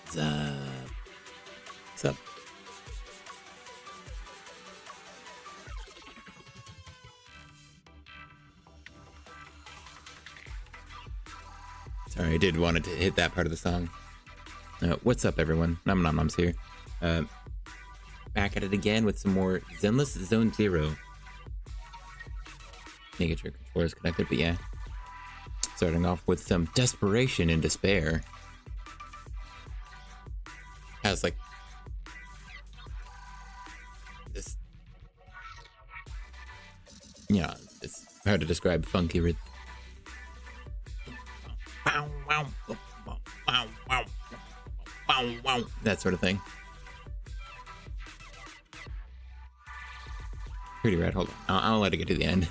What's up? What's up? Sorry, I did want to hit that part of the song. What's up, everyone? Nom Nom Noms here. Back at it again with some more Zenless Zone Zero. Making sure controller is connected, but yeah. Starting off with some desperation and despair. Has like this, yeah, it's hard to describe. Funky rhythm. That sort of thing. Pretty rad. Hold on. I'll let it get to the end.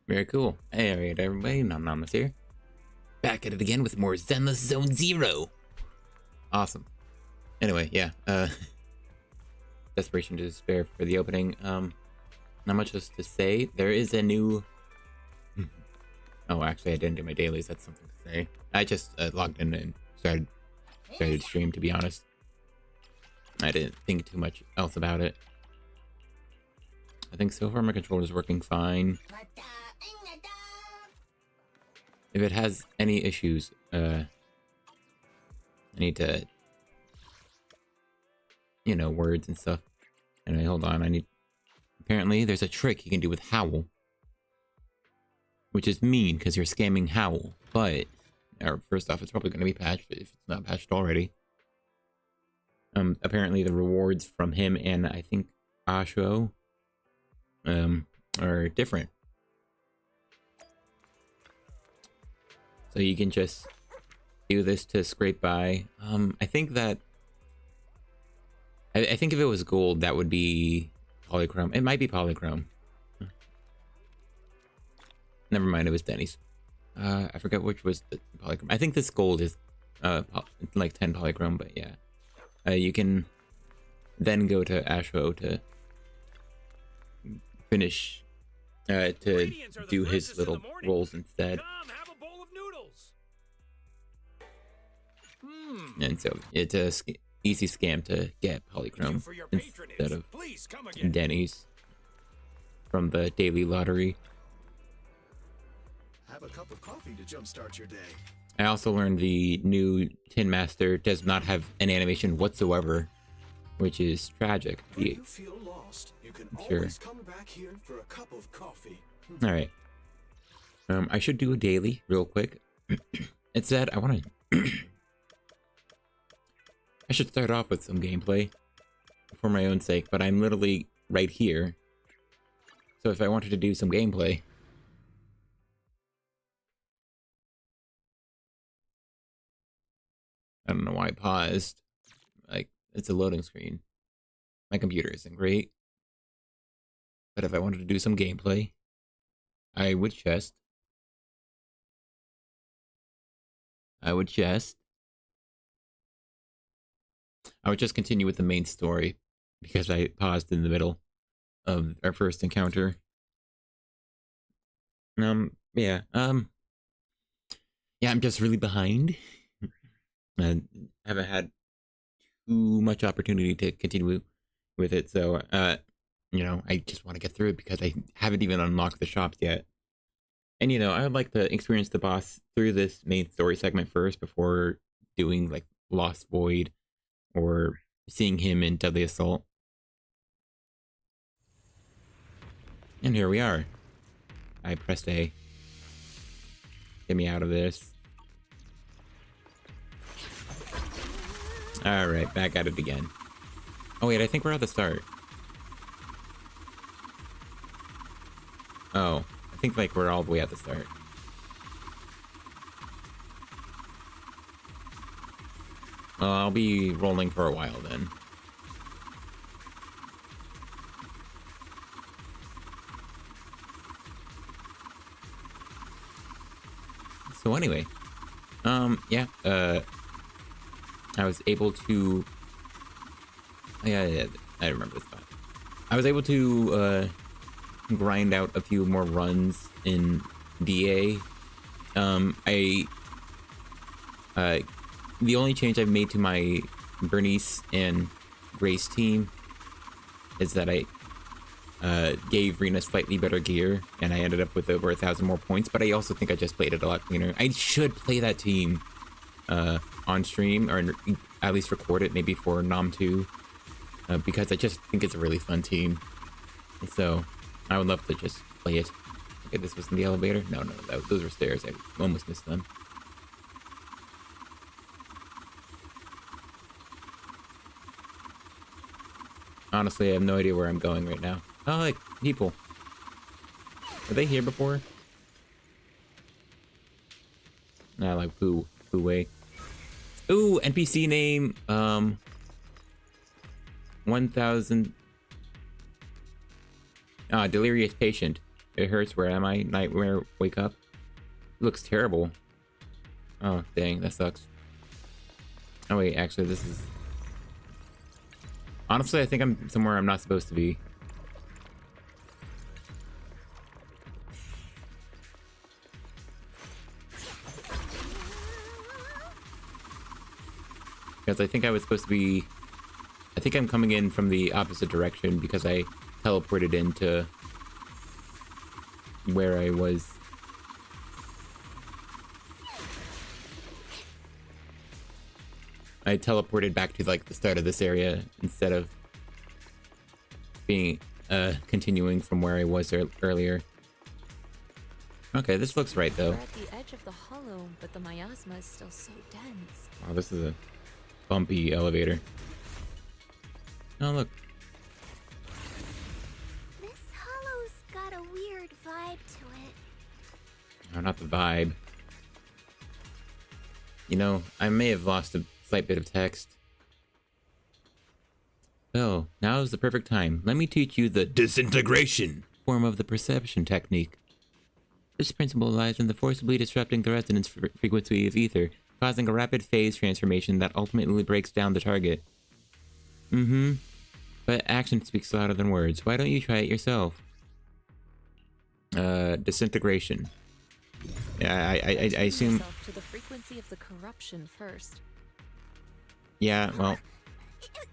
Very cool. Hey, alright, everybody. Nom Nom is here. Back at it again with more Zenless Zone Zero. Awesome. Anyway, yeah. Desperation to despair for the opening. Not much else to say. There is a new. Oh, actually, I didn't do my dailies. That's something to say. I just logged in and started stream. To be honest, I didn't think too much else about it. I think so far my controller is working fine. If it has any issues, I need to, you know, words and stuff. Anyway, hold on. I need. Apparently, there's a trick you can do with Howl, which is mean because you're scamming Howl. But, first off, it's probably going to be patched if it's not patched already. Apparently, the rewards from him and I think Asho, are different. So you can just do this to scrape by. I think that... I think if it was gold, that would be polychrome. It might be polychrome. Never mind, it was Denny's. I forgot which was the polychrome. I think this gold is like 10 polychrome, but yeah. You can then go to Ashwo to finish, to do his little rolls instead. And so it's a easy scam to get polychrome instead of Denny's from the daily lottery. Have a cup of coffee to jumpstart your day. I also learned the new Tin Master does not have an animation whatsoever, which is tragic. When you feel lost, you can always come back here for a cup of coffee. All right. I should do a daily real quick. It said I want to. I should start off with some gameplay for my own sake, but I'm literally right here. So if I wanted to do some gameplay, I don't know why I paused. Like, it's a loading screen. My computer isn't great. But if I wanted to do some gameplay, I would chest. I would just continue with the main story because I paused in the middle of our first encounter. Yeah, I'm just really behind. I haven't had too much opportunity to continue with it, so, you know, I just want to get through it because I haven't even unlocked the shops yet. And, you know, I would like to experience the boss through this main story segment first before doing, like, Lost Void or seeing him in Deadly Assault. And here we are. I pressed A. Get me out of this. Alright, back at it again. Oh wait, I think we're at the start. Oh, I think like we're all the way at the start. I'll be rolling for a while then. So anyway, yeah, I was able to, yeah, I remember this spot. I was able to, grind out a few more runs in DA. The only change I've made to my Bernice and Grace team is that I gave Rena slightly better gear, and I ended up with over 1,000 more points, but I also think I just played it a lot cleaner. I should play that team on stream, or at least record it maybe for Nom 2, because I just think it's a really fun team. So I would love to just play it. Okay, this was in the elevator? No, those were stairs. I almost missed them. Honestly, I have no idea where I'm going right now. Oh, like, people. Were they here before? Nah, like, poo way. Ooh, NPC name, 1000. Ah, delirious patient. It hurts. Where am I? Nightmare. Wake up. It looks terrible. Oh, dang, that sucks. Oh wait, actually, this is... Honestly, I think I'm somewhere I'm not supposed to be. Because I think I was supposed to be... I think I'm coming in from the opposite direction because I teleported into where I was. I teleported back to like the start of this area instead of being continuing from where I was earlier. Okay, this looks right though. We're at the edge of the hollow, but the miasma is still so dense. Wow, this is a bumpy elevator. Oh look. This hollow's got a weird vibe to it. Oh, not the vibe. You know, I may have lost a slight bit of text. Well, now is the perfect time. Let me teach you the disintegration form of the perception technique. This principle lies in the forcibly disrupting the resonance frequency of ether, causing a rapid phase transformation that ultimately breaks down the target. But action speaks louder than words. Why don't you try it yourself? Disintegration. Yeah, I assume... To the frequency of the corruption first. Yeah, well... It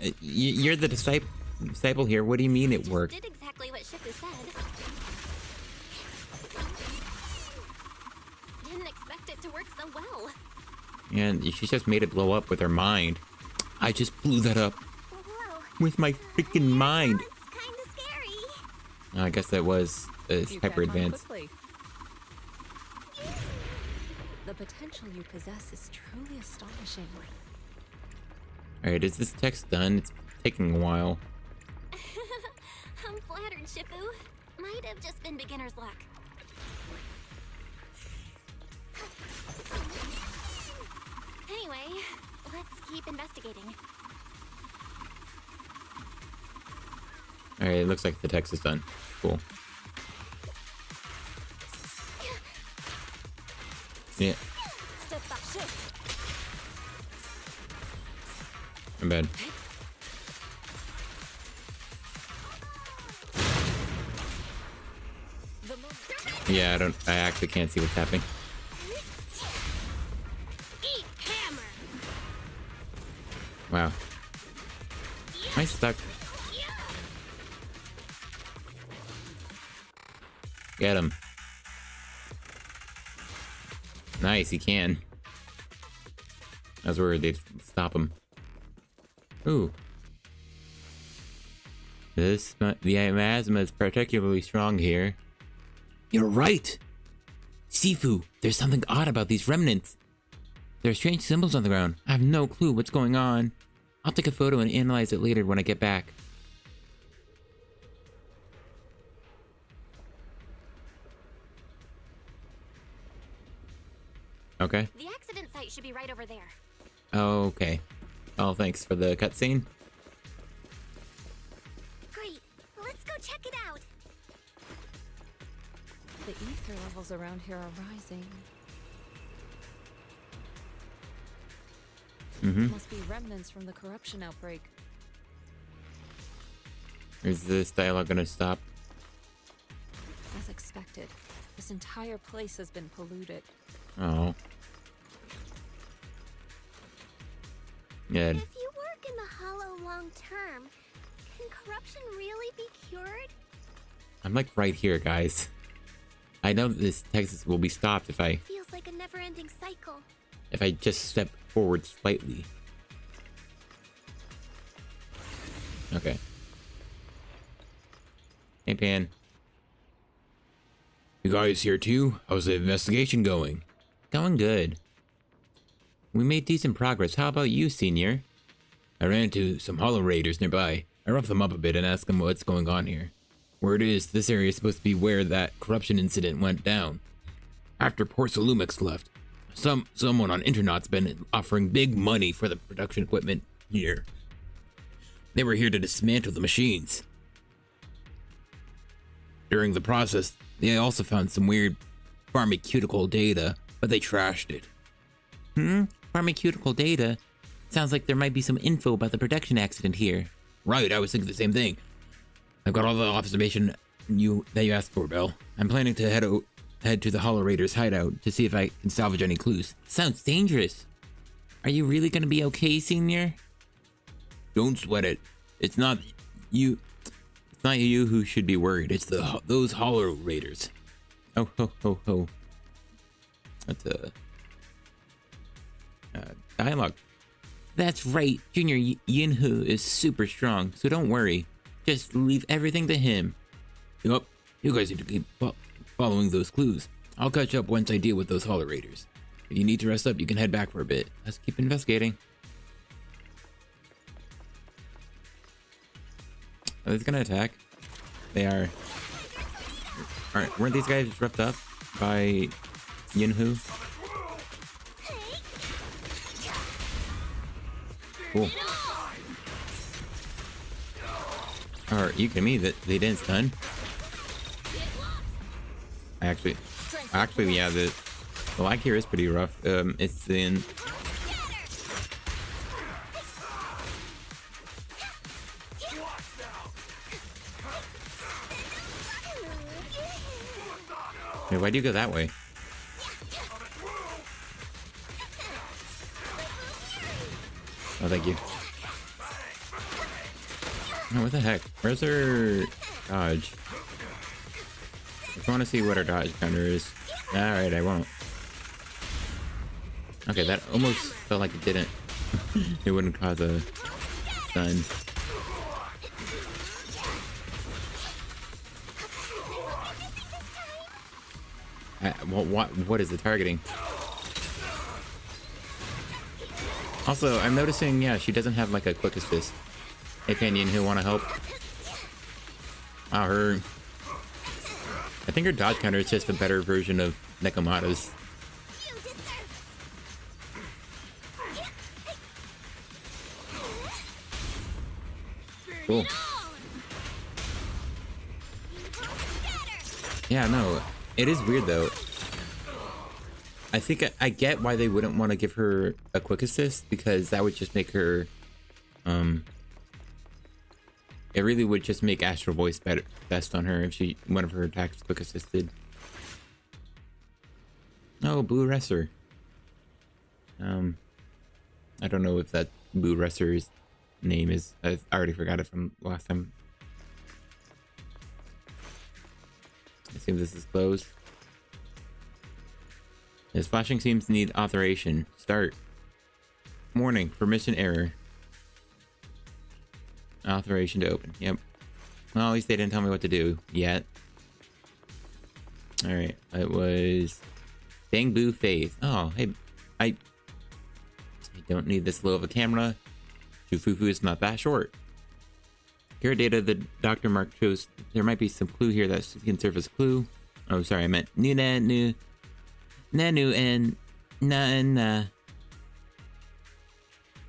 worked! You're the disciple here. What do you mean it worked? Did exactly what Shifu said. Didn't expect it to work so well. And she just made it blow up with her mind. I just blew that up Whoa. with my freaking mind. It's kinda scary. I guess that was hyper advanced. The potential you possess is truly astonishing. Alright, is this text done? It's taking a while. I'm flattered, Shifu. Might have just been beginner's luck. Anyway, let's keep investigating. Alright, it looks like the text is done. Cool. Yeah, Step back, shift. I'm bad. Yeah, I actually can't see what's happening. Eat hammer. Wow. Am I stuck? Get him. Nice, he can. I was worried they'd stop him. Ooh. The miasma is particularly strong here. You're right! Sifu, there's something odd about these remnants. There are strange symbols on the ground. I have no clue what's going on. I'll take a photo and analyze it later when I get back. Okay. The accident site should be right over there. Okay. Oh, thanks for the cutscene. Great. Let's go check it out. The ether level levels around here are rising. Must be remnants from the corruption outbreak. Is this dialogue gonna stop? As expected, this entire place has been polluted. Oh. Yeah. If you work in the Hollow long term, can corruption really be cured? I'm like right here, guys. I know this text will be stopped if I Feels like a never-ending cycle. just step forward slightly. Okay. Hey, Pan. You guys here too? How's the investigation going? Going good. We made decent progress. How about you, Senior? I ran into some Hollow Raiders nearby. I roughed them up a bit and asked them what's going on here. Word is, this area is supposed to be where that corruption incident went down. After poor Salumix left, someone on Internot's been offering big money for the production equipment here. They were here to dismantle the machines. During the process, they also found some weird pharmaceutical data, but they trashed it. Pharmaceutical data? Sounds like there might be some info about the production accident here. Right, I was thinking the same thing. I've got all the observation that you asked for, Belle. I'm planning to head to the Hollow Raiders hideout to see if I can salvage any clues. Sounds dangerous. Are you really gonna be okay, Senior? Don't sweat it. It's not you. It's not you who should be worried. It's those Hollow Raiders. Oh ho ho ho. That's a dialogue. That's right. Junior Yinhu is super strong, so don't worry. Just leave everything to him. Yup. You guys need to keep following those clues. I'll catch up once I deal with those Hollow Raiders. If you need to rest up, you can head back for a bit. Let's keep investigating. Are they gonna attack? They are. Alright, weren't these guys roughed up by Yinhu? Cool. Are you kidding me that they didn't stun? Actually, yeah, the lag here is pretty rough. It's in. Wait, why do you go that way? Oh, thank you. Oh, what the heck? Where's her dodge? I just want to see what her dodge counter is. Alright, I won't. Okay, that almost felt like it didn't. It wouldn't cause a stun. What is the targeting? Also, I'm noticing, yeah, she doesn't have like a quick assist. Hey, Canyon, who want to help? Wow, I think her dodge counter is just a better version of Nekomata's. Cool. Yeah, no, it is weird though. I think I get why they wouldn't want to give her a quick assist, because that would just make her, it really would just make Astral Voice best on her if one of her attacks quick assisted. Oh, Blue Wrestler. I don't know if that Blue Wrestler's name is. I already forgot it from last time. It seems this is closed. This flashing seems to need authorization. Start. Warning, permission error. Authorization to open. Yep. Well, at least they didn't tell me what to do yet. Alright, it was Dangbu Faith. Oh, hey, I don't need this low of a camera. Shufufu is not that short. Here data the Dr. Mark shows there might be some clue here that can serve as clue. Oh, sorry, I meant Nanu and na.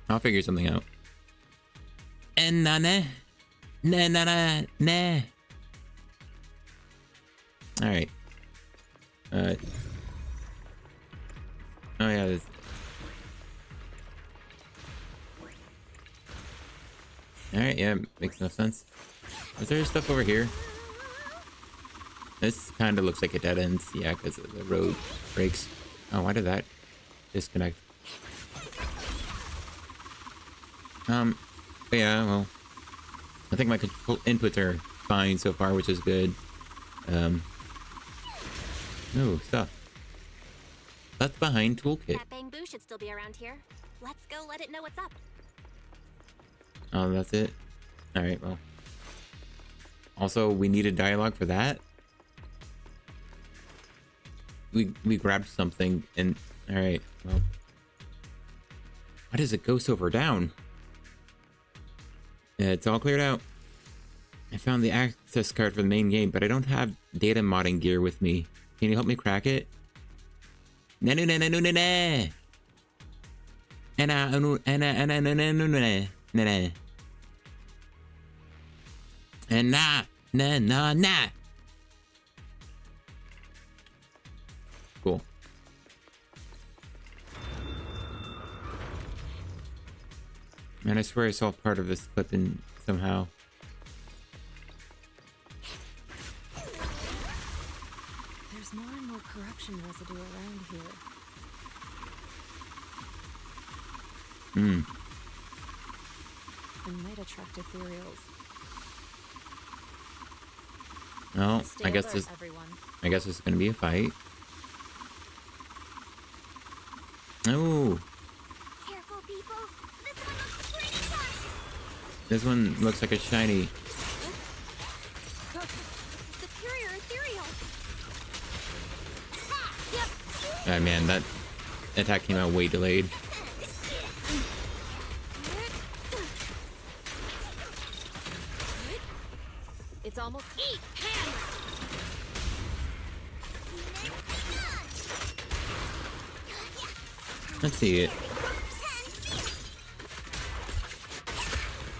I'll figure something out. And na. Alright. Oh yeah, this. Alright, yeah, makes no sense. Is there stuff over here? This kind of looks like a dead end, yeah, because the road breaks. Oh, why did that disconnect? But yeah, well, I think my control inputs are fine so far, which is good. Oh, stuff. Left behind toolkit. That bamboo should still be around here. Let's go let it know what's up. Oh, that's it? Alright, well. Also, we needed dialogue for that? We grabbed something and... Alright, well. Why does it go so far down? Yeah, it's all cleared out. I found the access card for the main game, but I don't have data modding gear with me. Can you help me crack it? Na na na na na na na. And nah. Cool. Man, I swear I saw part of this clip in somehow. There's more and more corruption residue around here. It might attract ethereals. Well, Stay I guess alert, everyone. this is gonna be a fight. Oh, Careful, people. This one looks pretty tough. this one looks like a shiny. Superior ethereal. Oh man, that attack came out way delayed. It's almost Eat hammer. Let's see it.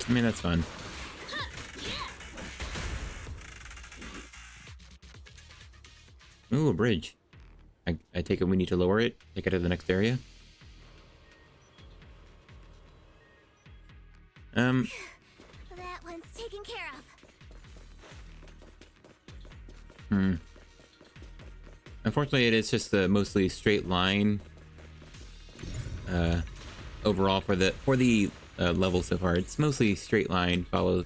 I mean, that's fun. Ooh, a bridge. I take it we need to lower it, take it to the next area. That one's taken care of. Unfortunately, it is just a mostly straight line. Overall for the level so far, it's mostly straight line. Go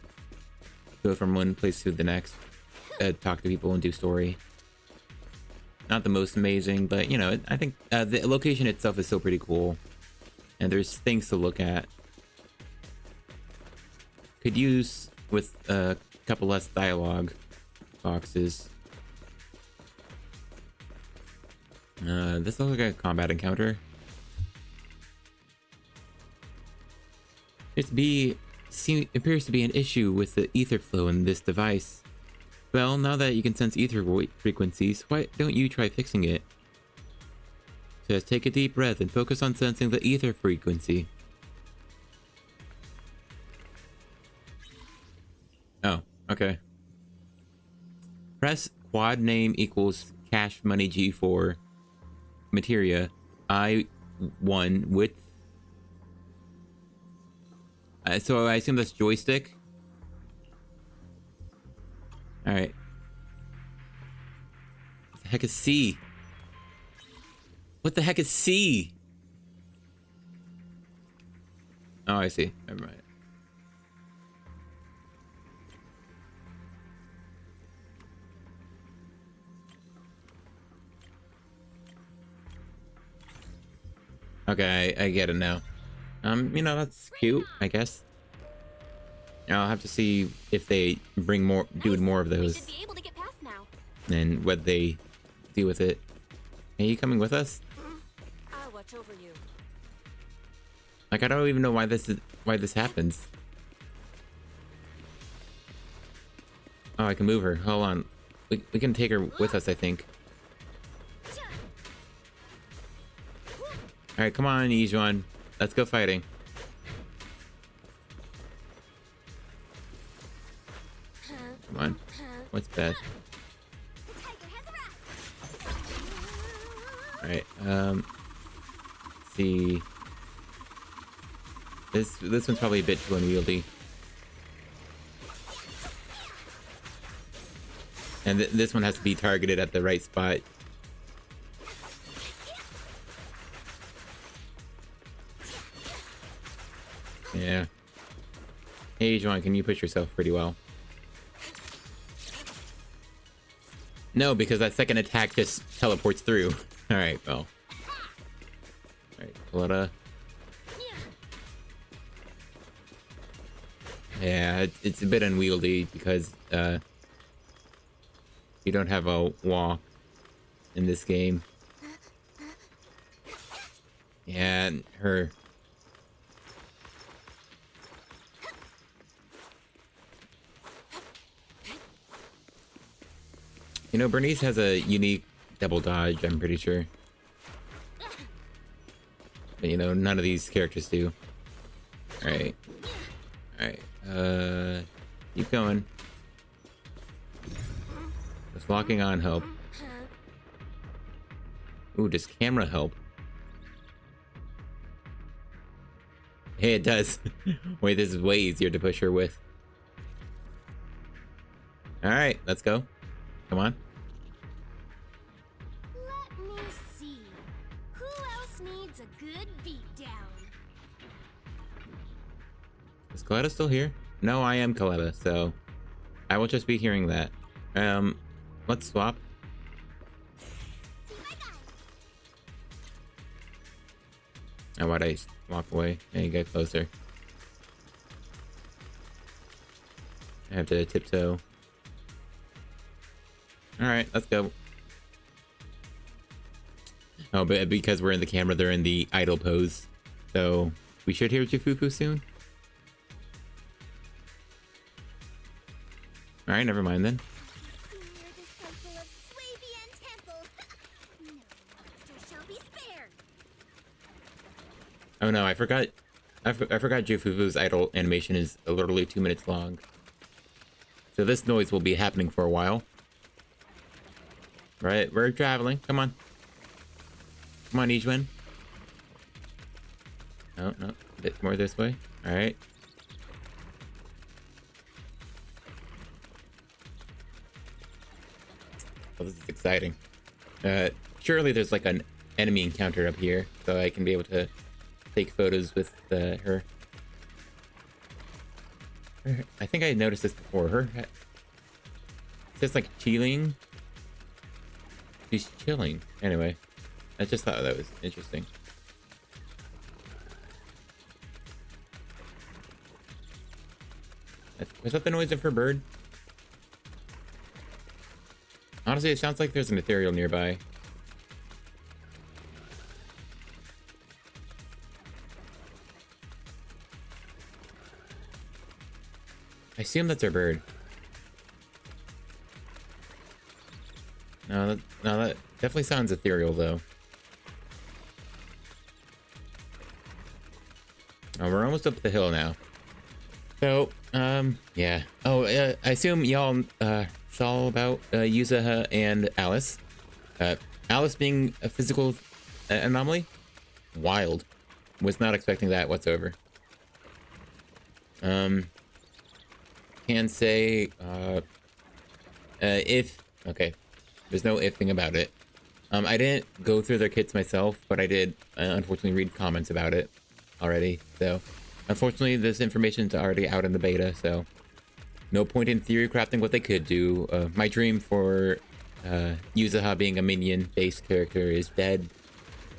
from one place to the next. Talk to people and do story. Not the most amazing, but you know, I think the location itself is still pretty cool, and there's things to look at. Could use with a couple less dialogue boxes. This looks like a combat encounter. Appears to be an issue with the ether flow in this device. Well, now that you can sense ether frequencies, why don't you try fixing it? Just take a deep breath and focus on sensing the ether frequency. Oh, okay. Press quad name equals cash money G4 materia I1 width. So I assume that's joystick. Alright. What the heck is C? What the heck is C? Oh, I see. Never mind. Okay, I get it now. You know, that's cute, I guess. I'll have to see if they bring more, do more of We those, should be able to get past now. and what they do with it. Are you coming with us? I'll watch over you. Like, I don't even know why this happens. Oh, I can move her. Hold on. We can take her with us, I think. Alright, come on, Yijuan. Let's go fighting. Come on. What's bad? The tiger has arrived. Alright, let's see. This one's probably a bit too unwieldy. And this one has to be targeted at the right spot. Yeah. Hey, Joanne, can you push yourself pretty well? No, because that second attack just teleports through. Alright, well. Alright, Koleda. Yeah, it's a bit unwieldy because you don't have a walk in this game. Yeah, and her. You know, Bernice has a unique double dodge, I'm pretty sure. But, you know, none of these characters do. Alright. Alright. Keep going. Just locking on help. Ooh, does camera help? Hey, it does. Wait, this is way easier to push her with. Alright, let's go. Come on. Let me see. Who else needs a good beatdown? Is Koleda still here? No, I am Koleda, so I will just be hearing that. Let's swap. Oh, why'd I walk away? Yeah, you get closer. I have to tiptoe. Alright, let's go. Oh, but because we're in the camera, they're in the idle pose. So, we should hear Jufufu soon? Alright, never mind then. Senior disciple of Swabian Temple. No monster shall be spared. Oh no, I forgot. I forgot Jufufu's idle animation is literally 2 minutes long. So this noise will be happening for a while. Right, we're traveling. Come on. Come on, Ijwen. No, no. A bit more this way. Alright. Well, this is exciting. Surely there's like an enemy encounter up here, so I can be able to take photos with her. I think I noticed this before. Her just like chilling. She's chilling. Anyway, I just thought that was interesting. Was that the noise of her bird? Honestly, it sounds like there's an ethereal nearby. I assume that's her bird. No, that definitely sounds ethereal, though. Oh, we're almost up the hill now. So, yeah. Oh, I assume y'all saw about Yuzuha and Alice. Alice being a physical anomaly? Wild. Was not expecting that whatsoever. Can say, if... Okay. There's no if thing about it. I didn't go through their kits myself, but I did, unfortunately, read comments about it already. So, unfortunately, this information's already out in the beta, so no point in theory crafting what they could do. My dream for Yuzuha being a minion-based character is dead.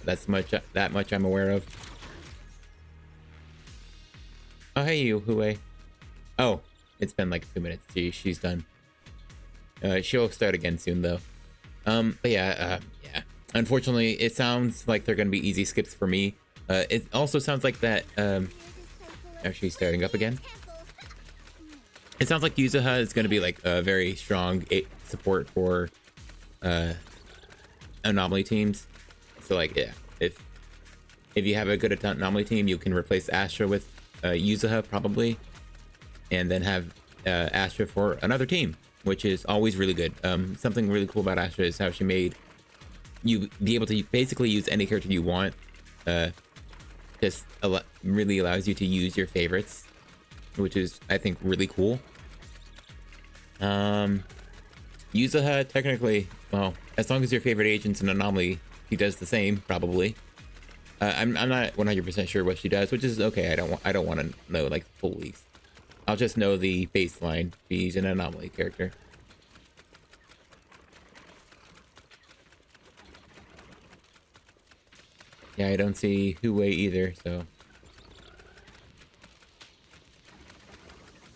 That much I'm aware of. Oh, hey, you, Hue. Oh, it's been like 2 minutes. She's done. She'll start again soon, though. But yeah, yeah. Unfortunately, it sounds like they're gonna be easy skips for me. It also sounds like that, she's starting up again. It sounds like Yuzuha is gonna be like a very strong support for, anomaly teams. So like, yeah, if you have a good anomaly team, you can replace Astra with, Yuzuha probably. And then have, Astra for another team, which is always really good. Something really cool about Astra is how she made you be able to basically use any character you want. Just really allows you to use your favorites, which is, I think, really cool. Yuzuha, technically, well, as long as your favorite agent's an anomaly, he does the same, probably. I'm not 100% sure what she does, which is okay. I don't want to know like the full leaks. I'll just know the baseline. She's an anomaly character. Yeah, I don't see Huwei either, so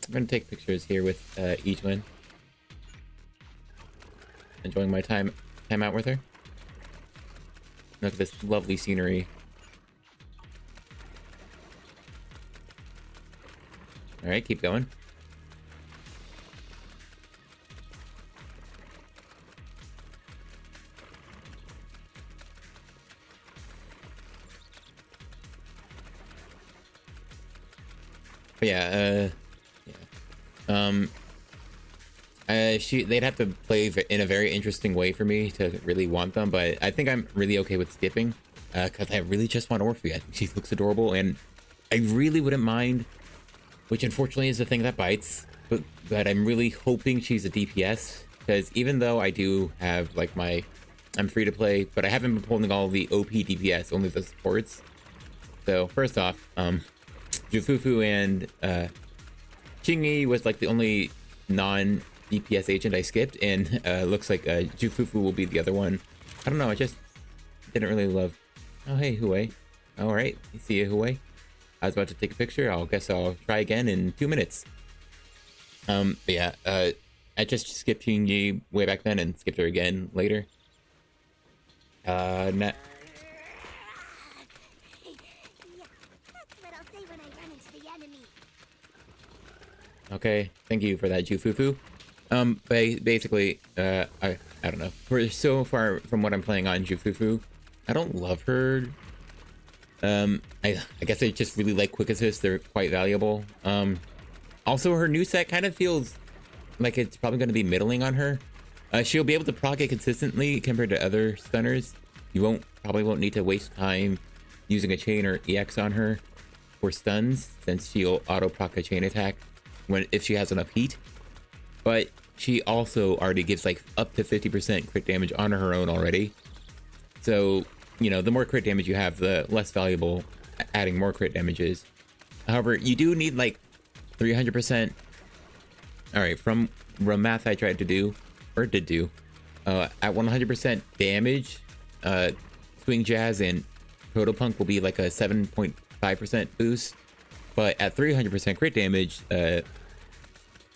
I'm gonna take pictures here with each one. Enjoying my time out with her. Look at this lovely scenery. All right, keep going. But yeah, they'd have to play in a very interesting way for me to really want them, but I think I'm really okay with skipping, because I really just want Orphe. I think she looks adorable, and I really wouldn't mind, which unfortunately is the thing that bites, but I'm really hoping she's a DPS, because even though I do have like I'm free to play, but I haven't been pulling all the OP DPS, only the supports. So first off, Jufufu and Chingy was like the only non-DPS agent I skipped, and looks like Jufufu will be the other one. I don't know, I just didn't really love... Oh, hey, Huwei. Alright, see you, Huwei. I was about to take a picture. I guess I'll try again in 2 minutes. But yeah, I just skipped Chingy way back then and skipped her again later. Yeah, that's what I'll say when I run into the enemy. Okay, thank you for that, Jufufu. Basically, I don't know. For so far from what I'm playing on Jufufu, I don't love her. I guess I just really like quick assists. They're quite valuable. Also, her new set kind of feels like it's probably going to be middling on her. She'll be able to proc it consistently compared to other stunners. You probably won't need to waste time using a chain or EX on her for stuns, since she'll auto proc a chain attack if she has enough heat. But she also already gives like up to 50% crit damage on her own already. So, you know, the more crit damage you have, the less valuable adding more crit damage is. However, you do need like 300%. All right, from math I tried to do, or did do, at 100% damage, Swing Jazz and Protopunk will be like a 7.5% boost. But at 300% crit damage, the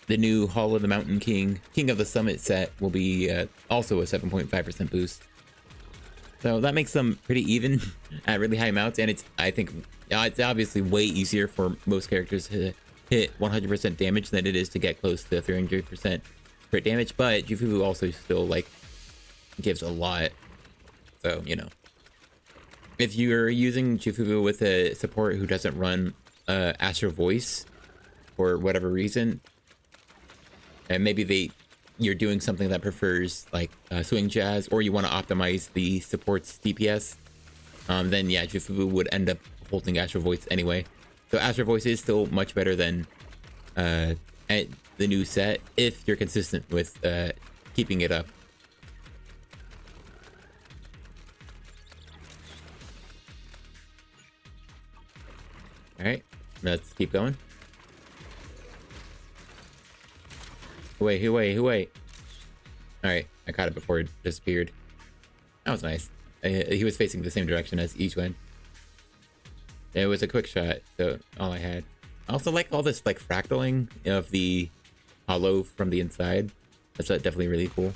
new Hall of the Mountain King, King of the Summit set will be also a 7.5% boost. So that makes them pretty even at really high amounts, and I think it's obviously way easier for most characters to hit 100% damage than it is to get close to 300% crit damage, but Jufufu also still like gives a lot. So, you know, if you're using Jufufu with a support who doesn't run Astro Voice for whatever reason, and maybe you're doing something that prefers like Swing Jazz, or you want to optimize the support's DPS, then yeah, Jufufu would end up holding Astro Voice anyway. So Astro Voice is still much better than the new set if you're consistent with keeping it up. All right, let's keep going. Huwei. All right, I caught it before it disappeared. That was nice. He was facing the same direction as each one. It was a quick shot, so all I had. I also like all this like fractaling of the hollow from the inside. That's definitely really cool.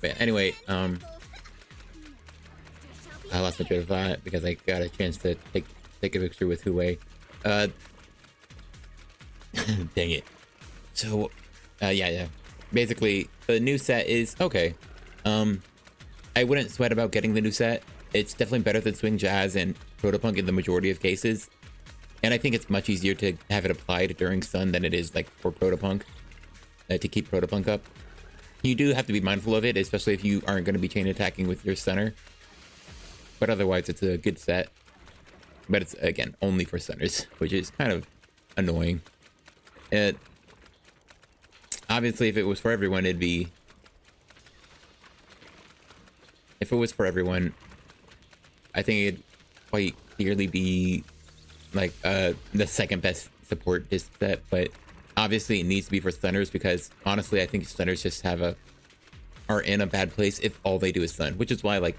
But anyway, I lost my train of thought because I got a chance to take a picture with Huwei. Dang it. So, yeah. Basically, the new set is okay. I wouldn't sweat about getting the new set. It's definitely better than Swing Jazz and Protopunk in the majority of cases. And I think it's much easier to have it applied during stun than it is like for Protopunk, to keep Protopunk up. You do have to be mindful of it, especially if you aren't going to be chain attacking with your stunner. But otherwise, it's a good set. But it's, again, only for stunners, which is kind of annoying. It obviously, if it was for everyone, it'd be... If it was for everyone, I think it'd quite clearly be like the second best support disc set. But obviously, it needs to be for stunners because honestly, I think stunners just are in a bad place if all they do is stun, which is why like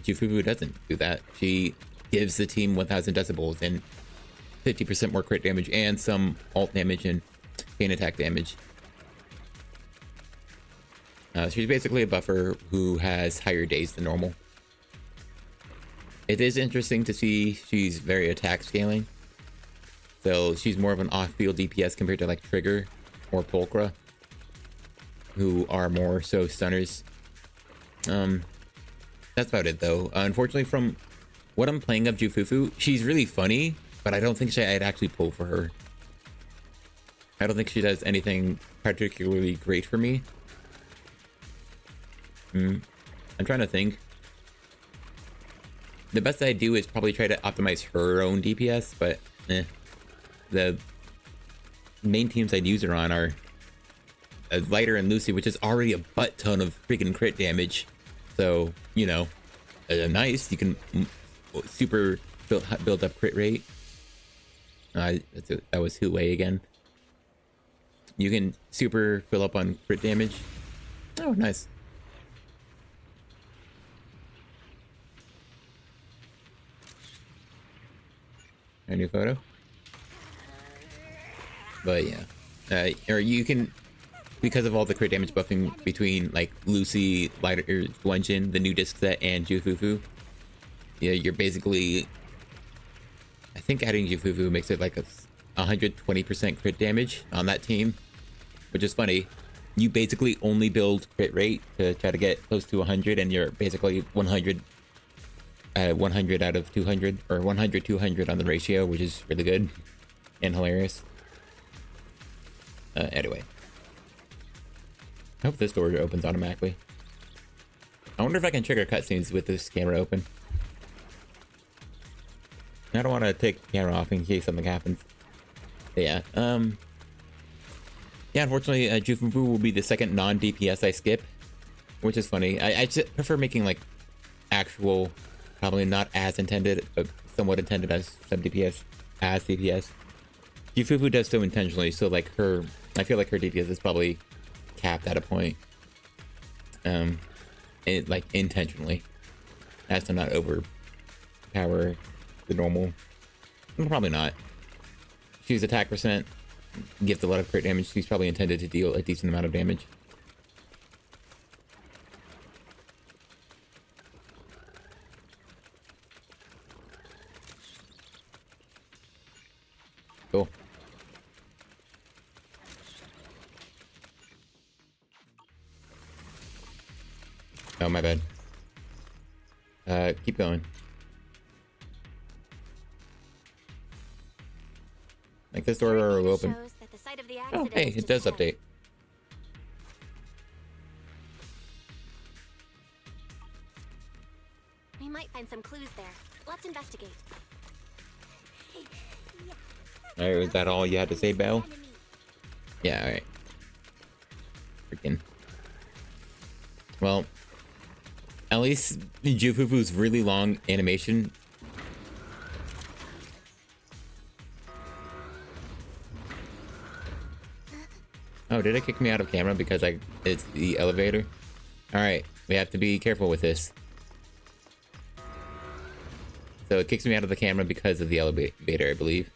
Jufufu doesn't do that. She gives the team 1000 decibels and 50% more crit damage and some alt damage and chain attack damage. She's basically a buffer who has higher days than normal. It is interesting to see she's very attack scaling. So she's more of an off-field DPS compared to like Trigger or Pulchra, who are more so stunners. That's about it though. Unfortunately, from what I'm playing of Jufufu, she's really funny, but I don't think I'd actually pull for her. I don't think she does anything particularly great for me. I'm trying to think. The best I do is probably try to optimize her own DPS, but the main teams I'd use her on are Lighter and Lucy, which is already a butt ton of freaking crit damage. So, you know, nice. You can super build up crit rate. That was Huwei again. You can super fill up on crit damage. Oh, nice. A new photo. But yeah, or you can, because of all the crit damage buffing between like Lucy, Lighter, Guanjin, the new disc set, and Jufufu, yeah, you're basically, I think adding Jufufu makes it like a 120% crit damage on that team, which is funny. You basically only build crit rate to try to get close to 100, and you're basically 100 out of 200, or 100 200 on the ratio, which is really good and hilarious. Anyway, I hope this door opens automatically. I wonder if I can trigger cutscenes with this camera open. I don't want to take the camera off in case something happens. But yeah, yeah, unfortunately, Jufufu will be the second non-DPS I skip, which is funny. I just prefer making like actual, probably not as intended, but somewhat intended as sub DPS, as DPS. Jufufu does so intentionally, so like her, I feel like her DPS is probably capped at a point. Like intentionally, as to not overpower the normal. Well, probably not. She's attack percent, gives a lot of crit damage. She's probably intended to deal a decent amount of damage. Cool. Oh, my bad. Keep going. Like this door will open. Oh, hey, it does update. We might find some clues there. Let's investigate. Alright, was that all you had to say, Belle? Yeah, alright. Freaking. Well, at least Jufufu's really long animation. Oh, did it kick me out of camera because it's the elevator? Alright, we have to be careful with this. So it kicks me out of the camera because of the elevator, I believe.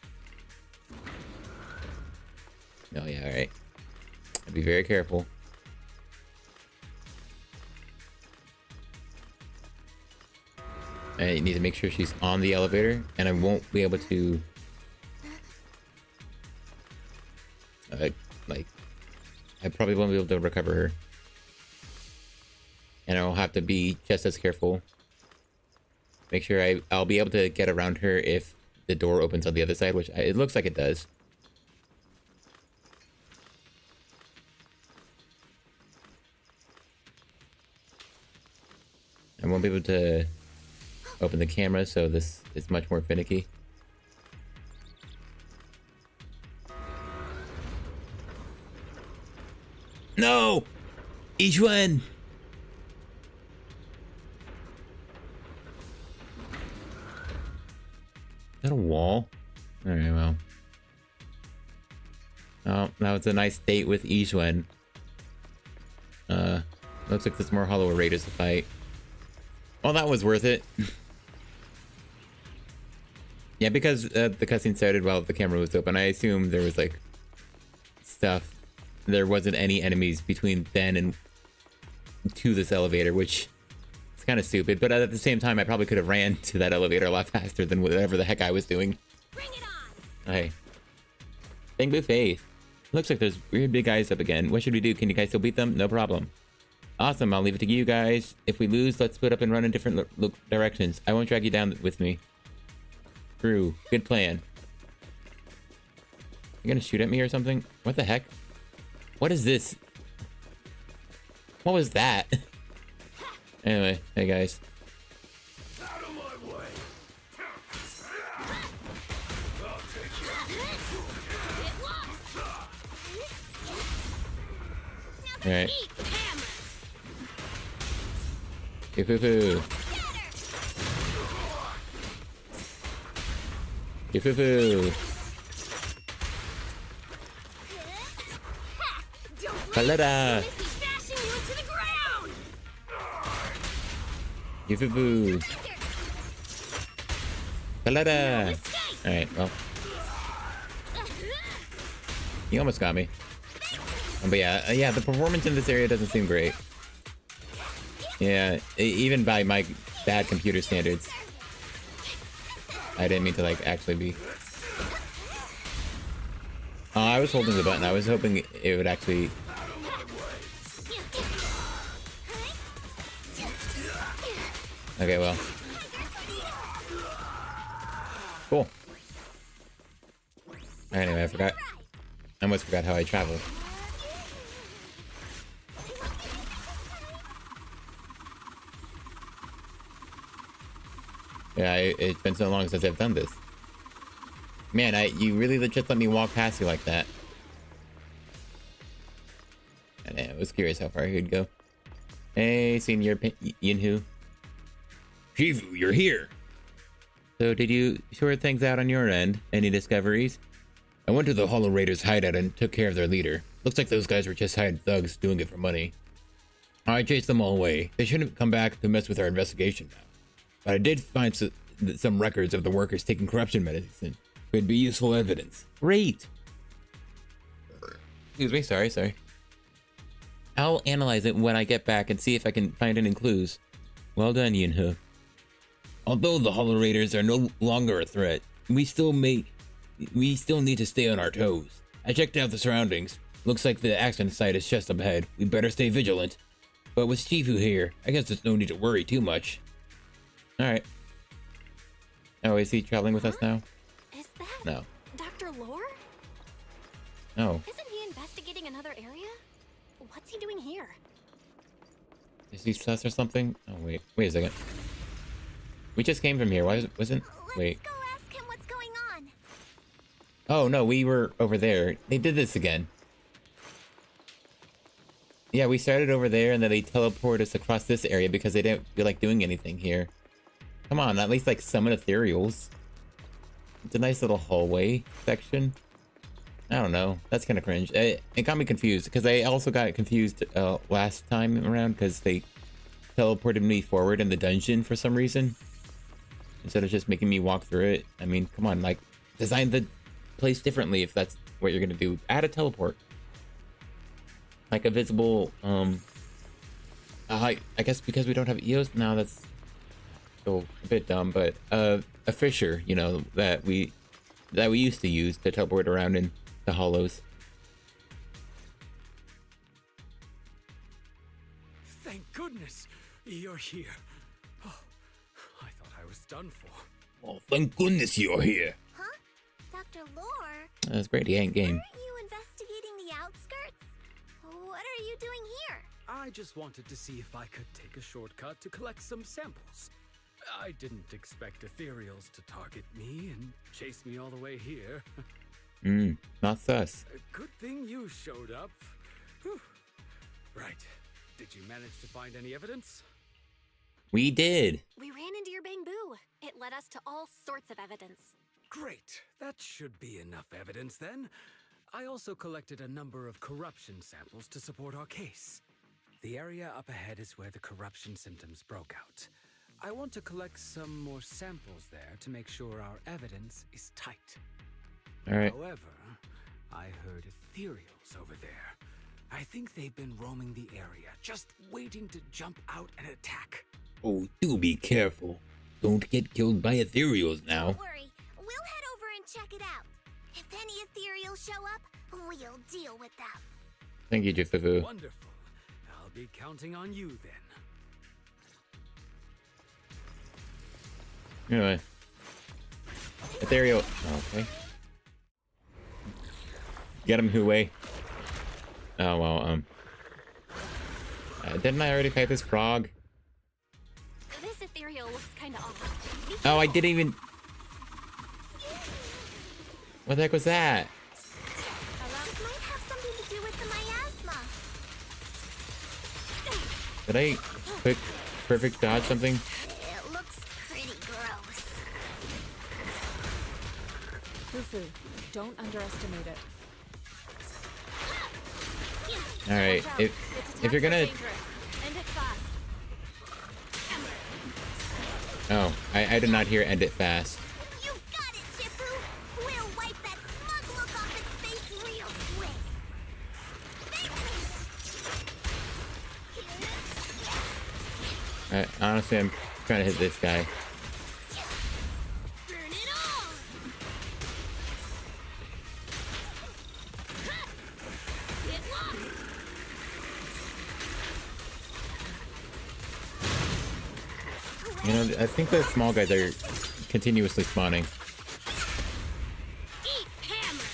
Oh yeah, alright. I'll be very careful. I need to make sure she's on the elevator, and I won't be able to... like... I probably won't be able to recover her. And I'll have to be just as careful. Make sure I'll be able to get around her if the door opens on the other side, which it looks like it does. won't be able to open the camera, so this is much more finicky. No! Each one! Is that a wall? Alright, well. Oh, that was a nice date with Ishwan. Looks like there's more Hollow Raiders to fight. Well, that was worth it. Yeah, because the cutscene started while the camera was open, I assumed there was, like, stuff. There wasn't any enemies between then and to this elevator, which is kind of stupid. But at the same time, I probably could have ran to that elevator a lot faster than whatever the heck I was doing. Bring it on! Hey. Thank you, Faith. Looks like there's weird big guys up again. What should we do? Can you guys still beat them? No problem. Awesome, I'll leave it to you guys. If we lose, let's split up and run in different directions. I won't drag you down with me. True. Good plan. You gonna shoot at me or something? What the heck? What is this? What was that? Anyway, hey guys. Out of my way. I'll take you. Alright. Foo-foo-foo. Foo-foo-foo. Koleda. Foo-foo-foo. Koleda. Alright, well. You almost got me. But yeah, the performance in this area doesn't seem great. Yeah, even by my bad computer standards. I didn't mean to, like, actually be... Oh, I was holding the button. I was hoping it would actually... Okay, well. Cool. Anyway, I forgot. I almost forgot how I travel. Yeah, it's been so long since I've done this. Man, you really just let me walk past you like that. And I was curious how far he'd go. Hey, Senior Yinhu. Shifu, you're here! So, did you sort things out on your end? Any discoveries? I went to the Hollow Raiders' hideout and took care of their leader. Looks like those guys were just hired thugs doing it for money. I chased them all away. They shouldn't come back to mess with our investigation now. But I did find some records of the workers taking corruption medicine. Could be useful evidence. Great! Excuse me, sorry. I'll analyze it when I get back and see if I can find any clues. Well done, Yinhu. Although the Hollow Raiders are no longer a threat, we still need to stay on our toes. I checked out the surroundings. Looks like the accident site is just up ahead. We better stay vigilant. But with Shifu here, I guess there's no need to worry too much. Alright. Oh, is he traveling with us now? Is that No. Dr. Lore? Oh. Isn't he investigating another area? What's he doing here? Is he sus or something? Oh, wait a second. We just came from here. Why wasn't... Wait. Let's go ask him what's going on. Oh, no, we were over there. They did this again. Yeah, we started over there and then they teleported us across this area because they didn't feel like doing anything here. Come on, at least like summon ethereals. It's a nice little hallway section. I don't know. That's kind of cringe. It got me confused because I also got confused last time around because they teleported me forward in the dungeon for some reason. Instead of just making me walk through it. I mean, come on, like, design the place differently if that's what you're gonna do. Add a teleport. Like a visible, I guess because we don't have EOS now, that's still a bit dumb, but a fissure, you know, that we used to use to teleport around in the hollows. Thank goodness you're here. Oh, I thought I was done for. Oh, thank goodness you're here. Huh? Dr. Lore? That's great, he ain't game. Aren't you investigating the outskirts? What are you doing here? I just wanted to see if I could take a shortcut to collect some samples. I didn't expect ethereals to target me and chase me all the way here. Not sus. Good thing you showed up. Whew. Right. Did you manage to find any evidence? We did. We ran into your bamboo. It led us to all sorts of evidence. Great. That should be enough evidence then. I also collected a number of corruption samples to support our case. The area up ahead is where the corruption symptoms broke out. I want to collect some more samples there to make sure our evidence is tight. All right. However, I heard ethereals over there. I think they've been roaming the area, just waiting to jump out and attack. Oh, do be careful. Don't get killed by ethereals now. Don't worry, we'll head over and check it out. If any ethereals show up, we'll deal with them. Thank you, Jifufu. Wonderful. I'll be counting on you then. Anyway. Ethereal. Okay. Get him, Huey. Oh, well, didn't I already fight this frog? This ethereal looks kind of off. Oh, I didn't even... What the heck was that? It might have something to do with the miasma. Did I quick perfect dodge something? It looks pretty gross. Fufu, don't underestimate it. All right, if you're gonna... End it fast. Oh, I did not hear end it fast. You got it, Shifu. We'll wipe that smug look off its face real quick. Honestly, I'm trying to hit this guy. Burn it all. Get lost. You know, I think the small guys are continuously spawning. Eat hammer.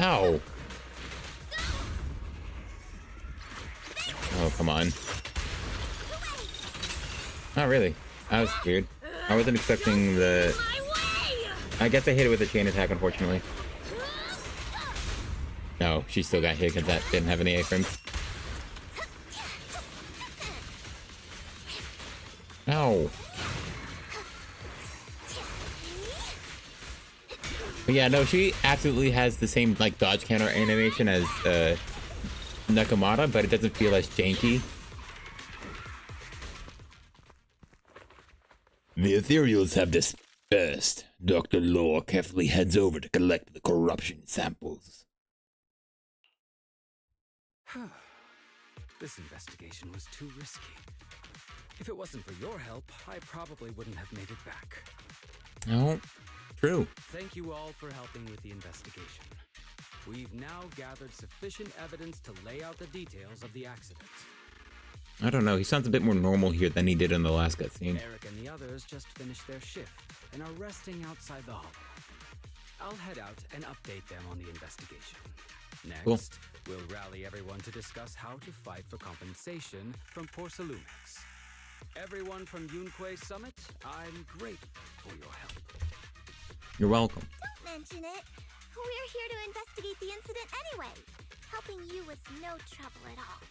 Ow! Oh, come on. Not really. That was weird. I wasn't expecting the... My way. I guess I hit it with a chain attack, unfortunately. No, she still got hit because that didn't have any A-frames. Ow. But yeah, no, she absolutely has the same, like, dodge counter animation as, Nakamata, but it doesn't feel as janky. The ethereals have dispersed. Dr. Lore carefully heads over to collect the corruption samples. This investigation was too risky. If it wasn't for your help, I probably wouldn't have made it back. Oh, true. Thank you all for helping with the investigation. We've now gathered sufficient evidence to lay out the details of the accident. I don't know, he sounds a bit more normal here than he did in the last cutscene. Eric and the others just finished their shift and are resting outside the hollow. I'll head out and update them on the investigation. Next, Cool. we'll rally everyone to discuss how to fight for compensation from Porcelumex. Everyone from Yunque Summit, I'm grateful for your help. You're welcome. Don't mention it. We're here to investigate the incident anyway. Helping you was no trouble at all.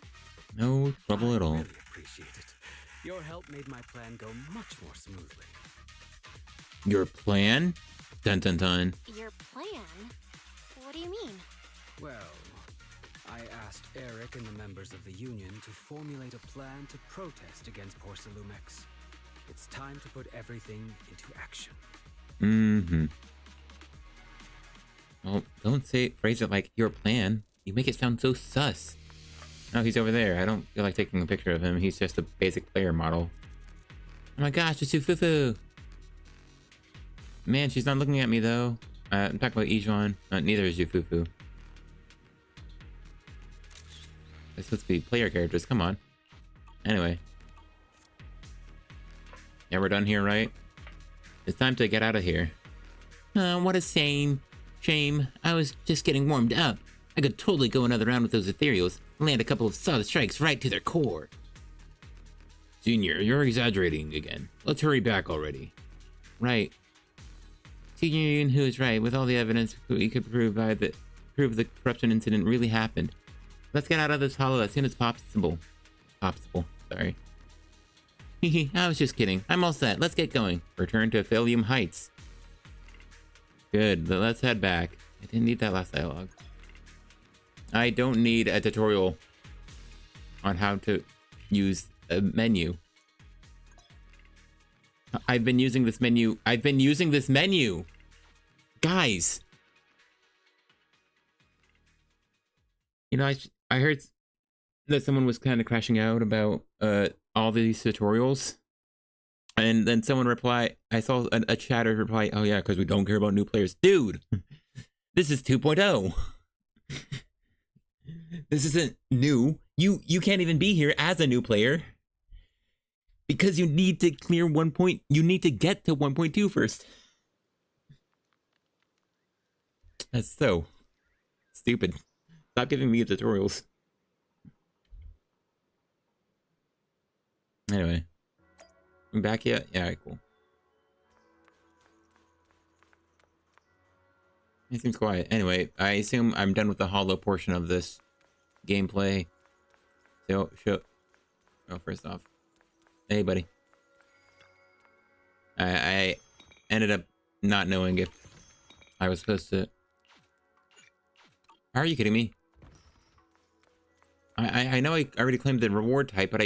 No trouble at I all. really appreciate it. Your help made my plan go much more smoothly. Your plan? Dun dun dun. Your plan? What do you mean? Well, I asked Eric and the members of the Union to formulate a plan to protest against Porcelumex. It's time to put everything into action. Mm-hmm. Well, don't phrase it like your plan. You make it sound so sus. Oh, he's over there. I don't feel like taking a picture of him. He's just a basic player model. Oh my gosh, it's Fufu. Man, she's not looking at me though. I'm talking about Ijuan. Neither is Fufu. They're supposed to be player characters. Come on. Anyway. Yeah, we're done here, right? It's time to get out of here. What a shame. I was just getting warmed up. I could totally go another round with those ethereals and land a couple of solid strikes right to their core. Senior, you're exaggerating again. Let's hurry back already. Right. Senior Yunhu is right. With all the evidence we could prove the corruption incident really happened. Let's get out of this hollow as soon as possible. Sorry. Hehe, I was just kidding. I'm all set. Let's get going. Return to Philium Heights. Good, but let's head back. I didn't need that last dialogue. I don't need a tutorial on how to use a menu. I've been using this menu. Guys! You know, I heard that someone was kind of crashing out about all these tutorials. And then someone replied, I saw a chatter reply, oh yeah, because we don't care about new players. Dude! This is 2.0. This isn't new. You can't even be here as a new player. Because you need to clear you need to get to 1.2 first. That's so stupid. Stop giving me tutorials. Anyway. I'm back yet? Yeah, alright, cool. It seems quiet. Anyway, I assume I'm done with the hollow portion of this gameplay. So, oh, first off. Hey, buddy. I ended up not knowing if I was supposed to... Are you kidding me? I know I already claimed the reward type, but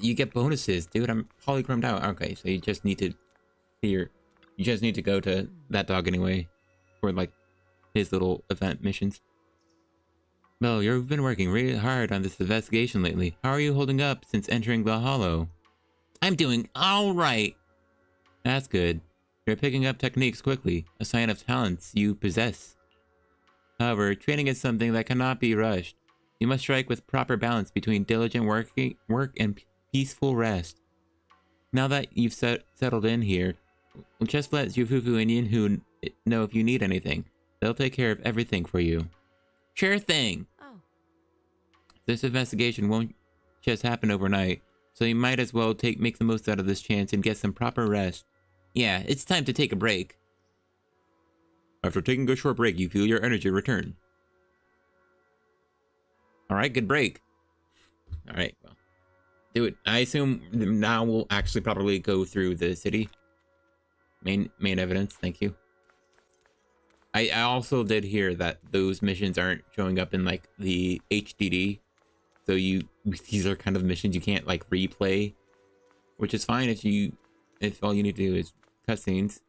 you get bonuses, dude. I'm polychromed out. Okay, so you just need to clear... You just need to go to that dog anyway. For, like, his little event missions. Well, you've been working really hard on this investigation lately. How are you holding up since entering the Hollow? I'm doing alright! That's good. You're picking up techniques quickly, a sign of talents you possess. However, training is something that cannot be rushed. You must strike with proper balance between diligent work and peaceful rest. Now that you've settled in here, just let Yufufu and Yinhu know if you need anything. They'll take care of everything for you. Sure thing! Oh. This investigation won't just happen overnight, so you might as well make the most out of this chance and get some proper rest. Yeah, it's time to take a break. After taking a short break, you feel your energy return. Alright, good break. Alright, well. Do it. I assume now we'll actually probably go through the city. Main evidence, thank you. I also did hear that those missions aren't showing up in like the HDD. So these are kind of missions you can't like replay. Which is fine if all you need to do is cutscenes.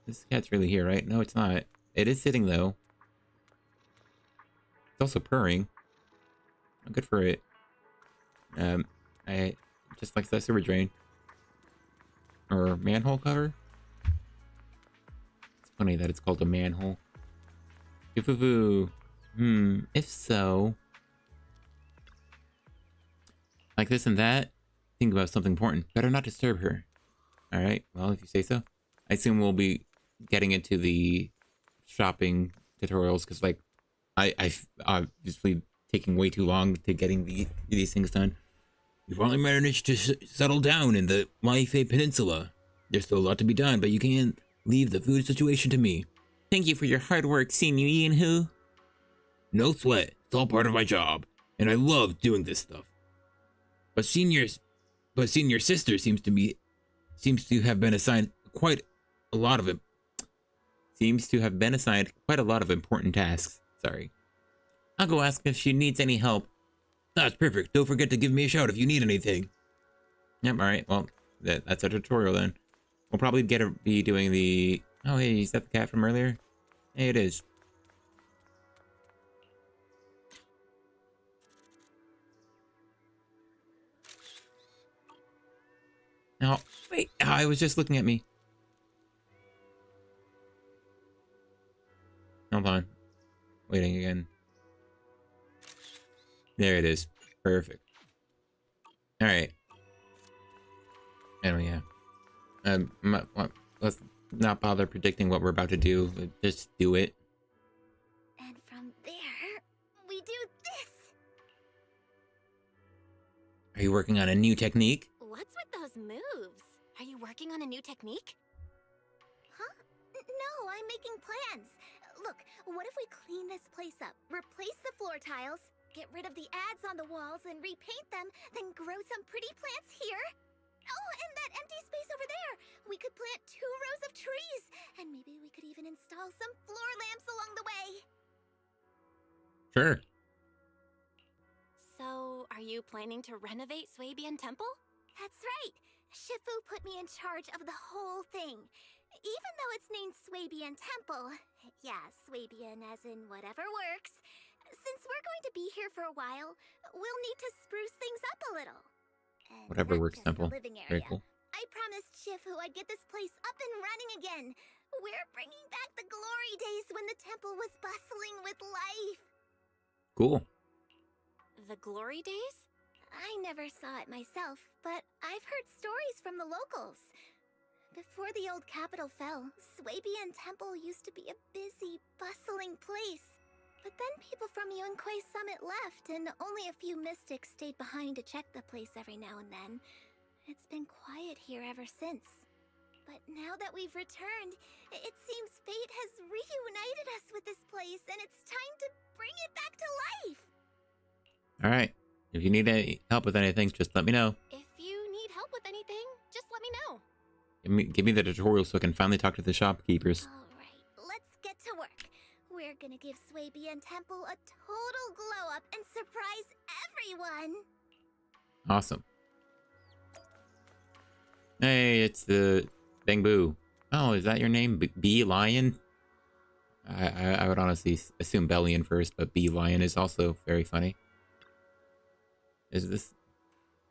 This cat's really here, right? No, it's not. It is sitting though. It's also purring. Oh, good for it. I just like the sewer drain. Or manhole cover? It's funny that it's called a manhole. Yufufu. If so... Like this and that? Think about something important. Better not disturb her. Alright, well, if you say so. I assume we'll be getting into the shopping tutorials, because, like, I've obviously taking way too long to getting these things done. You finally managed to settle down in the Maifei Peninsula. There's still a lot to be done, but you can't leave the food situation to me. Thank you for your hard work, Senior Yinhu. No sweat. It's all part of my job, and I love doing this stuff. But Senior Sister seems to have been assigned quite a lot of important tasks. Sorry. I'll go ask if she needs any help. That's perfect. Don't forget to give me a shout if you need anything. Yep, alright. Well, that's our tutorial then. We'll probably be doing the... Oh, hey, is that the cat from earlier? Hey, it is. Oh, wait. Oh, it was just looking at me. Hold on. Waiting again. There it is. Perfect. Alright. Anyway, yeah. not bother predicting what we're about to do. Just do it. And from there, we do this. Are you working on a new technique? What's with those moves? Are you working on a new technique? Huh? No, I'm making plans. Look, what if we clean this place up, replace the floor tiles, get rid of the ads on the walls and repaint them, then grow some pretty plants here? Oh, and that empty space over there! We could plant 2 rows of trees, and maybe we could even install some floor lamps along the way. Sure. So, are you planning to renovate Swabian Temple? That's right. Shifu put me in charge of the whole thing. Even though it's named Swabian Temple. Yeah, Swabian as in whatever works. Since we're going to be here for a while, we'll need to spruce things up a little. And Whatever not works, just the Temple. living Very area. cool. I promised Shifu I'd get this place up and running again. We're bringing back the glory days when the temple was bustling with life. Cool. The glory days? I never saw it myself, but I've heard stories from the locals. Before the old capital fell, Swabian Temple used to be a busy, bustling place. But then people from Yunquei Summit left, and only a few mystics stayed behind to check the place every now and then. It's been quiet here ever since. But now that we've returned, it seems fate has reunited us with this place, and it's time to bring it back to life! Alright. If you need any help with anything, just let me know. If you need help with anything, just let me know. Give me the tutorial so I can finally talk to the shopkeepers. Alright, let's get to work. We're gonna give Swabian Temple a total glow-up and surprise everyone! Awesome. Hey, it's the Bang Boo. Oh, is that your name? Bee Lion? I would honestly assume Bellion first, but Bee Lion is also very funny. Is this...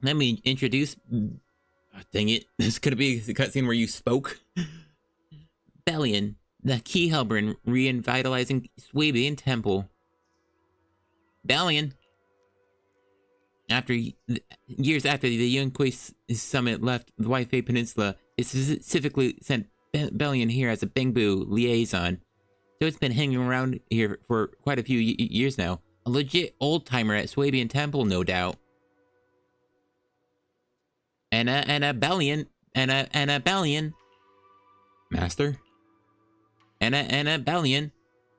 Let me introduce... Oh, dang it. This is gonna be the cutscene where you spoke. Bellion, the key helper in revitalizing Swabian Temple. Bellion. Years after the Yunquei Summit left the White Peninsula, it specifically sent Bellion here as a Bangbu liaison. So it's been hanging around here for quite a few years now. A legit old-timer at Swabian Temple, no doubt. And a Bellion. Master? And a Bellion.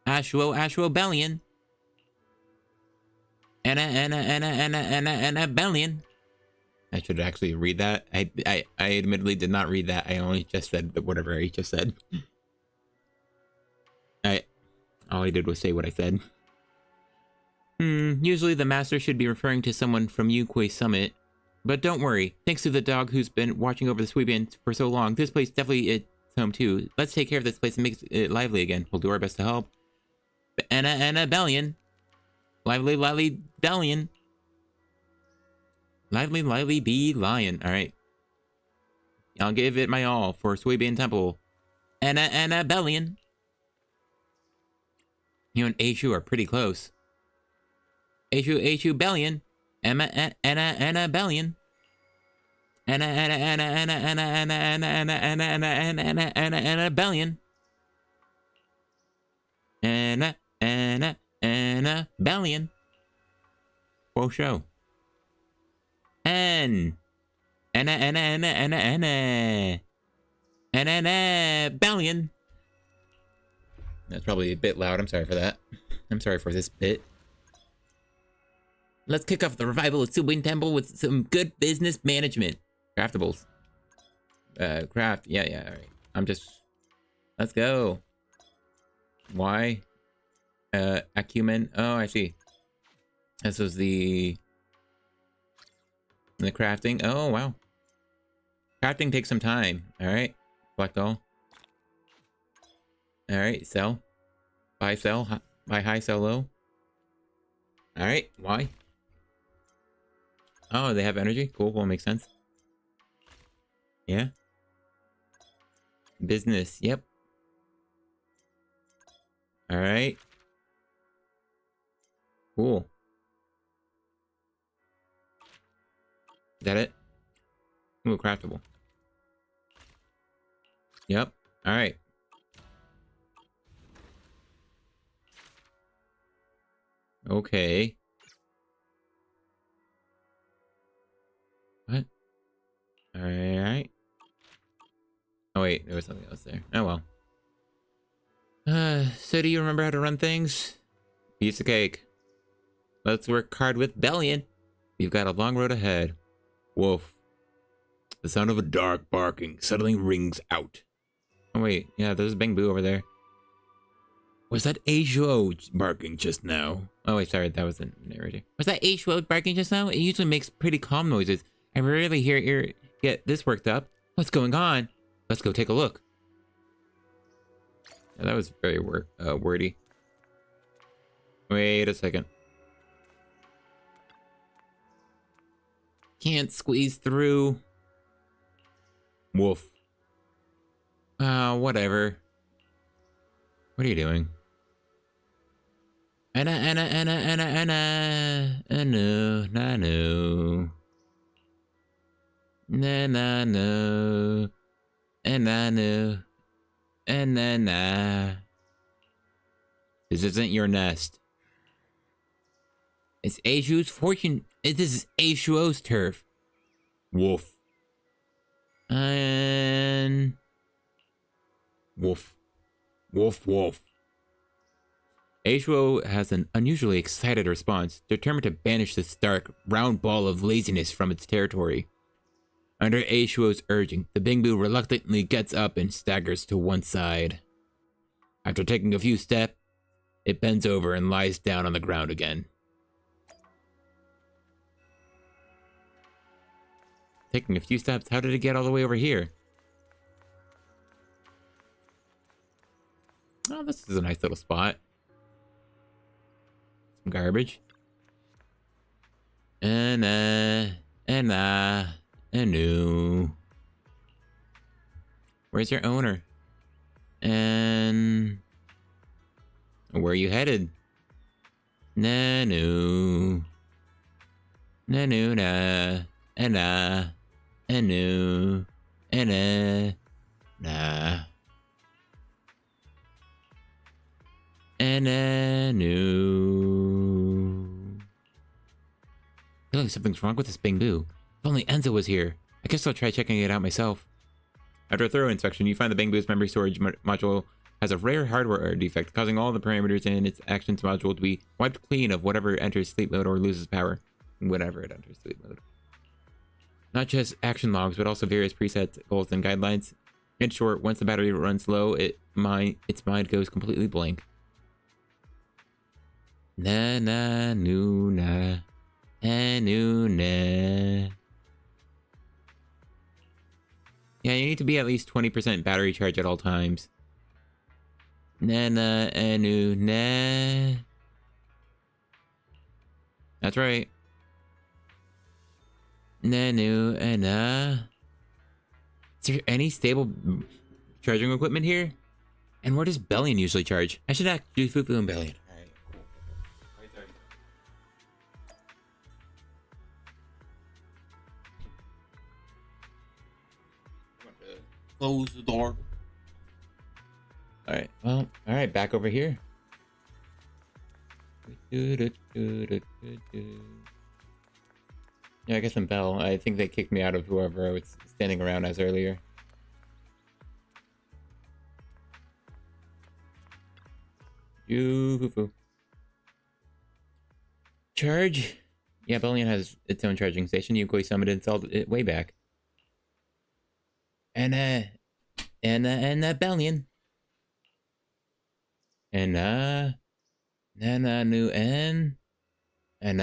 Ashwo Bellion. And a Bellion. I should actually read that. I admittedly did not read that. I only just said whatever I just said. All I did was say what I said. Usually the master should be referring to someone from Yunquei Summit. But don't worry, thanks to the dog who's been watching over the Swabian for so long, this place definitely is home too. Let's take care of this place and make it lively again. We'll do our best to help. And a Bellion. Lively Bellion. Lively Bee Lion. Alright. I'll give it my all for Swabian Temple. And a Bellion. You and Aishu are pretty close. Aishu Bellion. Anna Bellion. Anna Bellion. Anna Bellion. Whoa, show. Anna Bellion. That's probably a bit loud. I'm sorry for that. I'm sorry for this bit. Let's kick off the revival of Swabian Temple with some good business management. Craftables. Craft. Yeah, alright. Let's go. Why? Acumen. Oh, I see. This was the crafting. Oh, wow. Crafting takes some time. Alright. Collect all. Alright, sell. Buy, sell. Buy high, sell low. Alright, why? Oh, they have energy? Cool, makes sense. Yeah. Business, yep. Alright. Cool. Is that it? Ooh, craftable. Yep. All right. Okay. What? All right. Oh wait, there was something else there. Oh well. So do you remember how to run things? Piece of cake. Let's work hard with Bellion. We've got a long road ahead. Wolf. The sound of a dog barking suddenly rings out. Oh wait, yeah, there's Bang Boo over there. Was that Aishuo barking just now? Oh wait, sorry, that was the narrator. Was that Aishuo barking just now? It usually makes pretty calm noises. I rarely hear get this worked up. What's going on? Let's go take a look. Yeah, that was very wordy. Wait a second. Can't squeeze through. Wolf. Whatever. What are you doing? Anna, no, na, no. Na, na, no. And I know. And then, this isn't your nest. It's Aishu's fortune. This is Aishuo's turf. Wolf. And... Wolf. Wolf, wolf. Aishuo has an unusually excited response, determined to banish this dark, round ball of laziness from its territory. Under Aishuo's urging, the Bingbu reluctantly gets up and staggers to one side. After taking a few steps, it bends over and lies down on the ground again. Taking a few steps, how did it get all the way over here? Oh, this is a nice little spot. Some garbage. And no. Where's your owner? And where are you headed? No. No, nah. And no. And nah. And no. I feel like something's wrong with this Bingbu. If only Enzo was here. I guess I'll try checking it out myself. After a thorough inspection, you find the Bingbu's memory storage module has a rare hardware defect, causing all the parameters in its actions module to be wiped clean of whatever enters sleep mode or loses power. Whenever it enters sleep mode. Not just action logs, but also various presets, goals, and guidelines. In short, once the battery runs low, its mind goes completely blank. Na na nu na. Na. Yeah, you need to be at least 20% battery charge at all times. Na. That's right. Na. Is there any stable charging equipment here? And where does Bellion usually charge? I should ask Fufu and Bellion. Close the door. Alright, well, alright, back over here. Yeah, I guess I'm Bell. I think they kicked me out of whoever I was standing around as earlier. Yoo-hoo-hoo. Charge? Yeah, Bellion has its own charging station. Yukoi summoned and installed it way back. And Bellion. And new N. And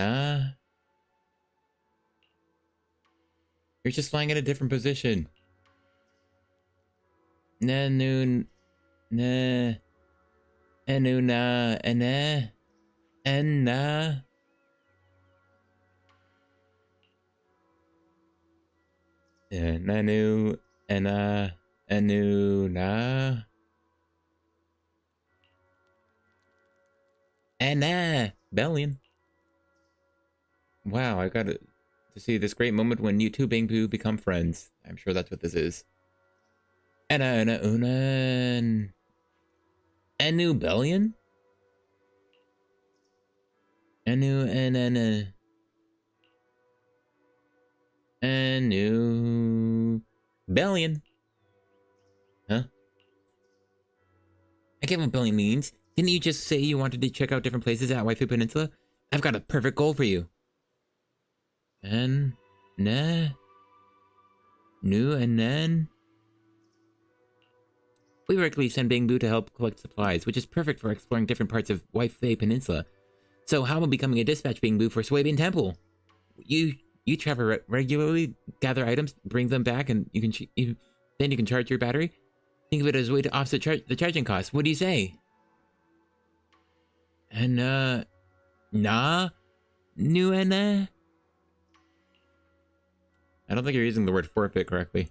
you're just flying in a different position. New na. And new na. And na. And new. And new na. And Bellion. Wow, I got to see this great moment when you two Bingbu become friends. I'm sure that's what this is. Ana una Anu Bellion? Anu Bellion. Huh? I get what Bellion means. Didn't you just say you wanted to check out different places at Waifu Peninsula? I've got a perfect goal for you. And nah. New and then we regularly send Bangbu to help collect supplies, which is perfect for exploring different parts of Waifu Peninsula. So how about becoming a dispatch Bangbu for Swabian Temple? You travel regularly, gather items, bring them back, and then you can charge your battery. Think of it as a way to offset the charging costs. What do you say? And nah, new and I don't think you're using the word forfeit correctly.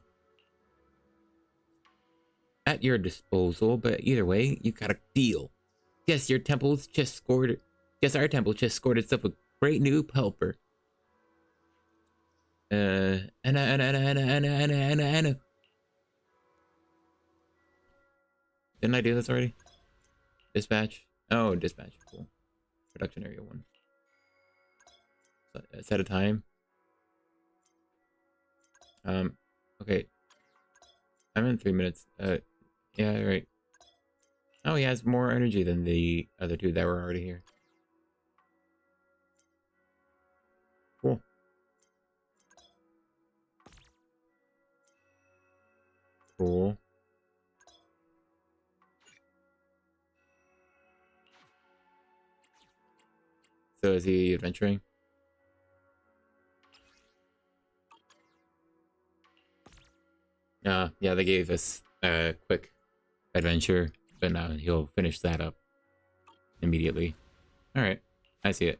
At your disposal, but either way, you got a deal. Guess our temple just scored itself a great new helper. Anna. Didn't I do this already? Dispatch. Oh, dispatch. Cool. Production area 1. Set a time. Okay. I'm in 3 minutes. Yeah, right. Oh, he has more energy than the other two that were already here. Cool. Cool. So is he adventuring? Yeah, they gave us a quick adventure, but now he'll finish that up immediately. Alright, I see it.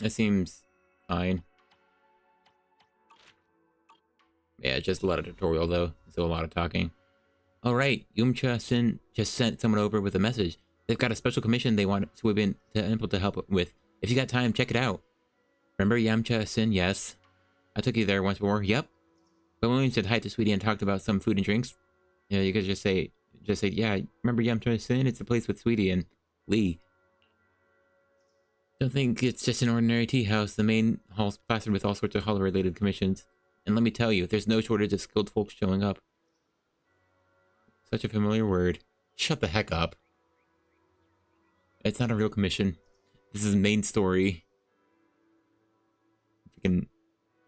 It seems fine. Yeah, just a lot of tutorial though, so a lot of talking. Alright, Yumcha-sin just sent someone over with a message. They've got a special commission they want Swibin to help with. If you got time, check it out. Remember Yamcha-sin? Yes. I took you there once before. Yep. But when we said hi to Sweetie and talked about some food and drinks, you know, you could just say, yeah, remember Yamcha-sin? It's a place with Sweetie and Lee. Don't think it's just an ordinary tea house. The main hall's plastered with all sorts of hollow-related commissions. And let me tell you, there's no shortage of skilled folks showing up. Such a familiar word. Shut the heck up. It's not a real commission. This is main story.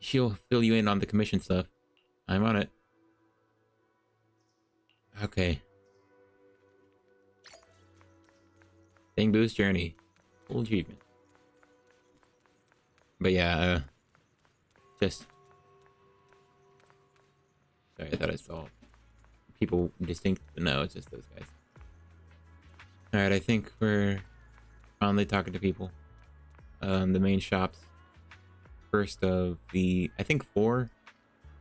She'll fill you in on the commission stuff. I'm on it. Okay. Bangbu's journey. Full achievement. But yeah, just... Sorry, I thought I saw people distinct, but no, it's just those guys. Alright, I think we're finally talking to people. The main shops. First of the, I think 4,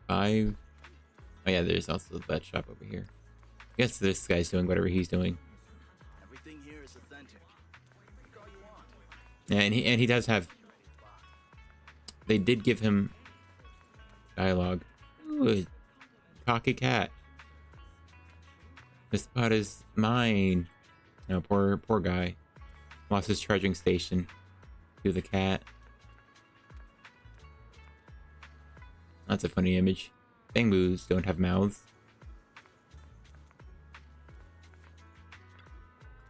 5. Oh yeah, there's also the vet shop over here. I guess this guy's doing whatever he's doing. Everything here is authentic. Yeah, and he does have. They did give him dialogue. Ooh, cocky cat. This spot is mine. No, poor guy. Lost his charging station to the cat. That's a funny image. Bangbus don't have mouths.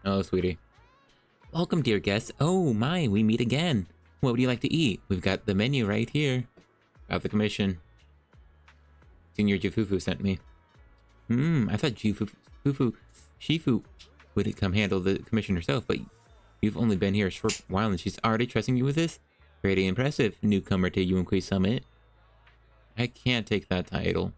Oh, sweetie. Welcome, dear guests. Oh my, we meet again. What would you like to eat? We've got the menu right here. About the commission. Senior Jifufu sent me. I thought Shifu would come handle the commission herself, but you've only been here a short while and she's already trusting you with this? Pretty impressive, newcomer to Yunkui Summit. I can't take that title.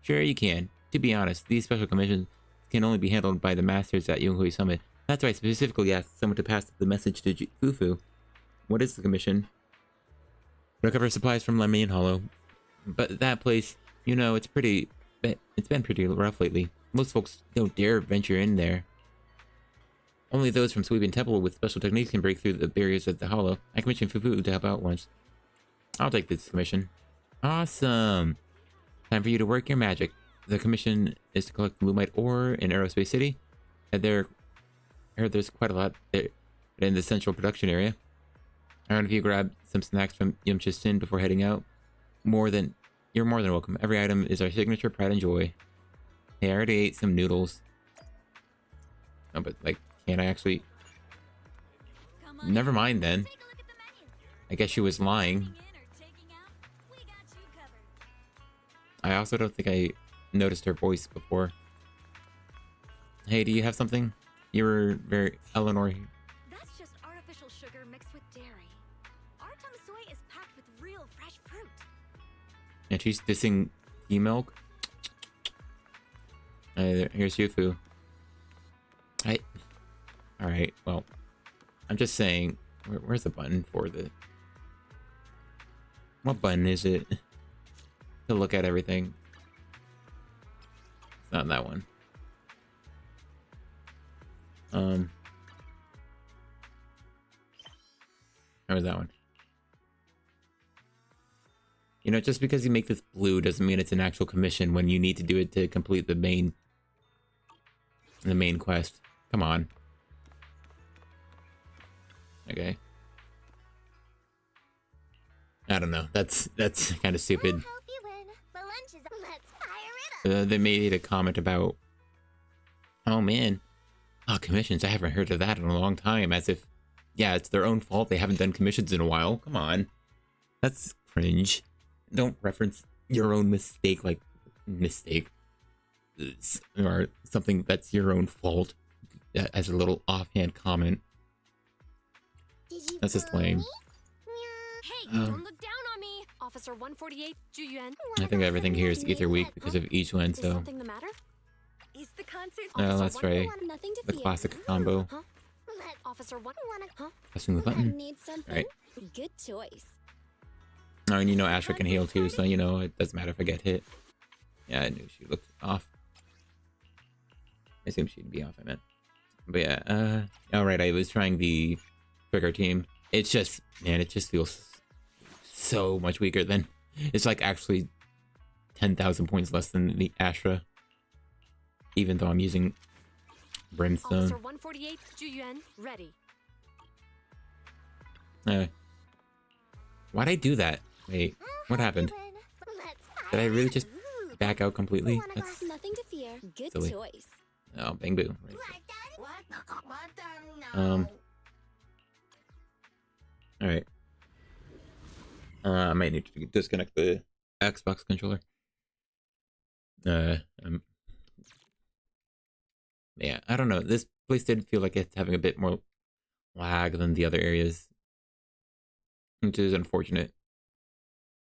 Sure you can. To be honest, these special commissions can only be handled by the masters at Yunkui Summit. That's why I specifically asked someone to pass the message to Fufu. What is the commission? Recover supplies from Lemon Hollow. But that place, you know, it's been pretty rough lately. Most folks don't dare venture in there. Only those from Swabian Temple with special techniques can break through the barriers of the Hollow. I commissioned Fufu to help out once. I'll take this commission. Awesome! Time for you to work your magic. the commission is to collect Moonlight ore in Aerospace City. And I heard there's quite a lot there in the central production area. I don't know if you grab some snacks from Yumchistin before heading out. You're more than welcome. Every item is our signature pride and joy. Hey, I already ate some noodles. No, but like, can't I actually? Never mind then. I guess she was lying. I also don't think I noticed her voice before. Hey, do you have something? You were very Eleanor. That's just artificial sugar mixed with dairy. Our tum soy is packed with real fresh fruit. And she's dissing e-milk. Here's Yufu. Alright, well. I'm just saying. Where's the button for the... What button is it? To look at everything. It's not that one. Where's that one? You know, just because you make this blue doesn't mean it's an actual commission when you need to do it to complete the main quest. Come on. Okay. I don't know. That's kind of stupid. I'll help you win. The lunch is... Let's fire it up. They made a comment about, oh man, commissions. I haven't heard of that in a long time. As if, yeah, it's their own fault. They haven't done commissions in a while. Come on. That's cringe. Don't reference your own mistake like mistake. Or something that's your own fault as a little offhand comment. That's just lame. Hey, don't look down on me. Officer 148, Juyuan. I think everything here is Ether Week because of each one, Is so... something the matter? Is the concert? Oh, let's try Nothing to the fear. classic combo. Huh? Officer 1. Huh? Pressing the button. Need something? Right. Good choice. Oh, and you know Asher can heal too, so you know it doesn't matter if I get hit. Yeah, I knew she looked off. I assume she'd be off, I meant. But yeah, alright, I was trying the trigger team. It's just, man, it just feels so much weaker than... It's like actually 10,000 points less than the Astra. Even though I'm using Brimstone. Officer 148, Juyuan, ready. Why'd I do that? Wait, what happened? Did I really just back out completely? That's Nothing to fear. Good silly. choice. Oh, bang boo. Alright. I might need to disconnect the Xbox controller. Yeah, I don't know. This place did feel like it's having a bit more lag than the other areas, which is unfortunate.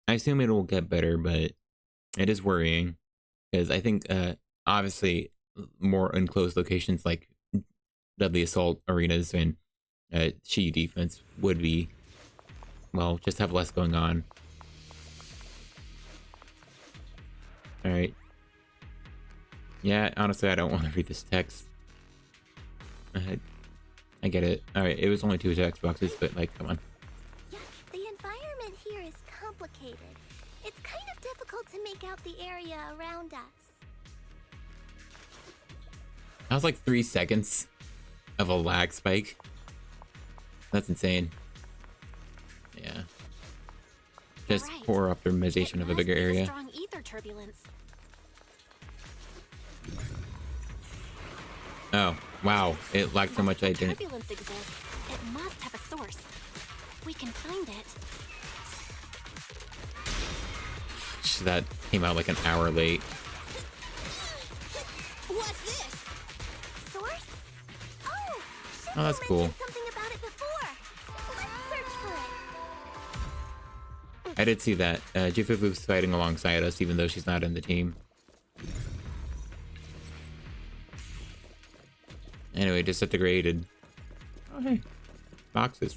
I assume it will get better, but it is worrying because I think obviously more enclosed locations like Deadly Assault arenas and Shi defense would be, well, just have less going on. Alright. Yeah, honestly, I don't want to read this text. I get it. Alright, it was only 2 Xboxes, but like, come on. Yeah, the environment here is complicated. It's kind of difficult to make out the area around us. That was like 3 seconds of a lag spike. That's insane. Yeah. Just Alright. poor optimization of a bigger area. Strong ether turbulence. Oh, wow. It lagged so much I didn't. Turbulence exists. It must have a source. If we can find it. That came out like an hour late. What's this? Source? Oh, Oh, that's cool. mentioned something about it before. Let's search for it. I did see that. Jifufu's fighting alongside us, even though she's not in the team. Anyway, disintegrated. Oh, hey. Boxes.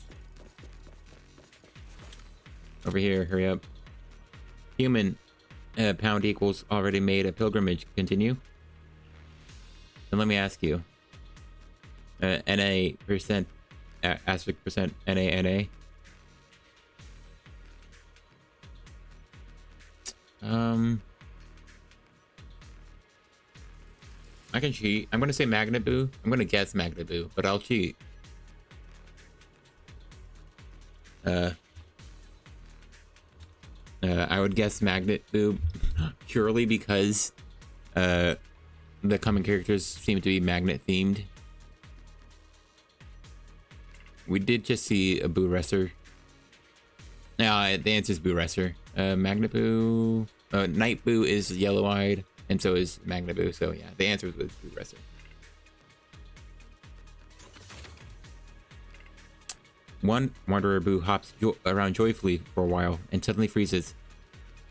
Over here, hurry up. Human. Pound equals already made a pilgrimage. Continue. And let me ask you. NA percent, asterisk percent, NA. I can cheat. I'm gonna say Magnet Boo. I'm gonna guess Magnet Boo, but I'll cheat. I would guess Magnet Boo purely because the common characters seem to be magnet themed. We did just see a Boo Wrestler. No, the answer is Boo Wrestler. Magnet Boo. Night Boo is yellow-eyed, and so is Magnet Boo. So yeah, the answer was Boo Wrestler. One Wanderer Boo hops around joyfully for a while and suddenly freezes.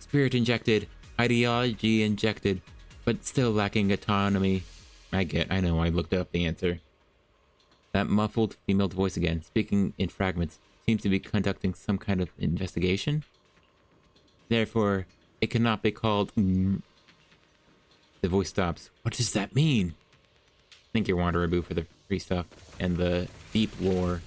Spirit injected, ideology injected, but still lacking autonomy. I know, I looked up the answer. That muffled female voice again, speaking in fragments, seems to be conducting some kind of investigation. Therefore, it cannot be called... The voice stops. What does that mean? Thank you, Wanderer Boo, for the free stuff and the deep lore.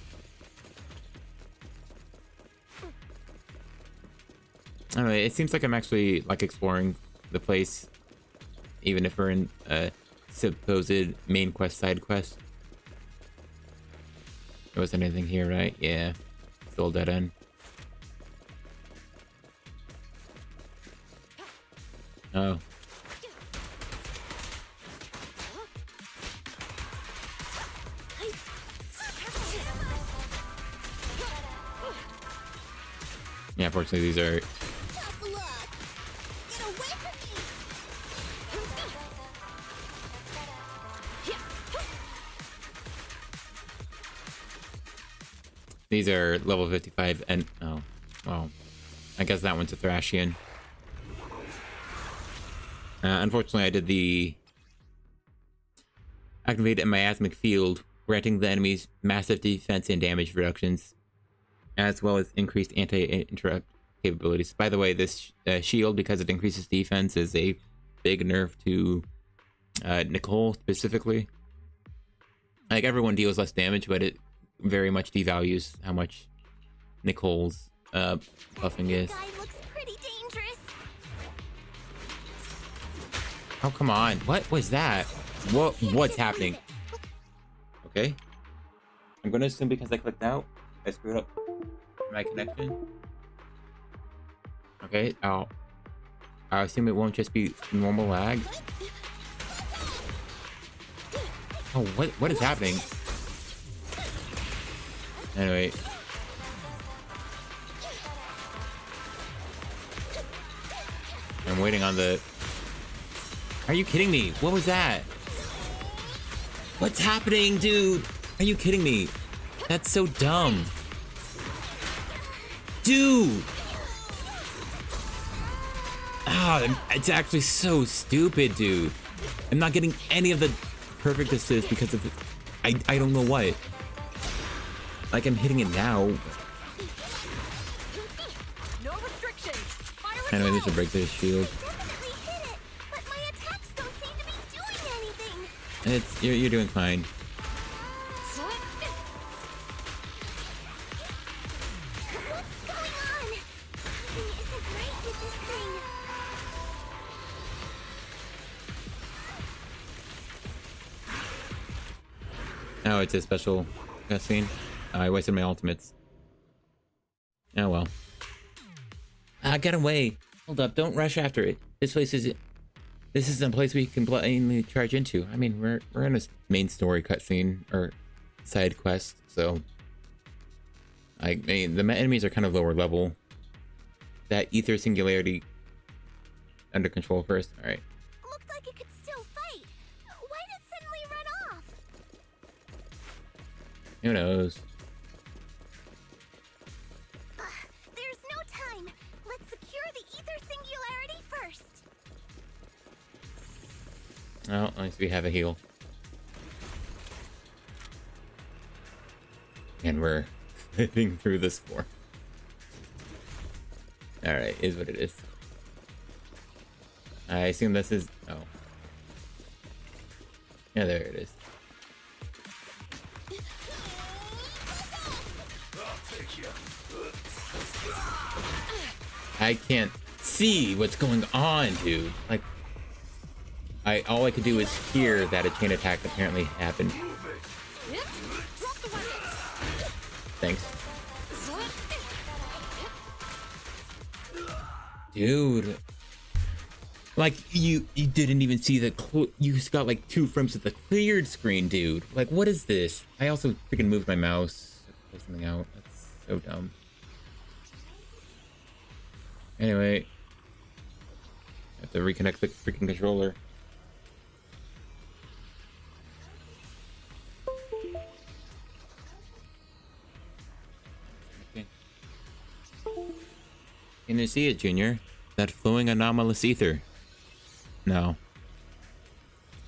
Anyway, it seems like I'm actually like exploring the place, even if we're in a supposed main quest, side quest. There wasn't anything here, right? Yeah, still dead end. Oh. Yeah, fortunately these are... These are level 55 and... Oh, well. I guess that one's a Thrashian. Unfortunately, I did the... Activate a miasmic field, granting the enemies massive defense and damage reductions, as well as increased anti-interrupt capabilities. By the way, this shield, because it increases defense, is a big nerf to Nicole specifically. Like, everyone deals less damage, but it very much devalues how much Nicole's buffing is. Guy looks pretty dangerous. Oh, come on. What was that? What's happening? Okay. I'm gonna assume because I clicked out, I screwed up my connection. Okay, I'll assume it won't just be normal lag. Oh, what is happening? Anyway. I'm waiting on the... Are you kidding me? What was that? What's happening, dude? Are you kidding me? That's so dumb. Dude! Ah, it's actually so stupid, dude. I'm not getting any of the perfect assists because of the... I don't know what. Like, I'm hitting it now. No restrictions. Fire Anyway, they should break this shield. Definitely hit it, but my attacks don't seem to be doing anything. It's you're doing fine. What's going on? Something isn't right with this thing. Oh, it's a special cutscene. I wasted my ultimates. Oh well. Get away! Hold up! Don't rush after it. This isn't a place we can blindly charge into. I mean, we're in a main story cutscene or side quest, so I mean the enemies are kind of lower level. That ether singularity under control first. All right. Looked like it could still fight. Why did it suddenly run off? Who knows? There's no time. Let's secure the ether singularity first. Oh, at least we have a heal. And we're living through this floor. Alright, is what it is. I assume this is... Oh. Yeah, there it is. I can't see what's going on, dude. Like... all I could do is hear that a chain attack apparently happened. Drop the weapons. Thanks. Dude. Like, you didn't even see the... You just got, like, 2 frames of the cleared screen, dude. Like, what is this? I also freaking moved my mouse. Play something out. That's so dumb. Anyway. I have to reconnect the freaking controller. Okay. Can you see it, Junior? That flowing anomalous ether. No.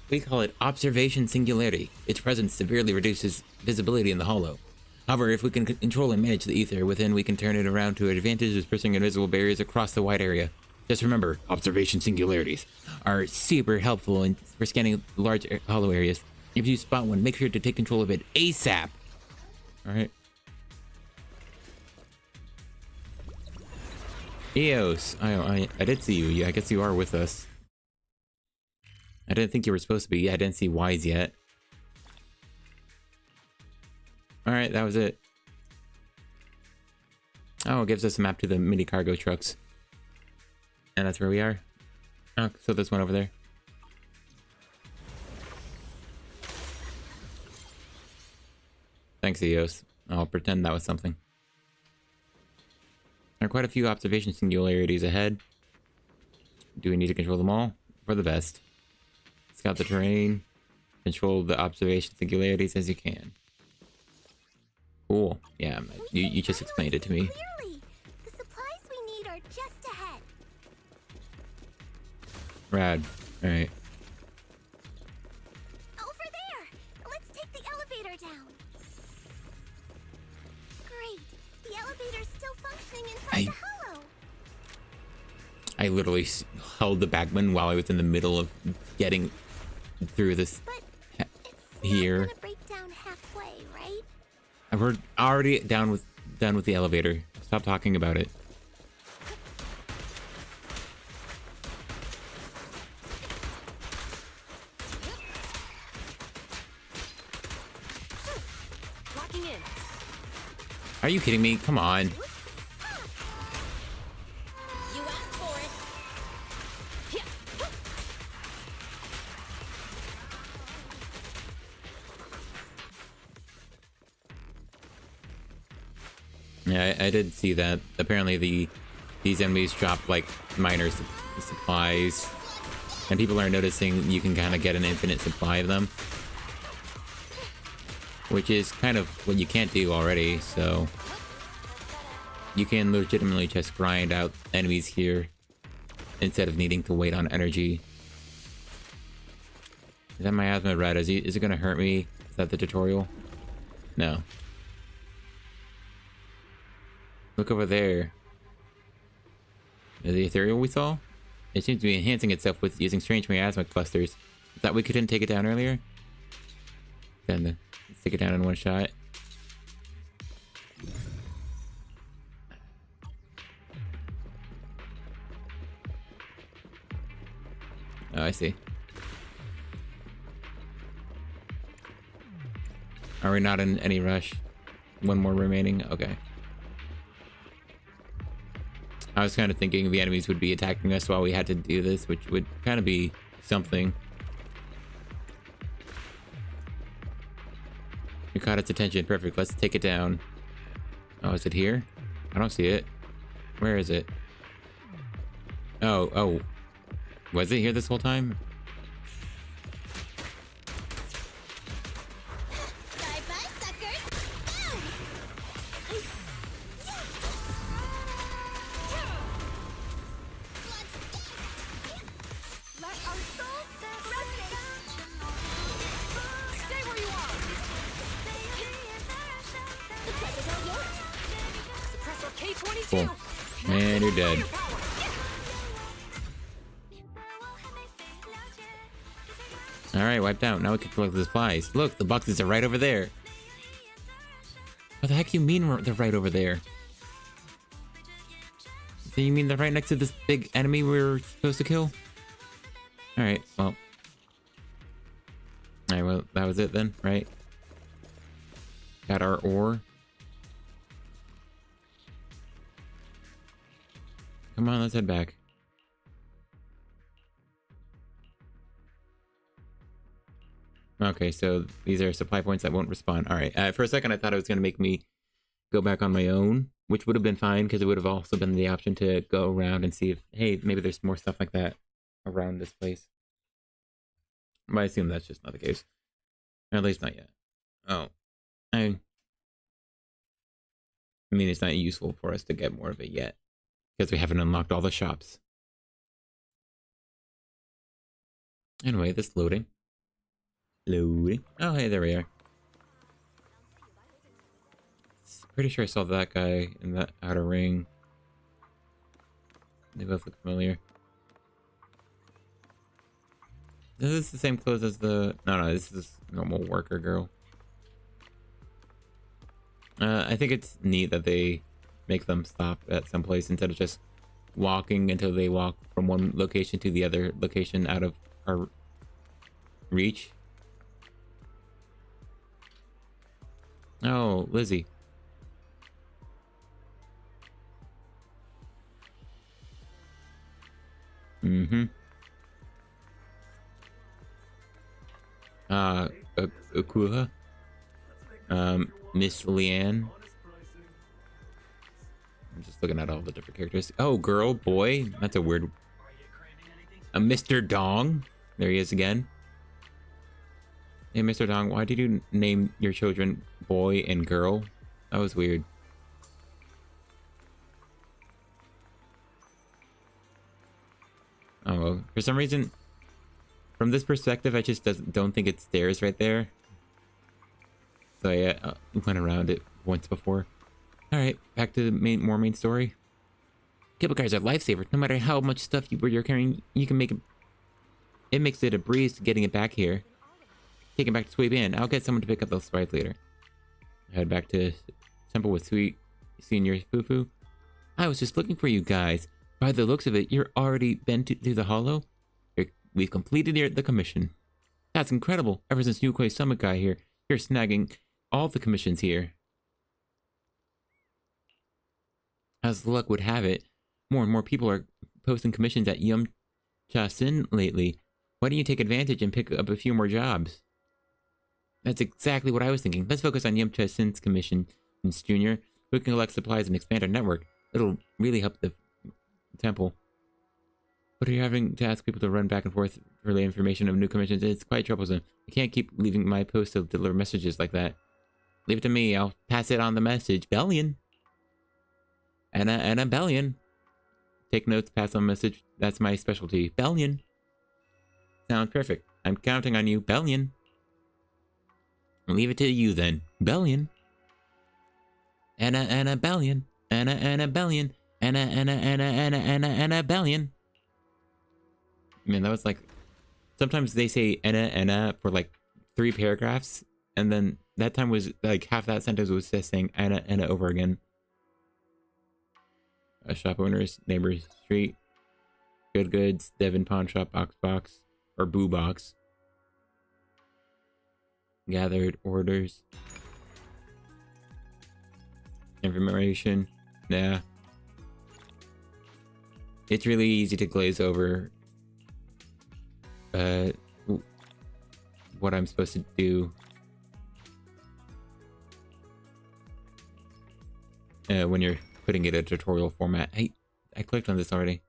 We call it observation singularity. Its presence severely reduces visibility in the hollow. However, if we can control and manage the ether within, we can turn it around to our advantage of pursuing invisible barriers across the wide area. Just remember, observation singularities are super helpful for scanning large hollow areas. If you spot one, make sure to take control of it ASAP. Alright. Eos, I did see you. I guess you are with us. I didn't think you were supposed to be. I didn't see Wise yet. Alright, that was it. Oh, it gives us a map to the mini cargo trucks. And that's where we are. Oh, so there's one over there. Thanks, Eos. I'll pretend that was something. There are quite a few observation singularities ahead. Do we need to control them all? For the best. Scout the terrain. Control the observation singularities as you can. Cool. Yeah, you just explained it to me. Clearly, the supplies we need are just ahead. Rad. Alright. Over there! Let's take the elevator down. Great. The elevator's still functioning inside the hollow. I literally held the backman while I was in the middle of getting through this But it's here. not gonna break down halfway, right? We're already done with the elevator. Stop talking about it. Locking in. Are you kidding me? Come on. You asked for it. Yeah, I did see that. Apparently these enemies drop like minor supplies. And people are noticing you can kind of get an infinite supply of them. Which is kind of what you can't do already, so... You can legitimately just grind out enemies here. Instead of needing to wait on energy. Is that miasma red? Is it gonna hurt me? Is that the tutorial? No. Look over there. Is the ethereal we saw? It seems to be enhancing itself with using strange miasma clusters. Is that we couldn't take it down earlier? Then let's take it down in one shot. Oh, I see. Are we not in any rush? One more remaining? Okay. I was kind of thinking the enemies would be attacking us while we had to do this, which would kind of be something. We caught its attention. Perfect. Let's take it down. Oh, is it here? I don't see it. Where is it? Oh. Was it here this whole time? Bye-bye, suckers! Boom! Let our souls resonate. Stay where you are. The deck is all yours. Suppressor K-22. Cool. Man, you're dead. Alright, wiped out. Now we can collect the supplies. Look, the boxes are right over there. What the heck you mean they're right over there? Do you mean they're right next to this big enemy we were supposed to kill? Alright, well, That was it then, right? Got our ore. Come on, let's head back. Okay, so these are supply points that won't respawn. All right. For a second, I thought it was going to make me go back on my own, which would have been fine because it would have also been the option to go around and see if, hey, maybe there's more stuff like that around this place. But I assume that's just not the case. Or at least not yet. Oh. I mean, it's not useful for us to get more of it yet because we haven't unlocked all the shops. Anyway, this loading. Loading. Oh, hey, there we are. Pretty sure I saw that guy in that outer ring. They both look familiar. Is this the same clothes as the... No, this is normal worker girl. I think it's neat that they make them stop at some place instead of just walking until they walk from one location to the other location out of our reach. Oh, Lizzie. Mm-hmm. Akuha. Miss Leanne. I'm just looking at all the different characters. Oh, girl, boy. That's a weird... Mr. Dong. There he is again. Hey, Mr. Dong, why did you name your children boy and girl? That was weird. Oh, for some reason, from this perspective, I just don't think it's stairs right there. So yeah, we went around it once before. All right, back to the main story. Cable cars are lifesavers. No matter how much stuff you're carrying, you can make it. It makes it a breeze getting it back here. Take it back to Sweet Band. I'll get someone to pick up those supplies later. Head back to Temple with Sweet Senior Fufu. I was just looking for you guys. By the looks of it, you're already been to the Hollow. We've completed the commission. That's incredible. Ever since Yukoi Summit got here, you're snagging all the commissions here. As luck would have it, more and more people are posting commissions at Yum Chasin lately. Why don't you take advantage and pick up a few more jobs? That's exactly what I was thinking. Let's focus on Yum Chasin's commission, Junior. We can collect supplies and expand our network. It'll really help the temple. But are you having to ask people to run back and forth for the information of new commissions? It's quite troublesome. I can't keep leaving my post to deliver messages like that. Leave it to me. I'll pass it on the message. Bellion. Anna Bellion. Take notes, pass on message. That's my specialty. Bellion. Sounds perfect. I'm counting on you. Bellion. Leave it to you then. Bellion. Anna Bellion. Anna Bellion. Anna Bellion. Man, that was like... Sometimes they say Anna for like 3 paragraphs. And then that time was like half that sentence was just saying Anna over again. Shop owners, neighbors, street. Good goods, Devon pawn shop, box, or boo box. Gathered orders. Information. Yeah. It's really easy to glaze over what I'm supposed to do when you're putting it in a tutorial format. I clicked on this already.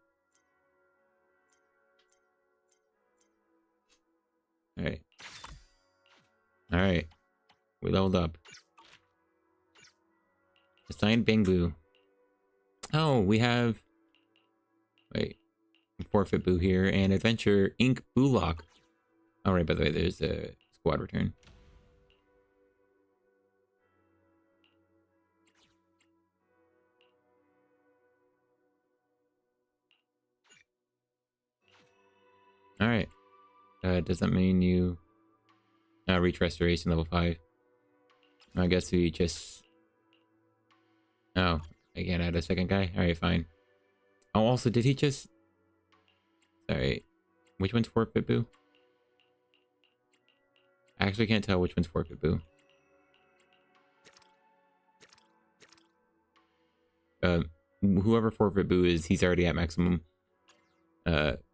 Alright. Alright. We leveled up. Assigned Bangbu. Oh, we have... Wait. Forfeit Boo here, and Adventure Inc. Boo Lock. Alright, by the way, there's a squad return. Alright. Does that mean you... reach restoration level 5. I guess we just... Oh, I can't add a second guy? Alright, fine. Oh, also, did he just... Sorry. Which one's Forfeit Boo? actually can't tell which one's Forfeit Boo. Whoever Forfeit Boo is, he's already at maximum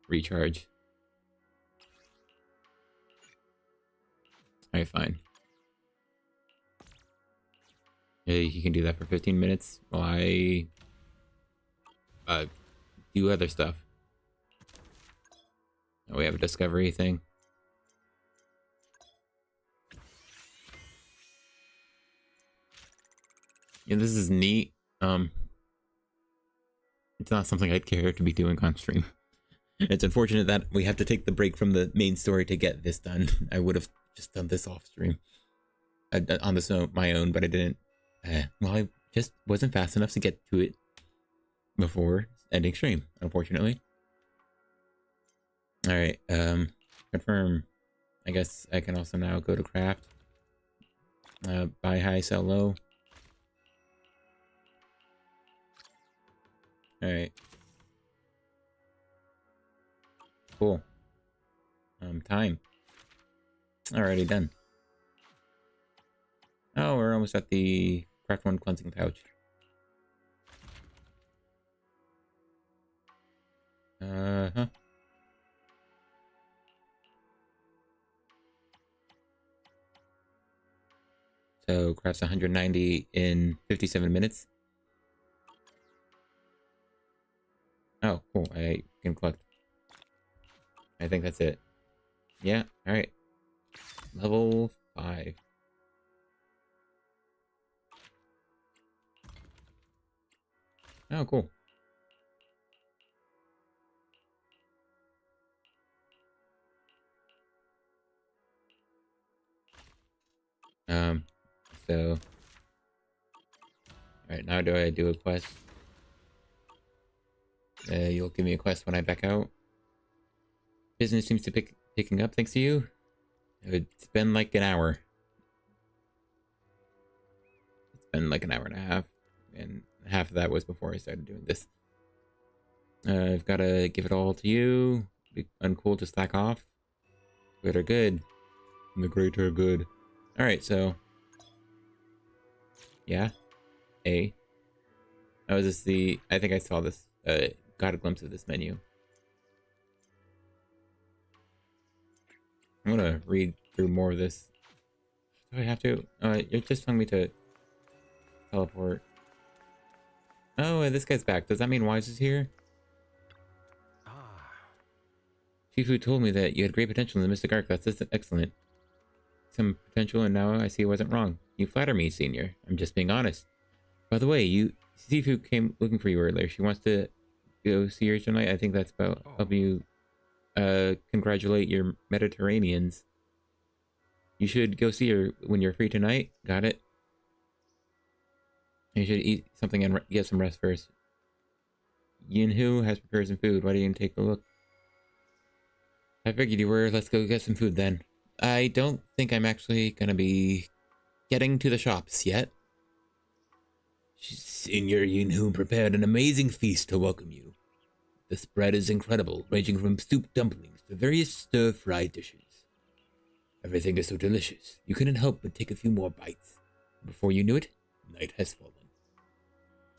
recharge. Alright, fine. Yeah, he can do that for 15 minutes while I do other stuff. Oh, we have a discovery thing. Yeah, this is neat. It's not something I'd care to be doing on stream. It's unfortunate that we have to take the break from the main story to get this done. I would have just done this off stream on this my own, but I didn't. Well, I just wasn't fast enough to get to it before ending stream, unfortunately. All right, confirm. I guess I can also now go to craft. Buy high, sell low. All right. Cool. Time. Already done. Oh, we're almost at the craft one cleansing pouch. Uh-huh. So crafts 190 in 57 minutes. Oh, cool. I can collect. I think that's it. Yeah, alright. Level 5. Oh, cool. So... Alright, now do I do a quest? You'll give me a quest when I back out. Business seems to picking up thanks to you. It's been like an hour. It's been like an hour and a half. And half of that was before I started doing this. I've got to give it all to you. Be uncool to slack off. Good or good. And the great are good. Alright, so... Yeah. A. Oh, is this the... I think I saw this. Got a glimpse of this menu. I'm gonna read through more of this. Do I have to? You're just telling me to teleport. Oh, this guy's back. Does that mean Wise is here? Shifu told me that you had great potential in the Mystic Arc. That's excellent. Some potential, and now I see I wasn't wrong. You flatter me, Senior. I'm just being honest. By the way, Shifu came looking for you earlier. She wants to go see her tonight. I think that's about help you congratulate your Mediterraneans. You should go see her when you're free tonight. Got it? You should eat something and get some rest first. Yinhu has prepared some food. Why don't you take a look? I figured you were. Let's go get some food then. I don't think I'm actually gonna be getting to the shops yet. Senior Yinhu prepared an amazing feast to welcome you. The spread is incredible, ranging from soup dumplings to various stir-fried dishes. Everything is so delicious, you couldn't help but take a few more bites. Before you knew it, night has fallen.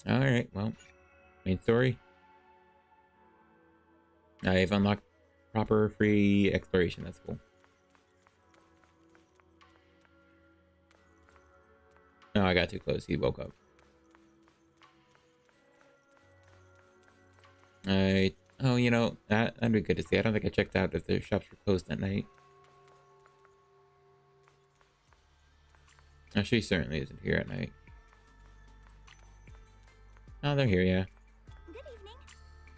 Alright, well, main story. I've unlocked proper free exploration, that's cool. No, I got too close, he woke up. Oh, you know, that'd be good to see. I don't think I checked out if their shops were closed at night. Oh, she certainly isn't here at night. Oh, they're here, yeah. Good evening.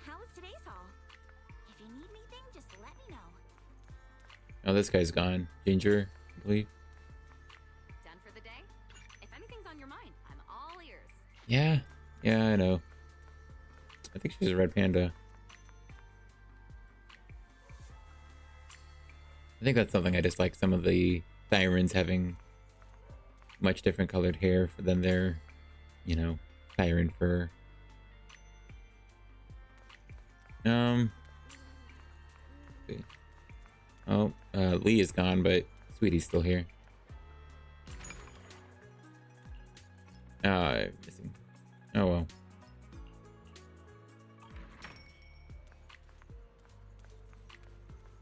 How was today's haul? If you need anything, just let me know. Oh, this guy's gone. Ginger, I believe. Done for the day? If anything's on your mind, I'm all ears. Yeah, I know. I think she's a red panda. I think that's something I dislike. Some of the sirens having much different colored hair than their, you know, siren fur. Oh, Lee is gone, but Sweetie's still here. Missing. Oh well.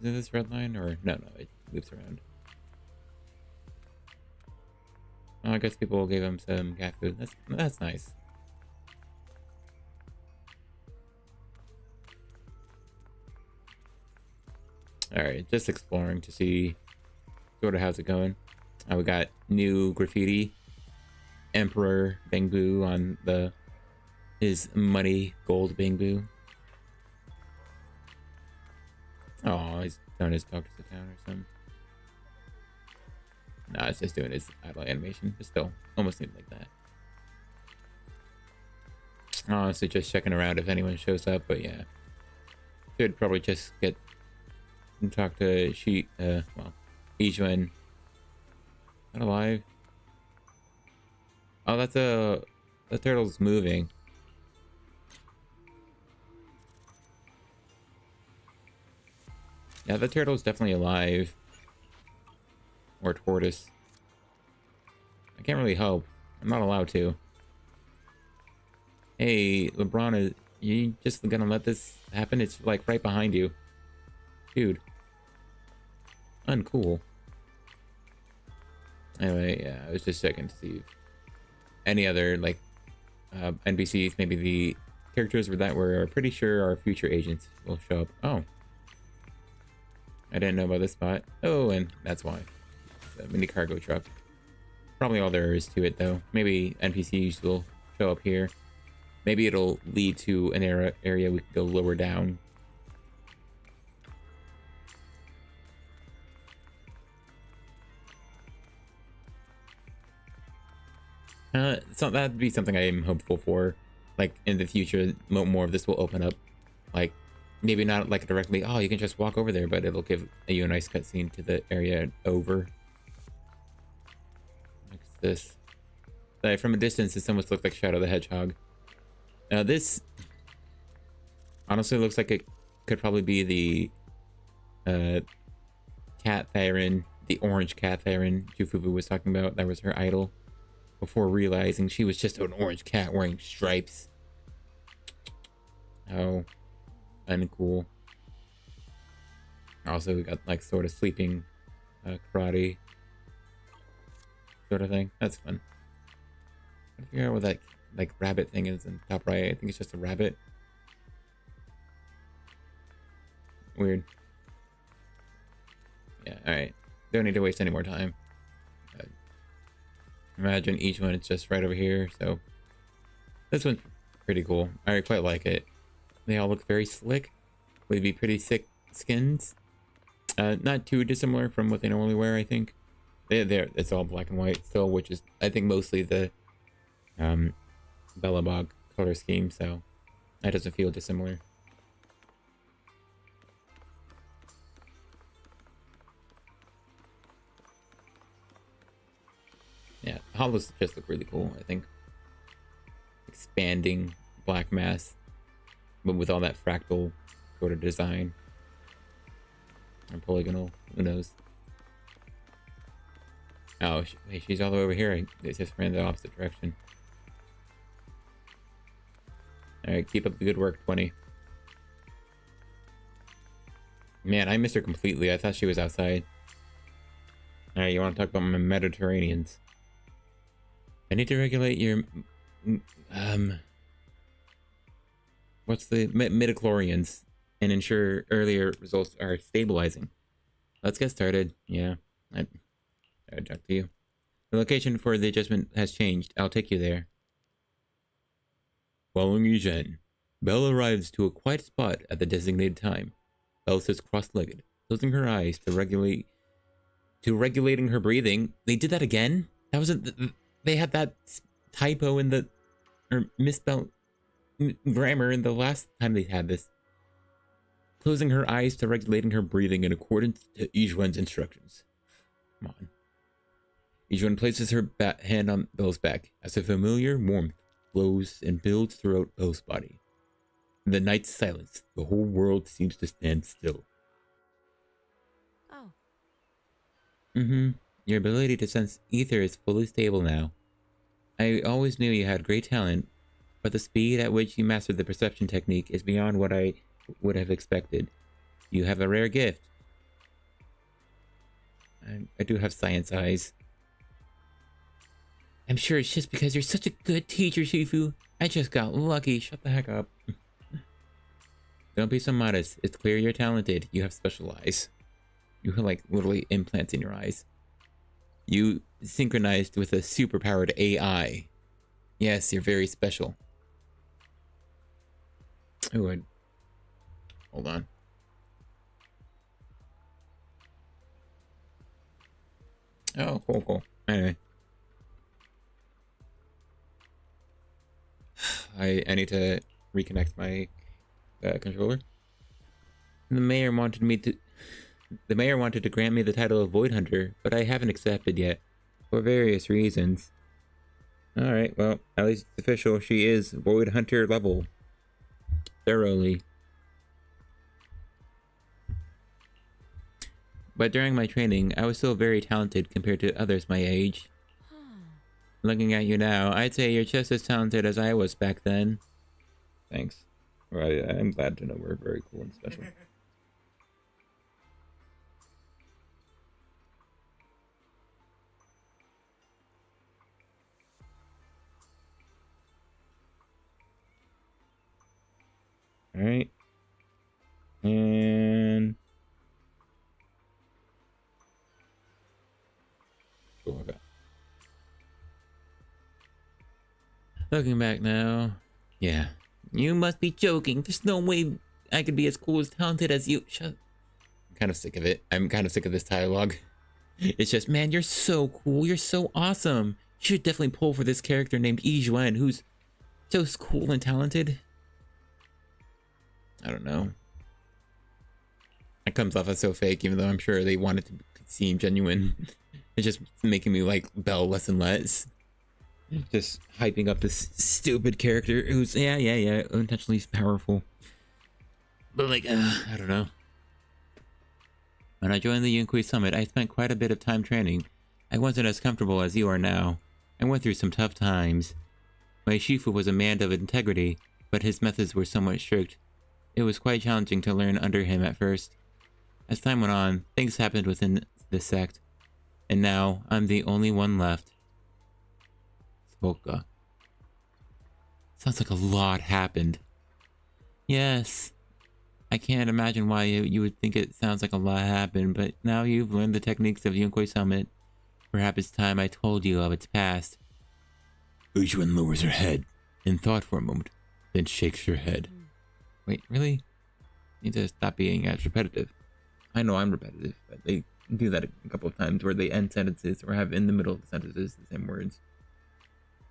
Is it this red line or no? No, it loops around. Oh, I guess people gave him some cat food. That's nice. All right, just exploring to see sort of how's it going. We got new graffiti. Emperor Bangbu on his muddy gold Bangbu. Oh, he's done his talk to the town or something. Nah, it's just doing his idle animation, but still, almost seems like that. Honestly, just checking around if anyone shows up, but yeah. Should probably just get and talk to Ijuan. Not alive. Oh, the turtle's moving. Yeah, the turtle's definitely alive. Or tortoise. I can't really help. I'm not allowed to. Hey, LeBron, are you just gonna let this happen? It's like right behind you. Dude. Uncool. Anyway, yeah, I was just checking to see if any other, like, NPCs, maybe the characters that we're pretty sure are future agents will show up. Oh. I didn't know about this spot. Oh, and that's why. The mini cargo truck. Probably all there is to it, though. Maybe NPCs will show up here. Maybe it'll lead to an area we can go lower down. So that'd be something I'm hopeful for. Like, in the future, more of this will open up. Like, maybe not like directly, oh, you can just walk over there, but it'll give you a nice cutscene to the area over. What's this? Like, from a distance, this almost looked like Shadow the Hedgehog. This honestly looks like it could probably be the cat Theron, the orange cat Theron Jufufu was talking about. That was her idol. Before realizing she was just an orange cat wearing stripes. Oh, uncool. Also, we got like sort of sleeping karate sort of thing. That's fun. I figure out what that like rabbit thing is in top right. I think it's just a rabbit. Weird. Yeah, alright. Don't need to waste any more time. Imagine each one is just right over here, so this one's pretty cool. I quite like it. They all look very slick. Would be pretty sick skins. Not too dissimilar from what they normally wear, I think. It's all black and white still, which is I think mostly the Bellabog color scheme, so that doesn't feel dissimilar. Yeah, hollows just look really cool, I think. Expanding black mass, but with all that fractal sort of design. Or polygonal, who knows. Oh, wait, she's all the way over here. I just ran the opposite direction. Alright, keep up the good work, 20. Man, I missed her completely. I thought she was outside. Alright, you want to talk about my Mediterraneans? I need to regulate your what's the midichlorians and ensure earlier results are stabilizing. Let's get started. Yeah, I talk to you. The location for the adjustment has changed. I'll take you there. Following Eugene, Belle arrives to a quiet spot at the designated time. Belle sits cross-legged, closing her eyes to regulating her breathing. They did that again? That was they had that typo in the or misspelled grammar in the last time they had this. Closing her eyes to regulating her breathing in accordance to Ijuan's instructions. Come on. Ijuan places her hand on Belle's back as a familiar warmth flows and builds throughout Belle's body. In the night's silence, the whole world seems to stand still. Oh. Mm-hmm. Your ability to sense ether is fully stable now. I always knew you had great talent, but the speed at which you mastered the perception technique is beyond what I would have expected. You have a rare gift. I do have science eyes. I'm sure it's just because you're such a good teacher, Shifu. I just got lucky. Shut the heck up. Don't be so modest. It's clear you're talented. You have special eyes. You have like literally implants in your eyes. You synchronized with a superpowered AI. Yes, you're very special. Oh, hold on. Oh, cool. Anyway. I need to reconnect my controller. The mayor wanted to grant me the title of Void Hunter, but I haven't accepted yet, for various reasons. Alright, well, at least it's official. She is Void Hunter level. Thoroughly. But during my training, I was still very talented compared to others my age. Looking at you now, I'd say you're just as talented as I was back then. Thanks. Right, I'm glad to know we're very cool and special. Alright. And... oh, okay. Looking back now... yeah. You must be joking. There's no way I could be as cool as talented as you. Shut. I'm kind of sick of it. I'm kind of sick of this dialogue. It's just, man, you're so cool. You're so awesome. You should definitely pull for this character named Yizhuan, who's so cool and talented. I don't know. It comes off as so fake, even though I'm sure they want it to seem genuine. It's just making me like Belle less and less. Just hyping up this stupid character who's, yeah, intentionally powerful. But like, I don't know. When I joined the Yunkui Summit, I spent quite a bit of time training. I wasn't as comfortable as you are now. I went through some tough times. My Shifu was a man of integrity, but his methods were somewhat strict. It was quite challenging to learn under him at first. As time went on, things happened within the sect, and now I'm the only one left. Spoka. Sounds like a lot happened. Yes. I can't imagine why you would think it sounds like a lot happened, but now you've learned the techniques of Yunkui Summit. Perhaps it's time I told you of its past. Ujuan lowers her head in thought for a moment, then shakes her head. Wait, really? Need to stop being as repetitive. I know I'm repetitive, but they do that a couple of times where they end sentences or have in the middle of the sentences the same words.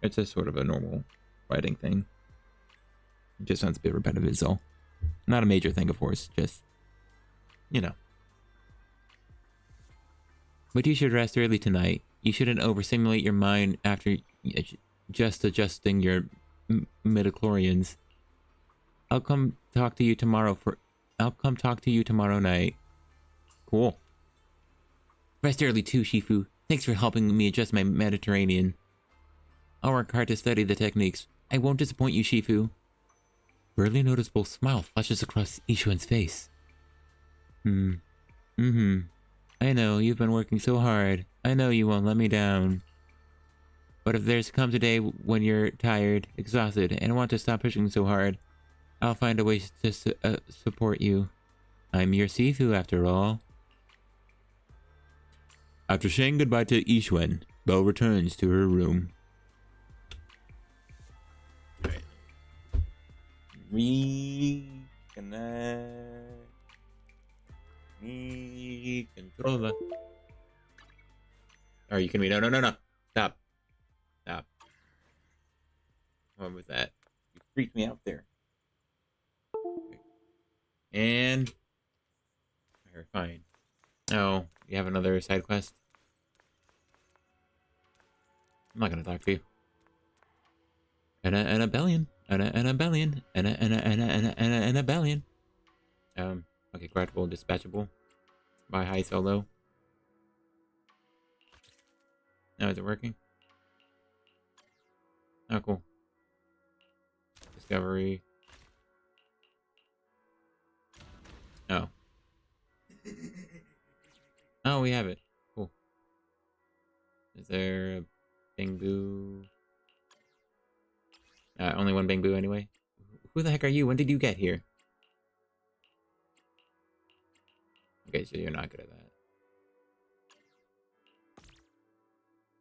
It's just sort of a normal writing thing. It just sounds a bit repetitive is all. Not a major thing, of course, just, you know. But you should rest early tonight. You shouldn't overstimulate your mind after just adjusting your midichlorians. I'll come talk to you tomorrow night. Cool. Rest early too, Shifu. Thanks for helping me adjust my Mediterranean. I'll work hard to study the techniques. I won't disappoint you, Shifu. Barely noticeable smile flashes across Ishuan's face. I know, you've been working so hard. I know you won't let me down. But if there's comes a day when you're tired, exhausted, and want to stop pushing so hard, I'll find a way to support you. I'm your Sifu, after all. After saying goodbye to Ishuan, Belle returns to her room. Controller. Are you kidding me? No. Stop. What was that? You freaked me out there. Okay. And... alright, fine. Oh, you have another side quest? I'm not gonna talk to you. And a bellion. Okay, gradual, dispatchable. By high solo. Oh, is it working? Oh, cool. Discovery. Oh. Oh, we have it. Cool. Is there a bamboo? Only one bamboo anyway. Who the heck are you? When did you get here? Okay, so you're not good at that.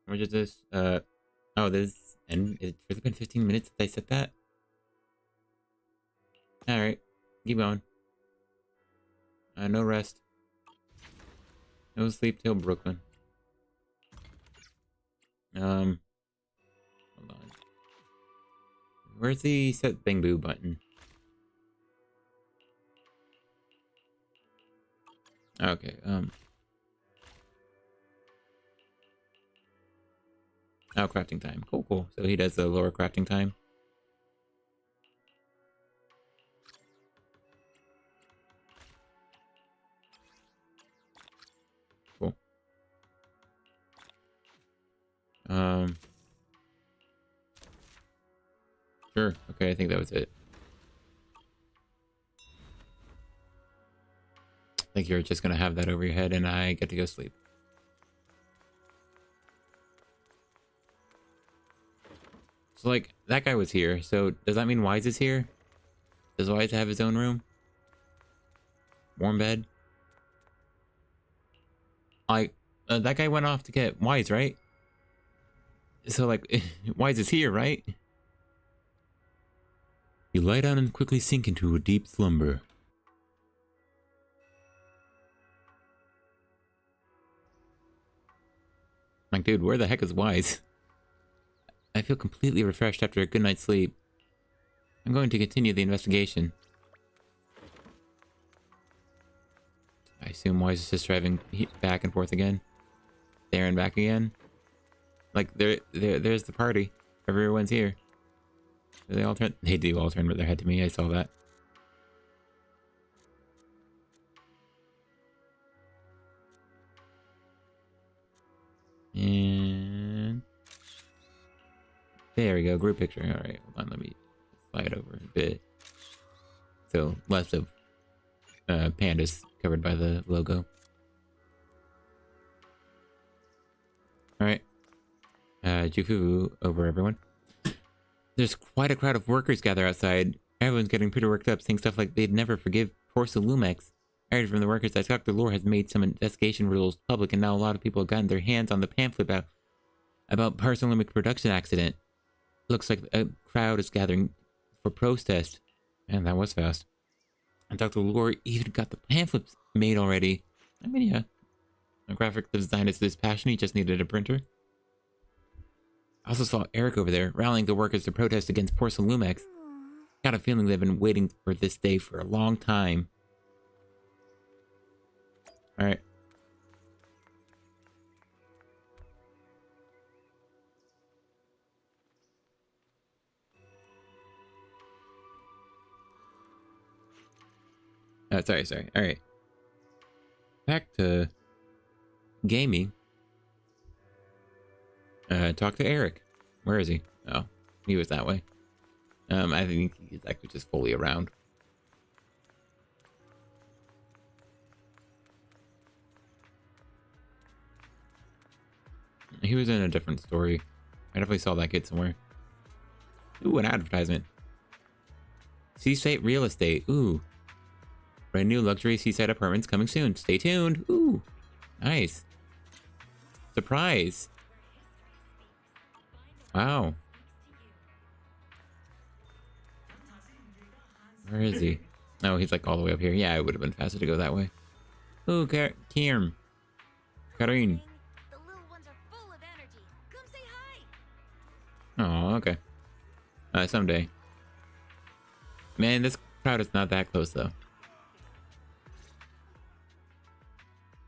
Or just this, oh, this, and it's really been 15 minutes since I said that? Alright, keep going. No rest. No sleep till Brooklyn. Hold on. Where's the set bamboo button? Okay, oh, crafting time. Cool, cool. So he does the lower crafting time. Cool. Sure. Okay, I think that was it. I think you're just gonna have that over your head and I get to go sleep. So, like, that guy was here. So, does that mean Wise is here? Does Wise have his own room? Warm bed? Like, that guy went off to get Wise, right? So, like, Wise is here, right? You lie down and quickly sink into a deep slumber. Like, dude, where the heck is Wise? I feel completely refreshed after a good night's sleep. I'm going to continue the investigation. I assume Wise is just driving back and forth again. There and back again. Like, there's the party. Everyone's here. They all turn. They do all turn their head to me. I saw that. And there we go. Group picture. All right, hold on. Let me slide over a bit. So less of pandas covered by the logo. All right. Jufu over everyone. There's quite a crowd of workers gather outside. Everyone's getting pretty worked up, saying stuff like they'd never forgive poor Salumex. I heard from the workers that Dr. Lore has made some investigation rules public, and now a lot of people have gotten their hands on the pamphlet about Parsalumic production accident. Looks like a crowd is gathering for protest. Man, that was fast. And Dr. Lore even got the pamphlets made already. I mean, yeah. A graphic design is this passion, he just needed a printer. I also saw Eric over there, rallying the workers to protest against Porcelalumex. Got a feeling they've been waiting for this day for a long time. Alright. Oh, sorry. Alright. Back to gaming. Talk to Eric. Where is he? Oh, he was that way. I think he's actually just fully around. He was in a different story. I definitely saw that kid somewhere. Ooh, an advertisement. Seaside Real Estate. Ooh. Brand new luxury seaside apartments coming soon. Stay tuned. Ooh. Nice. Surprise. Wow. Where is he? Oh, he's like all the way up here. Yeah, it would have been faster to go that way. Ooh, Kierm. Karine. The little ones are full of energy. Come say hi. Oh, okay. Someday. Man, this crowd is not that close, though.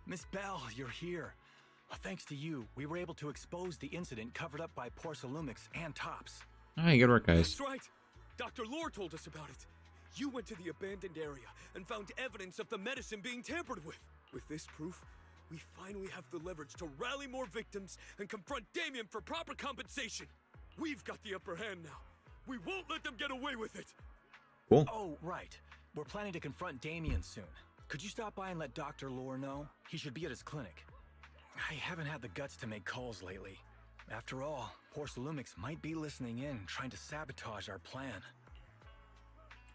Miss Bell, you're here. Thanks to you, we were able to expose the incident covered up by Porcelalumex and Tops. Alright, good work, guys. That's right. Dr. Lore told us about it. You went to the abandoned area and found evidence of the medicine being tampered with. With this proof, we finally have the leverage to rally more victims and confront Damien for proper compensation. We've got the upper hand now. We won't let them get away with it. Cool. Oh, right. We're planning to confront Damien soon. Could you stop by and let Dr. Lore know? He should be at his clinic. I haven't had the guts to make calls lately. After all, Porcelumix might be listening in, trying to sabotage our plan.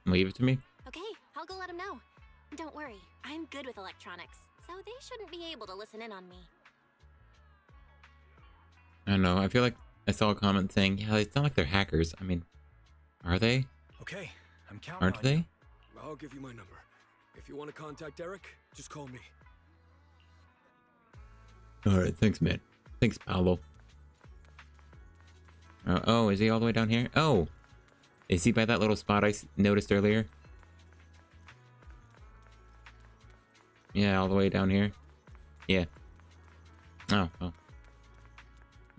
Leave it to me. Okay, I'll go let him know. Don't worry, I'm good with electronics, so they shouldn't be able to listen in on me. I don't know. I feel like I saw a comment saying, yeah, it's not like they're hackers. I mean, are they? Okay, I'm counting Aren't on they? you. I'll give you my number. If you want to contact Eric, just call me. Alright, thanks, man. Thanks, Paolo. Oh, is he all the way down here? Oh! Is he by that little spot I noticed earlier? Yeah, all the way down here. Yeah. Oh, well.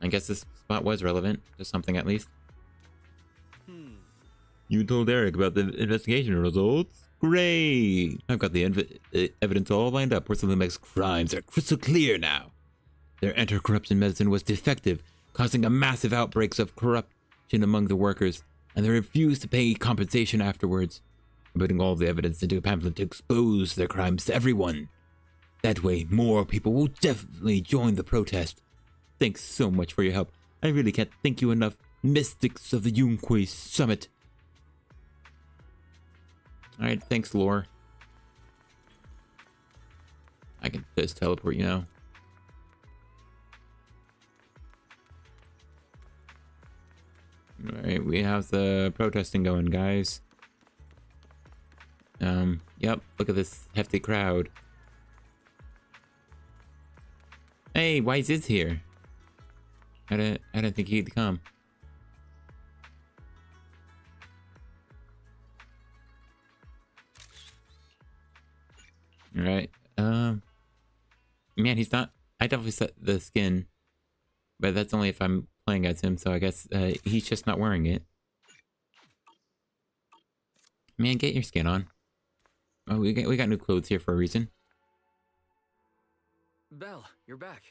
I guess this spot was relevant to something at least. You told Eric about the investigation results? Great! I've got the evidence all lined up. Porcelumix's crimes are crystal clear now. Their anti-corruption medicine was defective, causing a massive outbreaks of corruption among the workers, and they refused to pay compensation afterwards. I'm putting all the evidence into a pamphlet to expose their crimes to everyone. That way, more people will definitely join the protest. Thanks so much for your help. I really can't thank you enough, mystics of the Yunque Summit. Alright, thanks, Lore. I can just teleport you now. Alright, we have the protesting going, guys. Yep, look at this hefty crowd. Hey, why is this here? I didn't think he'd come. Alright, man, he's not... I definitely set the skin, but that's only if I'm playing as him, so I guess he's just not wearing it. Man, get your skin on. Oh, we got new clothes here for a reason. Belle, you're back.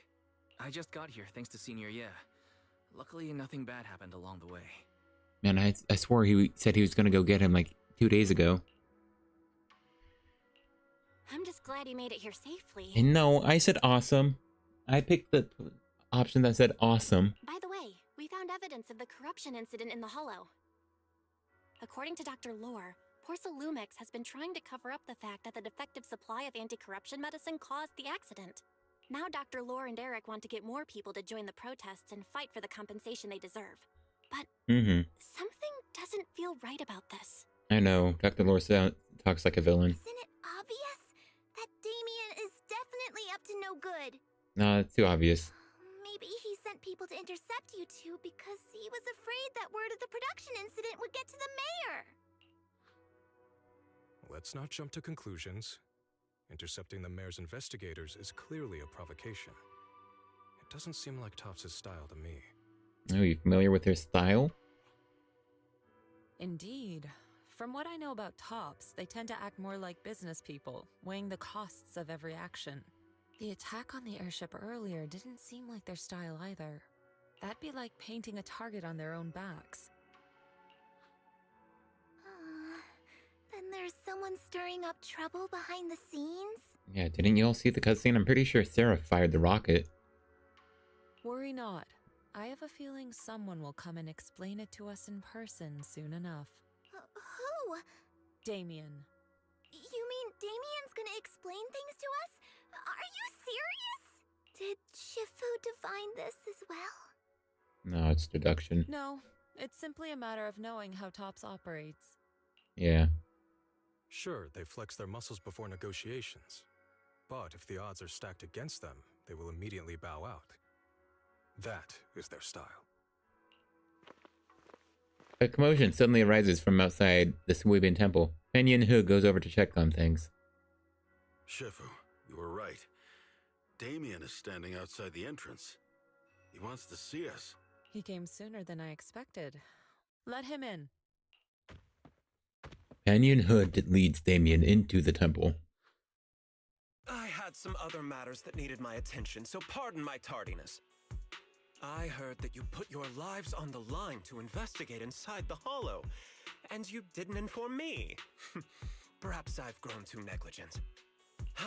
I just got here thanks to Senior Yeah. Luckily, nothing bad happened along the way. Man, I swore he said he was gonna go get him like 2 days ago. I'm just glad he made it here safely. And no, I said awesome. I picked the option that said awesome. By the way, we found evidence of the corruption incident in the Hollow. According to Dr. Lore, Porcelumix has been trying to cover up the fact that the defective supply of anti-corruption medicine caused the accident. Now Dr. Lore and Eric want to get more people to join the protests and fight for the compensation they deserve. But something doesn't feel right about this. I know, Dr. Lore talks like a villain. Isn't it obvious that Damien is definitely up to no good? No, it's too obvious. Maybe he sent people to intercept you two because he was afraid that word of the production incident would get to the mayor. Let's not jump to conclusions. Intercepting the mayor's investigators is clearly a provocation. It doesn't seem like Topps' style to me. Oh, you familiar with their style? Indeed. From what I know about Topps, they tend to act more like business people, weighing the costs of every action. The attack on the airship earlier didn't seem like their style either. That'd be like painting a target on their own backs. Then there's someone stirring up trouble behind the scenes? Yeah, didn't you all see the cutscene? I'm pretty sure Sarah fired the rocket. Worry not. I have a feeling someone will come and explain it to us in person soon enough. Who? Damien. You mean Damien's gonna explain things to us? Are you serious? Did Shifu define this as well? No, it's deduction. No, it's simply a matter of knowing how Topps operates. Yeah. Sure, they flex their muscles before negotiations. But if the odds are stacked against them, they will immediately bow out. That is their style. A commotion suddenly arises from outside the Suiban temple. Penyon Hu goes over to check on things. Shifu, you were right. Damien is standing outside the entrance. He wants to see us. He came sooner than I expected. Let him in. Penyon Hu leads Damien into the temple. I had had some other matters that needed my attention, so pardon my tardiness. I heard that you put your lives on the line to investigate inside the Hollow, and you didn't inform me. Perhaps I've grown too negligent.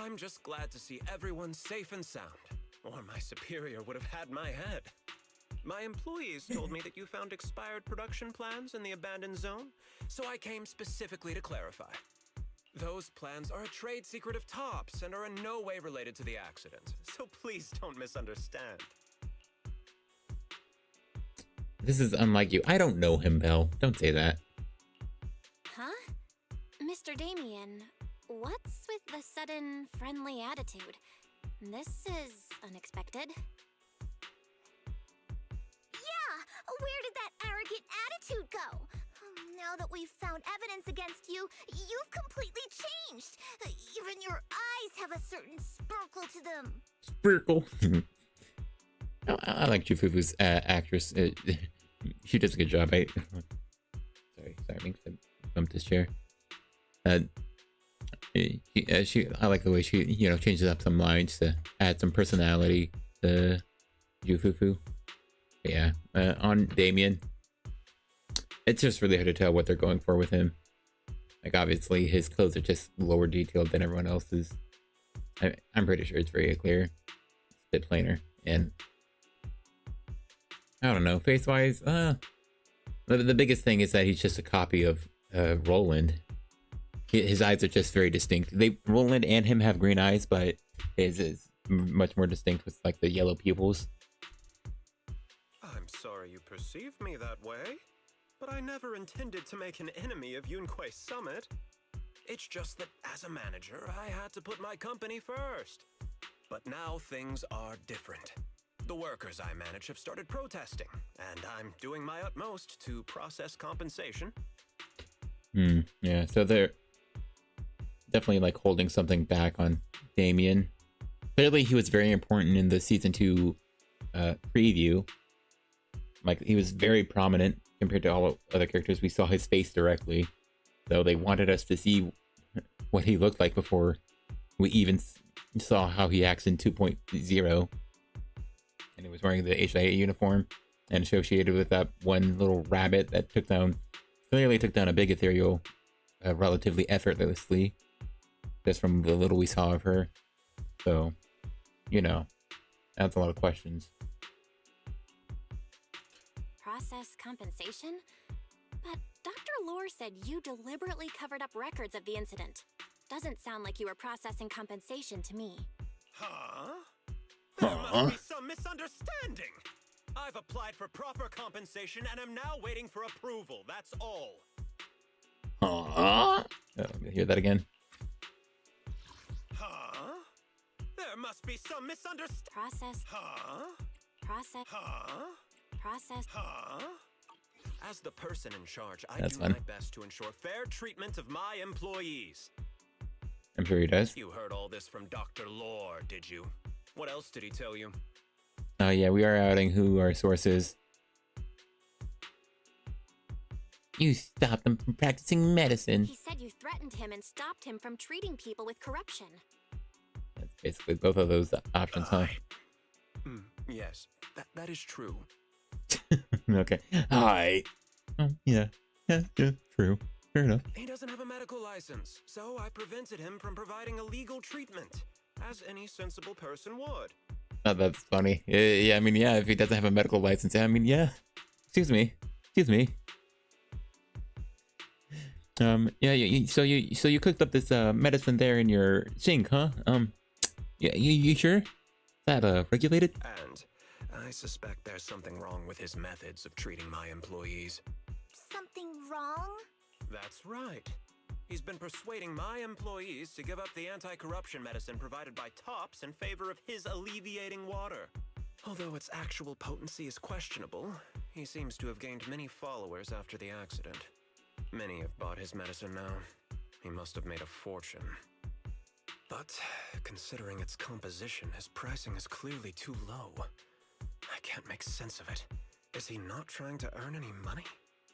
I'm just glad to see everyone safe and sound, or my superior would have had my head. My employees told me that you found expired production plans in the abandoned zone, so I came specifically to clarify. Those plans are a trade secret of Topps and are in no way related to the accident, so please don't misunderstand. This is unlike you. I don't know him, Belle. Don't say that. Huh? Mr. Damien, what's with the sudden friendly attitude? This is unexpected. Yeah! Where did that arrogant attitude go? Now that we've found evidence against you, you've completely changed. Even your eyes have a certain sparkle to them. Sparkle. I like Jufufu's actress. She does a good job. Sorry, Minx, I bumped his chair. I like the way she, changes up some lines to add some personality to Jufufu. But yeah, on Damien, it's just really hard to tell what they're going for with him. Like, obviously, his clothes are just lower detailed than everyone else's. I'm pretty sure it's very clear. It's a bit plainer. And I don't know, face-wise, the biggest thing is that he's just a copy of Roland. His eyes are just very distinct. Roland and him have green eyes, but his is much more distinct with, like, the yellow pupils. I'm sorry you perceive me that way, but I never intended to make an enemy of Yunquei Summit. It's just that as a manager, I had to put my company first. But now things are different. The workers I manage have started protesting, and I'm doing my utmost to process compensation. Yeah, so they're definitely, like, holding something back on Damien. Clearly, he was very important in the Season 2 preview. Like, he was very prominent compared to all other characters. We saw his face directly. So they wanted us to see what he looked like before we even saw how he acts in 2.0. And he was wearing the HIA uniform and associated with that one little rabbit that clearly took down a big ethereal relatively effortlessly, just from the little we saw of her. So, that's a lot of questions. Process compensation? But Dr. Lore said you deliberately covered up records of the incident. Doesn't sound like you were processing compensation to me. Huh? There must be some misunderstanding. I've applied for proper compensation and am now waiting for approval. That's all. Hear that again? Huh? There must be some misunderstanding. Process. Huh? Process. Huh? Process. Huh? As the person in charge, I That's do fun. my best to ensure fair treatment of my employees. I'm sure he does. You heard all this from Dr. Lore, did you? What else did he tell you? Oh yeah, we are outing who our source is. You stopped him from practicing medicine. He said you threatened him and stopped him from treating people with corruption. That's basically both of those options, huh? Yes, that is true. Okay. Hi. Oh, yeah, true. Fair enough. He doesn't have a medical license, so I prevented him from providing a legal treatment, as any sensible person would. Oh, that's funny. Yeah, I mean, yeah, if he doesn't have a medical license, I mean, yeah. Excuse me. Yeah, so you cooked up this medicine there in your sink, huh? Yeah, you sure? Is that regulated? And I suspect there's something wrong with his methods of treating my employees. Something wrong? That's right. He's been persuading my employees to give up the anti-corruption medicine provided by Topps in favor of his alleviating water. Although its actual potency is questionable, he seems to have gained many followers after the accident. Many have bought his medicine now. He must have made a fortune. But considering its composition, his pricing is clearly too low. I can't make sense of it. Is he not trying to earn any money?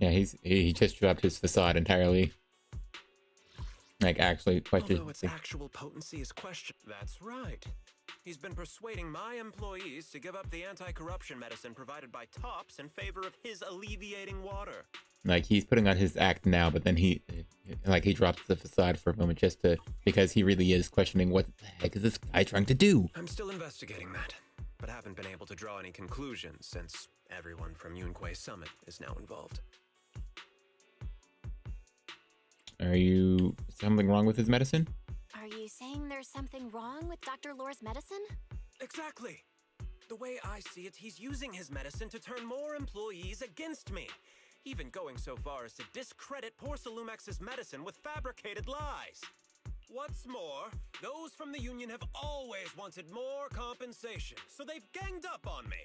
Yeah, he just dropped his facade entirely. Like, actually question. Although its actual potency is questioned. That's right. He's been persuading my employees to give up the anti-corruption medicine provided by Tops in favor of his alleviating water. Like, he's putting on his act now, but then he drops the facade for a moment just to, because he really is questioning what the heck is this guy trying to do? I'm still investigating that, but haven't been able to draw any conclusions since everyone from Yunquay Summit is now involved. Are you something wrong with his medicine? Are you saying there's something wrong with Dr. Lore's medicine? Exactly. The way I see it, he's using his medicine to turn more employees against me. Even going so far as to discredit Porcelumex's medicine with fabricated lies. What's more, those from the Union have always wanted more compensation, so they've ganged up on me.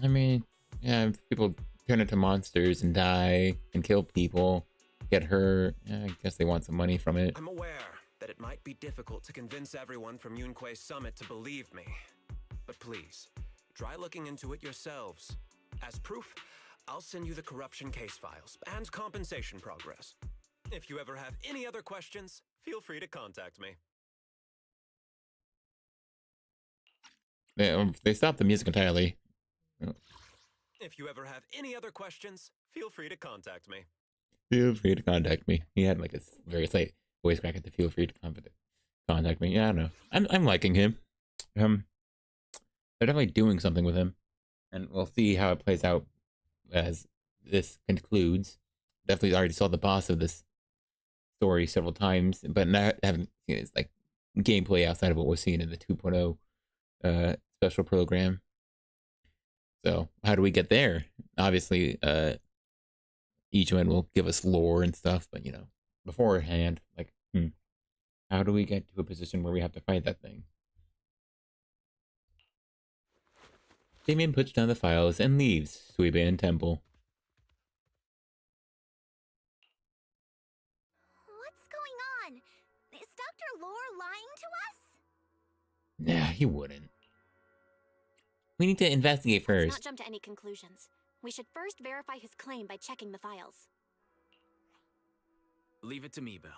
I mean, yeah, if people turn into monsters and die and kill people, get hurt. Yeah, I guess they want some money from it. I'm aware that it might be difficult to convince everyone from Yunquay Summit to believe me. But please, try looking into it yourselves. As proof, I'll send you the corruption case files and compensation progress. If you ever have any other questions, feel free to contact me. They stopped the music entirely. If you ever have any other questions, feel free to contact me. Feel free to contact me. He had like a very slight voice crack at the feel free to contact me. Yeah, I don't know. I'm liking him. They're definitely doing something with him, and we'll see how it plays out as this concludes. Definitely already saw the boss of this story several times, but haven't seen his like gameplay outside of what was seen in the 2.0 special program. So how do we get there? Obviously, each one will give us lore and stuff, but you know, beforehand, like, how do we get to a position where we have to fight that thing? Damien puts down the files and leaves Suiban Temple. What's going on? Is Dr. Lore lying to us? Nah, he wouldn't. We need to investigate first. Let's not jump to any conclusions. We should first verify his claim by checking the files. Leave it to me, Belle.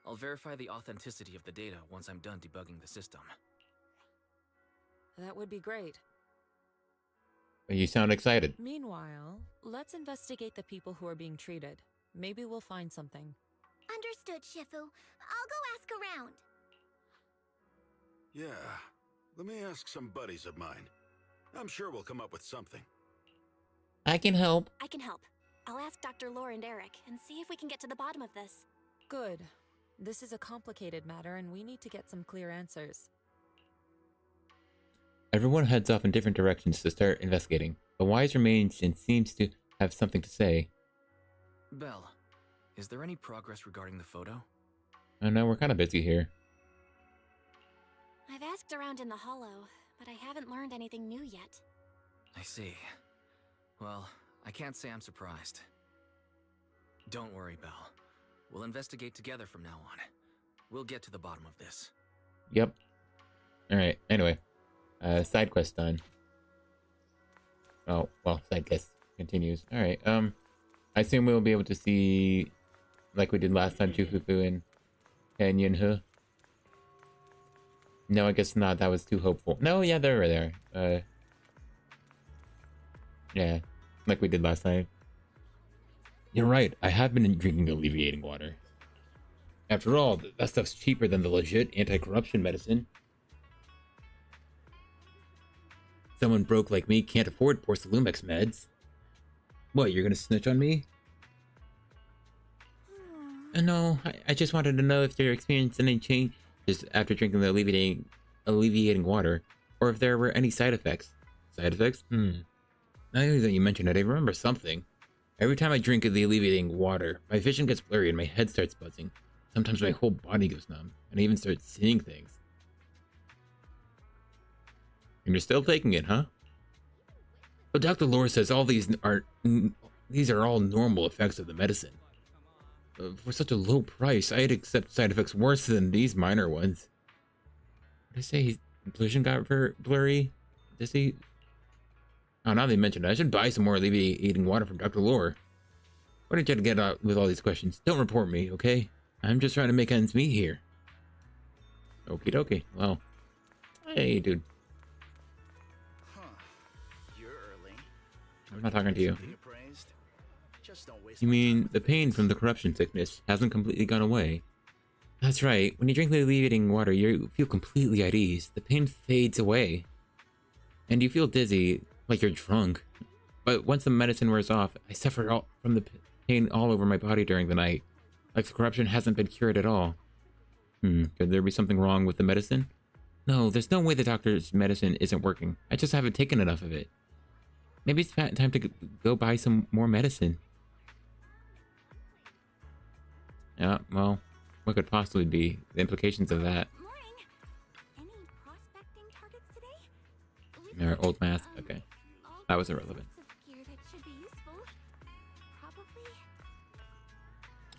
I'll verify the authenticity of the data once I'm done debugging the system. That would be great. You sound excited. Meanwhile, let's investigate the people who are being treated. Maybe we'll find something. Understood, Shifu. I'll go ask around. Yeah, let me ask some buddies of mine. I'm sure we'll come up with something. I can help. I can help. I'll ask Dr. Lore and Eric and see if we can get to the bottom of this. Good. This is a complicated matter and we need to get some clear answers. Everyone heads off in different directions to start investigating, but Wise remains and seems to have something to say. Belle, is there any progress regarding the photo? Oh no, we're kind of busy here. I've asked around in the Hollow, but I haven't learned anything new yet. I see. Well, I can't say I'm surprised. Don't worry, Belle. We'll investigate together from now on. We'll get to the bottom of this. Yep. Alright, anyway. Side quest done. Oh, well, side quest continues. Alright, I assume we'll be able to see, like we did last time, Jufufu and Kanyon. No, I guess not. That was too hopeful. No, yeah, they're right there. Yeah, like we did last time. You're right. I have been drinking alleviating water. After all, that stuff's cheaper than the legit anti-corruption medicine. Someone broke like me can't afford Porcelumex meds. What, you're gonna snitch on me? No, I just wanted to know if you're experiencing any changes after drinking the alleviating water, or if there were any side effects. Side effects? Now that you mention it, I remember something. Every time I drink the alleviating water, my vision gets blurry and my head starts buzzing. Sometimes my whole body goes numb, and I even start seeing things. And you're still taking it, huh? But Dr. Lore says these are all normal effects of the medicine. For such a low price, I'd accept side effects worse than these minor ones. What did I say? His vision got blurry? Does he? Oh, now they mentioned it. I should buy some more alleviating water from Dr. Lore. What did you get out with all these questions? Don't report me, okay? I'm just trying to make ends meet here. Okie dokie. Well, hey, dude. Huh. You're early. I'm not talking to you. Be appraised. Just don't waste You my time mean with the pain this. from the corruption sickness hasn't completely gone away? That's right. When you drink the alleviating water, you feel completely at ease. The pain fades away. And you feel dizzy, like you're drunk. But once the medicine wears off, I suffer from the pain all over my body during the night. Like the corruption hasn't been cured at all. Could there be something wrong with the medicine? No, there's no way the doctor's medicine isn't working. I just haven't taken enough of it. Maybe it's time to go buy some more medicine. Yeah, well, what could possibly be the implications of that? Morning. Any prospecting targets today? Our old mask. Okay, that was irrelevant. Gear that should be useful. Probably.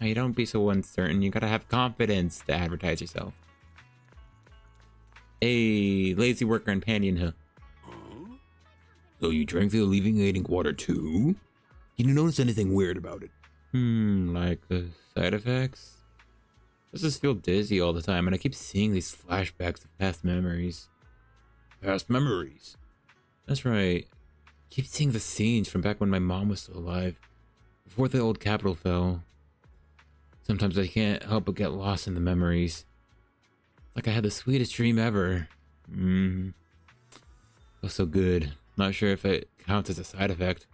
Hey, don't be so uncertain. You gotta have confidence to advertise yourself. Hey, lazy worker and companion, huh? So you drank the alleviating water too? Did you notice anything weird about it? Like the side effects? I just feel dizzy all the time, and I keep seeing these flashbacks of past memories. Past memories? That's right. I keep seeing the scenes from back when my mom was still alive, before the old capital fell. Sometimes I can't help but get lost in the memories. It's like I had the sweetest dream ever. Feels so good. Not sure if it counts as a side effect.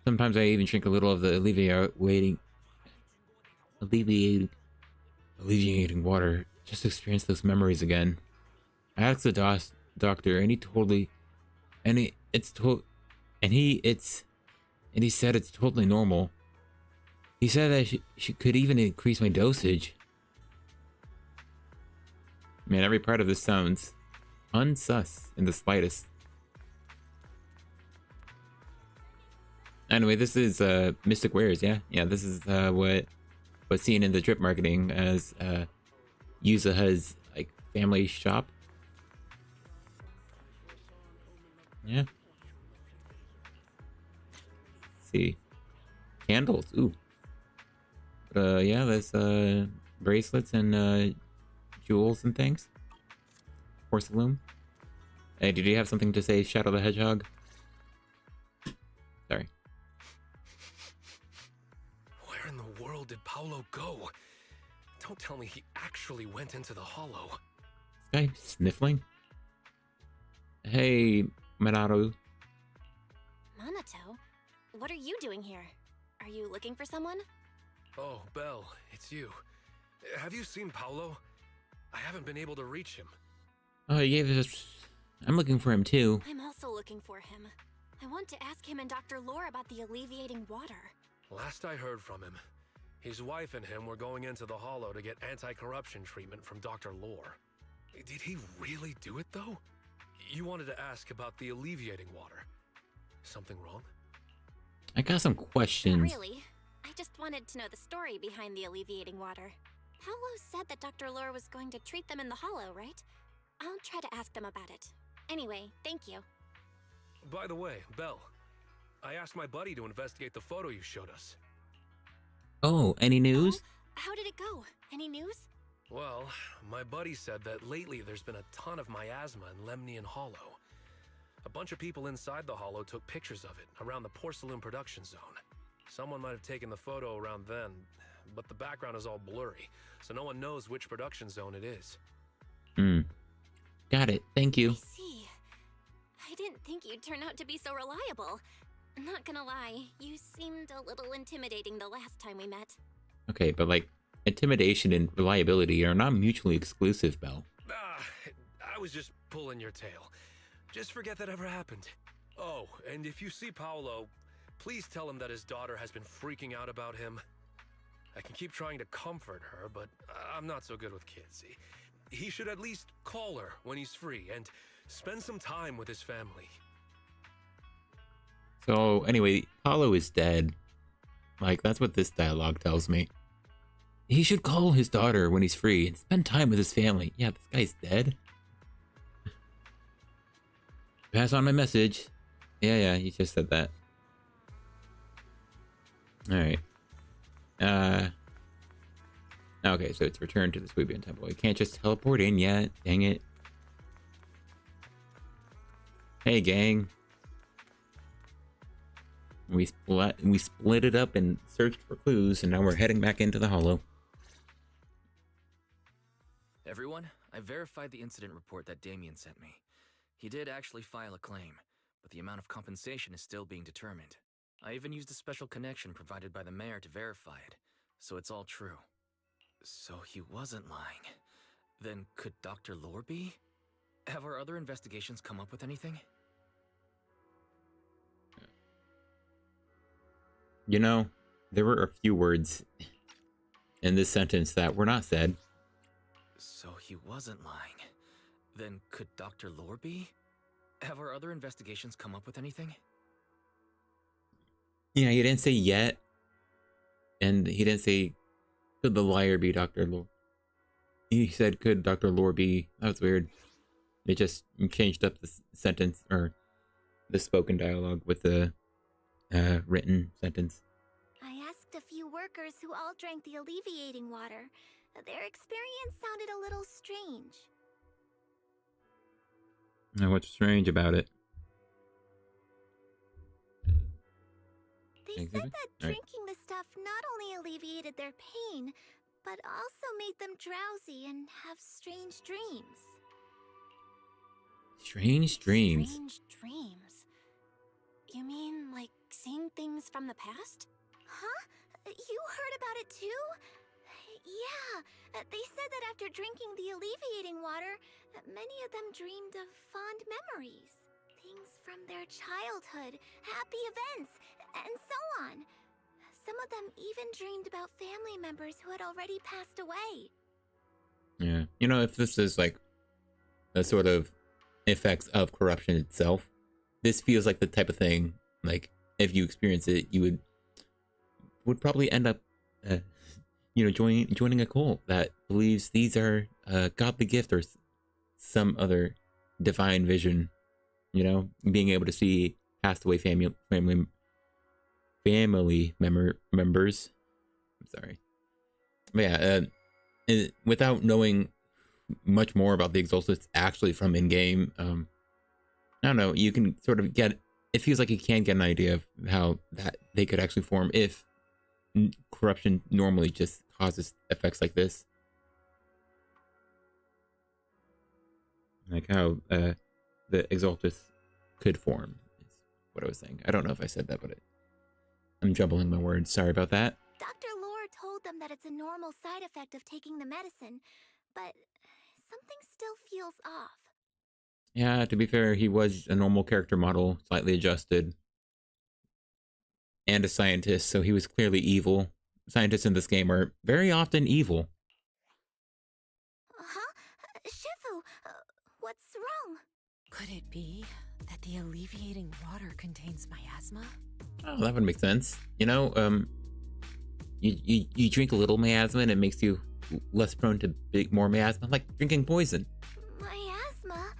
Sometimes I even drink a little of the alleviating water just to experience those memories again. I asked the doctor, and he said it's totally normal. He said that she could even increase my dosage. Man, every part of this sounds unsus in the slightest. Anyway, this is Mystic Wares, yeah? Yeah, this is what's seen in the drip marketing as Yuzaha's like family shop. Yeah. Let's see. Candles, ooh. Yeah, there's bracelets and jewels and things. Porcelain. Hey, did you have something to say, Shadow the Hedgehog? Sorry. Where in the world did Paolo go? Don't tell me he actually went into the hollow. This guy sniffling? Hey, Minato. Minato? What are you doing here? Are you looking for someone? Oh, Belle, it's you. Have you seen Paolo? I haven't been able to reach him. Oh, he gave us... I'm looking for him too. I'm also looking for him. I want to ask him and Dr. Lore about the alleviating water. Last I heard from him, his wife and him were going into the hollow to get anti-corruption treatment from Dr. Lore. Did he really do it, though? You wanted to ask about the alleviating water. Something wrong? I got some questions. Not really. I just wanted to know the story behind the alleviating water. Paolo said that Dr. Lore was going to treat them in the hollow, right? I'll try to ask them about it. Anyway, thank you. By the way, Belle, I asked my buddy to investigate the photo you showed us. Oh, any news? How did it go? Any news? Well, my buddy said that lately there's been a ton of miasma in Lemnian Hollow. A bunch of people inside the hollow took pictures of it around the porcelain production zone. Someone might have taken the photo around then, but the background is all blurry, so no one knows which production zone it is. Got it. Thank you. I see. I didn't think you'd turn out to be so reliable. Not gonna lie, you seemed a little intimidating the last time we met. Okay, but like, intimidation and reliability are not mutually exclusive, Belle. I was just pulling your tail. Just forget that ever happened. Oh, and if you see Paolo, please tell him that his daughter has been freaking out about him. I can keep trying to comfort her, but I'm not so good with kids. He should at least call her when he's free and spend some time with his family. So, anyway, Paolo is dead. Like, that's what this dialogue tells me. He should call his daughter when he's free and spend time with his family. Yeah, this guy's dead. Pass on my message. Yeah, he just said that. Alright. Okay, so it's returned to the Swabian Temple. You can't just teleport in yet. Dang it. Hey, gang. We split it up and searched for clues, and now we're heading back into the Hollow. Everyone, I verified the incident report that Damien sent me. He did actually file a claim, but the amount of compensation is still being determined. I even used a special connection provided by the mayor to verify it, so it's all true. So he wasn't lying. Then could Dr. Lore be? Have our other investigations come up with anything? You know, there were a few words in this sentence that were not said. So he wasn't lying. Then could Dr. Lore be? Have our other investigations come up with anything? Yeah, he didn't say yet. And he didn't say, could the liar be Dr. Lore? He said, could Dr. Lore be? That was weird. They just changed up the sentence, or the spoken dialogue with the written sentence. I asked a few workers who all drank the alleviating water. Their experience sounded a little strange. Now, what's strange about it? They said that drinking the stuff not only alleviated their pain, but also made them drowsy and have strange dreams. Strange dreams? Strange dreams? You mean, like, seeing things from the past? Huh? You heard about it too? Yeah, they said that after drinking the alleviating water, many of them dreamed of fond memories. Things from their childhood, happy events, and so on. Some of them even dreamed about family members who had already passed away. Yeah. You know, if this is like a sort of effects of corruption itself, this feels like the type of thing, like, if you experience it, you would probably end up, joining a cult that believes these are a godly gift or some other divine vision. You know, being able to see passed away family members. I'm sorry, but yeah, without knowing much more about the Exaltus actually from in-game, I don't know, you can sort of get, it feels like you can get an idea of how that they could actually form if corruption normally just causes effects like this. Like how the Exaltus could form is what I was saying. I don't know if I said that, but I'm jumbling my words. Sorry about that. Dr. Lore told them that it's a normal side effect of taking the medicine, but something still feels off. Yeah, to be fair, he was a normal character model, slightly adjusted, and a scientist, so he was clearly evil. Scientists in this game are very often evil. Huh? Shifu, what's wrong? Could it be that the alleviating water contains miasma? Oh, that would make sense. You know, you drink a little miasma and it makes you less prone to more miasma, like drinking poison. Miasma?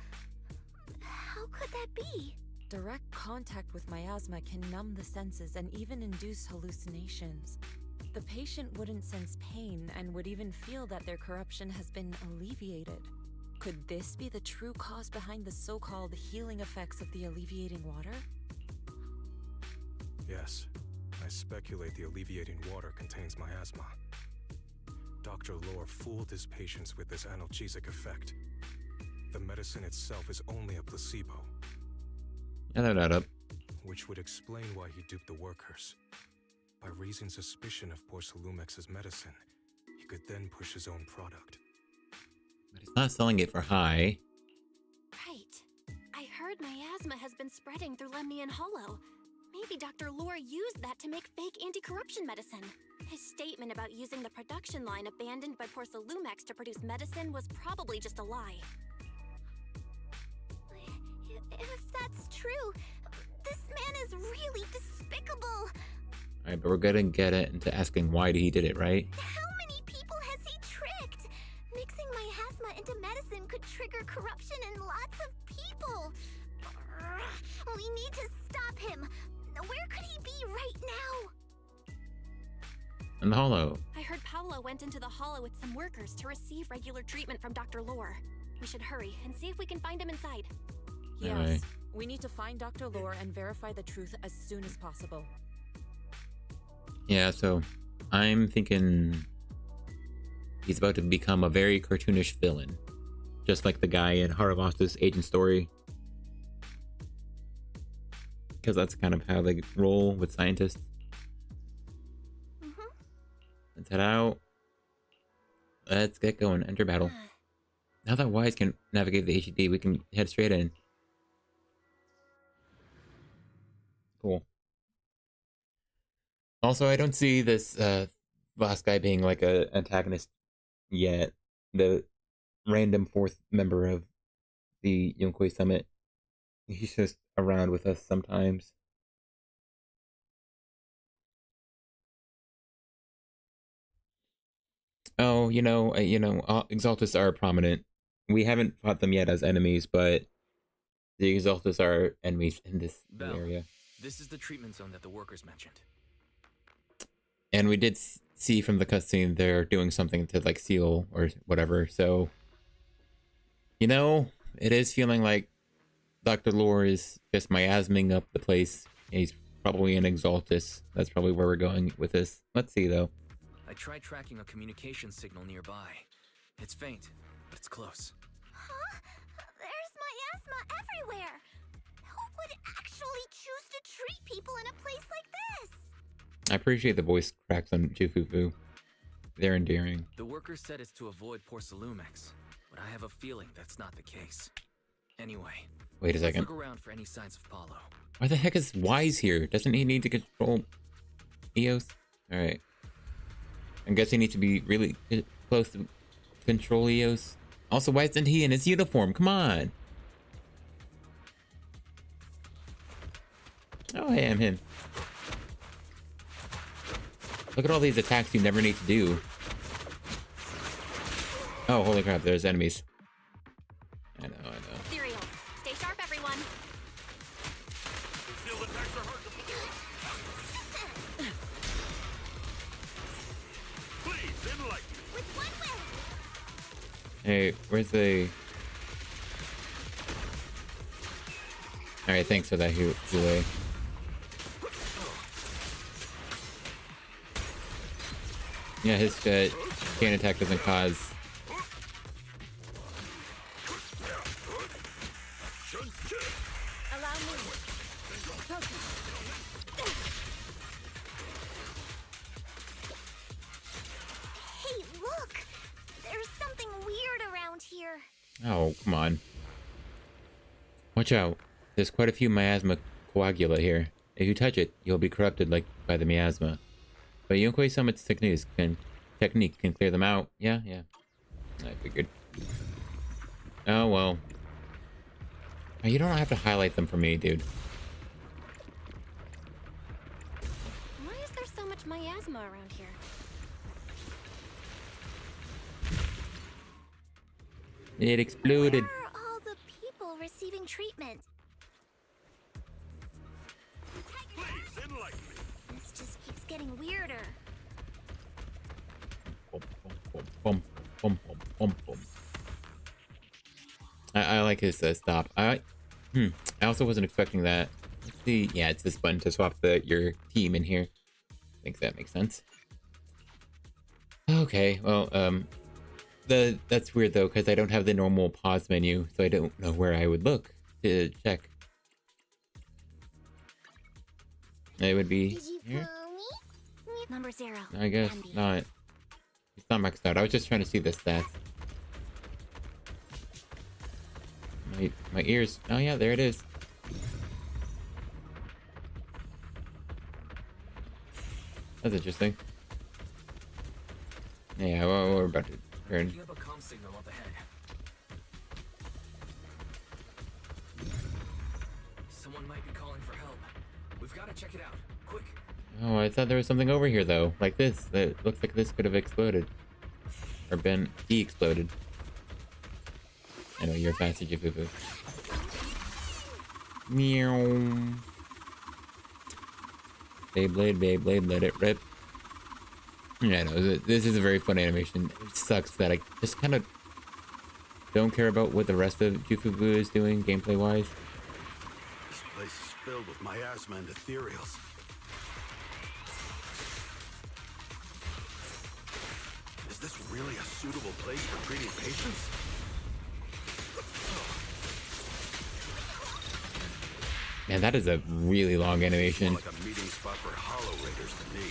How could that be? Direct contact with miasma can numb the senses and even induce hallucinations. The patient wouldn't sense pain and would even feel that their corruption has been alleviated. Could this be the true cause behind the so-called healing effects of the alleviating water? Yes, I speculate the alleviating water contains miasma. Dr. Lore fooled his patients with this analgesic effect. The medicine itself is only a placebo. Yeah, that add up. Which would explain why he duped the workers. By raising suspicion of Porcelumex's medicine, he could then push his own product. But he's not selling it for high. Right. I heard miasma has been spreading through Lemnian Hollow. Maybe Dr. Lore used that to make fake anti-corruption medicine. His statement about using the production line abandoned by Porcelumex to produce medicine was probably just a lie. If that's true, this man is really despicable. Alright, but we're gonna get it into asking why he did it, right? How many people has he tricked? Mixing miasma into medicine could trigger corruption in lots of people. We need to stop him. Where could he be right now? In the Hollow. I heard Paolo went into the hollow with some workers to receive regular treatment from Dr. Lore. We should hurry and see if we can find him inside. Yes. Alright. We need to find Dr. Lore and verify the truth as soon as possible. Yeah, so I'm thinking he's about to become a very cartoonish villain. Just like the guy in Harabasa's Agent Story. Because that's kind of how they roll with scientists. Let's head out. Let's get going. Enter battle. Now that Wise can navigate the HED, we can head straight in. Cool. Also, I don't see this last guy being like an antagonist yet. The random fourth member of the Yonkoi Summit. He's just around with us sometimes. Oh, Exaltus are prominent. We haven't fought them yet as enemies, but the Exaltus are enemies in this area. This is the treatment zone that the workers mentioned. And we did see from the cutscene they're doing something to like seal or whatever. So, it is feeling like Dr. Lore is just miasming up the place. He's probably an Exaltus. That's probably where we're going with this. Let's see though. I tried tracking a communication signal nearby. It's faint, but it's close. Huh? There's miasma everywhere! Who would actually choose to treat people in a place like this? I appreciate the voice cracks on Jufufu. They're endearing. The workers said it's to avoid Porcelumex, but I have a feeling that's not the case. Anyway, wait a second. Look around for any signs of Paulo. Why the heck is Wise here? Doesn't he need to control Eos? Alright. I guess he needs to be really close to control Eos. Also, why isn't he in his uniform? Come on. Oh, hey, I'm him. Look at all these attacks you never need to do. Oh, holy crap, there's enemies. I know. Serial, stay sharp, everyone. Hey, where's the... Alright, thanks for that, Hule. Yeah, his chain attack doesn't cause... Allow me. Hey, look! There's something weird around here. Oh, come on. Watch out. There's quite a few miasma coagula here. If you touch it, you'll be corrupted like by the miasma. But Yonkoi Summit's technique can clear them out. Yeah. I figured. Oh, well. Oh, you don't have to highlight them for me, dude. Why is there so much miasma around here? It exploded. Where are all the people receiving treatment? This just keeps getting weirder. Bum. I like his stop. I also wasn't expecting that. Let's see. Yeah, it's this button to swap your team in here. I think that makes sense. Okay, well, that's weird though, because I don't have the normal pause menu, so I don't know where I would look to check. It would be here? Number 0. I guess not. It's not maxed out. I was just trying to see the stats. My ears. Oh yeah, there it is. That's interesting. Yeah, well, we're about to turn. You have a comm signal up ahead. Someone might be calling for help. We've got to check it out. Quick. Oh, I thought there was something over here though, like this. That looks like this could have exploded, or been de-exploded. I know you're faster, Jifufu. Meow. Beyblade, let it rip. Yeah, no, this is a very fun animation. It sucks that I just kind of don't care about what the rest of Jufubu is doing gameplay-wise. This place is filled with miasma and ethereals. Is this really a suitable place for treating patients? Man, that is a really long animation. More like a meeting spot for Hollow Raiders to me.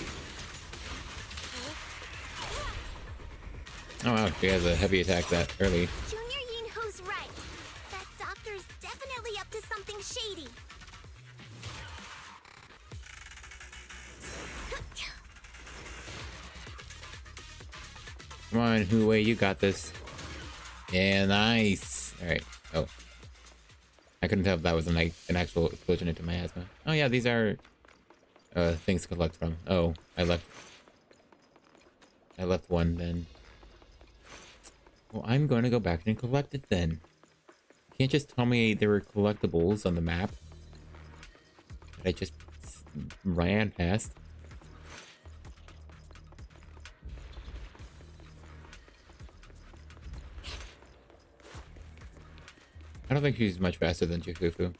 Oh wow, she has a heavy attack that early. Junior Yinho's right. That doctor's definitely up to something shady. Come on, Huey, you got this. Yeah, nice. Alright. Oh. I couldn't tell if that was an actual explosion into miasma. Oh yeah, these are things to collect from. Oh, I left one then. Well, I'm going to go back and collect it then. You can't just tell me there were collectibles on the map that I just ran past. I don't think she's much faster than Jifufu.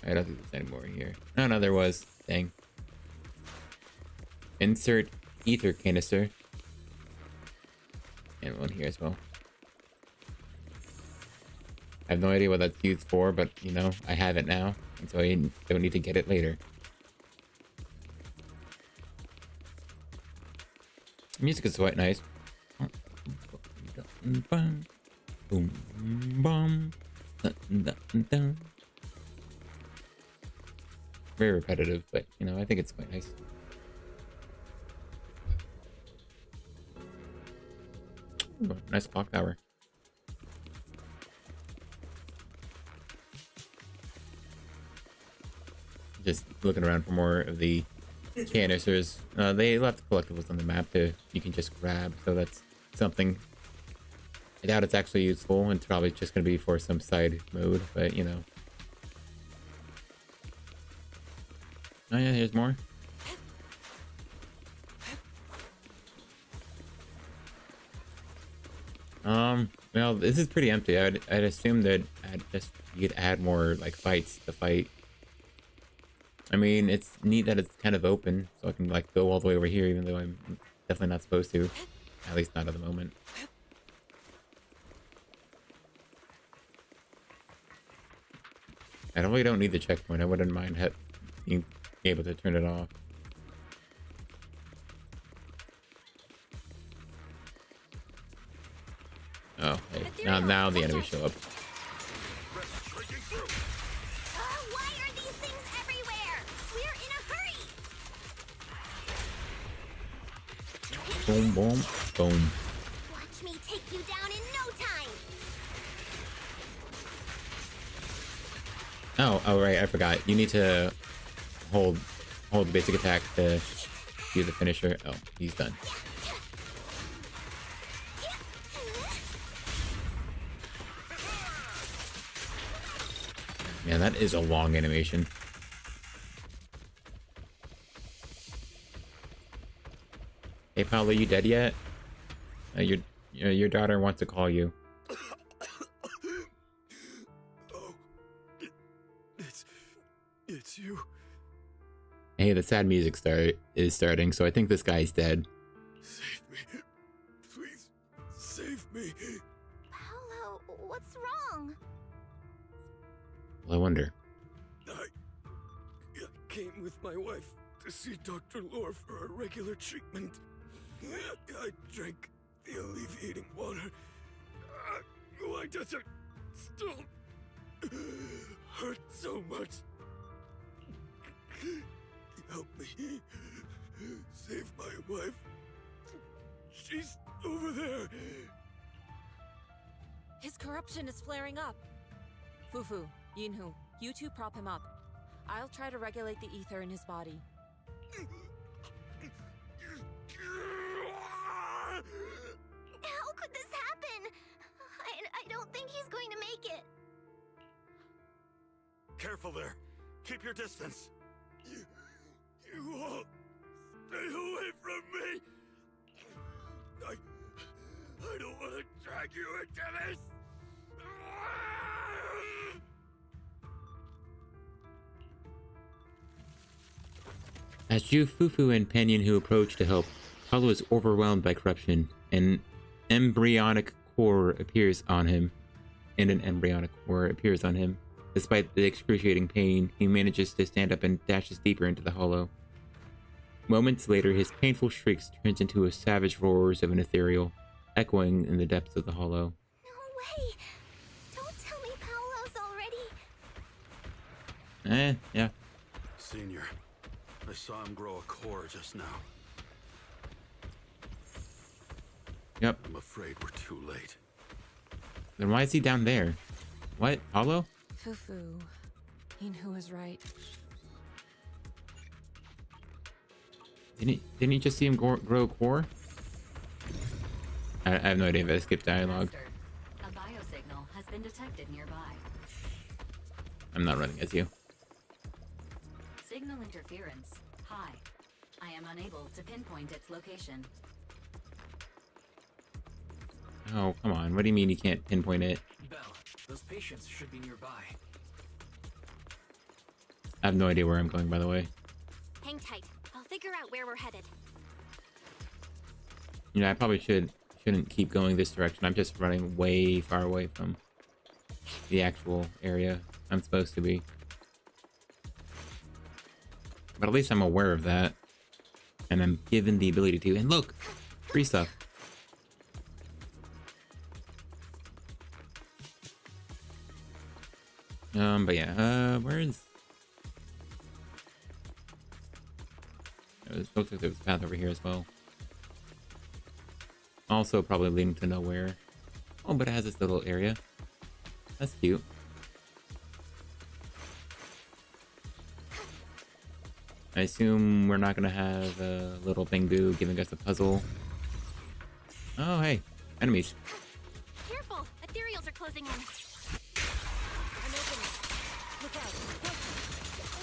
I don't think there's any more in here. No, there was. Dang. Insert ether canister. And one here as well. I have no idea what that's used for, but, you know, I have it now. And so I don't need to get it later. Music is quite nice. Boom, bum, very repetitive, but you know, I think it's quite nice. Ooh, nice clock tower. Just looking around for more of the canisters. They left collectibles on the map that you can just grab, so that's something. I doubt it's actually useful, and it's probably just going to be for some side mode, but you know. Oh yeah, here's more. Well, this is pretty empty. I'd assume that you'd add more like fights to fight. I mean, it's neat that it's kind of open, so I can like go all the way over here, even though I'm definitely not supposed to. At least not at the moment. I really don't need the checkpoint. I wouldn't mind being able to turn it off. Oh, hey. Now the enemies show up. Why are these things everywhere? We're in a hurry. Boom, boom, boom. Watch me take you down in no time. Oh, right, I forgot. You need to hold the basic attack to do the finisher. Oh, he's done. Man, that is a long animation. Hey, Paolo, you dead yet? Your daughter wants to call you. Oh, it's you. Hey, the sad music is starting, so I think this guy's dead. Save me, please, save me. Paolo, what's wrong? Well, I wonder. I came with my wife to see Dr. Lore for a regular treatment. I drank the alleviating water. Why does it still hurt so much? Help me. Save my wife. She's over there. His corruption is flaring up. Fufu, Yinhu, you two prop him up. I'll try to regulate the ether in his body. How could this happen? I don't think he's going to make it. Careful there. Keep your distance. You all Stay away from me! I don't want to drag you into this! As Ju, Fufu, and Penyon who approach to help, Paulo is overwhelmed by corruption. An embryonic core appears on him. Despite the excruciating pain, he manages to stand up and dashes deeper into the hollow. Moments later, his painful shrieks turns into a savage roars of an ethereal, echoing in the depths of the hollow. No way! Don't tell me Paolo's already... Yeah. Senior, I saw him grow a core just now. Yep. I'm afraid we're too late. Then why is he down there? What? Hollow? Fufu. Inhu was right. Didn't he just see him grow a core? I have no idea if I skipped dialogue. A biosignal has been detected nearby. I'm not running as you. Signal interference. High. I am unable to pinpoint its location. Oh, come on. What do you mean you can't pinpoint it? Bell, those patients should be nearby. I have no idea where I'm going, by the way. Hang tight. I'll figure out where we're headed. You know, I probably shouldn't keep going this direction. I'm just running way far away from the actual area I'm supposed to be. But at least I'm aware of that. And I'm given the ability to. And look! Free stuff. But yeah, where is... It looks like there's a path over here as well. Also probably leading to nowhere. Oh, but it has this little area. That's cute. I assume we're not gonna have a little Bingu giving us a puzzle. Oh, hey. Enemies. Careful! Ethereals are closing in. I'm opening. Look out.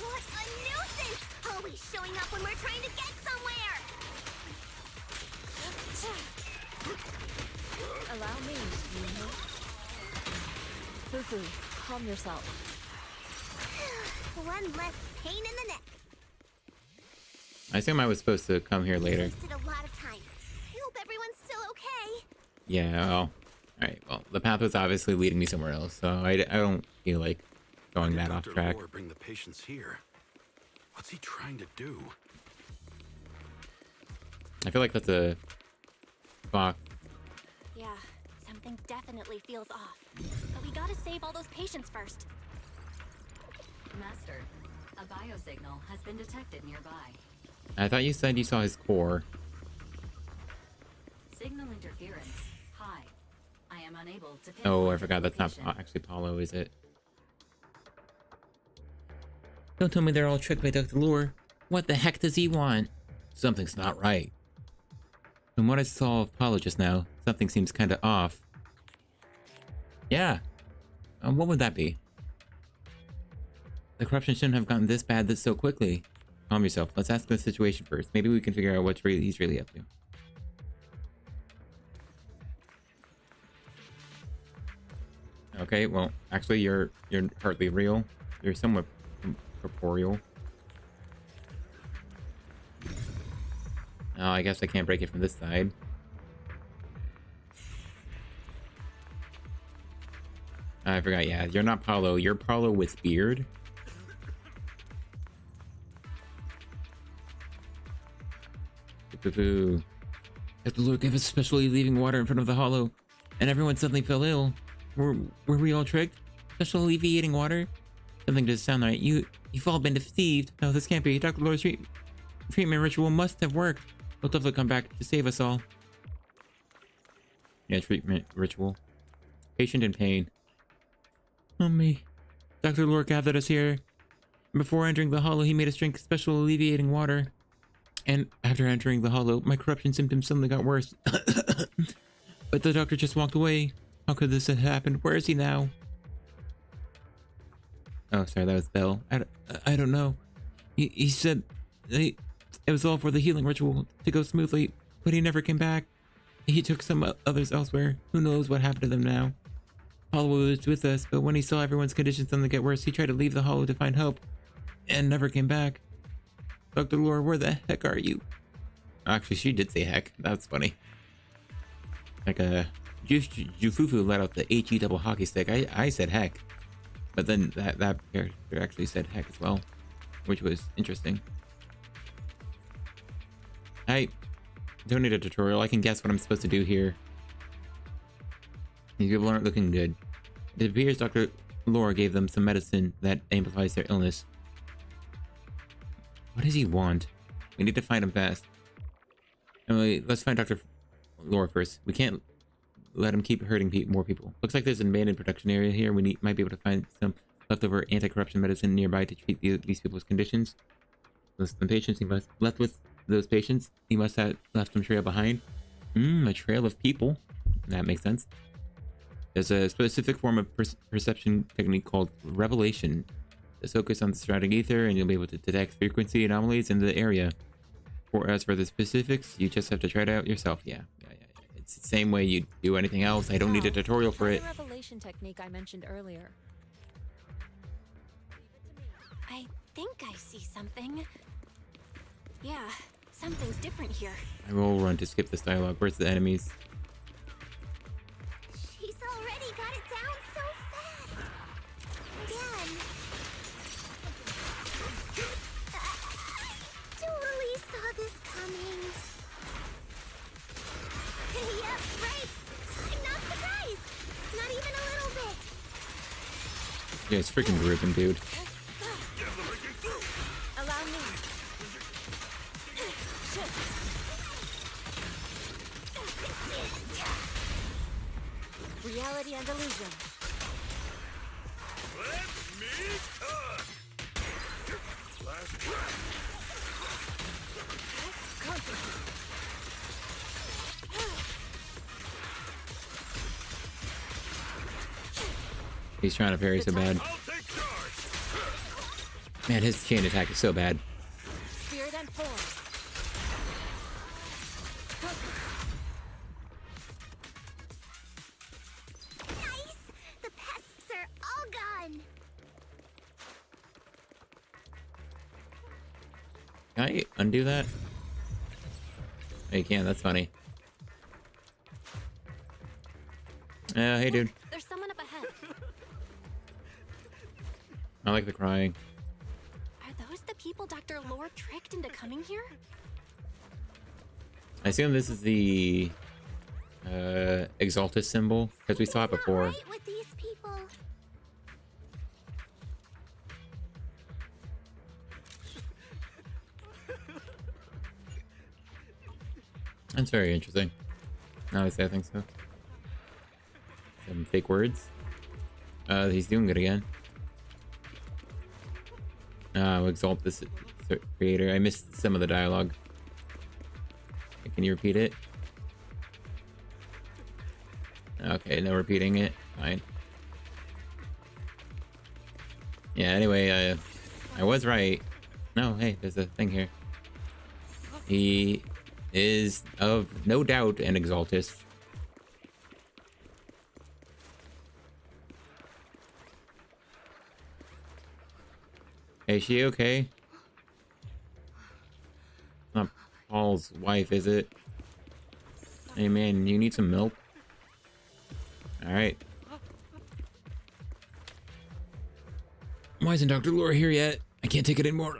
What a nuisance! Always showing up when we're trying to get somewhere! Allow me, Inhu. Fufu, calm yourself. One less pain in the neck. I assume I was supposed to come here later. Wasted a lot of time. I hope everyone's still okay. Yeah, well. Alright, well, the path was obviously leading me somewhere else, so I don't feel like going that off track. Lore bring the patients here. What's he trying to do? I feel like that's a box. Yeah, something definitely feels off. But we gotta save all those patients first. Master, a biosignal has been detected nearby. I thought you said you saw his core. Signal interference. High. I am unable to pinpoint Oh, I its forgot. That's not location. actually Paulo, is it? Don't tell me they're all tricked by Dr. Lure. What the heck does he want? Something's not right. From what I saw of Paulo just now, something seems kinda off. Yeah. What would that be? The corruption shouldn't have gotten this bad this so quickly. Calm yourself. Let's ask the situation first. Maybe we can figure out what he's really up to. Okay, well, actually, you're hardly real. You're somewhat corporeal. Oh, I guess I can't break it from this side. I forgot, yeah. You're not Paulo. You're Paulo with beard. Boo-boo. Dr. Lure gave us specially leaving water in front of the hollow, and everyone suddenly fell ill. Were we all tricked? Special alleviating water? Something doesn't sound right. You've all been deceived. No, this can't be. Dr. Lure's treatment ritual must have worked. He'll definitely come back to save us all. Yeah, treatment ritual. Patient in pain. Oh me. Dr. Lure gathered us here. Before entering the hollow, he made us drink special alleviating water. And after entering the hollow, my corruption symptoms suddenly got worse. But the doctor just walked away. How could this have happened? Where is he now? Oh, sorry, that was Bell. I don't know. He said It was all for the healing ritual to go smoothly, but he never came back. He took some others elsewhere. Who knows what happened to them now? Hollow was with us, but when he saw everyone's conditions suddenly get worse, he tried to leave the Hollow to find help, and never came back. Dr. Lore, where the heck are you? Actually, she did say heck. That's funny. Like Jufufu let out the HE double hockey stick. I said heck, but then that character actually said heck as well, which was interesting. I don't need a tutorial. I can guess what I'm supposed to do here. These people aren't looking good. It appears Dr. Lore gave them some medicine that amplifies their illness. What does he want? We need to find him fast. Emily, let's find Dr. Lore first. We can't let him keep hurting more people. Looks like there's an abandoned production area here. We might be able to find some leftover anti-corruption medicine nearby to treat these people's conditions. Listen, patients, he must left with those patients. He must have left some trail behind. A trail of people. That makes sense. There's a specific form of perception technique called revelation. Just focus on the surrounding ether and you'll be able to detect frequency anomalies in the area. As for the specifics, you just have to try it out yourself. Yeah. It's the same way you do anything else. I don't need a tutorial for it. The revelation technique I mentioned earlier. I think I see something. Yeah, something's different here. I will run to skip this dialogue. Where's the enemies? She's already got it down so fast. Again. I totally saw this coming. Yep, right. I'm not surprised. Not even a little bit. Yeah, it's freaking grouping, dude. Allow me. Reality and illusion. Let me cut. Last He's trying to parry so bad. Man, his chain attack is so bad. Spirit and form. Nice! The pests are all gone. Can I undo that? Oh, you can. That's funny. Hey, dude. There's someone up ahead. I like the crying. Are those the people Dr. Lore tricked into coming here? I assume this is the Exaltus symbol because we saw it before. Right with these people. That's very interesting. Now I say I think so. Some fake words. He's doing it again. Exalt this creator. I missed some of the dialogue. Can you repeat it? Okay, no repeating it. Fine. Yeah, anyway, I was right. No, hey, there's a thing here. He is of no doubt an Exaltus. Hey, is she okay? Not Paul's wife, is it? Hey man, you need some milk? Alright. Why isn't Dr. Lore here yet? I can't take it anymore.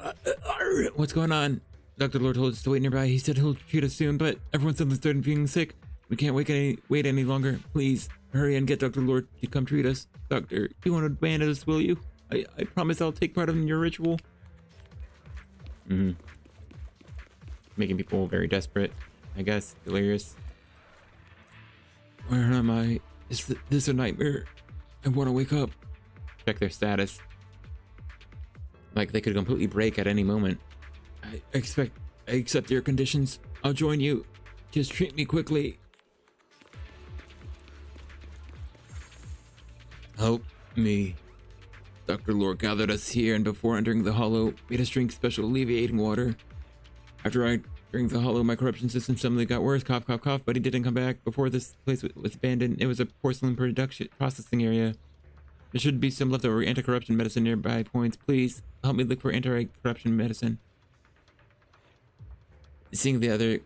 What's going on? Dr. Lore told us to wait nearby. He said he'll treat us soon, but everyone suddenly started being sick. We can't wait any longer. Please, hurry and get Dr. Lore to come treat us. Doctor, you won't abandon us, will you? I promise I'll take part in your ritual. Making people very desperate, I guess. Delirious. Where am I? Is this a nightmare? I want to wake up. Check their status. Like they could completely break at any moment. I accept your conditions. I'll join you. Just treat me quickly. Help me. Dr. Lore gathered us here and before entering the hollow, made us drink special alleviating water. After I drank the hollow, my corruption system suddenly got worse. Cough, cough, cough. But he didn't come back. Before this place was abandoned, it was a porcelain production processing area. There should be some leftover anti-corruption medicine nearby points. Please help me look for anti-corruption medicine. Seeing the other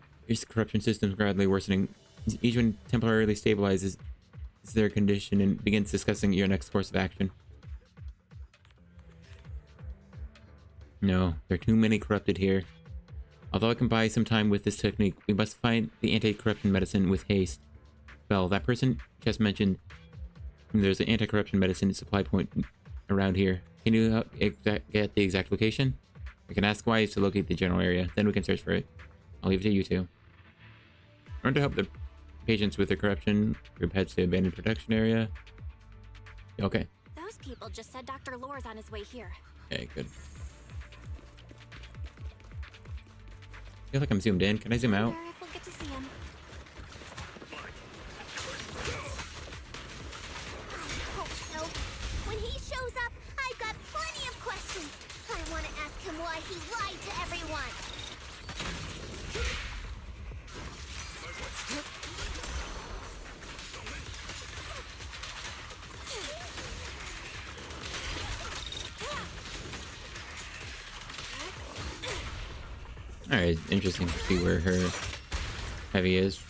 corruption systems gradually worsening, each one temporarily stabilizes their condition and begins discussing your next course of action. No, there are too many corrupted here. Although I can buy some time with this technique, we must find the anti-corruption medicine with haste. Well, that person just mentioned there's an anti-corruption medicine supply point around here. Can you help get the exact location? I can ask Wise to locate the general area, then we can search for it. I'll leave it to you two. Learn to help the patients with their corruption. Group heads to abandoned production area. Okay. Those people just said Dr. Lore's on his way here. Okay, good. I feel like I'm zoomed in. Can I zoom out? Wonder if we'll get to see him. Hope so. When he shows up, I've got plenty of questions. I want to ask him why he lied to everyone. Alright, interesting to see where her heavy is.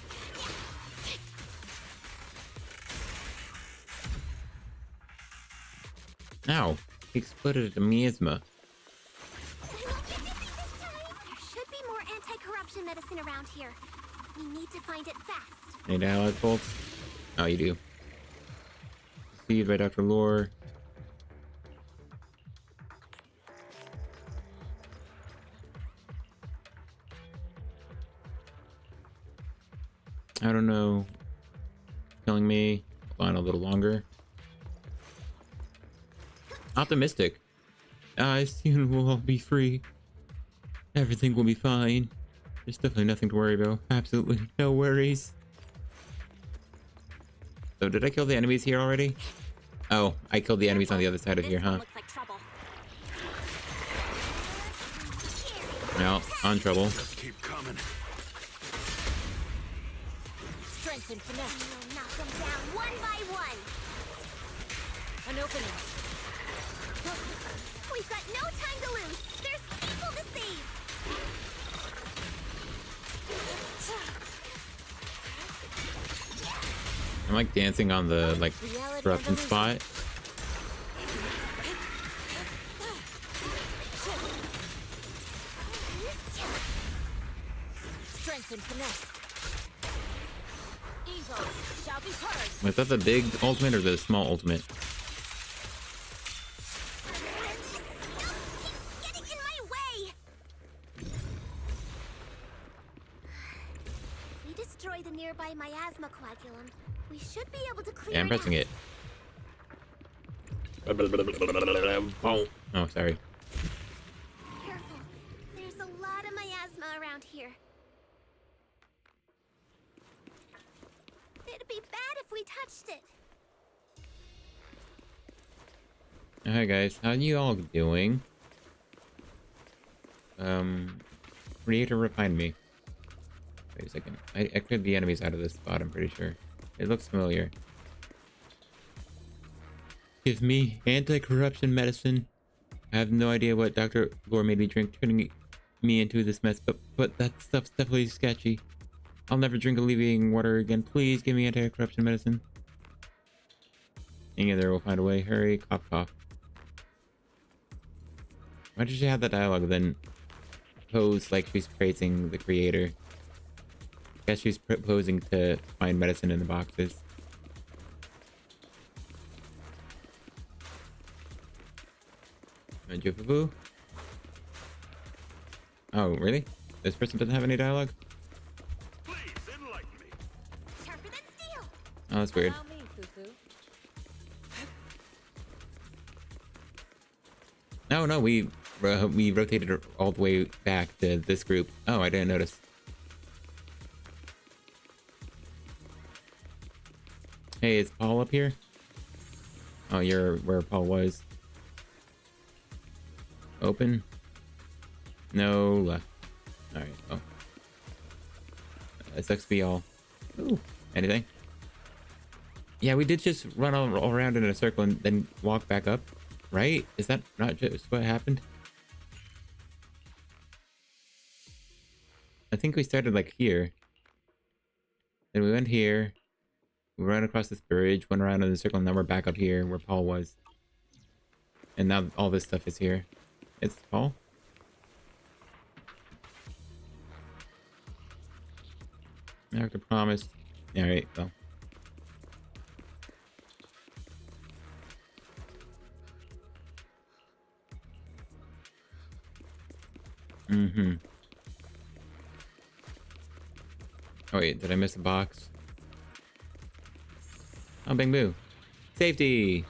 Ow! He exploded a miasma. There should be more anti-corruption medicine around here. We need to find it fast. Any dialogue bolts? Oh, you do. Received by Dr. Lore. I don't know. Killing me. Hold on a little longer. Optimistic. I soon will all be free. Everything will be fine. There's definitely nothing to worry about. Absolutely no worries. So did I kill the enemies here already? Oh, I killed the enemies on the other side of here, huh? Looks like trouble. Well, on trouble. Just keep coming. Strength and finesse. We'll knock them down one by one. An opening. We've got no time to lose. There's people to save. I'm like dancing on the like corruption spot. Strength and finesse. Evil shall be purged. Was that the big ultimate or the small ultimate? Getting in my way. If we destroy the nearby miasma coagulum, we should be able to clear Yeah, I'm it pressing out. it. Oh, sorry. Careful. There's a lot of miasma around here. It'd be bad if we touched it. Hi guys, how you all doing? Creator refined me. Wait a second. I cleared the enemies out of this spot, I'm pretty sure. It looks familiar. Give me anti-corruption medicine. I have no idea what Dr. Lore made me drink, turning me into this mess, but that stuff's definitely sketchy. I'll never drink alleviating water again. Please give me anti-corruption medicine. Any other will find a way. Hurry, cough, cough. Why did she have that dialogue then pose like she's praising the creator? I guess she's proposing to find medicine in the boxes. Jufufu? Oh, really? This person doesn't have any dialogue? Sharper than steel. Oh, that's weird. Allow me, Fufu. No, we rotated her all the way back to this group. Oh, I didn't notice. Hey, is Paul up here? Oh, you're where Paul was. Open? No, left. All right. Oh, that sucks to be all. Ooh, anything? Yeah, we did just run all around in a circle and then walk back up, right? Is that not just what happened? I think we started like here. Then we went here. We ran across this bridge, went around in a circle, and now we're back up here where Paul was. And now all this stuff is here. It's Paul? After promise. Alright, well. Mm-hmm. Oh wait, did I miss a box? Oh, bang boo. Safety!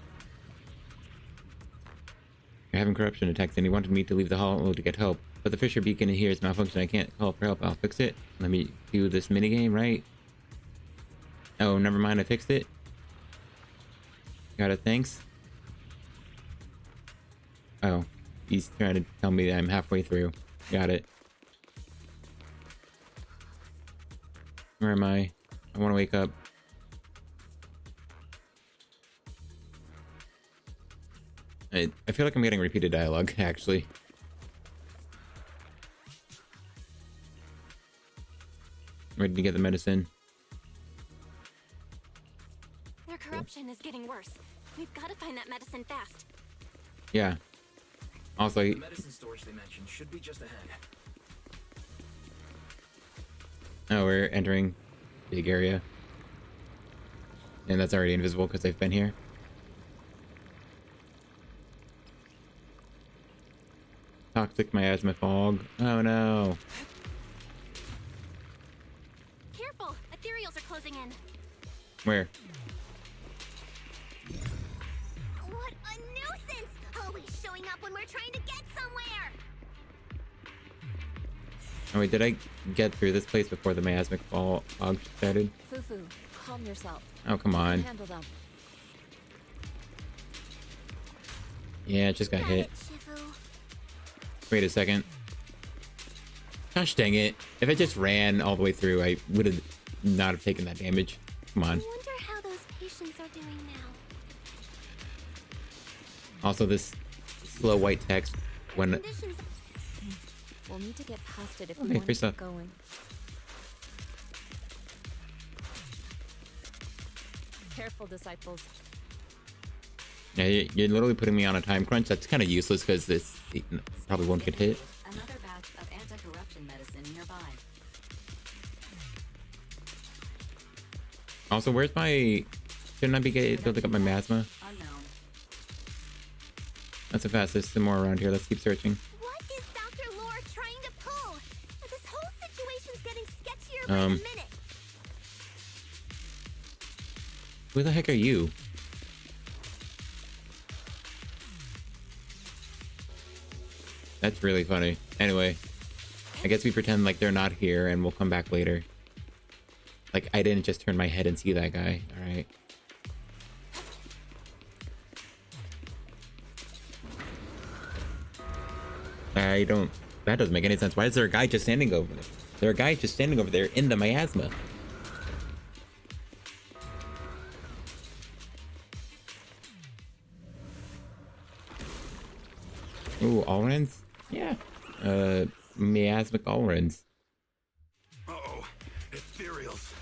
You're having corruption attacks and he wanted me to leave the hall to get help. But the Fisher beacon in here is malfunctioning. I can't call for help. I'll fix it. Let me do this minigame, right? Oh, never mind. I fixed it. Got it. Thanks. Oh, he's trying to tell me that I'm halfway through. Got it. Where am I? I want to wake up. I feel like I'm getting repeated dialogue, actually. Ready to get the medicine. Their corruption is getting worse. We've got to find that medicine fast. Yeah. Also, the medicine storage they mentioned should be just ahead. Oh, we're entering big area. And that's already invisible because they've been here. Toxic miasma fog. Oh no. Careful! Ethereals are closing in. Where? What a nuisance! Always showing up when we're trying to get somewhere! Oh wait, did I get through this place before the miasmic fog started? Fufu, calm yourself. Oh, come on. Handle them. Yeah, it just got hit. Wait a second. Gosh dang it. If I just ran all the way through, I would have not have taken that damage. Come on. I wonder how those patients are doing now. Also, this slow white text when... We'll need to get past it if Okay, we want free to stuff. keep going. Careful, disciples. Yeah, you're literally putting me on a time crunch. That's kind of useless because this probably won't get hit. Another batch of anti-corruption medicine nearby. Also, where's my... Shouldn't I be able to get my miasma? Unknown. That's a fast. There's some more around here. Let's keep searching. What is Dr. Lore trying to pull? This whole situation's getting sketchier by the minute. Who the heck are you? That's really funny. Anyway, I guess we pretend like they're not here and we'll come back later. Like, I didn't just turn my head and see that guy. Alright. I don't... That doesn't make any sense. Why is there a guy just standing over there? There a guy just standing over there in the miasma. Ooh, Allrens? Yeah. Miasmic Allrens. Uh-oh. Ethereals.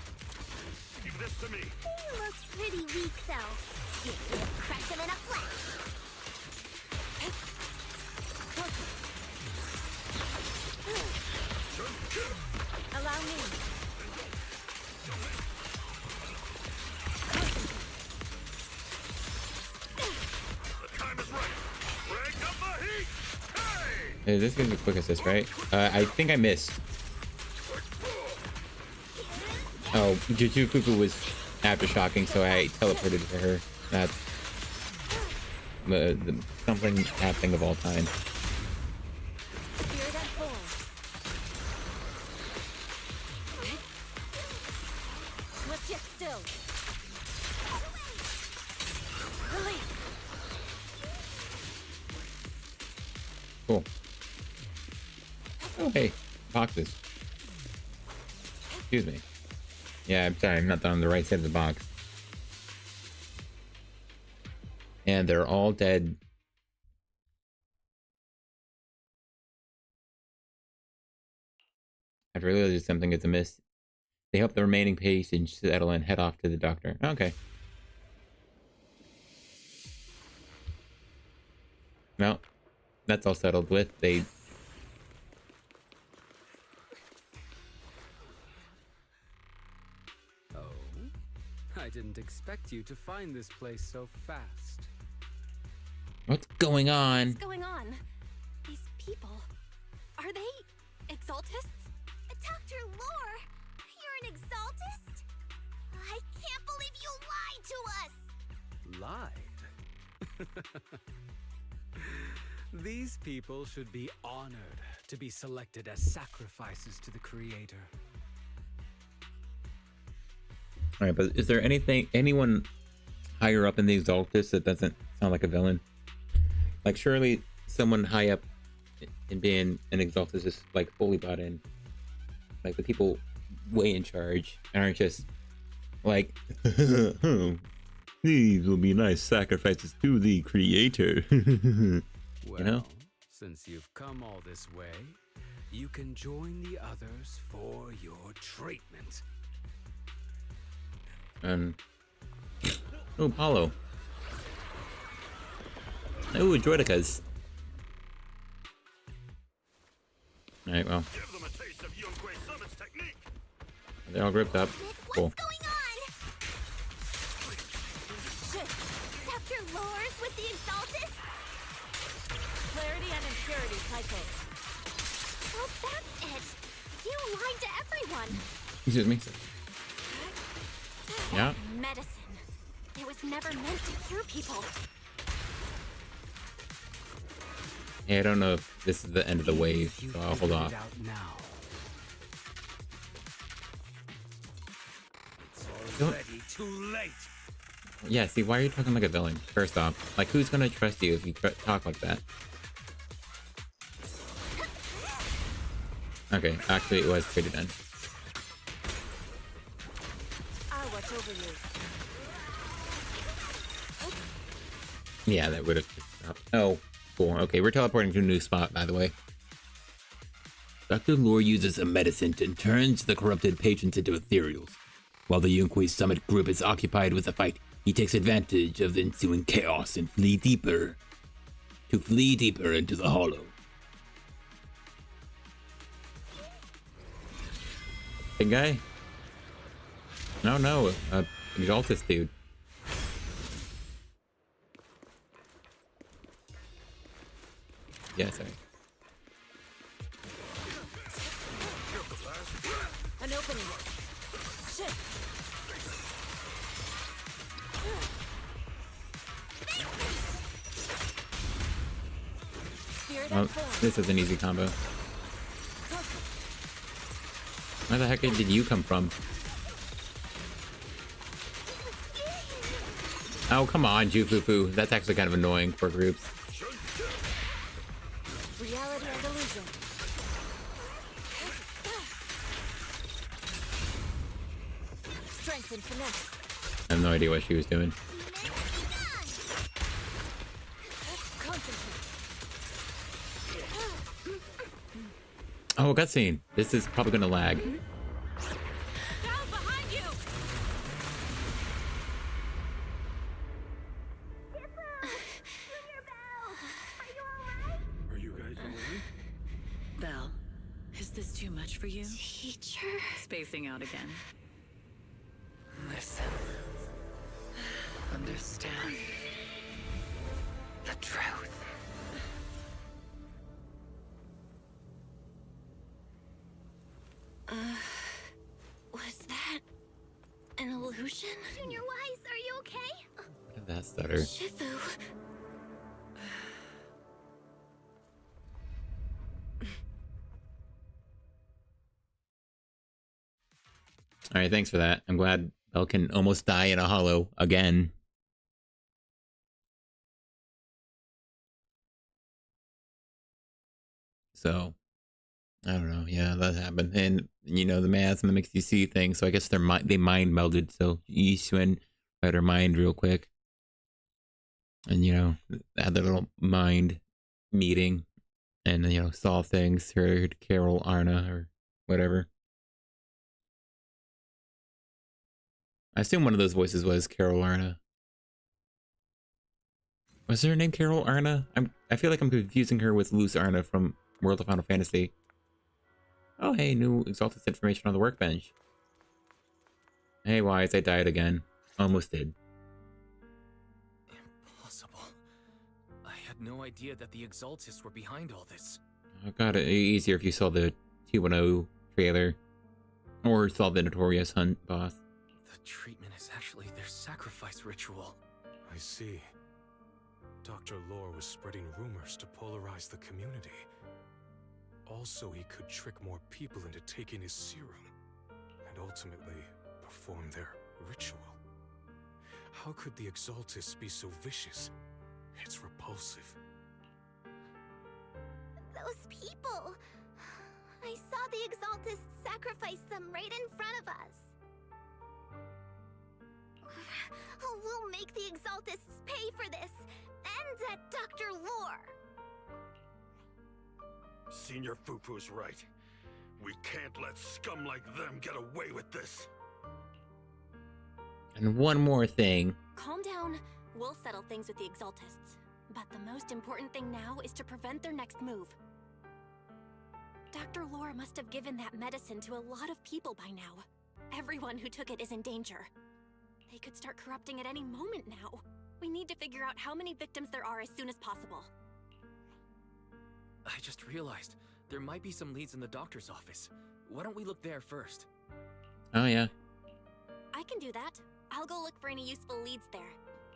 Give this to me. He looks pretty weak, though. You can crush him in a flash. Allow me. The time is right. Break up the heat. Hey, this is gonna be quick assist, right? I think I missed. Oh, Juju Fufu was aftershocking, so I teleported to her. That's the something happening of all time. Spirit at full. Switch it still. Release. Cool. Oh, hey. boxes. Excuse me. Yeah, I'm sorry, I'm not on the right side of the box. And they're all dead. I've realized something is amiss. They help the remaining patients settle and head off to the doctor. Okay. Well, that's all settled with. They... Oh? I didn't expect you to find this place so fast. What's going on? What's going on? These people... Are they... Exaltists? Dr. Lore, you're an Exaltist? I can't believe you lied to us! Lied? These people should be honored to be selected as sacrifices to the Creator. Alright, but is there anyone higher up in the Exaltus that doesn't sound like a villain? Like, surely someone high up in being an Exaltus is, like, fully bought in. Like, the people way in charge aren't just, like, these will be nice sacrifices to the Creator. Well, you know? Since you've come all this way, you can join the others for your treatment. Oh, Paulo. Oh, Droidicas. Alright, well. They're all gripped up. Cool. Shit! Dr. Lore's with the Exaltist? Clarity and impurity cycle. Well, that's it! You lied to everyone! Excuse me. Yeah. Medicine. It was never meant to cure people. Yeah, I don't know if this is the end of the wave, so I'll hold off. It's already too late. Yeah, see, why are you talking like a villain? First off, like, who's gonna trust you if you talk like that? Okay, actually, it was pretty done. I'll watch over you. Yeah, that would have... Oh, cool. Okay, we're teleporting to a new spot, by the way. Dr. Lore uses a medicine and turns the corrupted patients into ethereals. While the Yunqui Summit group is occupied with the fight, he takes advantage of the ensuing chaos and flee deeper into the hollow. Big guy? No, Exaltus dude. Yeah, sorry. An opening. Shit. Well, this is an easy combo. Where the heck did you come from? Oh, come on, Jufufu. That's actually kind of annoying for groups. Reality and illusion. Strength and finesse. I have no idea what she was doing. Oh, cutscene. This is probably gonna lag. Down behind you. Are you guys alright? Belle, is this too much for you? Teacher. Spacing out again. Listen. Understand the truth. Was that an illusion? Junior Wise, are you okay? What did that stutter? Shifu. Alright, thanks for that. I'm glad Belle can almost die in a hollow again. So, I don't know. Yeah, that happened. And, you know, the miasma makes you see things. So I guess they mind melded. So Yisuen read her mind real quick. And, you know, had their little mind meeting. And, you know, saw things. Heard Carol Arna or whatever. I assume one of those voices was Carol Arna. Was her name Carol Arna? I feel like I'm confusing her with Luz Arna from World of Final Fantasy. Oh, hey, new Exalted information on the workbench. Hey, Wise, I died again. Almost did. Impossible. I had no idea that the Exaltists were behind all this. Oh, God, it'd be easier if you saw the 2.0 trailer. Or saw the Notorious Hunt boss. The treatment is actually their sacrifice ritual. I see. Dr. Lore was spreading rumors to polarize the community. Also, he could trick more people into taking his serum, and ultimately perform their ritual. How could the Exaltists be so vicious? It's repulsive. Those people! I saw the Exaltists sacrifice them right in front of us. We'll make the Exaltists pay for this, and that Dr. Lore! Senior Fufu's right. We can't let scum like them get away with this. And one more thing. Calm down. We'll settle things with the Exaltists. But the most important thing now is to prevent their next move. Dr. Lore must have given that medicine to a lot of people by now. Everyone who took it is in danger. They could start corrupting at any moment now. We need to figure out how many victims there are as soon as possible. I just realized there might be some leads in the doctor's office. Why don't we look there first? Oh, yeah. I can do that. I'll go look for any useful leads there.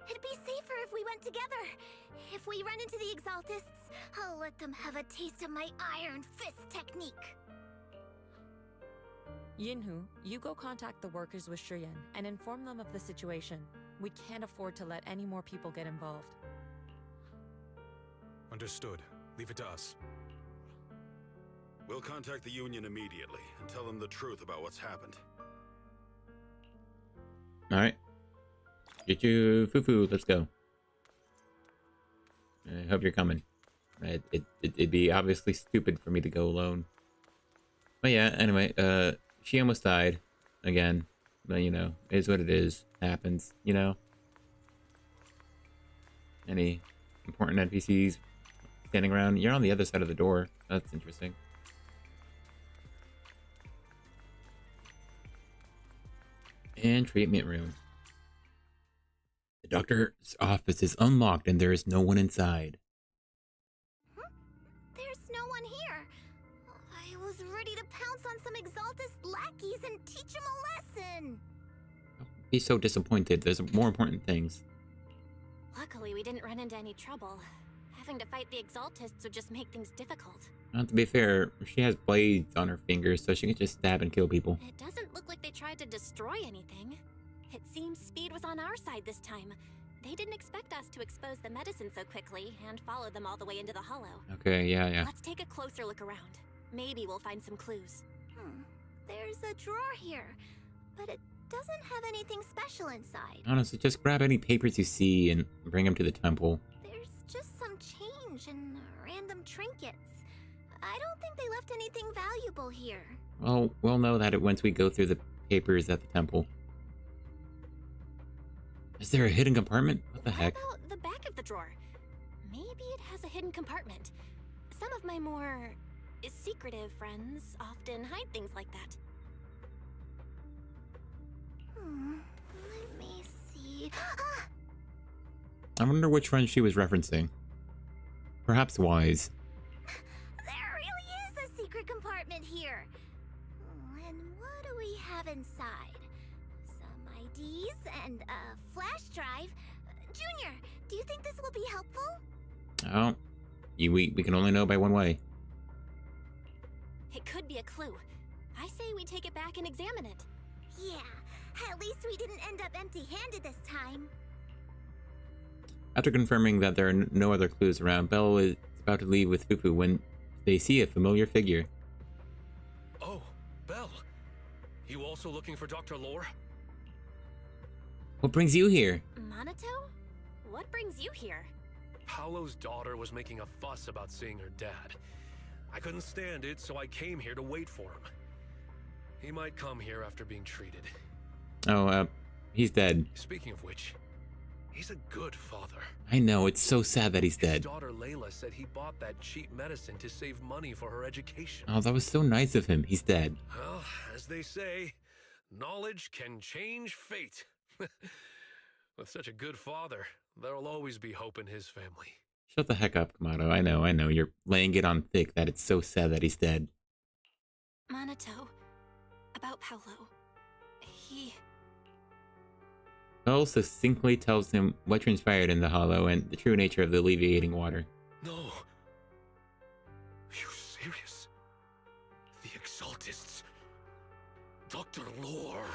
It'd be safer if we went together. If we run into the Exaltists, I'll let them have a taste of my Iron Fist technique. Yinhu, you go contact the workers with Shiyan and inform them of the situation. We can't afford to let any more people get involved. Understood. Leave it to us. We'll contact the Union immediately and tell them the truth about what's happened. Alright. Get you Fufu, let's go. I hope you're coming. It'd be obviously stupid for me to go alone. But yeah, anyway, she almost died. Again. But you know, it is what it is. Happens, you know? Any important NPCs standing around? You're on the other side of the door. That's interesting. And treatment room. The doctor's office is unlocked and there is no one inside. There's no one here. I was ready to pounce on some Exaltist lackeys and teach them a lesson. He's so disappointed. There's more important things. Luckily, we didn't run into any trouble. Having to fight the Exaltists would just make things difficult. Not to be fair, she has blades on her fingers, so she can just stab and kill people. It doesn't look like they tried to destroy anything. It seems speed was on our side this time. They didn't expect us to expose the medicine so quickly and follow them all the way into the hollow. Okay, yeah. Let's take a closer look around. Maybe we'll find some clues. There's a drawer here, but it doesn't have anything special inside. Honestly, just grab any papers you see and bring them to the temple. There's just some change and random trinkets. I don't think they left anything valuable here. Well, we'll know that once we go through the papers at the temple. Is there a hidden compartment? What the heck? How about the back of the drawer? Maybe it has a hidden compartment. Some of my more secretive friends often hide things like that. Let me see. I wonder which one she was referencing. Perhaps Wise. There really is a secret compartment here. And what do we have inside? Some IDs and a flash drive. Junior, do you think this will be helpful? Oh, we can only know by one way. It could be a clue. I say we take it back and examine it. Yeah, at least we didn't end up empty-handed this time. After confirming that there are no other clues around, Belle is about to leave with Fufu when they see a familiar figure. also looking for Dr. Lore? What brings you here? Minato? What brings you here? Paolo's daughter was making a fuss about seeing her dad. I couldn't stand it, so I came here to wait for him. He might come here after being treated. Oh, he's dead. Speaking of which, he's a good father. I know, it's so sad that he's His dead. daughter Layla said he bought that cheap medicine to save money for her education. Oh, that was so nice of him. He's dead. Well, as they say, knowledge can change fate. With such a good father, there'll always be hope in his family. Shut the heck up, Kamado. I know. You're laying it on thick that it's so sad that he's dead. Minato, about Paolo. He... Cole succinctly tells him what transpired in the hollow and the true nature of the alleviating water. No. You serious? The Exaltists? Dr. Lore?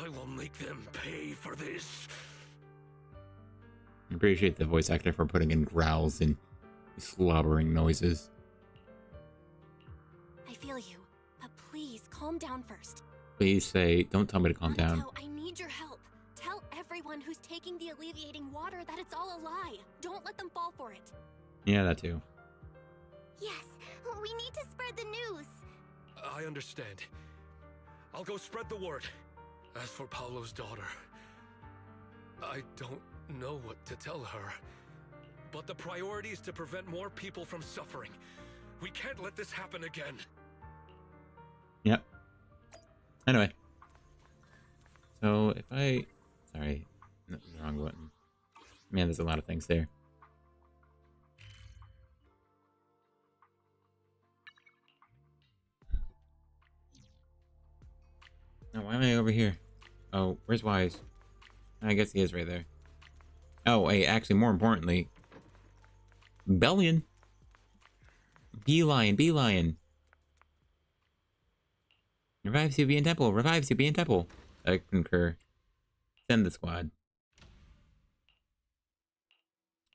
I will make them pay for this. I appreciate the voice actor for putting in growls and slobbering noises. I feel you, but please calm down first. Please say, don't tell me to calm down. Minato, I need your help. Tell everyone who's taking the alleviating water that it's all a lie. Don't let them fall for it. Yeah, that too. Yes, we need to spread the news. I understand. I'll go spread the word. As for Paolo's daughter, I don't know what to tell her. But the priority is to prevent more people from suffering. We can't let this happen again. Yep. Anyway. So if I... Sorry. No, the wrong button. Man, there's a lot of things there. Now, why am I over here? Oh, where's Wise? I guess he is right there. Oh, hey, actually, more importantly... Bellion! Beeline! Revive Subian Temple! Revive Subian Temple! I concur. Send the squad.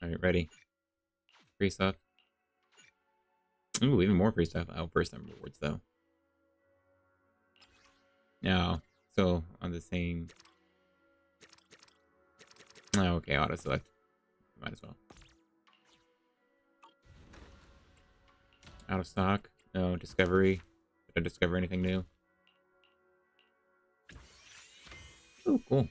Alright, ready. Free stuff. Ooh, even more free stuff. Oh, first time rewards, though. No. So, on the same... Oh, okay, auto select. Might as well. Out of stock. No, discovery. Did I discover anything new? Oh, cool.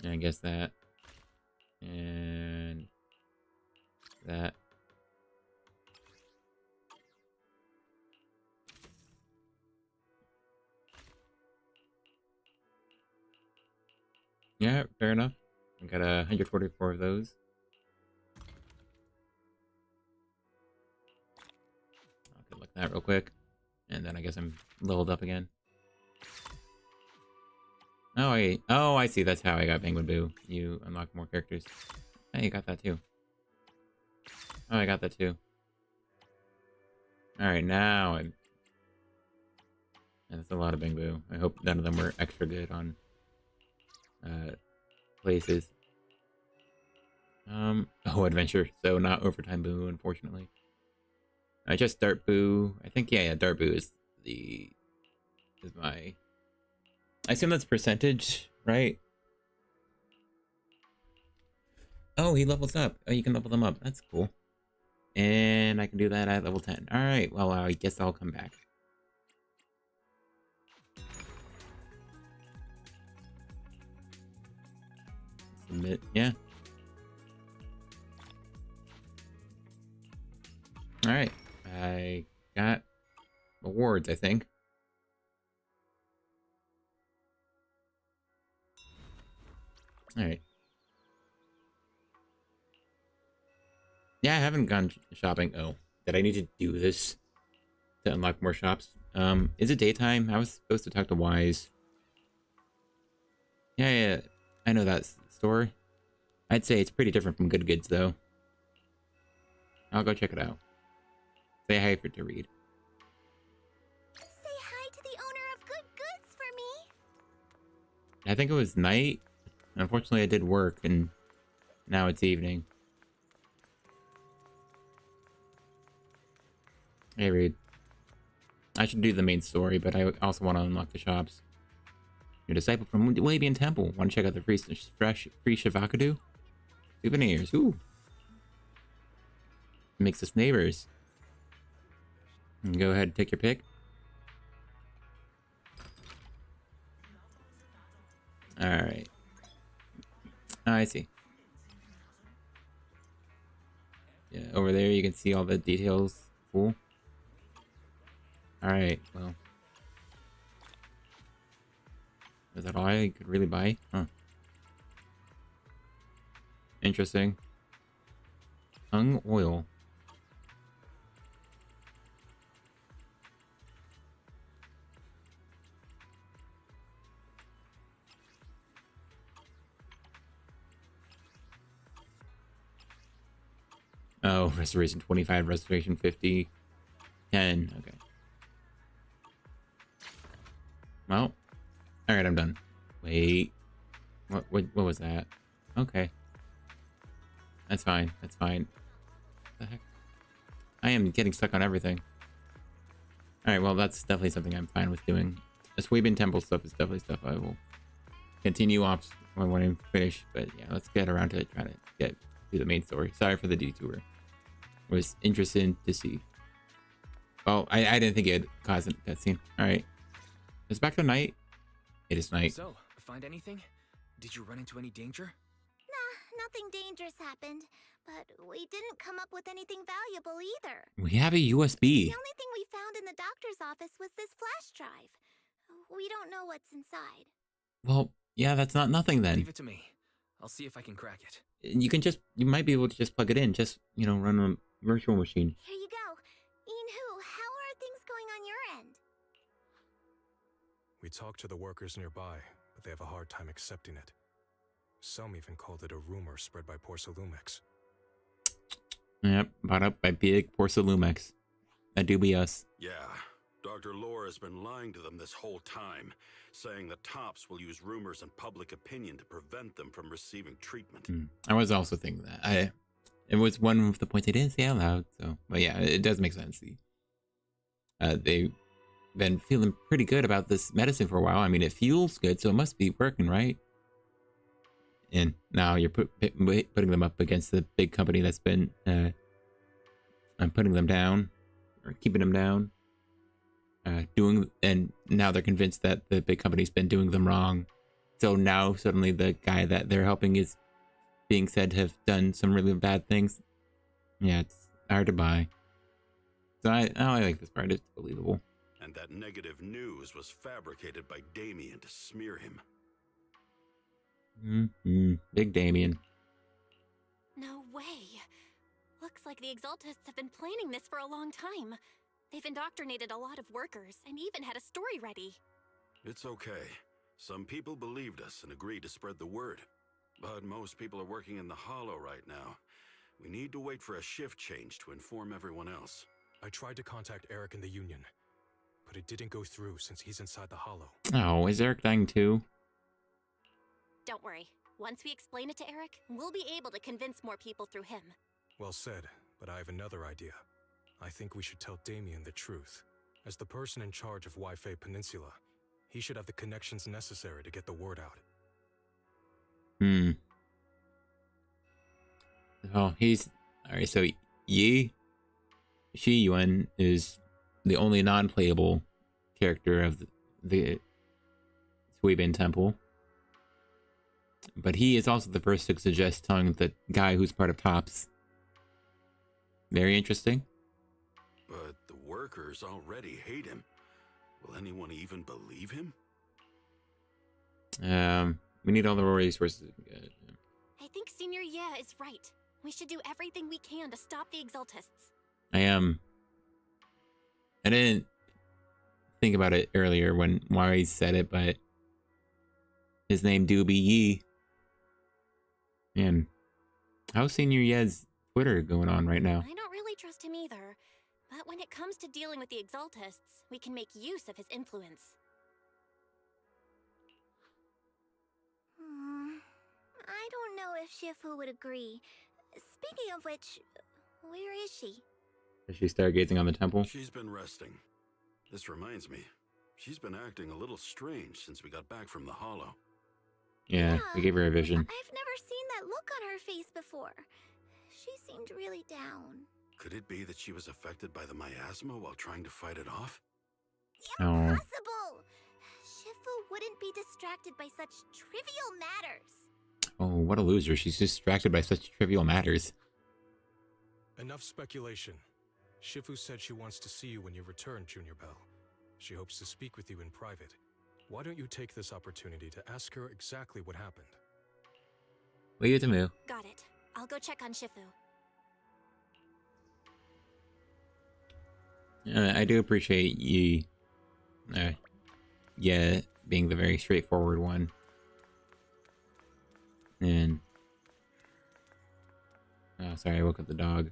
I guess that. And that. Yeah, fair enough. I got 144 of those. I'll look at that real quick. And then I guess I'm leveled up again. Oh, I see. That's how I got Penguin Boo. You unlock more characters. Oh, you got that too. Oh, I got that too. Alright, now I'm... That's a lot of Bing Boo. I hope none of them were extra good on places. Oh, adventure. So not overtime Boo, unfortunately. I just Dart Boo. I think, yeah, Dart Boo is my... I assume that's percentage, right? Oh, he levels up. Oh, you can level them up. That's cool. And I can do that at level 10. Alright, well, I guess I'll come back. Submit, yeah. Alright, I got awards, I think. Alright. Yeah, I haven't gone shopping. Oh, did I need to do this to unlock more shops? Is it daytime? I was supposed to talk to Wise. Yeah, I know that store. I'd say it's pretty different from Good Goods, though. I'll go check it out. Say hi for to read. Say hi to the owner of Good Goods for me. I think it was night. Unfortunately, I did work, and now it's evening. Hey, Reed. I should do the main story, but I also want to unlock the shops. Your disciple from Wabian Temple. Want to check out the free Shavakadu? Souvenirs. Ooh. Makes us neighbors. And go ahead and take your pick. Alright. Oh, I see. Yeah, over there you can see all the details. Cool. Alright, well. Is that all I could really buy? Huh. Interesting. Tung oil. Oh, restoration 25, restoration 50, 10. Okay. Well, all right, I'm done. Wait, what was that? Okay, that's fine. That's fine. What the heck? I am getting stuck on everything. All right, well, that's definitely something I'm fine with doing. The Swabian Temple stuff is definitely stuff I will continue off when I finish. But yeah, let's get around to trying to get to the main story. Sorry for the detour. Was interesting to see. Well, I didn't think it'd cause a cutscene. All right, it's back to night. It is night. So, find anything? Did you run into any danger? Nah, nothing dangerous happened, but we didn't come up with anything valuable either. We have a USB. The only thing we found in the doctor's office was this flash drive. We don't know what's inside. Well, yeah, that's not nothing then. Leave it to me. I'll see if I can crack it. You might be able to just plug it in. Just, run a virtual machine. Here you go. Inhu, how are things going on your end? We talked to the workers nearby, but they have a hard time accepting it. Some even called it a rumor spread by Porcelumex. Yep, bought up by big Porcelumex. That do be us. Yeah, Dr. Lore has been lying to them this whole time, saying that Tops will use rumors and public opinion to prevent them from receiving treatment. I was also thinking that. It was one of the points I didn't say out loud, so... But yeah, it does make sense. They've been feeling pretty good about this medicine for a while. I mean, it feels good, so it must be working, right? And now you're putting them up against the big company that's been putting them down, or keeping them down. And now they're convinced that the big company's been doing them wrong. So now suddenly the guy that they're helping is being said to have done some really bad things. Yeah, it's hard to buy. So I like this part. It's believable. And that negative news was fabricated by Damien to smear him. Big Damien. No way. Looks like the Exaltists have been planning this for a long time. They've indoctrinated a lot of workers and even had a story ready. It's okay. Some people believed us and agreed to spread the word. But most people are working in the Hollow right now. We need to wait for a shift change to inform everyone else. I tried to contact Eric in the Union, but it didn't go through since he's inside the Hollow. Oh, is Eric dying too? Don't worry. Once we explain it to Eric, we'll be able to convince more people through him. Well said, but I have another idea. I think we should tell Damien the truth. As the person in charge of Wi-Fi Peninsula, he should have the connections necessary to get the word out. Oh, alright, so Shi Yuan is the only non-playable character of the Swabian Temple. But he is also the first to suggest telling the guy who's part of Tops. Very interesting. But the workers already hate him. Will anyone even believe him? We need all the resources. I think Senior Ye is right. We should do everything we can to stop the Exaltists. I didn't think about it earlier when Wise said it, but his name do be Yi. Man, how's Senior Ye's Twitter going on right now? I don't really trust him either. But when it comes to dealing with the Exaltists, we can make use of his influence. I don't know if Shifu would agree. Speaking of which, where is she? Is she stargazing on the temple? She's been resting. This reminds me, she's been acting a little strange since we got back from the Hollow. Yeah, we gave her a vision. I've never seen that look on her face before. She seemed really down. Could it be that she was affected by the miasma while trying to fight it off? Impossible! Shifu wouldn't be distracted by such trivial matters. Oh, what a loser. She's distracted by such trivial matters. Enough speculation. Shifu said she wants to see you when you return, Junior Bell. She hopes to speak with you in private. Why don't you take this opportunity to ask her exactly what happened? Leave it to Moo. Got it. I'll go check on Shifu. I do appreciate you, yeah, being the very straightforward one. And... oh, sorry, I woke up the dog.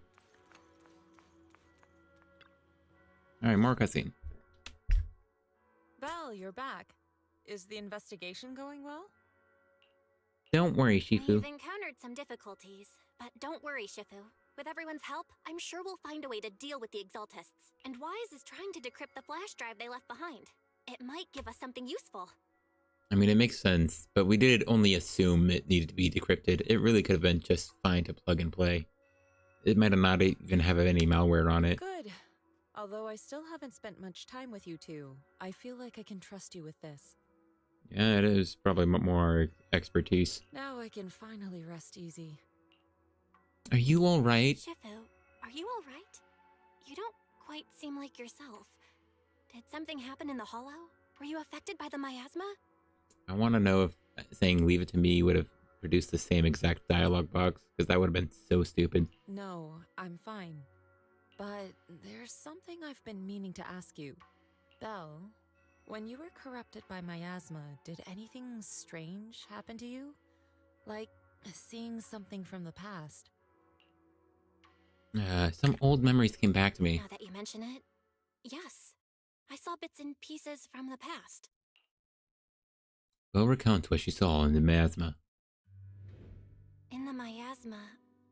Alright, more cutscene. Belle, you're back. Is the investigation going well? Don't worry, Shifu. We've encountered some difficulties, but don't worry, Shifu. With everyone's help, I'm sure we'll find a way to deal with the Exaltists. And Wise is trying to decrypt the flash drive they left behind. It might give us something useful. I mean, it makes sense, but we did only assume it needed to be decrypted. It really could have been just fine to plug and play. It might have not even have any malware on it. Good. Although I still haven't spent much time with you two, I feel like I can trust you with this. Yeah, it is probably more expertise. Now I can finally rest easy. Are you alright? Shifu, are you alright? You don't quite seem like yourself. Did something happen in the Hollow? Were you affected by the miasma? I want to know if saying leave it to me would have produced the same exact dialogue box, because that would have been so stupid. No, I'm fine. But there's something I've been meaning to ask you. Belle, when you were corrupted by miasma, did anything strange happen to you? Like seeing something from the past? Some old memories came back to me. Now that you mention it, yes. I saw bits and pieces from the past. Well, recount what you saw in the miasma. In the miasma,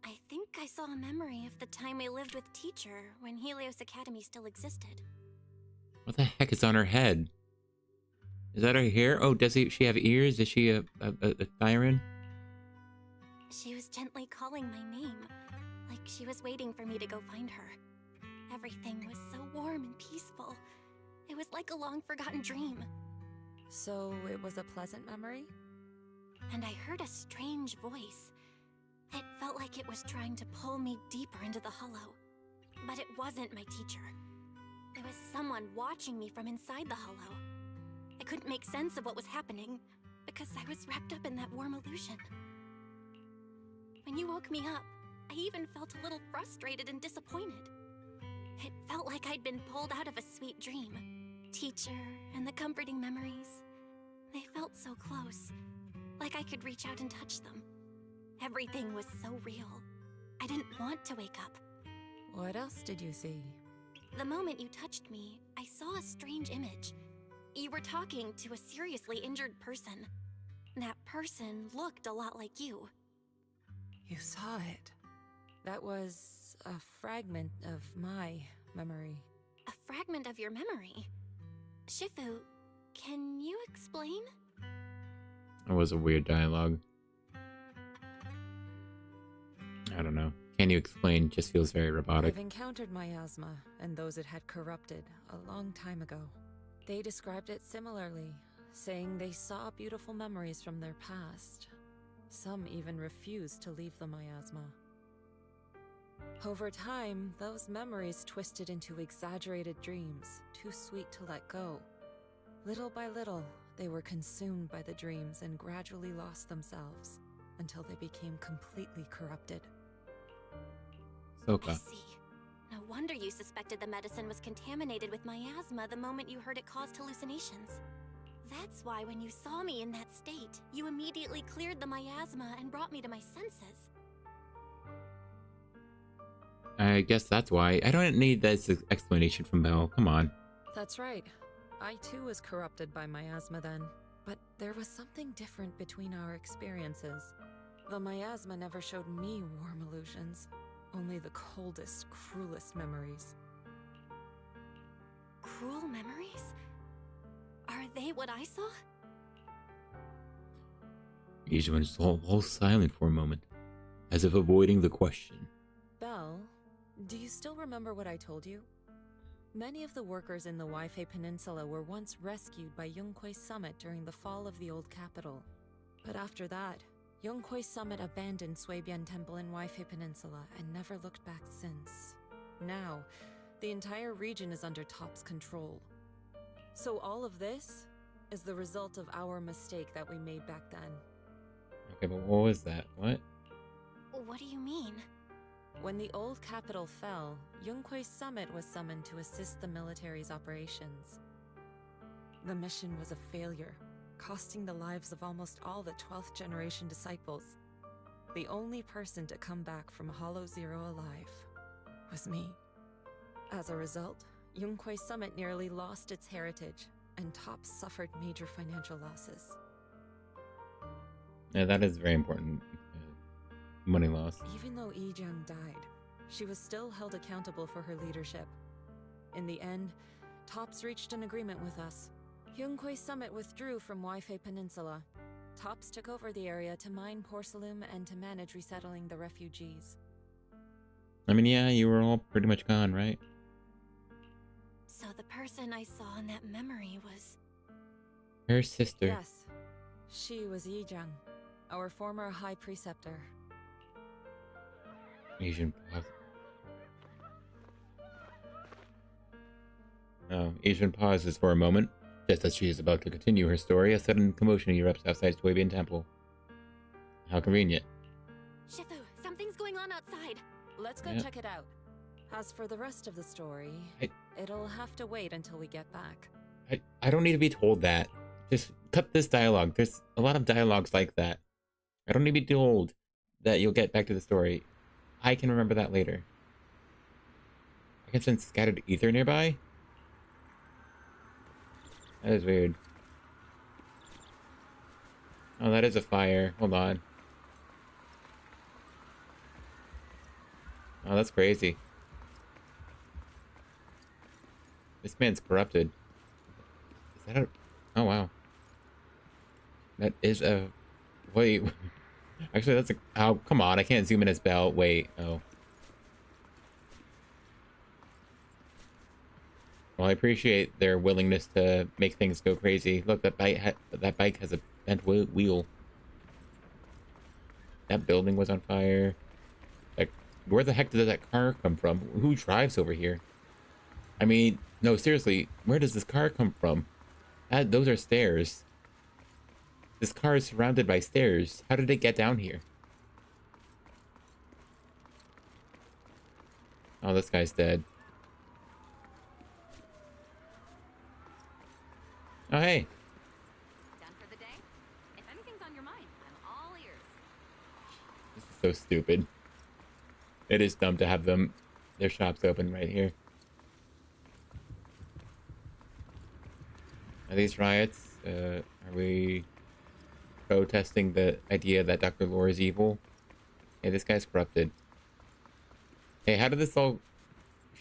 I think I saw a memory of the time we lived with Teacher when Helios Academy still existed. What the heck is on her head? Is that her hair? Oh, she have ears? Is she a Thyran? She was gently calling my name, like she was waiting for me to go find her. Everything was so warm and peaceful. It was like a long-forgotten dream. So it was a pleasant memory? And I heard a strange voice. It felt like it was trying to pull me deeper into the Hollow. But it wasn't my teacher. There was someone watching me from inside the Hollow. I couldn't make sense of what was happening, because I was wrapped up in that warm illusion. When you woke me up, I even felt a little frustrated and disappointed. It felt like I'd been pulled out of a sweet dream. Teacher and the comforting memories. They felt so close, like I could reach out and touch them. Everything was so real. I didn't want to wake up. What else did you see? The moment you touched me, I saw a strange image. You were talking to a seriously injured person. That person looked a lot like you. You saw it. That was a fragment of my memory. A fragment of your memory? Shifu, can you explain? That was a weird dialogue. I don't know. Can you explain? Just feels very robotic. I've encountered miasma and those it had corrupted a long time ago. They described it similarly, saying they saw beautiful memories from their past. Some even refused to leave the miasma. Over time, those memories twisted into exaggerated dreams, too sweet to let go. Little by little, they were consumed by the dreams and gradually lost themselves, until they became completely corrupted. Soka. I see. No wonder you suspected the medicine was contaminated with miasma the moment you heard it caused hallucinations. That's why when you saw me in that state, you immediately cleared the miasma and brought me to my senses. I guess that's why. I don't need this explanation from Belle. Come on. That's right. I too was corrupted by miasma then. But there was something different between our experiences. The miasma never showed me warm illusions, only the coldest, cruelest memories. Cruel memories? Are they what I saw? Asian was all silent for a moment, as if avoiding the question. Belle, do you still remember what I told you? Many of the workers in the Waifei Peninsula were once rescued by Yonghui Summit during the fall of the old capital. But after that, Yonghui Summit abandoned Suibian Temple in Waifei Peninsula and never looked back since. Now, the entire region is under Top's control. So all of this is the result of our mistake that we made back then. Okay, but what was that? What? What do you mean? When the old capital fell, Yonghui Summit was summoned to assist the military's operations. The mission was a failure, costing the lives of almost all the 12th generation disciples. The only person to come back from Hollow Zero alive was me. As a result, Yonghui Summit nearly lost its heritage, and Top suffered major financial losses. Yeah, that is very important. Money loss. Even though Yijiang died, she was still held accountable for her leadership. In the end, Tops reached an agreement with us. Yonghui Summit withdrew from Waifei Peninsula. Tops took over the area to mine porcelain and to manage resettling the refugees. I mean, yeah, you were all pretty much gone, right? So the person I saw in that memory was... Her sister. Yes, she was Yijiang, our former high preceptor. Asian pause. Oh, Asian pauses for a moment. Just as she is about to continue her story, a sudden commotion erupts outside Suibian Temple. How convenient. Shifu, something's going on outside. Let's go check it out. As for the rest of the story, it'll have to wait until we get back. I don't need to be told that. Just cut this dialogue. There's a lot of dialogues like that. I don't need to be told that you'll get back to the story. I can remember that later. I can sense scattered ether nearby? That is weird. Oh, that is a fire. Hold on. Oh, that's crazy. This man's corrupted. Is that a... Oh, wow. That is a... Wait. Actually, that's a... Oh, come on. I can't zoom in as Belle. Wait. Oh. Well, I appreciate their willingness to make things go crazy. Look, that bike has a bent wheel. That building was on fire. Like, where the heck did that car come from? Who drives over here? I mean, no, seriously, where does this car come from? Those are stairs. This car is surrounded by stairs. How did it get down here? Oh, this guy's dead. Oh, hey. Done for the day? If anything's on your mind, I'm all ears. This is so stupid. It is dumb to have their shops open right here. Are these riots? Are we protesting the idea that Dr. Lore is evil? Hey, this guy's corrupted. Hey, how did this all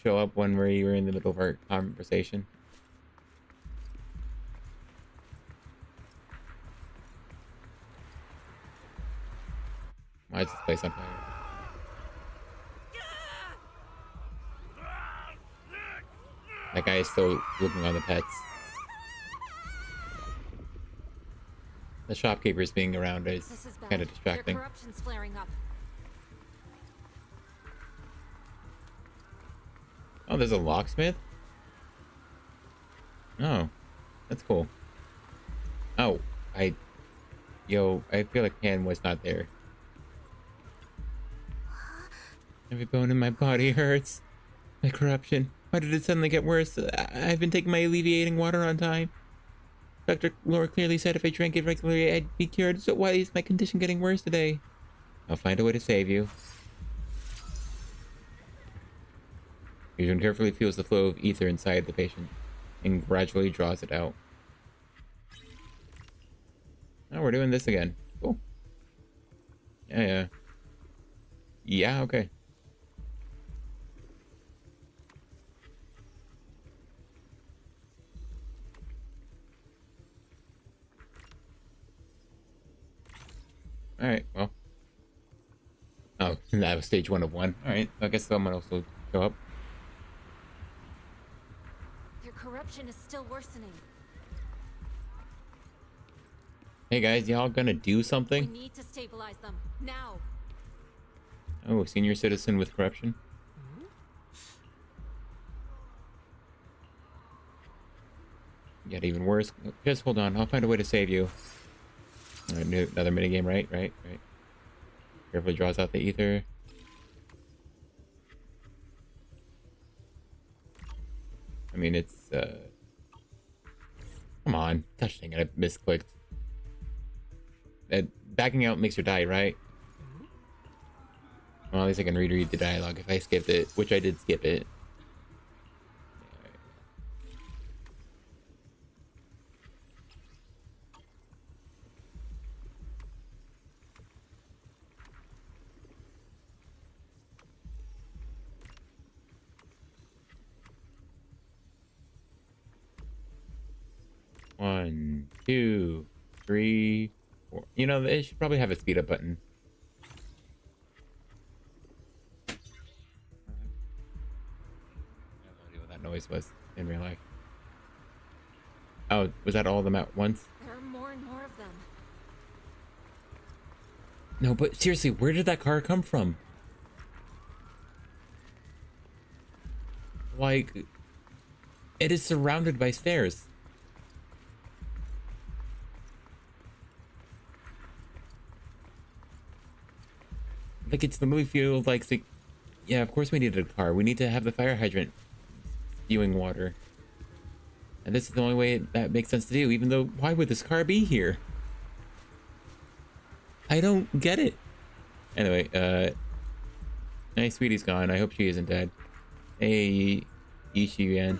show up when we were in the middle of our conversation? Why is this place on fire? That guy is still looking on the pets. The shopkeepers being around is kind of distracting. Your corruption's flaring up. Oh, there's a locksmith? Oh, that's cool. Oh, I feel like Pan was not there. Every bone in my body hurts. My corruption. Why did it suddenly get worse? I've been taking my alleviating water on time. Dr. Lore clearly said if I drank it regularly, I'd be cured. So why is my condition getting worse today? I'll find a way to save you. Yujun carefully feels the flow of ether inside the patient and gradually draws it out. Oh, we're doing this again. Cool. Yeah, yeah. Yeah, okay. Alright, well. Oh, that was stage 1 of 1. Alright, I guess someone else will show up. Their corruption is still worsening. Hey guys, y'all gonna do We something? need to stabilize them now. Oh, senior citizen with corruption? Get even worse. Just hold on, I'll find a way to save you. Alright, another minigame, right? Right. Carefully draws out the ether. I mean, it's, come on. Touch thing, I misclicked. Backing out makes her die, right? Well, at least I can reread the dialogue if I skipped it, which I did skip it. One, two, three, four. You know, it should probably have a speed up button. I have no idea what that noise was in real life. Oh, was that all of them at once? There are more and more of them. No, but seriously, where did that car come from? Like, it is surrounded by stairs. Like, it's the movie feel like, yeah, of course we needed a car. We need to have the fire hydrant spewing water. And this is the only way that makes sense to do, even though, why would this car be here? I don't get it. Anyway, nice sweetie's gone. I hope she isn't dead. Hey, Ishi-yan.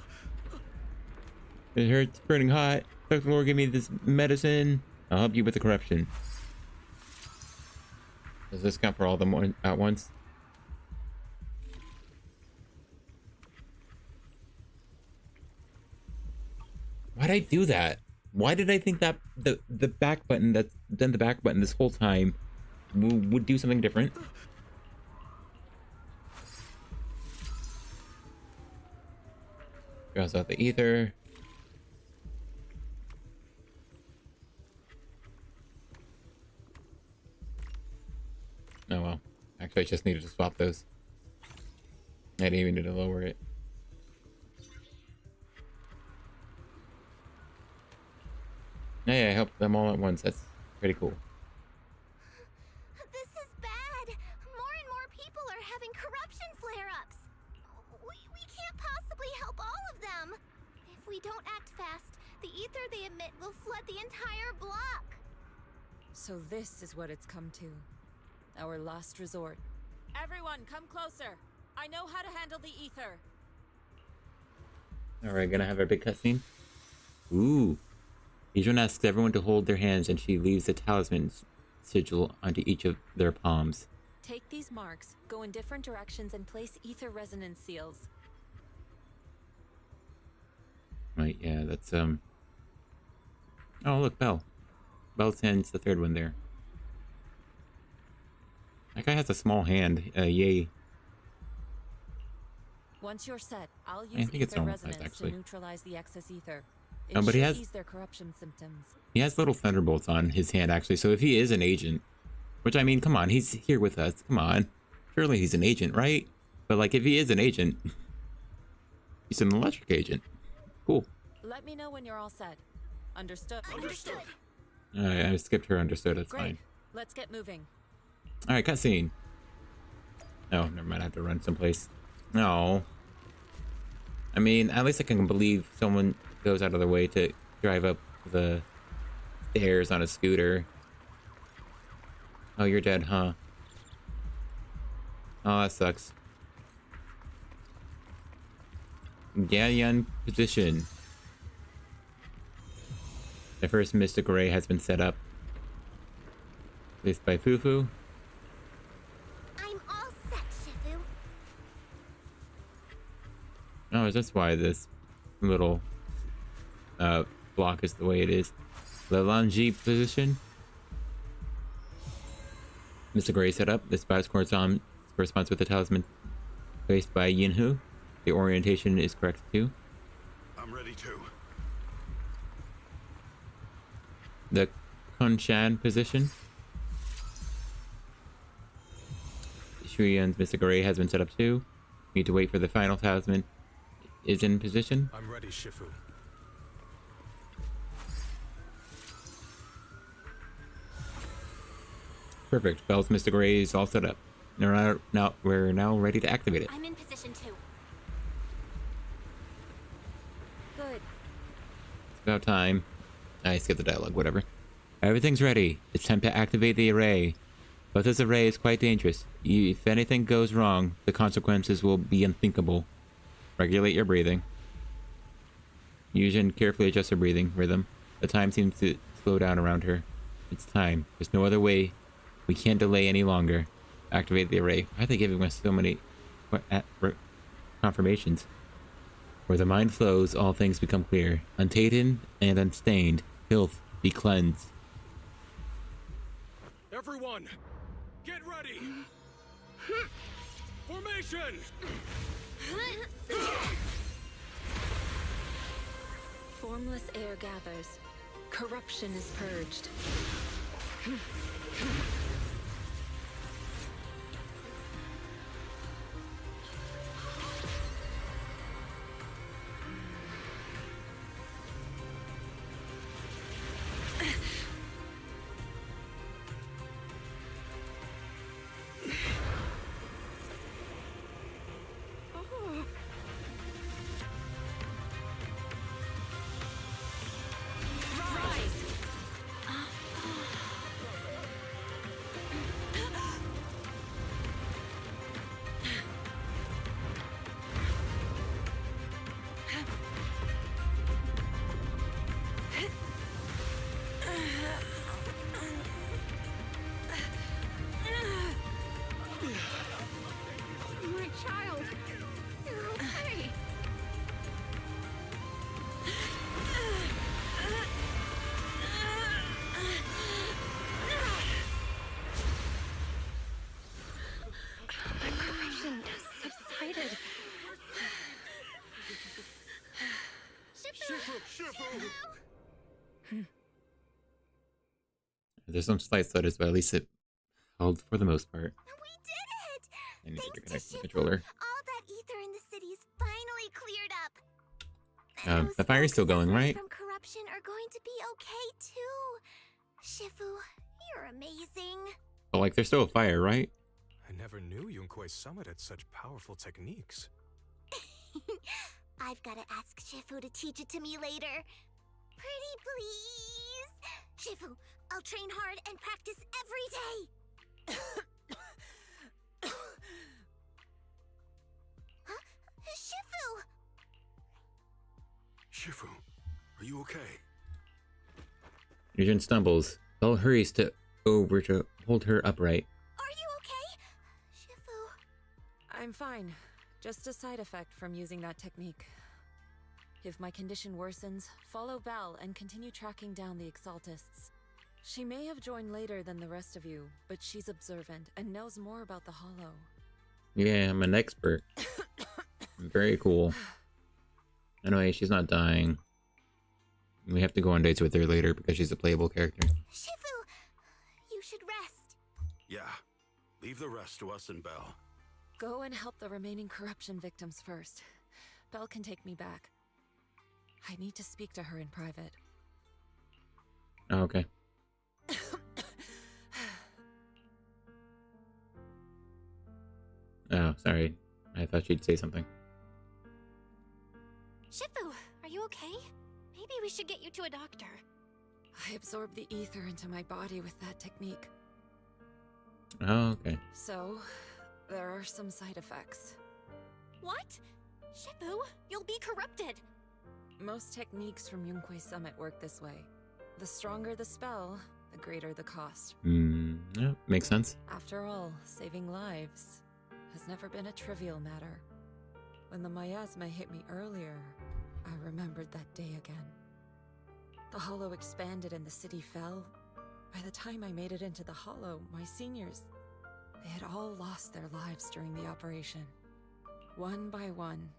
It hurts, burning hot. Dr. Lord, give me this medicine. I'll help you with the corruption. Does this count for all of them at once? Why'd I do that? Why did I think that the back button that's done the back button this whole time would do something different? Draws out the ether. Oh well. Actually, I just needed to swap those. I didn't even need to lower it. Yeah, I helped them all at once. That's pretty cool. This is bad. More and more people are having corruption flare-ups. We can't possibly help all of them. If we don't act fast, the ether they emit will flood the entire block. So this is what it's come to. Our last resort. Everyone, come closer. I know how to handle the ether. Alright, gonna have our big cutscene. Ooh. Adrian asks everyone to hold their hands and she leaves a talisman sigil onto each of their palms. Take these marks, go in different directions, and place ether resonance seals. Right, yeah, that's, Oh, look, Belle. Belle sends the third one there. That guy has a small hand. Yay. Once you're set, I'll I use think it's ether normal size, resonance actually. to neutralize the excess ether. It But should he has- ease their corruption symptoms. He has little thunderbolts on his hand, actually, so if he is an agent... Which, I mean, come on, he's here with us. Come on. Surely he's an agent, right? But, like, if he is an agent... He's an electric agent. Cool. Let me know when you're all set. Understood? Understood. Alright, I skipped her understood, that's Great. fine. Let's get moving. Alright, cutscene. Oh, never mind, I have to run someplace. No. I mean, at least I can believe someone goes out of their way to drive up the stairs on a scooter. Oh, you're dead, huh? Oh, that sucks. Galleon position. The first mystic array has been set up. Voiced by Fufu. I'm all set, Shifu. Oh, is this why this little block is the way it is? The Lanji position. Mr. Gray set up. This bias corresponds with the talisman placed by Yinhu. The orientation is correct too. I'm ready too. The Kunshan position. Shuyan's Mr. Gray has been set up too. We need to wait for the final talisman is in position. I'm ready, Shifu. Perfect. Bell's Mr. Gray is all set up. We're now ready to activate it. I'm in position too. Good. It's about time. I skipped the dialogue, whatever. Everything's ready. It's time to activate the array. But this array is quite dangerous. If anything goes wrong, the consequences will be unthinkable. Regulate your breathing. Yujin carefully adjusts her breathing rhythm. The time seems to slow down around her. It's time. There's no other way. We can't delay any longer. Activate the array. Why are they giving us so many confirmations? Where the mind flows, all things become clear. Untainted and unstained. Filth be cleansed. Everyone, get ready! Formation! Formless air gathers. Corruption is purged. There's some slight stutters, but at least it held for the most part. We did it! I need to Thanks reconnect to the Shifu, controller. all that ether in the city's finally cleared up. Those The fire's still folks going, suffering right? from corruption are going to be okay too. Shifu, you're amazing. But like, there's still a fire, right? I never knew Yunkwei Summit had such powerful techniques. I've got to ask Shifu to teach it to me later. Pretty please. Shifu, I'll train hard and practice every day. Huh? Shifu! Shifu, are you okay? Yujin stumbles. Bell hurries over to hold her upright. Are you okay? Shifu. I'm fine. Just a side effect from using that technique. If my condition worsens, follow Belle and continue tracking down the Exaltists. She may have joined later than the rest of you, but she's observant and knows more about the Hollow. Yeah, I'm an expert. Very cool. Anyway, she's not dying. We have to go on dates with her later because she's a playable character. Shifu, you should rest. Yeah. Leave the rest to us and Belle. Go and help the remaining corruption victims first. Belle can take me back. I need to speak to her in private. Oh, okay. Oh, sorry. I thought she'd say something. Shifu, are you okay? Maybe we should get you to a doctor. I absorbed the ether into my body with that technique. Oh, okay. So, there are some side effects. What? Shifu, you'll be corrupted. Most techniques from Yunkwei Summit work this way. The stronger the spell, the greater the cost. Yeah, makes sense. After all, saving lives has never been a trivial matter. When the miasma hit me earlier, I remembered that day again. The hollow expanded and the city fell. By the time I made it into the hollow, my seniors, they had all lost their lives during the operation. One by one,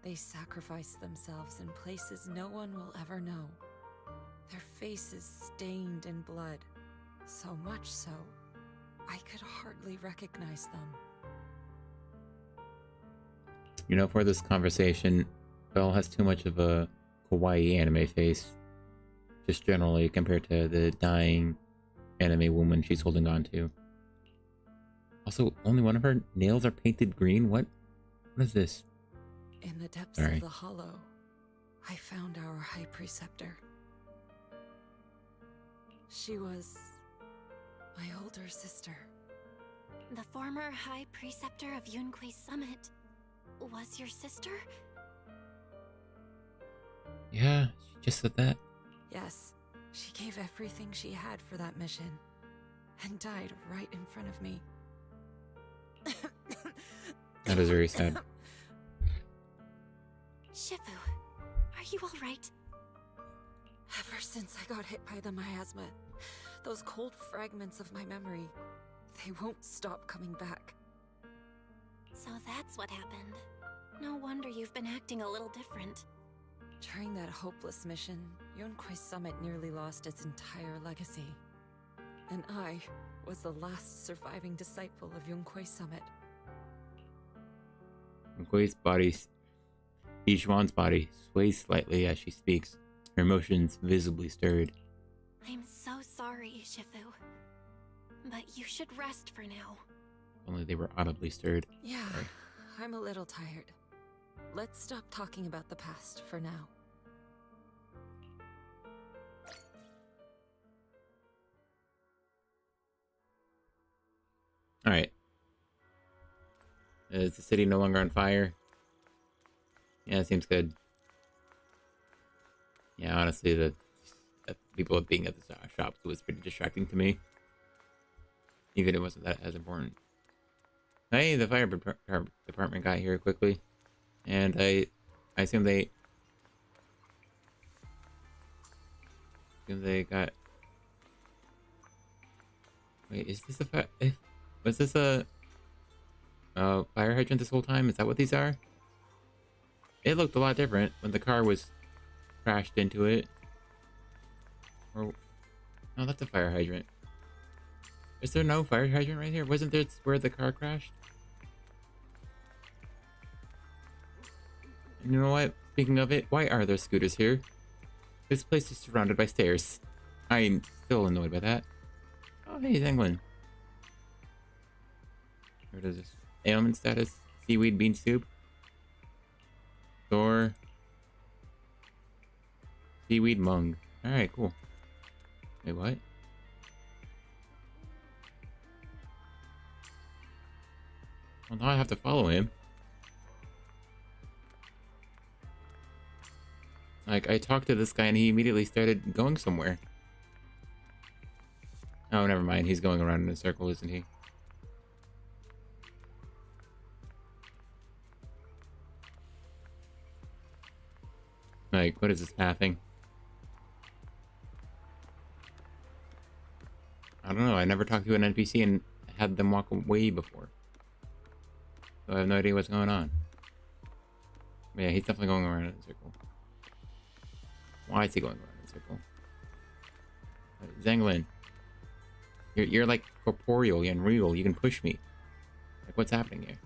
they sacrificed themselves in places no one will ever know. Their faces stained in blood, so much so, I could hardly recognize them. You know, for this conversation, Belle has too much of a kawaii anime face. Just generally, compared to the dying anime woman she's holding on to. Also, only one of her nails are painted green? What is this? In the depths of the hollow, I found our High Preceptor. She was my older sister. The former High Preceptor of Yunque's Summit was your sister? Yeah, she just said that. Yes, she gave everything she had for that mission, and died right in front of me. That is very sad. Shifu, are you alright? Ever since I got hit by the miasma, those cold fragments of my memory, they won't stop coming back. So that's what happened. No wonder you've been acting a little different. During that hopeless mission, Yunque's Summit nearly lost its entire legacy. And I was the last surviving disciple of Yunque's Summit. Yunque's body, Yichuan's body, sways slightly as she speaks, her emotions visibly stirred. I'm so sorry, Shifu. But you should rest for now. Only they were audibly stirred. Yeah, Sorry. I'm a little tired. Let's stop talking about the past for now. Alright. Is the city no longer on fire? Yeah, it seems good. Yeah, honestly, the people being at the shops was pretty distracting to me. Even if it wasn't that as important. Hey, the fire department got here quickly. And I assume they got... Wait, is this a fire... Was this a fire hydrant this whole time? Is that what these are? It looked a lot different when the car was crashed into it. Or... No, that's a fire hydrant. Is there no fire hydrant right here? Wasn't there where the car crashed? And you know what? Speaking of it, why are there scooters here? This place is surrounded by stairs. I'm still annoyed by that. Oh, hey, Zenglin. What is this? Ailment status? Seaweed bean soup? Thor. Seaweed mung. Alright, cool. Wait, what? Well, now I have to follow him. Like, I talked to this guy and he immediately started going somewhere. Oh, never mind. He's going around in a circle, isn't he? Like, what is this pathing? I don't know. I never talked to an NPC and had them walk away before. So I have no idea what's going on. But yeah, he's definitely going around in a circle. Why is he going around in a circle? Zenglin. You're like corporeal and real. You can push me. Like, what's happening here?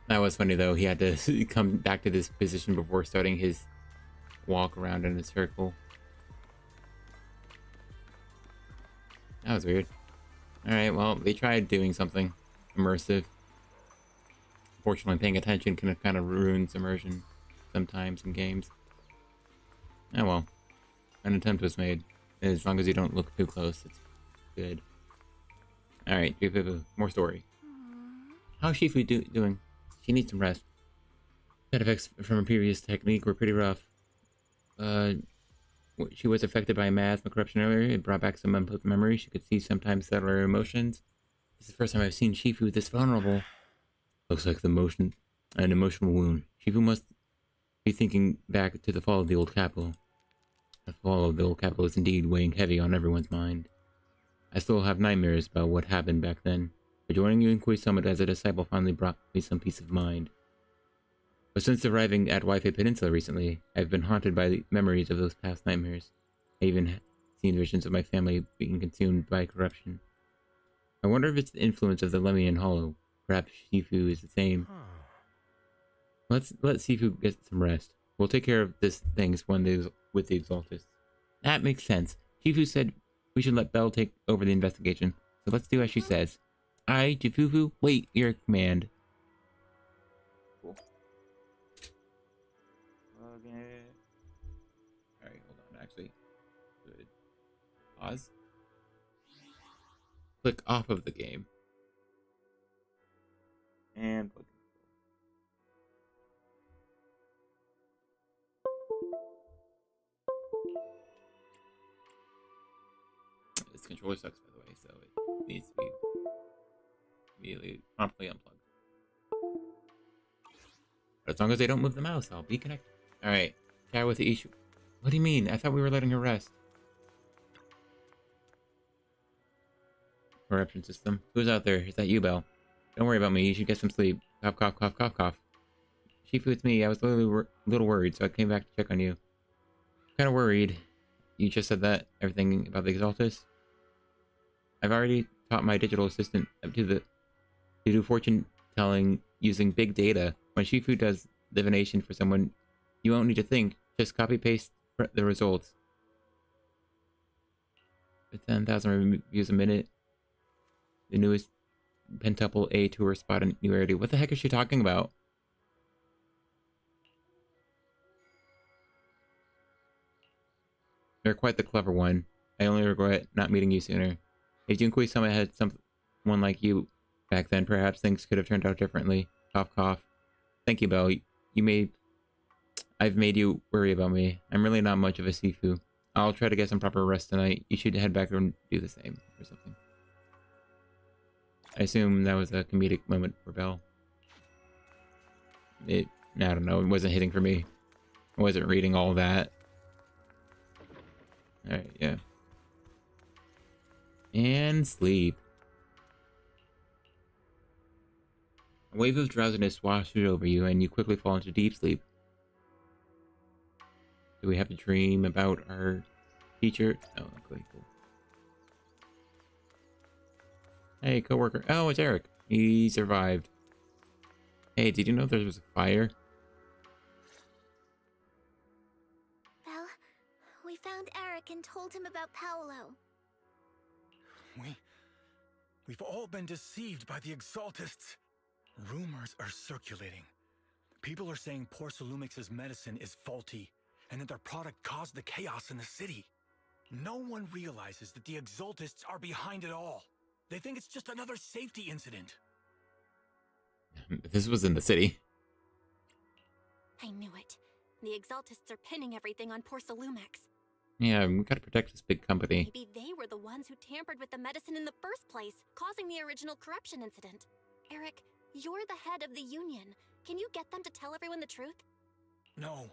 That was funny though. He had to come back to this position before starting his walk around in a circle. That was weird. Alright, well, they tried doing something immersive. Fortunately, paying attention can kind of ruin immersion sometimes in games. Oh well. An attempt was made. As long as you don't look too close, it's good. Alright, more story. How's Shifu doing? She needs some rest. Side effects from a previous technique were pretty rough. She was affected by miasma corruption earlier. It brought back some unpleasant memories. She could see sometimes subtler emotions. This is the first time I've seen Shifu this vulnerable. Looks like an emotional wound. Shifu must be thinking back to the fall of the old capital. The fall of the old capital is indeed weighing heavy on everyone's mind. I still have nightmares about what happened back then, but joining you in Kui Summit as a disciple finally brought me some peace of mind. But since arriving at Wi-Fi Peninsula recently, I've been haunted by the memories of those past nightmares. I even seen visions of my family being consumed by corruption. I wonder if it's the influence of the Lemian Hollow. Perhaps Shifu is the same. Let Shifu get some rest. We'll take care of this things with the Exaltus. That makes sense. Shifu said we should let Belle take over the investigation, so let's do as she says. Jifufu, wait your command. Cool. Okay. Alright, hold on, actually. Good. Pause. Click off of the game. And click. This controller sucks, by the way, so it needs to be immediately promptly unplugged. But as long as they don't move the mouse, I'll be connected. Alright, chat with the issue. What do you mean? I thought we were letting her rest. Corruption system. Who's out there? Is that you, Belle? Don't worry about me. You should get some sleep. Cough, cough, cough, cough, cough. Shifu, it's me. I was a little worried, so I came back to check on you. Kind of worried. You just said that? Everything about the Exaltus? I've already taught my digital assistant to do fortune telling using big data. When Shifu does divination for someone, you won't need to think. Just copy paste the results. With 10,000 reviews a minute. The newest pentuple A tour spot in new area. What the heck is she talking about? You're quite the clever one. I only regret not meeting you sooner. If Junkui Summit had someone like you back then, perhaps things could have turned out differently. Cough, cough. Thank you, Belle. I've made you worry about me. I'm really not much of a Sifu. I'll try to get some proper rest tonight. You should head back and do the same, or something. I assume that was a comedic moment for Belle. I don't know. It wasn't hitting for me. I wasn't reading all that. Alright, yeah. And sleep. A wave of drowsiness washes over you, and you quickly fall into deep sleep. Do we have to dream about our teacher? Oh, okay, cool. Hey, coworker. Oh, it's Eric. He survived. Hey, did you know there was a fire? Belle, we found Eric and told him about Paolo. We've all been deceived by the Exaltists. Rumors are circulating. People are saying Porcelumix's medicine is faulty, and that their product caused the chaos in the city. No one realizes that the Exaltists are behind it all. They think it's just another safety incident. This was in the city. I knew it. The Exaltists are pinning everything on Porcelumix. Yeah, we gotta protect this big company. Maybe they were the ones who tampered with the medicine in the first place, causing the original corruption incident. Eric, you're the head of the Union. Can you get them to tell everyone the truth? No.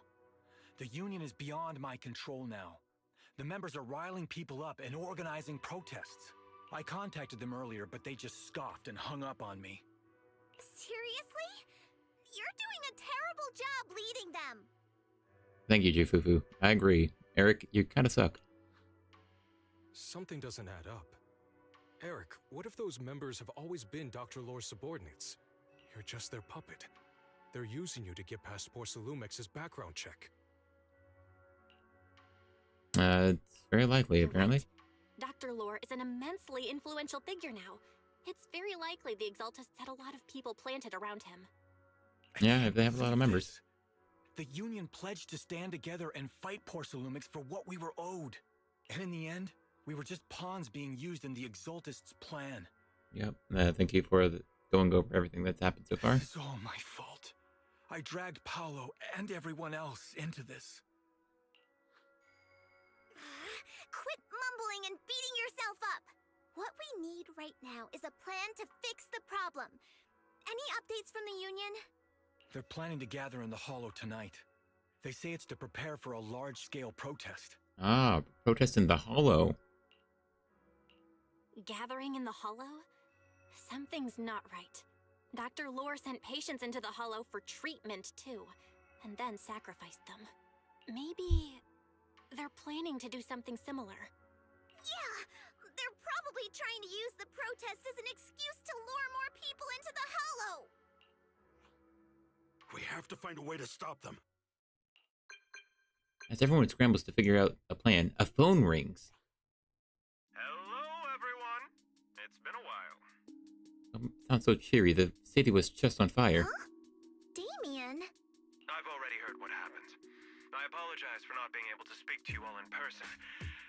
The Union is beyond my control now. The members are riling people up and organizing protests. I contacted them earlier, but they just scoffed and hung up on me. Seriously? You're doing a terrible job leading them. Thank you, Jifufu. I agree. Eric, you kind of suck. Something doesn't add up. Eric, what if those members have always been Dr. Lore's subordinates? You're just their puppet. They're using you to get past Porcelumix's background check. It's very likely, apparently. Right. Dr. Lore is an immensely influential figure now. It's very likely the Exaltists had a lot of people planted around him. Yeah, they have a lot of members. The Union pledged to stand together and fight Porcelumix for what we were owed. And in the end, we were just pawns being used in the Exaltists' plan. Yep. Thank you for going over everything that's happened so far. It's all my fault. I dragged Paolo and everyone else into this. Quit mumbling and beating yourself up! What we need right now is a plan to fix the problem. Any updates from the Union? They're planning to gather in the Hollow tonight. They say it's to prepare for a large-scale protest. Ah, protest in the Hollow. Gathering in the Hollow? Something's not right. Dr. Lore sent patients into the Hollow for treatment, too, and then sacrificed them. Maybe they're planning to do something similar. Yeah, they're probably trying to use the protest as an excuse to lure more people into the Hollow. We have to find a way to stop them. As everyone scrambles to figure out a plan, a phone rings. Hello, everyone. It's been a while. Sounds so cheery. The city was just on fire. Huh? Damien? I've already heard what happened. I apologize for not being able to speak to you all in person.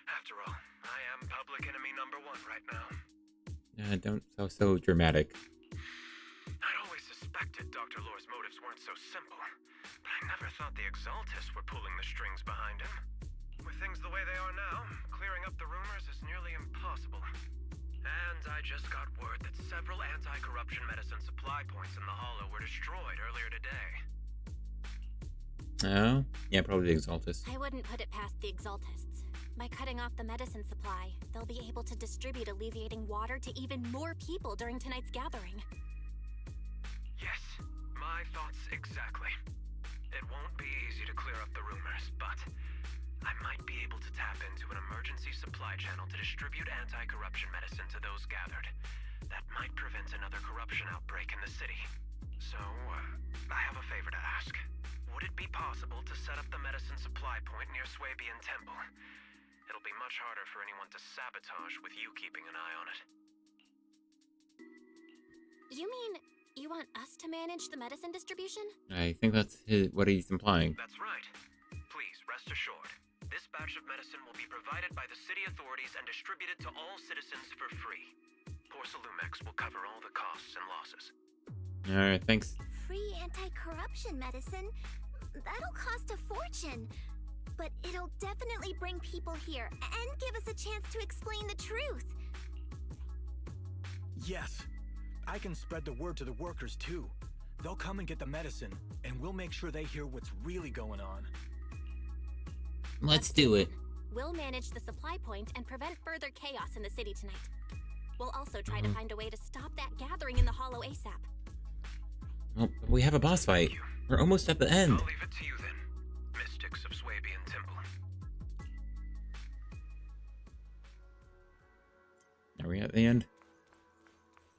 After all, I am public enemy #1 right now. Don't sound so dramatic. I'd always suspected Dr. Lore's motives weren't so simple, but I never thought the Exaltists were pulling the strings behind him. With things the way they are now, clearing up the rumors is nearly impossible. And I just got word that several anti-corruption medicine supply points in the Hollow were destroyed earlier today. Oh? Yeah, probably the Exaltists. I wouldn't put it past the Exaltists. By cutting off the medicine supply, they'll be able to distribute alleviating water to even more people during tonight's gathering. Yes, my thoughts exactly. It won't be easy to clear up the rumors, but I might be able to tap into an emergency supply channel to distribute anti-corruption medicine to those gathered. That might prevent another corruption outbreak in the city. So, I have a favor to ask. Would it be possible to set up the medicine supply point near Swabian Temple? It'll be much harder for anyone to sabotage with you keeping an eye on it. You mean you want us to manage the medicine distribution? I think that's what he's implying. That's right. Please, rest assured. This batch of medicine will be provided by the city authorities and distributed to all citizens for free. Porcelumex will cover all the costs and losses. Alright, thanks. Free anti-corruption medicine? That'll cost a fortune. But it'll definitely bring people here and give us a chance to explain the truth. Yes. I can spread the word to the workers, too. They'll come and get the medicine, and we'll make sure they hear what's really going on. Let's do it. We'll manage the supply point and prevent further chaos in the city tonight. We'll also try to find a way to stop that gathering in the Hollow ASAP. Well, we have a boss fight. We're almost at the end. I'll leave it to you then, mystics of Swabian Temple. Are we at the end?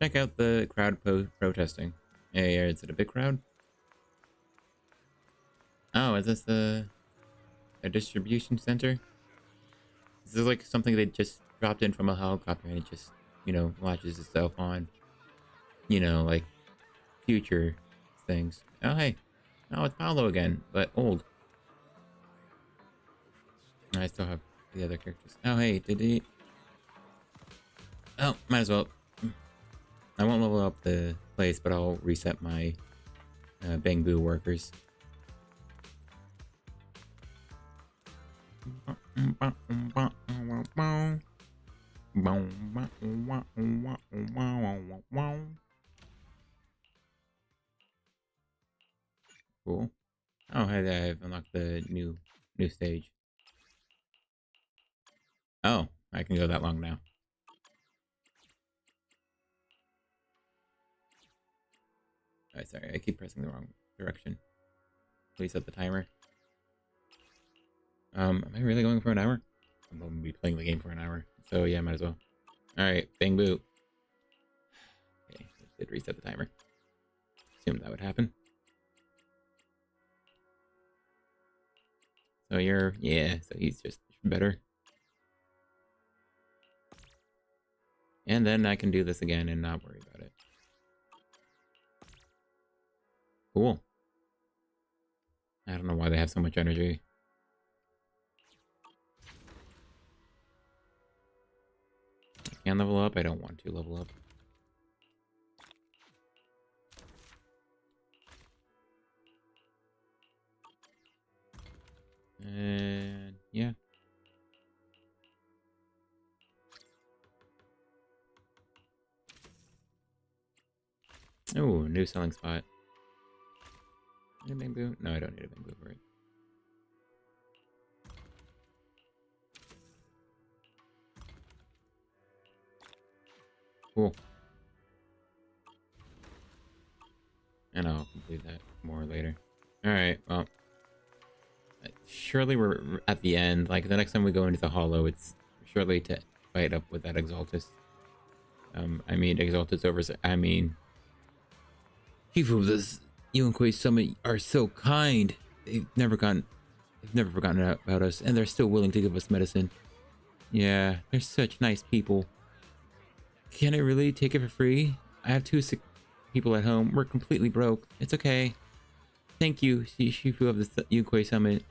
Check out the crowd protesting. Hey, is it a big crowd? Oh, is this a distribution center? This is like something they just dropped in from a helicopter and it just, you know, latches itself on. You know, like future things. Oh, hey. Oh, it's Paolo again, but old. I still have the other characters. Oh, hey, did he... Oh, might as well. I won't level up the place, but I'll reset my Bang Boo workers. Cool. Oh, hey, I've unlocked the new stage. Oh, I can go that long now. Oh, sorry, I keep pressing the wrong direction. Please set the timer. Am I really going for an hour? I'm going to be playing the game for an hour, so yeah, might as well. Alright, Bang Boo. Okay, it did reset the timer. Assumed that would happen. So you're, yeah, so he's just better. And then I can do this again and not worry about it. Cool. I don't know why they have so much energy. I can level up. I don't want to level up. And yeah. Oh, new selling spot. Need a bamboo? No, I don't need a bamboo for it. Cool. And I'll complete that more later. Alright, well. Surely we're at the end. Like, the next time we go into the hollow, it's surely to fight up with that Exaltus. I mean, Exaltus over... I mean... People of this Yunquay Summit are so kind. They've never forgotten about us, and they're still willing to give us medicine. Yeah, they're such nice people. Can I really take it for free? I have 2 sick people at home. We're completely broke. It's okay. Thank you, Shifu of the Yunquay Summit.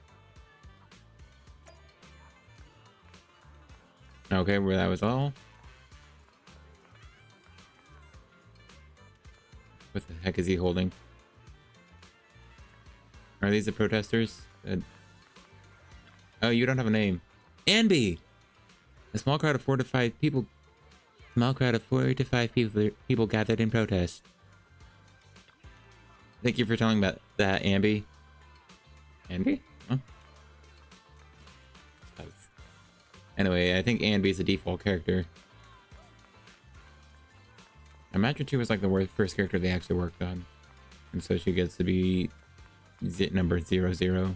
Okay, well, that was all. What the heck is he holding? Are these the protesters? Oh, you don't have a name. Anby! A small crowd of 4 to 5 people. People gathered in protest. Thank you for telling about that, Anby. Anby? Huh? Anyway, I think Anby is the default character. I imagine she was like the first character they actually worked on. And so she gets to be number 00.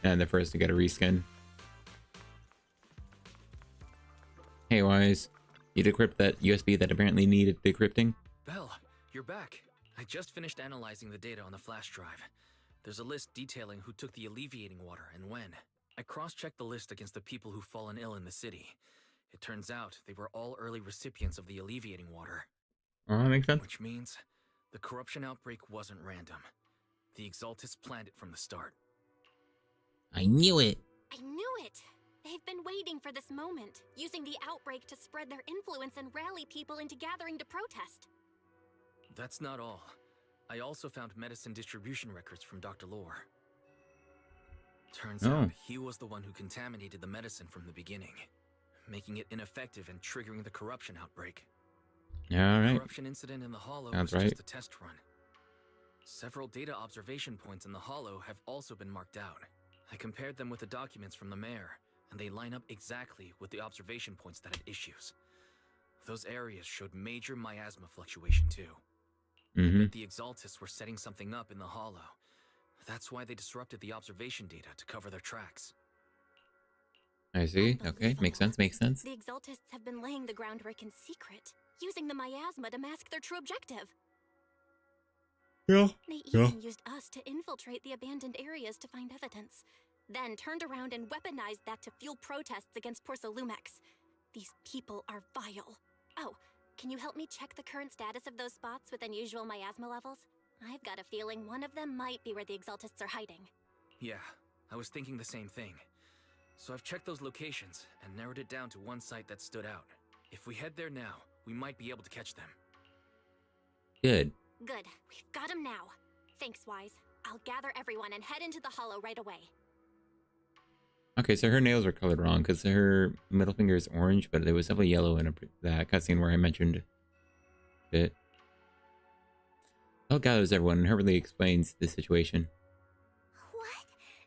And the first to get a reskin. Hey, Wise. You decrypt that USB that apparently needed decrypting? Belle, you're back. I just finished analyzing the data on the flash drive. There's a list detailing who took the alleviating water and when. I cross-checked the list against the people who've fallen ill in the city. It turns out they were all early recipients of the alleviating water. Oh, that makes sense. Which means the corruption outbreak wasn't random. The Exaltus planned it from the start. I knew it! I knew it! They've been waiting for this moment, using the outbreak to spread their influence and rally people into gathering to protest. That's not all. I also found medicine distribution records from Dr. Lore. Turns out he was the one who contaminated the medicine from the beginning, making it ineffective and triggering the corruption outbreak. Yeah, all right. The corruption incident in the Hollow Sounds was right. just a test run. Several data observation points in the Hollow have also been marked out. I compared them with the documents from the mayor, and they line up exactly with the observation points that had issues. Those areas showed major miasma fluctuation too. I bet the Exaltus were setting something up in the Hollow. That's why they disrupted the observation data to cover their tracks. I see. Okay, makes sense, makes sense. The Exaltists have been laying the groundwork in secret, using the miasma to mask their true objective. Yeah. They even used us to infiltrate the abandoned areas to find evidence, then turned around and weaponized that to fuel protests against Porcelumex. These people are vile. Oh, can you help me check the current status of those spots with unusual miasma levels? I've got a feeling one of them might be where the Exaltists are hiding. Yeah, I was thinking the same thing. So I've checked those locations and narrowed it down to one site that stood out. If we head there now, we might be able to catch them. Good. Good. We've got him now. Thanks, Wise. I'll gather everyone and head into the Hollow right away. Okay, so her nails are colored wrong because her middle finger is orange, but it was definitely yellow in that cutscene where I mentioned it. Elle gathers everyone and hurriedly explains the situation. What?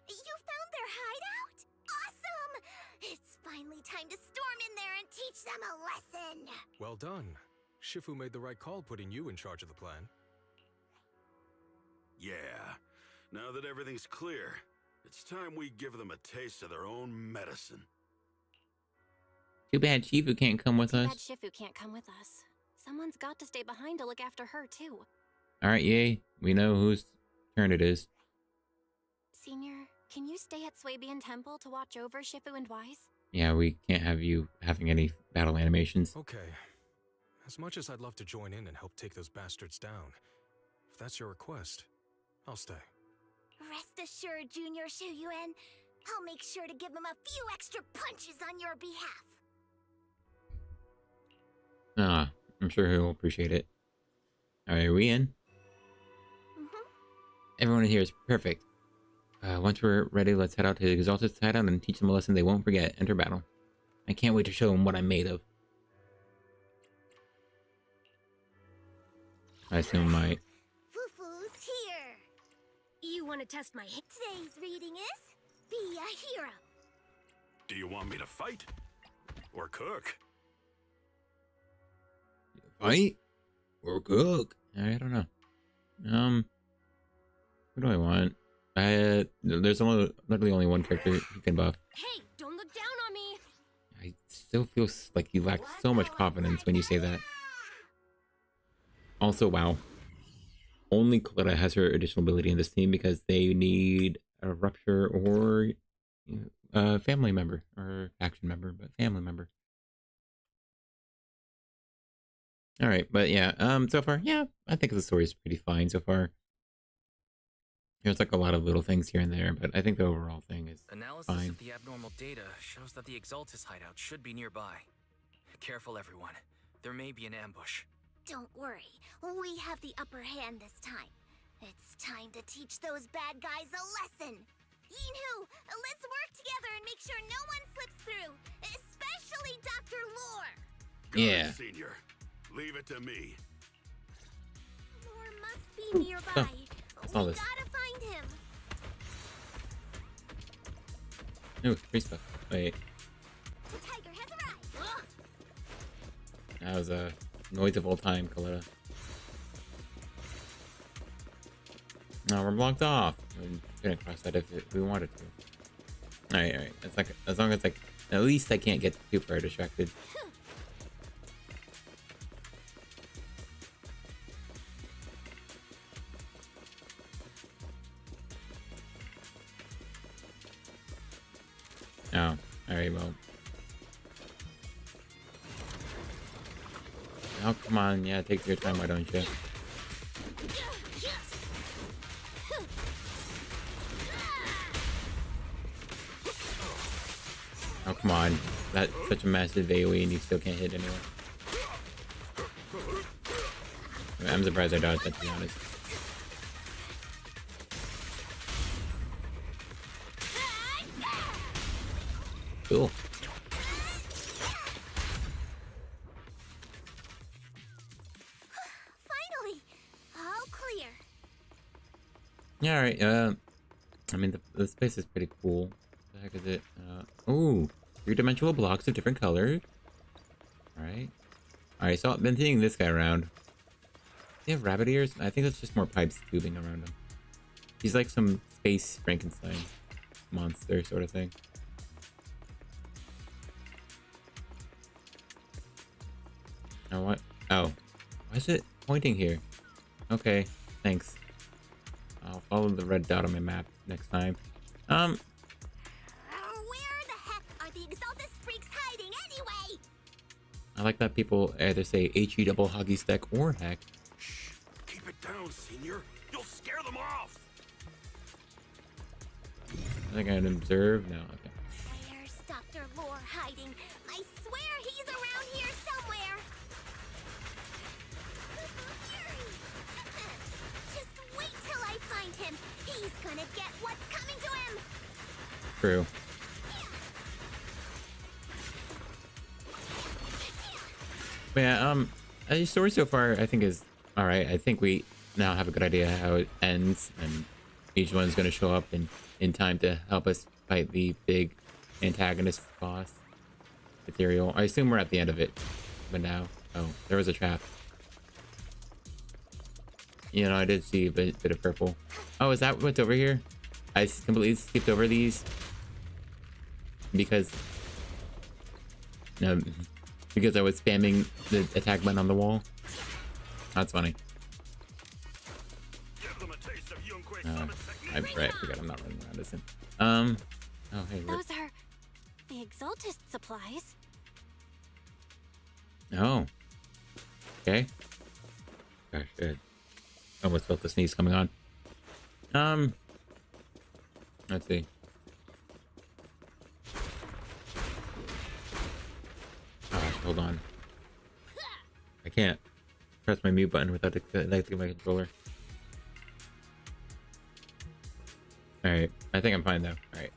You found their hideout? Awesome! It's finally time to storm in there and teach them a lesson! Well done. Shifu made the right call putting you in charge of the plan. Yeah. Now that everything's clear, it's time we give them a taste of their own medicine. Too bad Shifu can't come with Too us. bad Shifu can't come with us. Someone's got to stay behind to look after her, too. Alright, yay. We know whose turn it is. Senior, can you stay at Swabian Temple to watch over Shifu and Wise? Yeah, we can't have you having any battle animations. Okay. As much as I'd love to join in and help take those bastards down, if that's your request, I'll stay. Rest assured, Junior Shuyuan, I'll make sure to give him a few extra punches on your behalf. Ah, I'm sure he'll appreciate it. Alright, are we in? Everyone here is perfect. Once we're ready, let's head out to the Exalted Hideout and teach them a lesson they won't forget. Enter battle. I can't wait to show them what I'm made of. I assume my... Fufu's here. You want to test my hit? Today's reading is Be a Hero. Do you want me to fight? Or cook? Fight? Or cook? I don't know. What do I want? There's literally only one character who can buff. Hey, don't look down on me! I still feel like you lack so much confidence when you say that. Also, wow. Only Koleda has her additional ability in this team because they need a rupture or a family member. Or action member, but family member. Alright, but yeah, so far, yeah, I think the story is pretty fine so far. There's like a lot of little things here and there, but I think the overall thing is Analysis fine. of the abnormal data shows that the Exaltus hideout should be nearby. Careful, everyone. There may be an ambush. Don't worry, we have the upper hand this time. It's time to teach those bad guys a lesson. Yinhu, let's work together and make sure no one slips through, especially Dr. Lore. Yeah. Senior, leave it to me. Lore must be nearby. What's all We this? gotta find him. Ooh, free stuff. Wait, The tiger has arrived. that was a noise of all time, Koleda. No, we're blocked off. We couldn't cross that if we wanted to. Alright. It's like, as long as like, at least I can't get too far distracted. Oh, alright, well. Oh, come on. Yeah, take your time, why don't you? Oh, come on. That's such a massive AoE and you still can't hit anyone. I'm surprised I dodged that, to be honest. Cool. Finally, all clear. Yeah, alright, I mean, the space is pretty cool. What the heck is it? Ooh, three-dimensional blocks of different colors. Alright. Alright, so I've been seeing this guy around. They have rabbit ears? I think that's just more pipes tubing around him. He's like some space Frankenstein monster sort of thing. Oh, what? Oh. Why is it pointing here? Okay, thanks. I'll follow the red dot on my map next time. Where the heck are the Exaltus freaks hiding anyway? I like that people either say HE double hockey stick or heck. Shh, keep it down, Senior. You'll scare them off. I think I can observe. No, okay. Where's Dr. Lore hiding? I swear he's around here somewhere. Just wait till I find him. He's gonna get what's coming to him. True. But yeah, the story so far I think is alright. I think we now have a good idea how it ends, and each one's gonna show up in time to help us fight the big antagonist boss. Ethereal. I assume we're at the end of it. But now. Oh, there was a trap. You know, I did see a bit of purple. Oh, is that what's over here? I completely skipped over these. Because... because I was spamming the attack button on the wall. That's funny. I forgot I'm not running around this thing. Oh, hey, look. Those are the Exaltus supplies. Oh. Okay. Gosh, good. Almost felt the sneeze coming on. Let's see. Gosh, hold on. I can't press my mute button without connecting my controller. Alright, I think I'm fine though. Alright.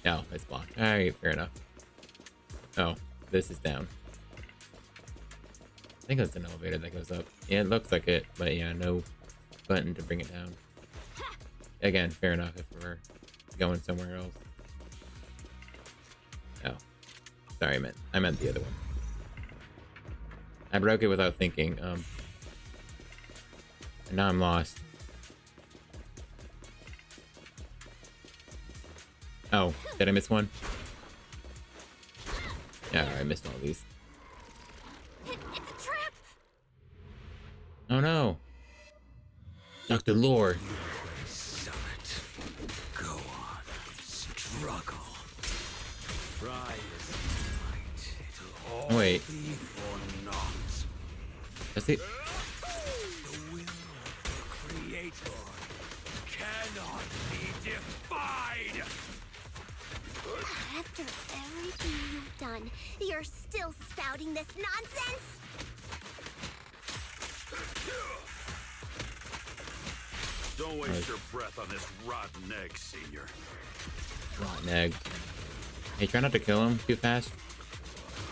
No, it's blocked. Alright, fair enough. Oh, this is down. I think it's an elevator that goes up. Yeah, it looks like it, but yeah, no button to bring it down. Again, fair enough if we're going somewhere else. Oh. Sorry, I meant the other one. I broke it without thinking. And now I'm lost. Oh, did I miss one? Yeah, I missed all these. It's a trap! Oh no! Dr. Lore! Summit. Go on. Struggle. Try as you might. It'll all Wait. be for naught. That's it? The will of the Creator cannot be defied! After everything you've done, you're still spouting this nonsense? Don't waste your breath on this rotten egg, Senior. Rotten egg. Hey, try not to kill him too fast.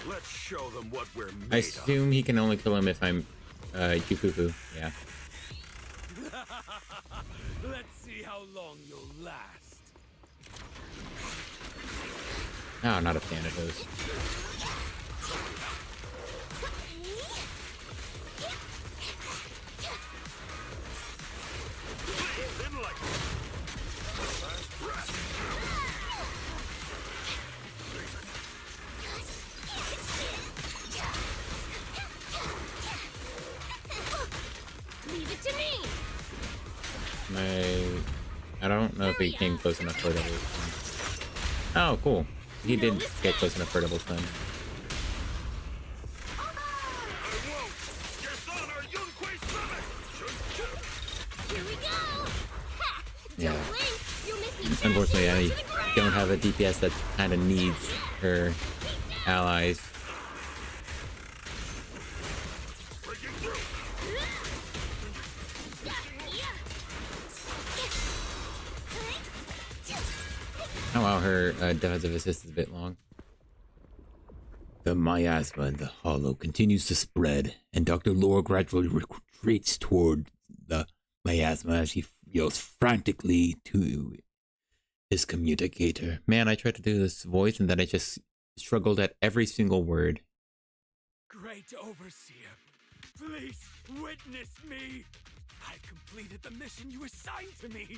Let's show them what we're made I of. assume he can only kill him if I'm, Yufufu. Yeah. Let's see how long you'll last. Oh, not a fan of those. Leave it to me! I don't know if he came close enough for double stun. Oh, cool. He did get close enough for double stun. Here we go! Ha! Yeah. Don't blink! You'll miss me. Unfortunately, I don't have a DPS that kind of needs her allies. Oh wow, her defensive assist is a bit long. The miasma in the hollow continues to spread, and Dr. Lore gradually retreats toward the miasma as he yells frantically to his communicator. Man, I tried to do this voice and then I just struggled at every single word. Great Overseer, please witness me. I've completed the mission you assigned to me.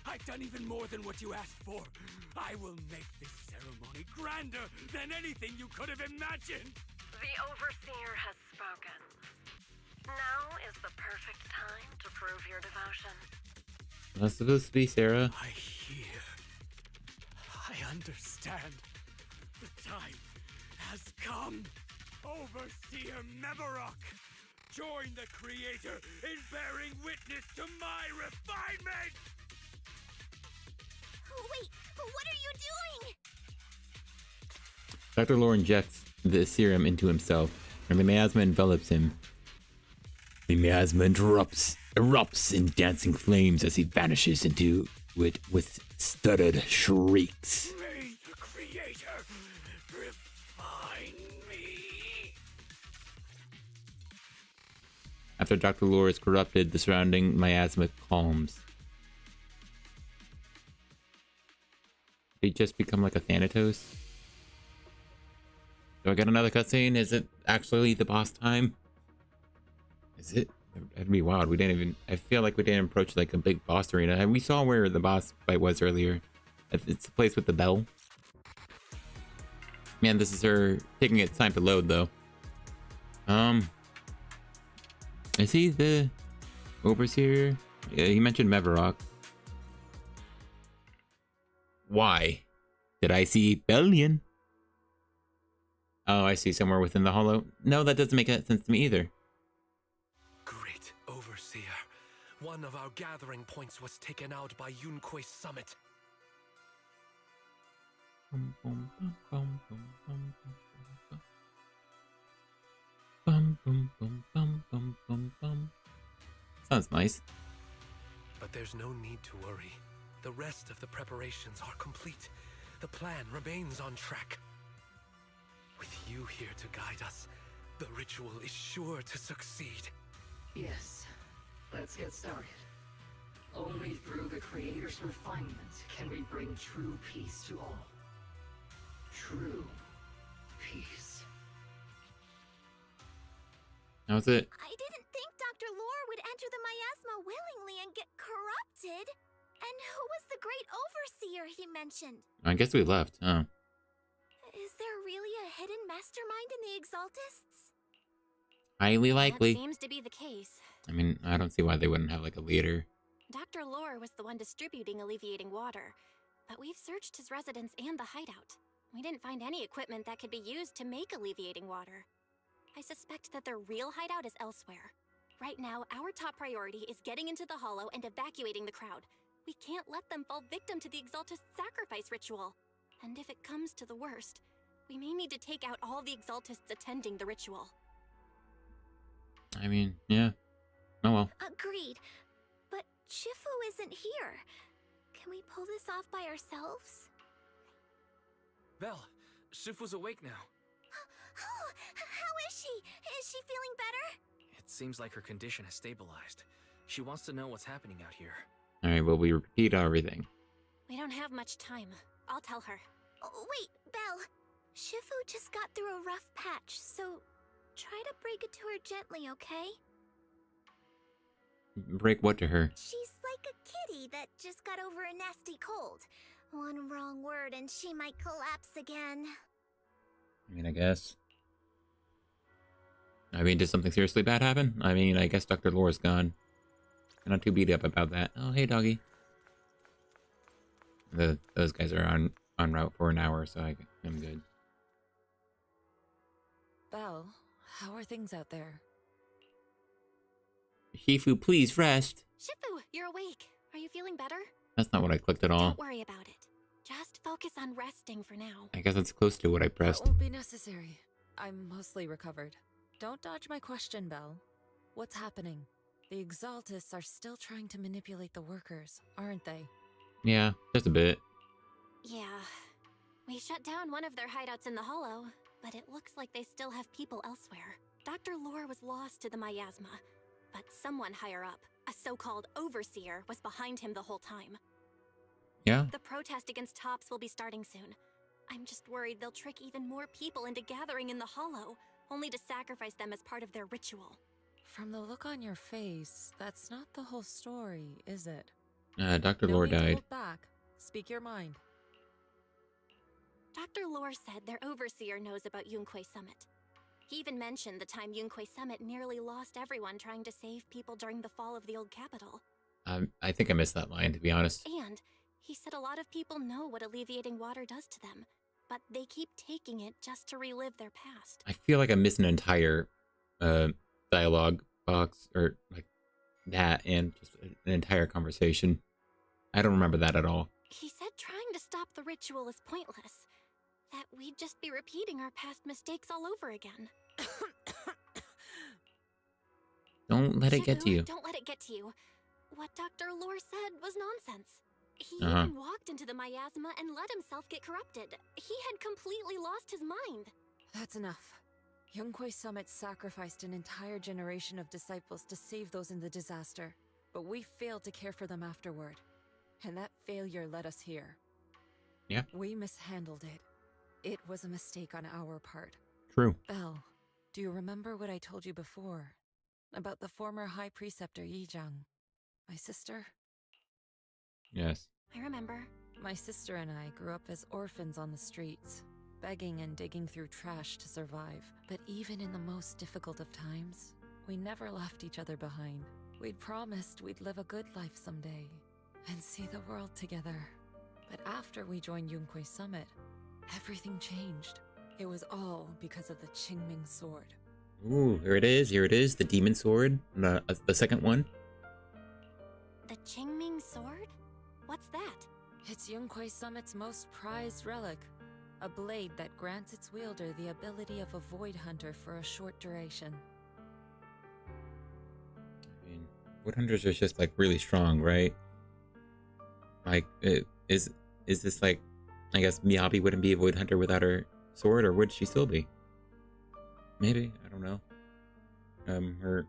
I've done even more than what you asked for. I will make this ceremony grander than anything you could have imagined. The Overseer has spoken. Now is the perfect time to prove your devotion. That's supposed to be Sarah. I hear. I understand. The time has come. Overseer Mevarok, join the Creator in bearing witness to my refinement! Wait, what are you doing? Dr. Lore injects the serum into himself, and the miasma envelops him. The miasma erupts in dancing flames as he vanishes into it with stuttered shrieks. May the Creator refine me. After Dr. Lore is corrupted, the surrounding miasma calms. They just become like a Thanatos. Do I get another cutscene? Is it actually the boss time? Is it? That'd be wild. We didn't even... I feel like we didn't approach like a big boss arena. And we saw where the boss fight was earlier. It's the place with the bell. Man, this is her taking its time to load though. Is he the Overseer? Yeah, he mentioned Mevarok. Why did I see Bellion? Oh, I see, somewhere within the hollow. No, that doesn't make sense to me either. Great Overseer, one of our gathering points was taken out by Yunque's summit. Sounds nice. But But there's no need to worry. The rest of the preparations are complete. The plan remains on track. With you here to guide us, the ritual is sure to succeed. Yes, let's get started. Only through the Creator's refinement can we bring true peace to all. True peace. How's it? I didn't think Dr. Lore would enter the miasma willingly and get corrupted. And who was the great overseer he mentioned? I guess we left, huh? Is there really a hidden mastermind in the Exaltists? Highly likely. That seems to be the case. I mean, I don't see why they wouldn't have like a leader. Dr. Lore was the one distributing alleviating water, but we've searched his residence and the hideout. We didn't find any equipment that could be used to make alleviating water. I suspect that their real hideout is elsewhere. Right now, our top priority is getting into the hollow and evacuating the crowd. We can't let them fall victim to the Exaltist sacrifice ritual. And if it comes to the worst, we may need to take out all the Exaltists attending the ritual. I mean, yeah. Oh well. Agreed. But Shifu isn't here. Can we pull this off by ourselves? Belle, Shifu's awake now. Oh, how is she? Is she feeling better? It seems like her condition has stabilized. She wants to know what's happening out here. Alright, well, we repeat everything. We don't have much time. I'll tell her. Oh, wait, Belle. Shifu just got through a rough patch, so try to break it to her gently, okay? Break what to her? She's like a kitty that just got over a nasty cold. One wrong word and she might collapse again. I mean, I guess. I mean, did something seriously bad happen? I mean, I guess Dr. Lore's gone. I'm not too beat up about that. Oh, hey, doggy. Those guys are on route for an hour, so I'm good. Belle, how are things out there? Shifu, please rest. Shifu, you're awake. Are you feeling better? That's not what I clicked at all. Don't worry about it. Just focus on resting for now. I guess that's close to what I pressed. That won't be necessary. I'm mostly recovered. Don't dodge my question, Belle. What's happening? The Exaltists are still trying to manipulate the workers, aren't they? Yeah, just a bit. Yeah. We shut down one of their hideouts in the Hollow, but it looks like they still have people elsewhere. Dr. Lore was lost to the miasma, but someone higher up, a so-called overseer, was behind him the whole time. Yeah? The protest against Tops will be starting soon. I'm just worried they'll trick even more people into gathering in the Hollow, only to sacrifice them as part of their ritual. From the look on your face, that's not the whole story, is it? Dr. No Lore need to died. hold back. Speak your mind. Dr. Lore said their overseer knows about Yunquei Summit. He even mentioned the time Yunquei Summit nearly lost everyone trying to save people during the fall of the old capital. I think I missed that line, to be honest. And he said a lot of people know what alleviating water does to them, but they keep taking it just to relive their past. I feel like I missed an entire dialogue box, or like that, and just an entire conversation. I don't remember that at all. He said trying to stop the ritual is pointless. That we'd just be repeating our past mistakes all over again. Don't let it get to you. Don't let it get to you. What Dr. Lore said was nonsense. He Uh-huh. even walked into the miasma and let himself get corrupted. He had completely lost his mind. That's enough. Yunquei Summit sacrificed an entire generation of disciples to save those in the disaster, but we failed to care for them afterward. And that failure led us here. Yeah. We mishandled it. It was a mistake on our part. True. Belle, do you remember what I told you before? About the former High Preceptor Yizhang? My sister? Yes. I remember. My sister and I grew up as orphans on the streets, begging and digging through trash to survive. But even in the most difficult of times, we never left each other behind. We'd promised we'd live a good life someday, and see the world together. But after we joined Yunquei Summit, everything changed. It was all because of the Qingming Sword. Ooh, here it is. Here it is. The demon sword. The second one. The Qingming Sword? What's that? It's Yunquei Summit's most prized relic. A blade that grants its wielder the ability of a void hunter for a short duration. I mean, Wood hunters are just like really strong, right? Like, is this like? I guess Miyabi wouldn't be a wood hunter without her sword, or would she still be? Maybe, I don't know. Her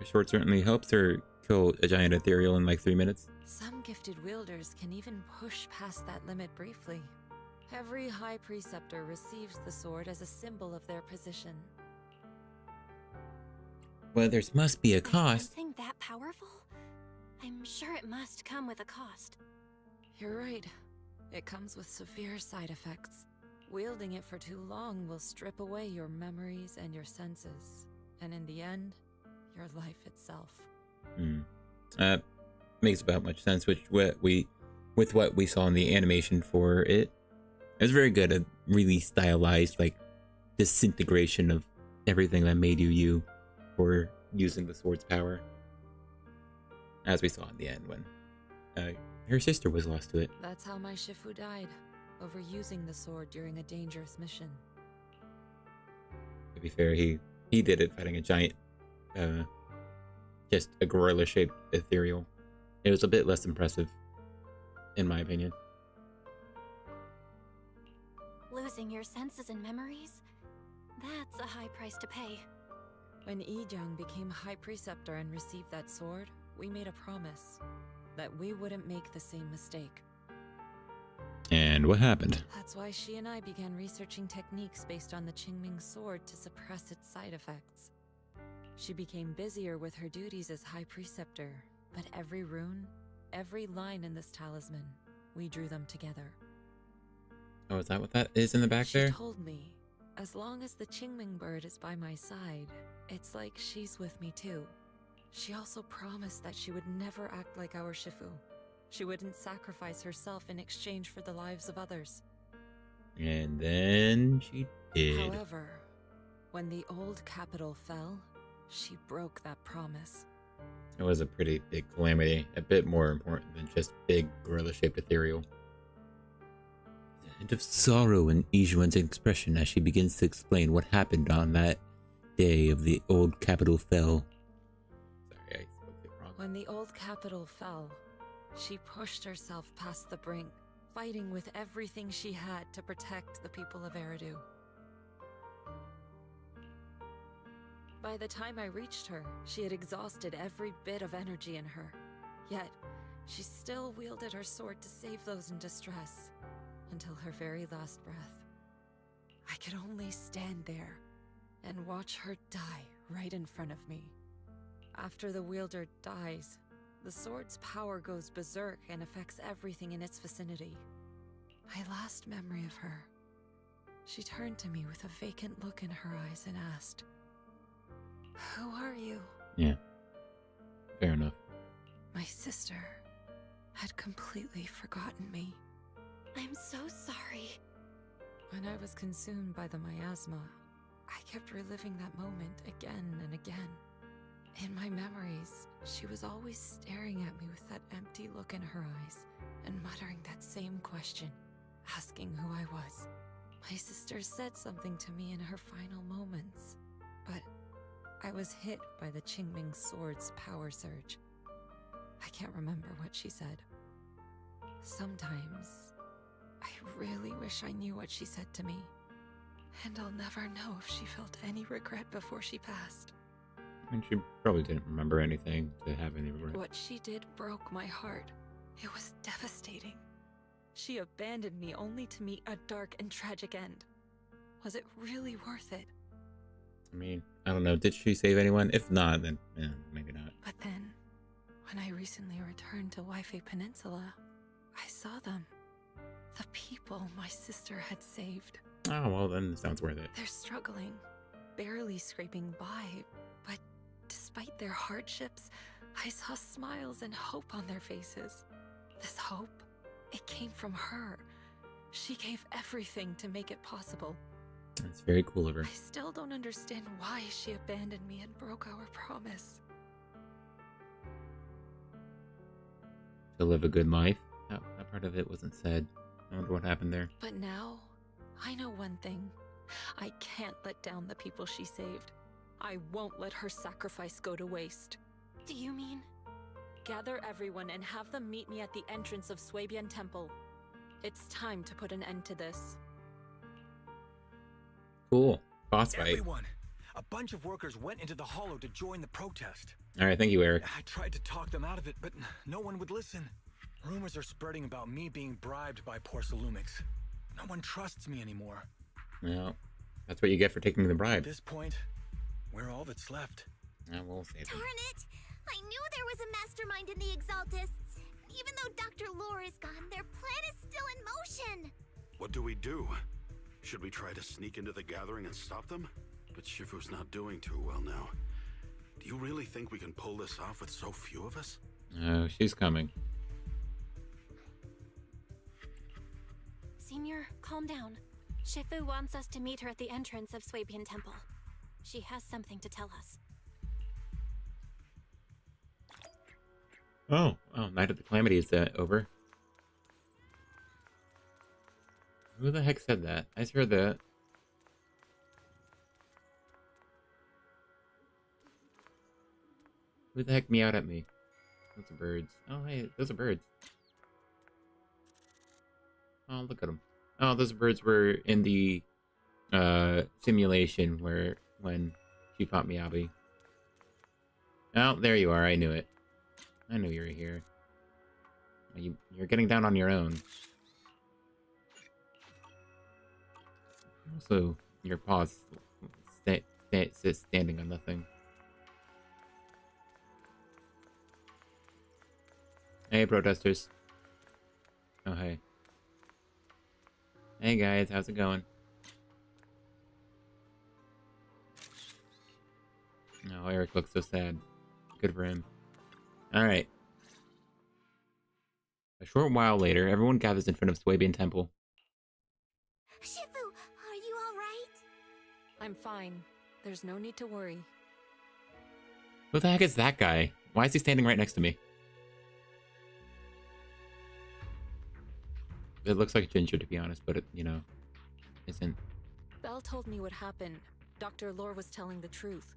sword certainly helps her kill a giant ethereal in like 3 minutes. Some gifted wielders can even push past that limit briefly. Every High Preceptor receives the sword as a symbol of their position. Well, there must be a cost. Something that powerful? I'm sure it must come with a cost. You're right. It comes with severe side effects. Wielding it for too long will strip away your memories and your senses. And in the end, your life itself. Makes about much sense with what we saw in the animation for it. It was very good, a really stylized, like, disintegration of everything that made you for using the sword's power. As we saw in the end when her sister was lost to it. That's how my Shifu died, overusing the sword during a dangerous mission. To be fair, he did it fighting a giant, just a gorilla-shaped ethereal. It was a bit less impressive, in my opinion. Losing your senses and memories? That's a high price to pay. When Yijang became High Preceptor and received that sword, we made a promise that we wouldn't make the same mistake. And what happened? That's why she and I began researching techniques based on the Qingming sword to suppress its side effects. She became busier with her duties as High Preceptor, but every rune, every line in this talisman, we drew them together. Oh, is that what that is in the back there? She told me, as long as the Qingming bird is by my side, it's like she's with me too. She also promised that she would never act like our Shifu. She wouldn't sacrifice herself in exchange for the lives of others. And then she did. However, when the old capital fell, she broke that promise. It was a pretty big calamity, a bit more important than just big gorilla-shaped ethereal. The hint of sorrow in Ijuan's expression as she begins to explain what happened on that day of the old capital fell. Sorry, I spoke it wrong. When the old capital fell, she pushed herself past the brink, fighting with everything she had to protect the people of Eridu. By the time I reached her, she had exhausted every bit of energy in her. Yet, she still wielded her sword to save those in distress, until her very last breath. I could only stand there and watch her die right in front of me. After the wielder dies, the sword's power goes berserk and affects everything in its vicinity. My last memory of her, she turned to me with a vacant look in her eyes and asked, "Who are you?" Yeah, fair enough. My sister had completely forgotten me. I'm so sorry. When I was consumed by the miasma, I kept reliving that moment again and again. In my memories, she was always staring at me with that empty look in her eyes and muttering that same question, asking who I was. My sister said something to me in her final moments, but I was hit by the Qingming sword's power surge. I can't remember what she said. Sometimes, I really wish I knew what she said to me. And I'll never know if she felt any regret before she passed. And she probably didn't remember anything to have any regret. What she did broke my heart. It was devastating. She abandoned me only to meet a dark and tragic end. Was it really worth it? I mean, I don't know. Did she save anyone? If not, then maybe not. But then, when I recently returned to Waifei Peninsula, I saw them. The people my sister had saved. Oh, well, then it sounds worth it. They're struggling, barely scraping by, but despite their hardships, I saw smiles and hope on their faces. This hope, it came from her. She gave everything to make it possible. That's very cool of her. I still don't understand why she abandoned me and broke our promise. To live a good life? That part of it wasn't said. I wonder what happened there. But now, I know one thing. I can't let down the people she saved. I won't let her sacrifice go to waste. Do you mean gather everyone and have them meet me at the entrance of Swabian Temple. It's time to put an end to this. Cool. Boss fight. Everyone! A bunch of workers went into the hollow to join the protest. Alright, thank you, Eric. I tried to talk them out of it, but no one would listen. Rumors are spreading about me being bribed by Porcelumix. No one trusts me anymore. Well, that's what you get for taking the bribe. At this point, we're all that's left. We'll save them. Darn it! I knew there was a mastermind in the Exaltists. Even though Dr. Lore is gone, their plan is still in motion. What do we do? Should we try to sneak into the gathering and stop them? But Shifu's not doing too well now. Do you really think we can pull this off with so few of us? Oh, she's coming. Senior, calm down. Shifu wants us to meet her at the entrance of Swabian Temple. She has something to tell us. Oh, Night of the Calamity is over. Who the heck said that? I just heard that. Who the heck meowed at me? Those are birds. Oh, hey, those are birds. Oh, look at them. Oh, those birds were in the simulation when she fought Miyabi. Oh, there you are. I knew it. I knew you were here. You're getting down on your own. Also, your paws standing on nothing. Hey, protesters. Oh, hey. Hey, guys. How's it going? Oh, Eric looks so sad. Good for him. Alright. A short while later, everyone gathers in front of Swabian Temple. Shifu, are you alright? I'm fine. There's no need to worry. Who the heck is that guy? Why is he standing right next to me? It looks like Ginger, to be honest, but it, isn't. Belle told me what happened. Dr. Lore was telling the truth.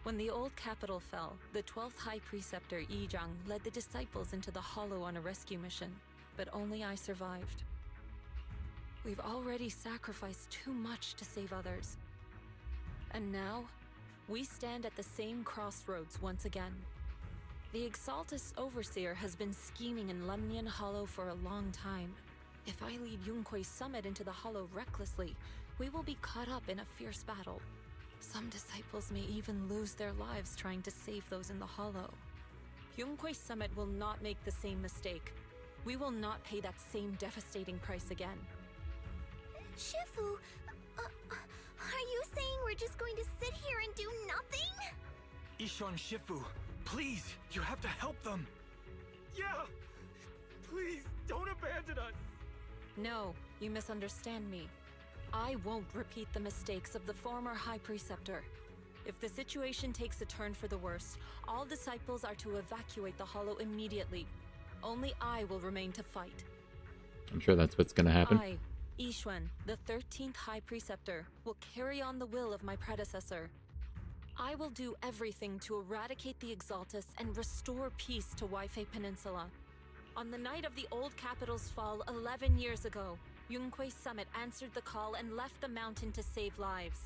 When the old capital fell, the 12th High Preceptor Yizhang led the disciples into the Hollow on a rescue mission, but only I survived. We've already sacrificed too much to save others. And now, we stand at the same crossroads once again. The Exaltus Overseer has been scheming in Lemnian Hollow for a long time. If I lead Yunque's summit into the Hollow recklessly, we will be caught up in a fierce battle. Some disciples may even lose their lives trying to save those in the Hollow. Yunque's summit will not make the same mistake. We will not pay that same devastating price again. Shifu, are you saying we're just going to sit here and do nothing? Ishan Shifu, please, you have to help them. Yeah! Please, don't abandon us! No, you misunderstand me. I won't repeat the mistakes of the former High Preceptor. If the situation takes a turn for the worse, all disciples are to evacuate the Hollow immediately. Only I will remain to fight. I'm sure that's what's gonna happen. I, Yixuan, the 13th High Preceptor, will carry on the will of my predecessor. I will do everything to eradicate the Exaltus and restore peace to Waifei Peninsula. On the night of the old capital's fall 11 years ago, Yunque's summit answered the call and left the mountain to save lives.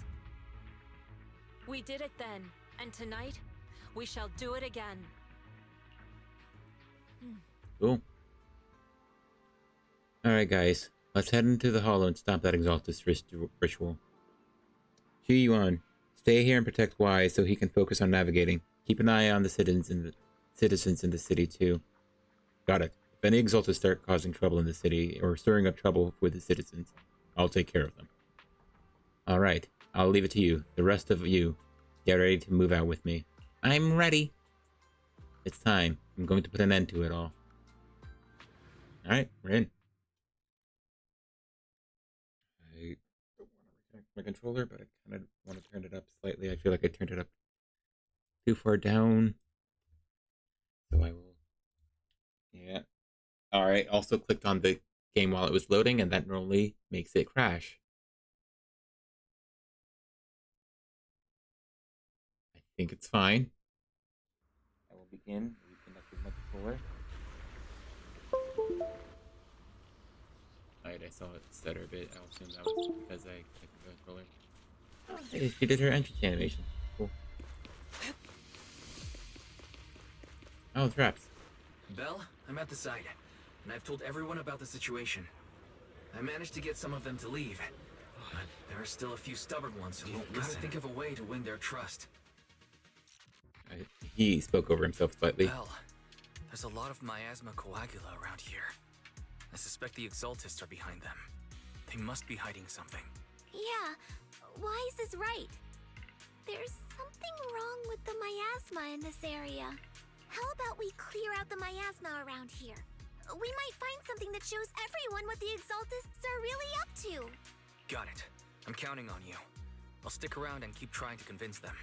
We did it then, and tonight, we shall do it again. Cool. Alright guys, let's head into the Hollow and stop that Exaltus ritual. Xu Yuan, stay here and protect Wise so he can focus on navigating. Keep an eye on the citizens in the city too. Got it. If any Exaltus start causing trouble in the city or stirring up trouble with the citizens, I'll take care of them. Alright, I'll leave it to you. The rest of you, get ready to move out with me. I'm ready. It's time. I'm going to put an end to it all. Alright, we're in. I don't want to reconnect my controller, but I kind of want to turn it up slightly. I feel like I turned it up too far down. So I will... Yeah. Alright, also clicked on the game while it was loading, and that normally makes it crash. I think it's fine. I will will begin. We conducted multipolar. Alright, I saw it stutter a bit. I'll assume that was because I clicked the controller. Oh, hey, she did her entrance animation. Cool. Oh, traps. Belle, I'm at the site, and I've told everyone about the situation. I managed to get some of them to leave, but there are still a few stubborn ones who won't listen. Gotta think of a way to win their trust. He spoke over himself slightly. Belle, there's a lot of miasma coagula around here. I suspect the Exaltists are behind them. They must be hiding something. Yeah, why is this right? There's something wrong with the miasma in this area. How about we clear out the miasma around here? We might find something that shows everyone what the Exaltists are really up to. Got it. I'm counting on you. I'll stick around and keep trying to convince them.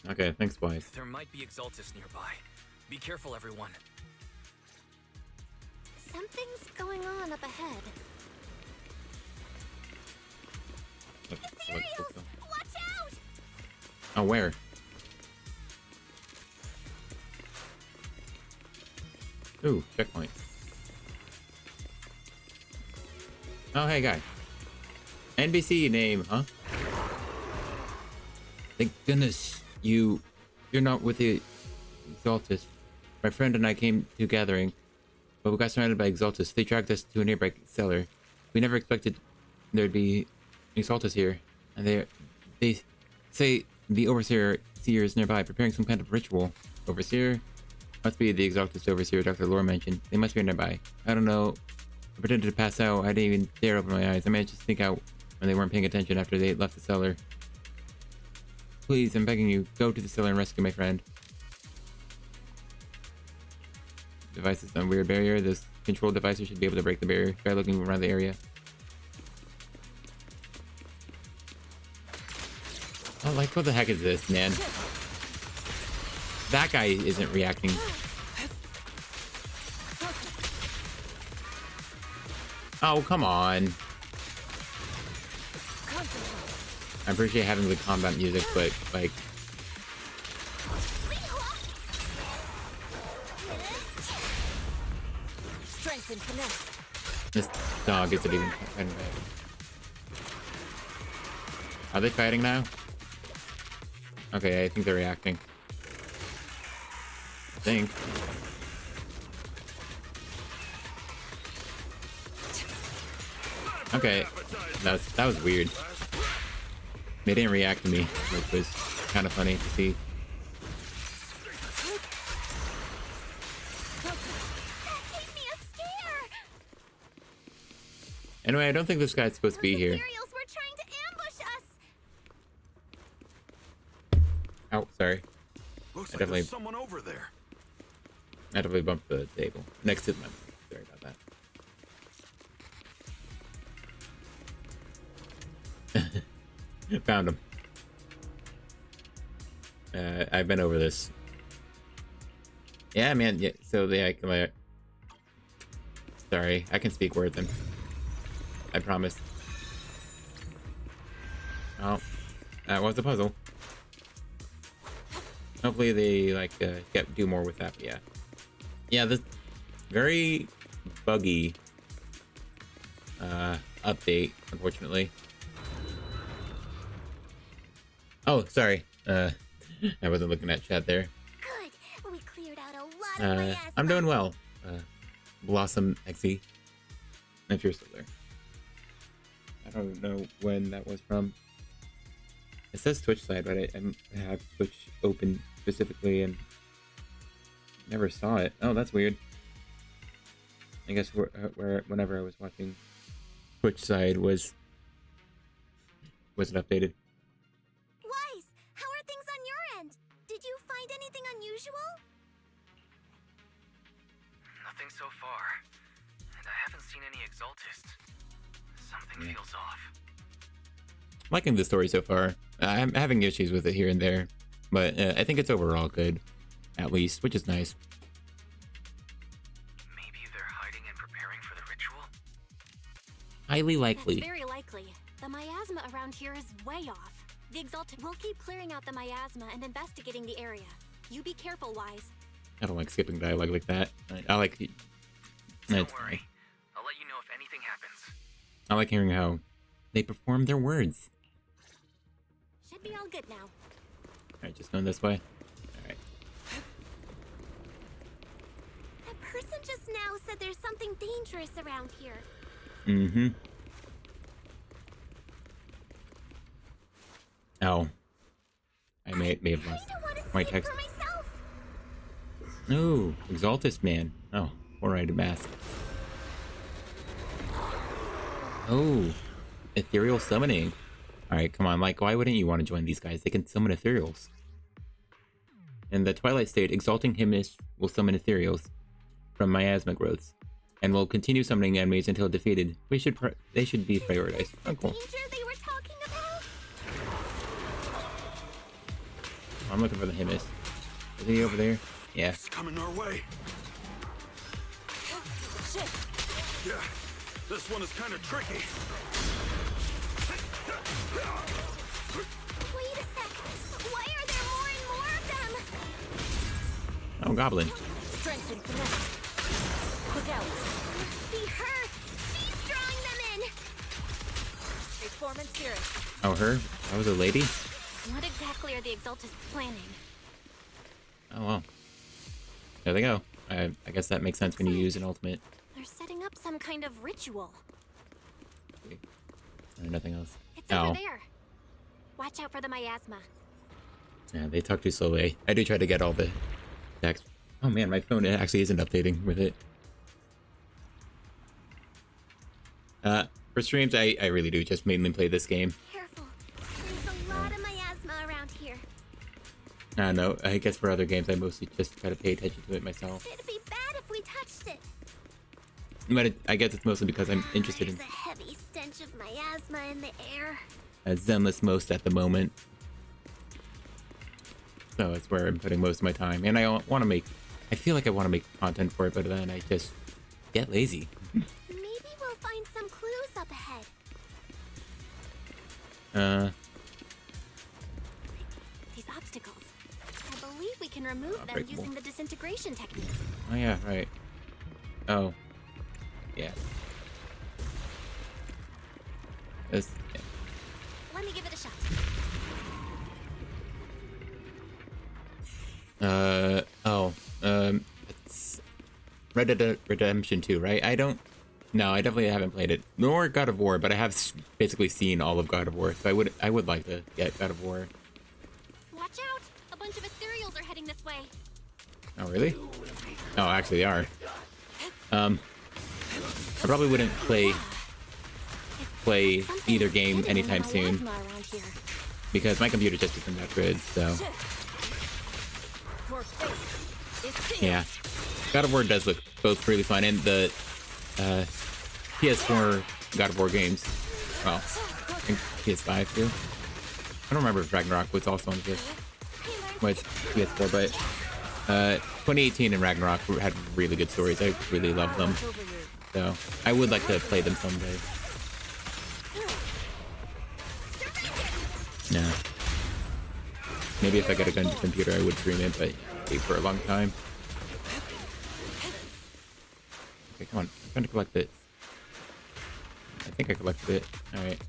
Okay, thanks, Wise. There might be Exaltists nearby. Be careful, everyone. Something's going on up ahead. Ethereals! Watch out! Oh, where? Ooh, checkpoint. Oh, hey, guy. NBC name, huh? Thank goodness you're not with the Exaltists. My friend and I came to a gathering, but we got surrounded by Exaltists. They dragged us to a nearby cellar. We never expected there'd be Exaltists here, and they say the Overseer is nearby, preparing some kind of ritual. Overseer? Must be the Exaltist Overseer Dr. Lore mentioned. They must be nearby. I don't know. I pretended to pass out. I didn't even dare open my eyes. I managed to sneak out when they weren't paying attention after they left the cellar. Please, I'm begging you, go to the cellar and rescue my friend. Devices on weird barrier. This control devices should be able to break the barrier by looking around the area. Oh, like, what the heck is this, man? That guy isn't reacting. Oh, come on. I appreciate having the combat music, but, like... Strength and finesse. This dog isn't even fighting back. Are they fighting now? Okay, I think they're reacting. I think. Okay, that was weird. They didn't react to me, which was kind of funny to see. Anyway, I don't think this guy's supposed to be here. Ethereals were trying to ambush us. Oh, sorry. Looks I like definitely there's someone over there. I definitely bumped the table next to them. Sorry about that. Found him. I've been over this. Yeah, man. Yeah. So sorry, I can speak words. I promise. Oh, that was a puzzle. Hopefully they do more with that. But yeah, this very buggy update, unfortunately. Oh, sorry. I wasn't looking at chat there. Good. We cleared out a lot of miasma. I'm doing well. Blossom XE. If you're still there. I don't know when that was from. It says Twitch side, but I have Twitch open specifically and never saw it. Oh, that's weird. I guess whenever I was watching Twitch side wasn't updated. Wise, how are things on your end? Did you find anything unusual? Nothing so far. And I haven't seen any Exaltists. Something feels off. Liking the story so far. I'm having issues with it here and there, but I think it's overall good, at least, which is nice. Maybe they're hiding and preparing for the ritual? Highly likely. That's very likely. The miasma around here is way off. The Exalted will keep clearing out the miasma and investigating the area. You be careful, Wise. I don't like skipping dialogue like that. I like. Don't worry. I'll let you know if anything happens. I like hearing how they perform their words. Should be all good now. Alright, just going this way. Alright. That person just now said there's something dangerous around here. Mm-hmm. Oh. I may have lost my text. No, Exaltus man. Oh, alright, mask. Oh, ethereal summoning. Alright, come on, like, why wouldn't you want to join these guys? They can summon ethereals. In the Twilight State, Exalting Hymnist will summon ethereals from miasma growths, and will continue summoning enemies until defeated. They should be prioritized. Oh, cool. They were talking about? I'm looking for the Hymnist. Is he over there? Yeah. It's coming our way. Shit. Yeah, this one is kind of tricky. Wait a sec. Why are there more and more of them? Oh, Goblin. Strength and finesse. Look out. Be her. She's drawing them in. They form in spirit. Oh, her? That was a lady? What exactly are the Exaltists planning? Oh, well. There they go. I guess that makes sense when you use an ultimate. They're setting up some kind of ritual. Or nothing else. It's over there. Watch out for the miasma. Yeah, they talk too slowly. I do try to get all the text. Oh man, my phone actually isn't updating with it. For streams, I really do just mainly play this game. Careful. There's a lot of miasma around here. No, I guess for other games, I mostly just try to pay attention to it myself. It'd be bad if we touched it. But I guess it's mostly because I'm interested in There's a heavy stench of miasma in the air. Zenless most at the moment. So it's where I'm putting most of my time. And I want to make... I feel like I want to make content for it, but then I just get lazy. Maybe we'll find some clues up ahead. These obstacles. I believe we can remove them Unbreakable. using the disintegration technique. Oh yeah, right. Oh. Yeah. This, yeah. Let me give it a shot. It's Red Dead Redemption 2, right? No, I definitely haven't played it. Nor God of War, but I have basically seen all of God of War, so I would like to get God of War. Watch out! A bunch of ethereals are heading this way. Oh, really? Oh, actually they are. I probably wouldn't play either game anytime soon, because my computer just isn't that good, so... Yeah. God of War does look both really fun, and the PS4 God of War games, well, I think PS5 too. I don't remember if Ragnarok was also on PS4, but 2018 and Ragnarok had really good stories. I really love them, so I would like to play them someday. Yeah. Maybe if I get a good computer, I would stream it, but wait for a long time. Okay, come on. I'm trying to collect it. I think I collected it. Alright.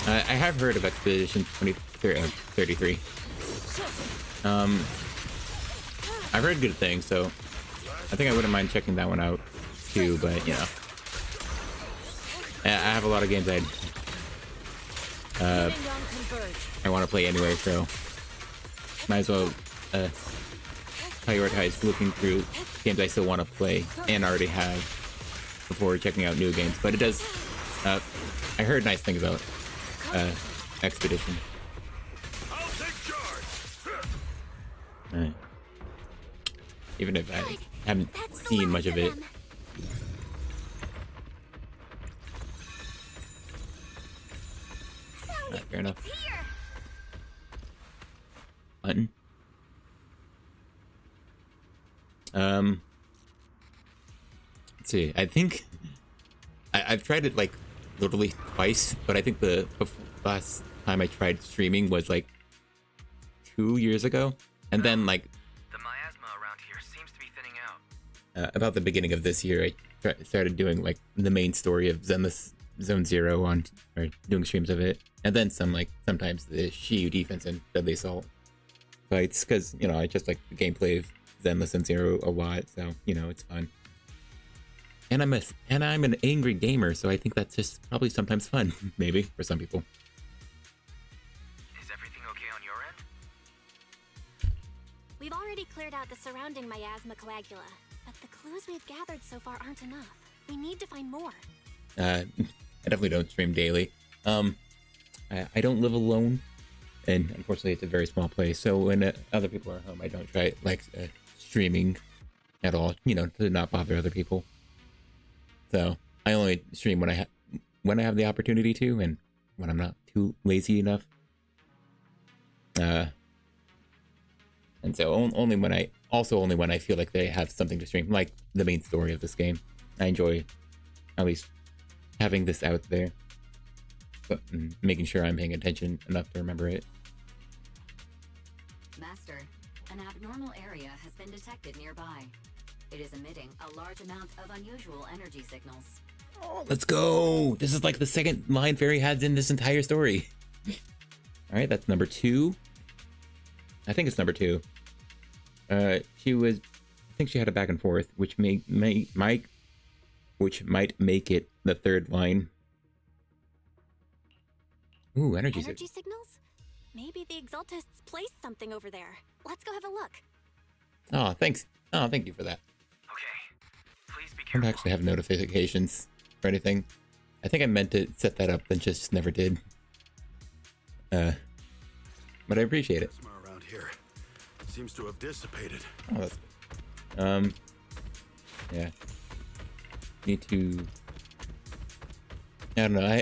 I have heard of Expedition 33. I've heard good things, so I think I wouldn't mind checking that one out too, but you know. I have a lot of games I want to play anyway, so might as well prioritize looking through games I still want to play and already have before checking out new games. But it does, I heard nice things about Expedition. Even if I haven't seen much of it. Fair enough. Button. Let's see. I think I've tried it like literally twice, but I think the last time I tried streaming was like 2 years ago, and then like The miasma around here seems to be thinning out. about the beginning of this year, I started doing like the main story of Zenless Zone Zero on, or doing streams of it, and then some like sometimes the Shiyu defense and Deadly Assault fights, because you know I just like the gameplay of Zenless Zone Zero a lot, so you know it's fun. And I'm an angry gamer, so I think that's just probably sometimes fun, maybe for some people. Is everything okay on your end? We've already cleared out the surrounding miasma coagula, but the clues we've gathered so far aren't enough. We need to find more. I definitely don't stream daily. I don't live alone, and unfortunately it's a very small place, so when other people are home, I don't try streaming at all, you know, to not bother other people. So I only stream when I have the opportunity to, and when I'm not too lazy enough. And so only when I feel like they have something to stream, like the main story of this game. I enjoy at least having this out there, but making sure I'm paying attention enough to remember it. Master, an abnormal area has been detected nearby. It is emitting a large amount of unusual energy signals. Oh, let's go! This is like the second line Fairy has in this entire story. All right, that's number 2. I think it's number 2. I think she had a back and forth, which might make it the third line. Ooh, energy signals? Maybe the Exaltists placed something over there. Let's go have a look. Oh, thanks. Oh, thank you for that. I don't actually have notifications or anything. I think I meant to set that up, but just never did. But I appreciate it. Around here seems to have dissipated. Oh, that's good. Yeah. Need to. I don't know.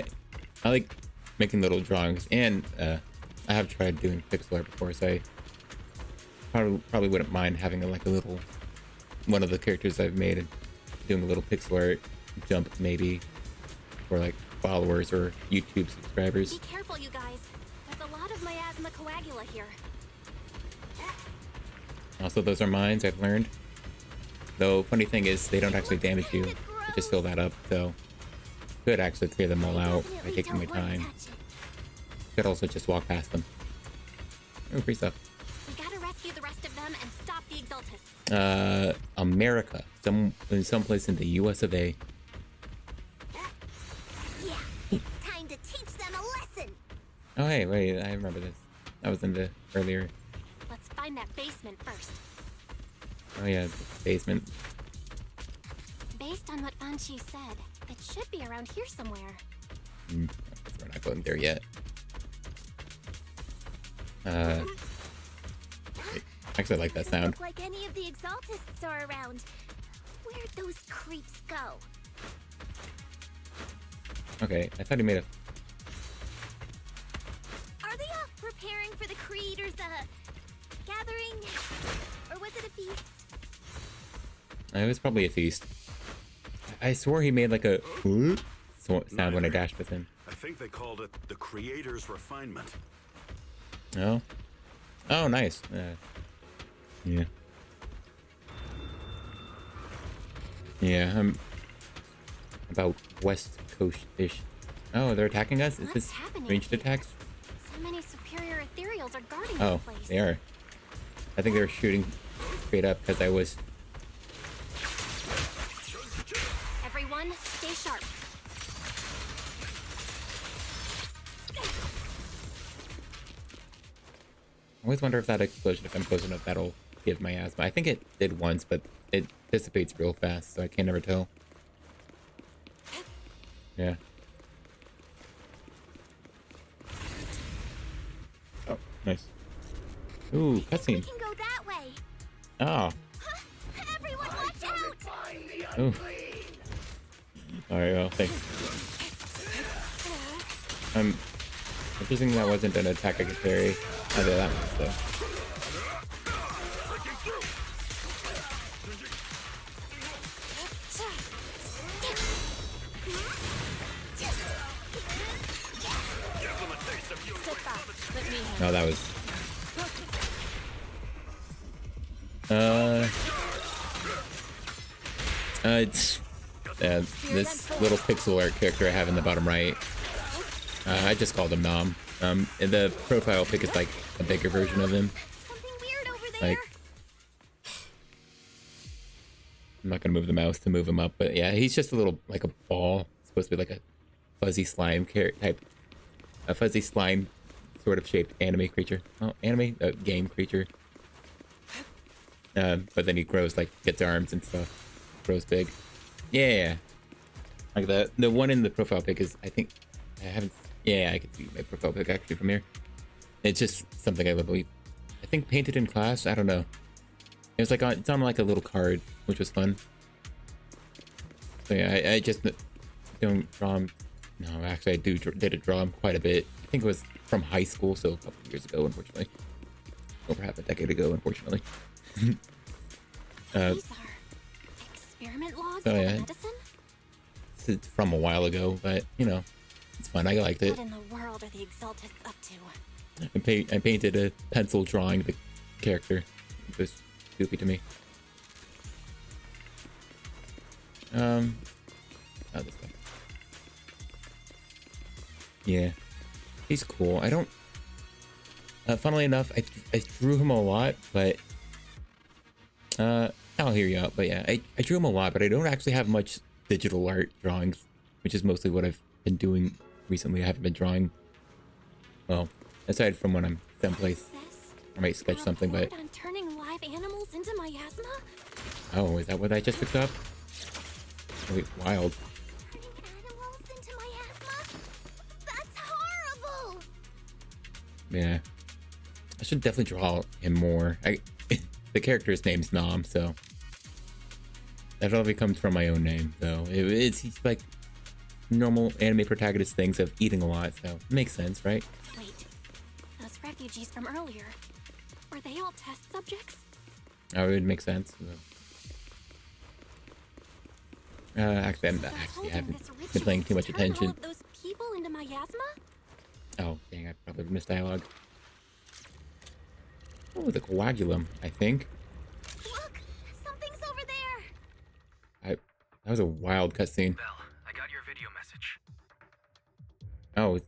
I like making little drawings, and I have tried doing pixel art before, so I probably wouldn't mind having a little one of the characters I've made and doing a little pixel art jump maybe for like followers or YouTube subscribers. Be careful, you guys. There's a lot of miasma coagula here. Also, those are mines, I've learned. Though, funny thing is, they don't actually damage you. They just fill that up, so could actually clear them all out by taking my time. Could also just walk past them. Oh, free stuff. We gotta rescue the rest of them and stop the Exaltists. America. Someplace in the US of A. Yeah, it's time to teach them a lesson. Oh, hey, wait, I remember this. I was in the earlier. Let's find that basement first. Oh yeah, the basement. Based on what Banshee said, it should be around here somewhere. We're not going there yet. Actually, I like that sound. Look like any of the Exaltists are around. Where'd those creeps go? Okay, I thought he made a. Are they off preparing for the Creator's gathering, or was it a feast? It was probably a feast. I swore he made like a sound when I dashed with him. I think they called it the Creator's refinement. Oh. Oh, nice. Yeah. Yeah, I'm about West Coast-ish. Oh, they're attacking us? Is this ranged attacks? So many superior ethereals are guarding Oh, this place. they are. I think they were shooting straight up because I was. Everyone, stay sharp. I always wonder if that explosion, if I'm close enough, that'll give my asthma. I think it did once, but it dissipates real fast, so I can't ever tell. Yeah. Oh, nice. Ooh, cutscene. We can go that way. Oh. Everyone, watch out! Ooh. Alright, well, thanks. I'm presuming that wasn't an attack I could parry. I did that one, so. No, that was It's this little pixel art character I have in the bottom right. I just called him Nom. And the profile pic is like a bigger version of him. Like, I'm not gonna move the mouse to move him up, but yeah, he's just a little like a ball. It's supposed to be like a fuzzy slime type, a fuzzy slime sort of shaped anime creature. Oh, anime game creature. But then he grows, like, gets arms and stuff. Grows big. Yeah. Like the one in the profile pic is, I think, I haven't, yeah, I can see my profile pic actually from here. It's just something I literally, I think, painted in class. I don't know. It was like, it's on like a little card, which was fun. So yeah, I just don't draw him. No, actually I did draw him quite a bit. I think it was from high school, so a couple of years ago, unfortunately. Over half a decade ago, unfortunately. These are experiment logs so for yeah, the medicine? it's from a while ago, but you know, it's fun. I liked it. What in the world are the Exaltists up to? I painted a pencil drawing of the character. It was goofy to me. Oh, this guy. Yeah, he's cool. I don't. Funnily enough, I drew him a lot, but I'll hear you out. But yeah, I drew him a lot, but I don't actually have much digital art drawings, which is mostly what I've been doing recently. I haven't been drawing. Well, aside from when I'm someplace, I might sketch something, but. On turning live animals into miasma? Oh, is that what I just picked up? Wait, wild. Animals into miasma? That's horrible! Yeah. I should definitely draw him more. The character's name's Nom, so that probably comes from my own name. So it's like normal anime protagonist things of eating a lot, so it makes sense, right? Wait, those refugees from earlier, were they all test subjects? Oh, it would make sense. Actually, I haven't been paying too much attention. All of those people into miasma? Oh, dang, I probably missed dialogue. Oh, the coagulum, I think. Look, something's over there. That was a wild cutscene. Belle, I got your video message. Oh,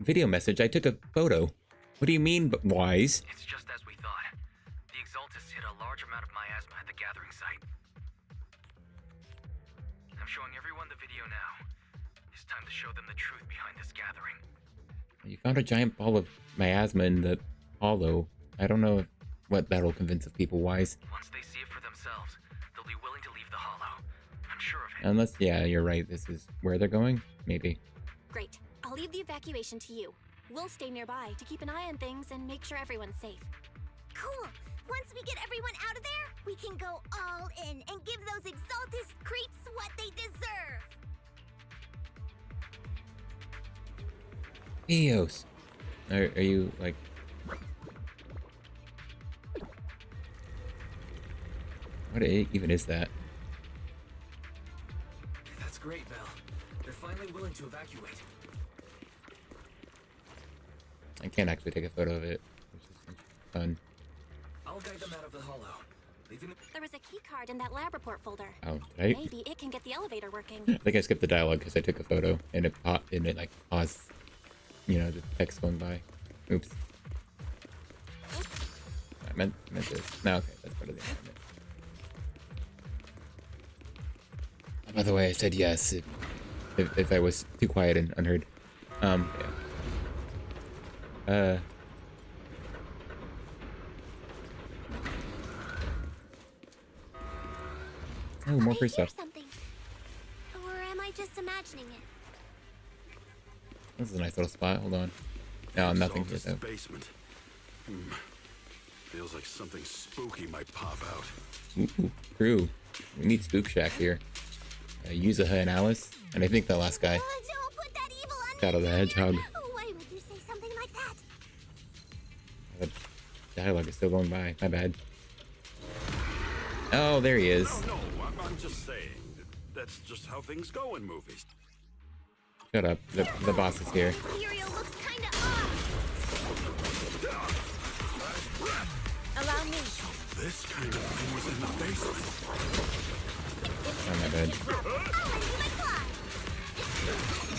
video message? I took a photo. What do you mean, but wise? It's just as we thought. The Exaltists hit a large amount of miasma at the gathering site. I'm showing everyone the video now. It's time to show them the truth behind this gathering. You found a giant ball of miasma in the hollow. I don't know what that'll convince of people wise. Once they see it for themselves, they'll be willing to leave the hollow. I'm sure of it. Unless, yeah, you're right. This is where they're going? Maybe. Great. I'll leave the evacuation to you. We'll stay nearby to keep an eye on things and make sure everyone's safe. Cool. Once we get everyone out of there, we can go all in and give those Exaltist creeps what they deserve. Eos. Are you, like... What even is that? That's great, Belle. They're finally willing to evacuate. I can't actually take a photo of it, which is fun. I'll guide them out of the hollow. There was a key card in that lab report folder. Oh, did I? Maybe it can get the elevator working. I think I skipped the dialogue because I took a photo and it like paused, you know, the text going by. Oops. I meant this. No, okay, that's part of the argument. By the way, I said yes if I was too quiet and unheard. Yeah. Oh, more free stuff. Something. Or am I just imagining it? This is a nice little spot. Hold on. No, nothing here though. Basement. Feels like something spooky might pop out. Ooh, true. We need Spook Shack here. Yuzuha and Alice, and I think the last guy. Don't put that evil on Shadow the Hedgehog. Why would you say something like that? The dialogue is still going by. My bad. Oh, there he is. No, I'm just saying. That's just how things go in movies. Shut up. The boss is here. Imperial looks kinda off. Allow me. This kind of thing was in the basement. Oh my bad.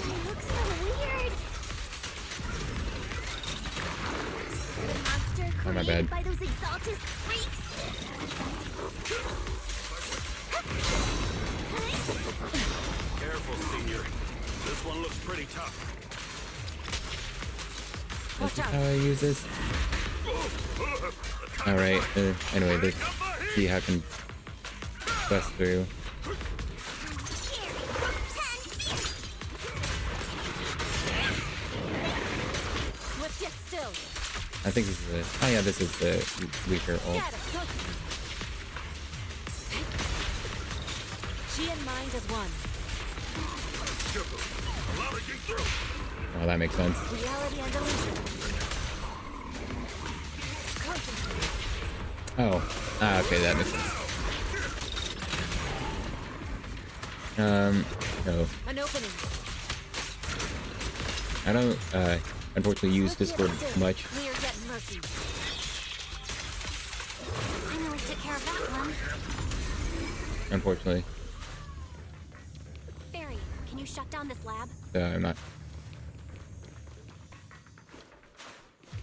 They look so weird. The monster Oh my created bad. by those Exaltus freaks. Careful, Senior. This one looks pretty tough. This is how I use this. Alright, anyway, let's see how I can bust through. Let's get still. I think this is the... Oh yeah, this is the weaker ult. She and mind as one. Oh, that makes sense. Reality and illusion. Oh. Ah, okay, that makes sense. No. An opening. I don't, unfortunately use Discord much. Clear yet murky. Finally took care of that one. Unfortunately. Barry, can you shut down this lab? I'm not...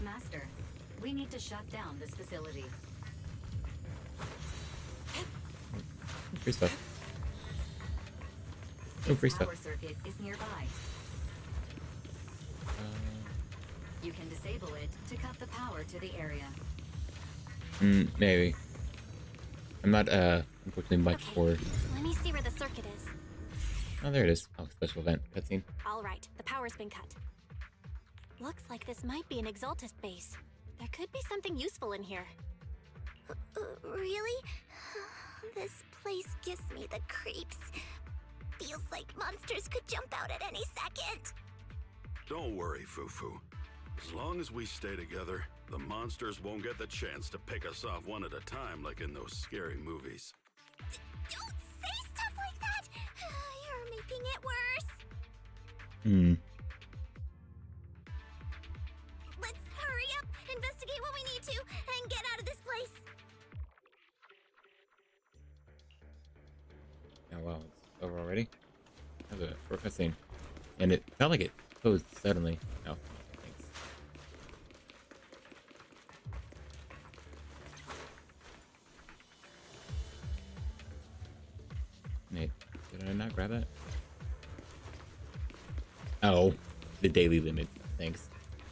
Master, we need to shut down this facility. Free stuff. Oh, free stuff. Power circuit is nearby. You can disable it to cut the power to the area. Maybe. I'm not, unfortunately much for... Let me see where the circuit is. Oh, there it is. Oh, special event cutscene. All right, the power's been cut. Looks like this might be an Exaltus base. There could be something useful in here. Really? This place gives me the creeps. Feels like monsters could jump out at any second. Don't worry, Fufu. As long as we stay together, the monsters won't get the chance to pick us off one at a time like in those scary movies. Don't say stuff like that! You're making it worse. Let's hurry up, investigate what we need to, and get out of this place. Oh wow, it's over already? That was a short cutscene. And it felt like it closed suddenly. Oh, thanks. Wait, did I not grab that? Oh, the daily limit. Thanks.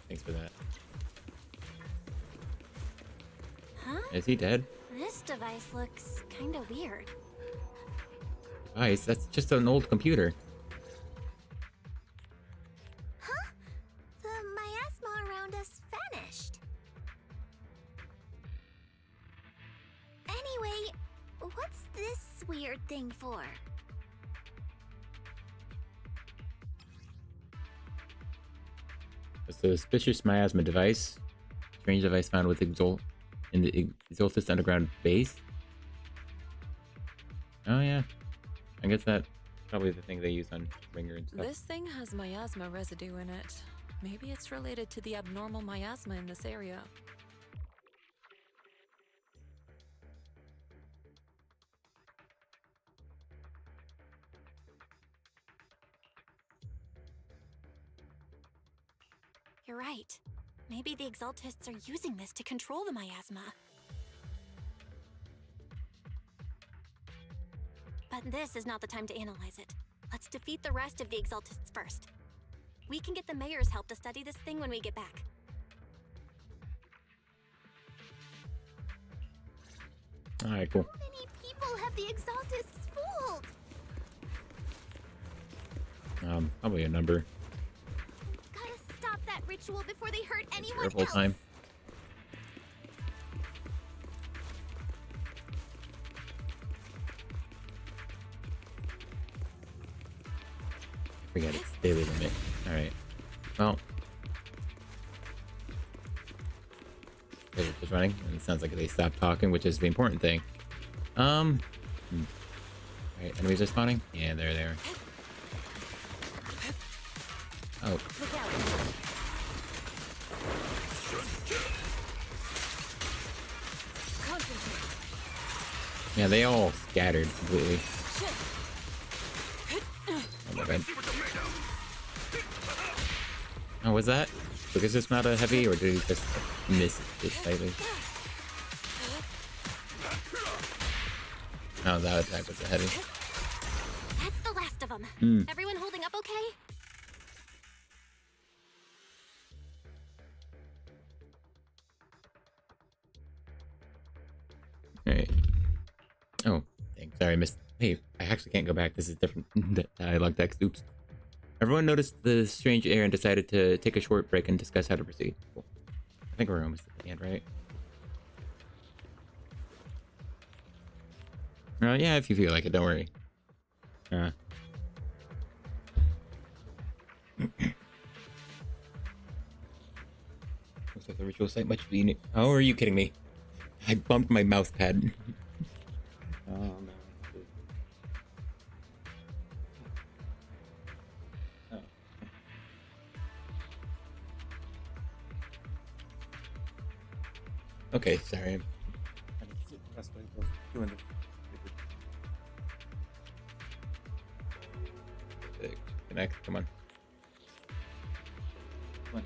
Thanks for that. Huh? Is he dead? This device looks kinda weird. Nice, that's just an old computer. Huh? The miasma around us vanished. Anyway, what's this weird thing for? A suspicious miasma device. Strange device found with in the Exaltus underground base. Oh yeah. I guess that's probably the thing they use on Ringer and stuff. This thing has miasma residue in it. Maybe it's related to the abnormal miasma in this area. You're right. Maybe the Exaltists are using this to control the miasma. But this is not the time to analyze it. Let's defeat the rest of the Exaltists first. We can get the mayor's help to study this thing when we get back. Alright, cool. How many people have the Exaltists fooled? Probably a number. Gotta stop that ritual before they hurt anyone Careful else. time. Forget it's daily limit. Alright. Well. They're just running, and it sounds like they stopped talking, which is the important thing. Alright, enemies are spawning? Yeah, they're there. Oh. Look out. Concentrate. Yeah, they all scattered completely. Oh my bad. Oh, was that? Because it's not a heavy, or did he just miss it slightly? Oh, that attack was a heavy. That's the last of them. Everyone holding up okay? Alright. Oh, dang. Sorry, I missed. Hey, I actually can't go back. This is different. I logged text. Oops. Everyone noticed the strange air and decided to take a short break and discuss how to proceed. Cool. I think we're almost at the end, right? Yeah, if you feel like it, don't worry. Looks like the ritual site much be. Oh, are you kidding me? I bumped my mouse pad. Oh no. Oh. Okay, sorry. Doing the connect. Come on. Come on.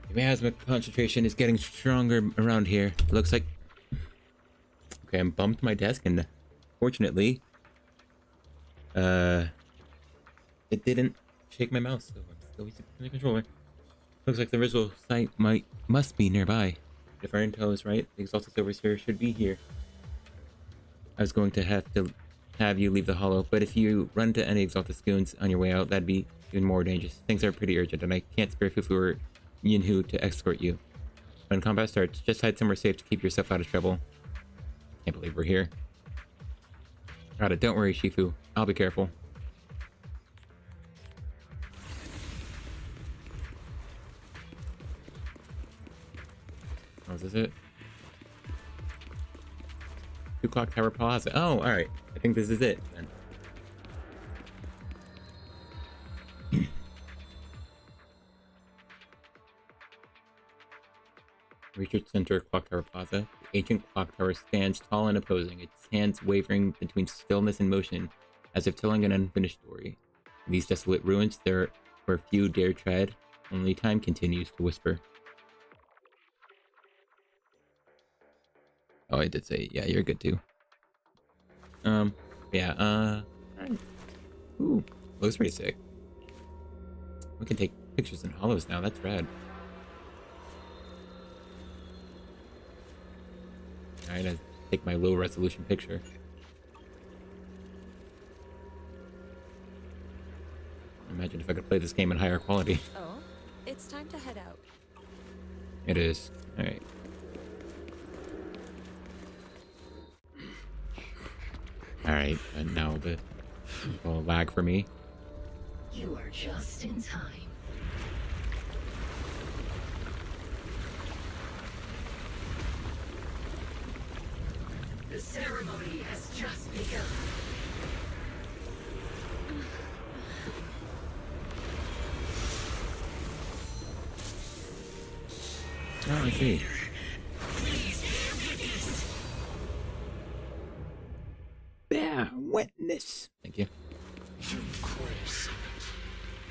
The miasma concentration is getting stronger around here. It looks like. Okay, I bumped my desk, and fortunately, it didn't shake my mouse, so I'm still using the controller. Looks like the ritual site must be nearby. If our intel is right, the Exalted Overseer should be here. I was going to have you leave the hollow, but if you run into any Exalted Scoons on your way out, that'd be even more dangerous. Things are pretty urgent, and I can't spare Fufu or Yinhu to escort you. When combat starts, just hide somewhere safe to keep yourself out of trouble. Can't believe we're here. Got it, don't worry, Shifu. I'll be careful. Oh, is this it? 2 Clock Tower Plaza. Oh, alright. I think this is it then. Research Center, Clock Tower Plaza. The ancient clock tower stands tall and imposing, its hands wavering between stillness and motion, as if telling an unfinished story. In these desolate ruins, there where few dare tread, only time continues to whisper. Oh, I did say, yeah, you're good too. Yeah, ooh, looks pretty sick. We can take pictures in hollows now, that's rad. Alright, I take my low resolution picture. Imagine if I could play this game in higher quality. Oh, it's time to head out. It is. Alright. Alright, and now the lag for me. You are just in time. The ceremony has just begun. Oh, I see. Bear witness. Thank you.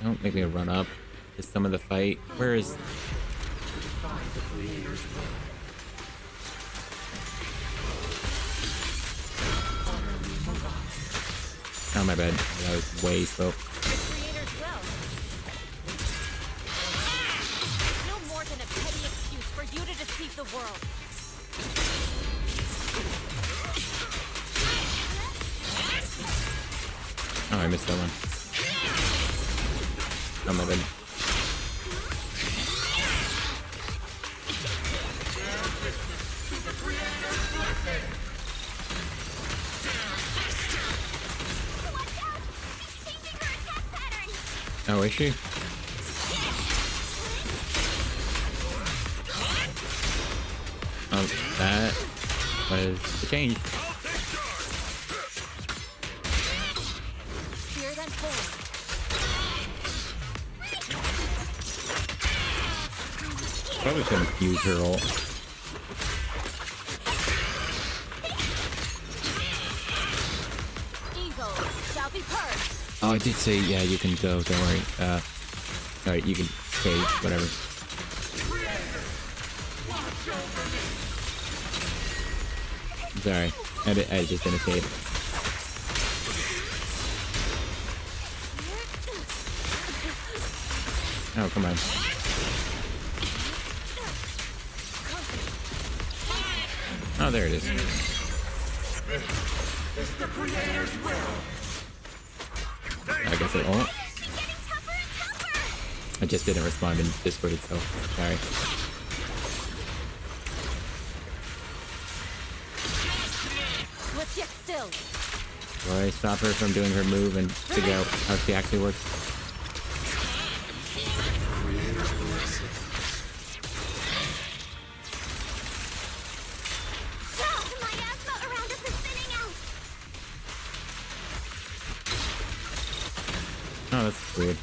Don't make me run up to some of the fight. Where is... Oh, my bad. That was way slow. No more than a petty excuse for you to deceive the world. Oh, I missed that one. Oh, my bad. Oh, is she? Oh, that was the change. Fear then forward. Probably shouldn't use her ult. Evil shall be purged. Oh, I did say, yeah, you can go, don't worry. Alright, you can stay, whatever. Sorry, I just didn't say it. Oh, come on. Oh, there it is. I guess it won't. I just didn't respond in Discord itself. Sorry. Switch yet still. Do I stop her from doing her move and figure out how she actually works? Oh, that's weird.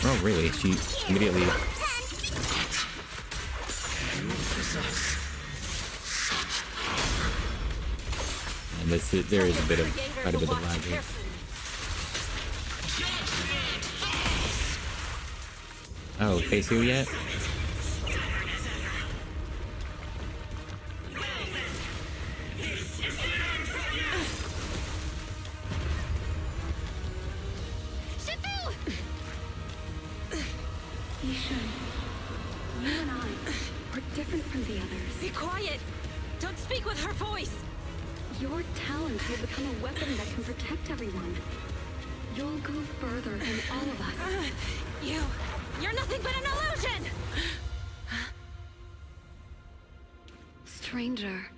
Oh, really? She immediately... And there is quite a bit of lag here. Oh, face who yet? Be quiet! Don't speak with her voice! Your talent will become a weapon that can protect everyone. You'll go further than all of us. You're nothing but an illusion! Stranger.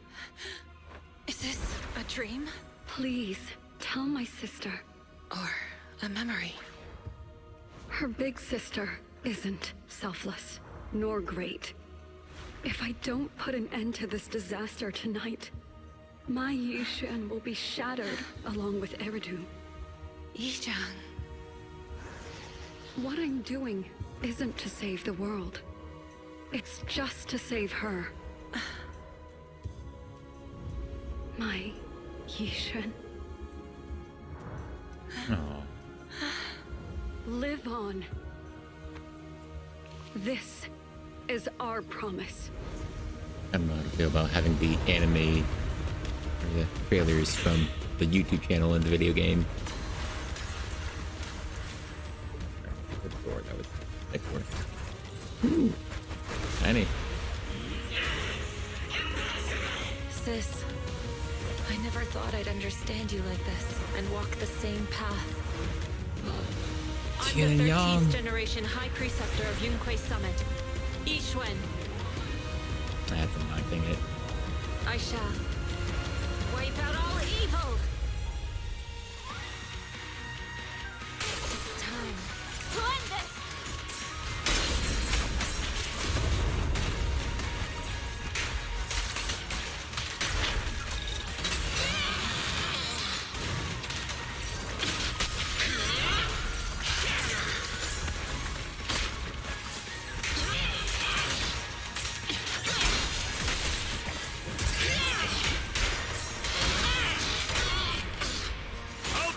Is this a dream? Please, tell my sister. Or a memory. Her big sister isn't selfless, nor great. If I don't put an end to this disaster tonight, my Yishan will be shattered along with Eridu. Yishan. What I'm doing isn't to save the world. It's just to save her. My Yishan. Oh. Live on. This is our promise. I don't know how to feel about having the anime or the trailers from the YouTube channel in the video game. That was like Ooh, tiny. Sis, I never thought I'd understand you like this and walk the same path. I'm the 13th generation High Preceptor of Yunquei Summit, Yixuan. That's a my thing, it. I shall wipe out all evil. It's time to end this.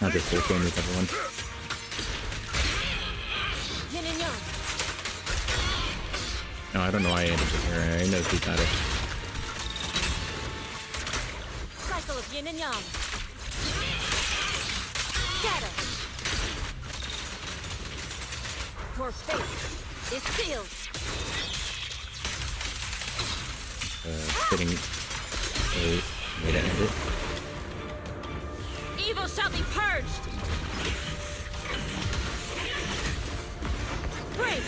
I'll just full chain with everyone. No, I don't know why I ended up here. I know she's got it. Cycle of yin and yang. Scatter. Your fate is sealed. Fitting way to end it. Evil shall be purged. Break.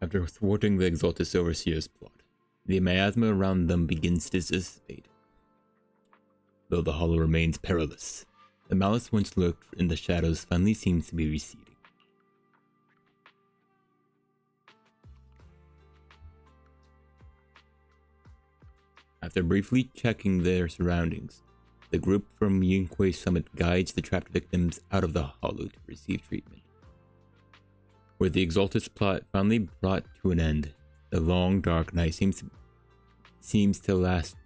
After thwarting the Exaltus Overseer's plot, the miasma around them begins to dissipate. Though the hollow remains perilous, the malice once lurked in the shadows finally seems to be receding. After briefly checking their surroundings, the group from Yunquay Summit guides the trapped victims out of the hollow to receive treatment. Where the Exaltus plot finally brought to an end, the long dark night seems to last.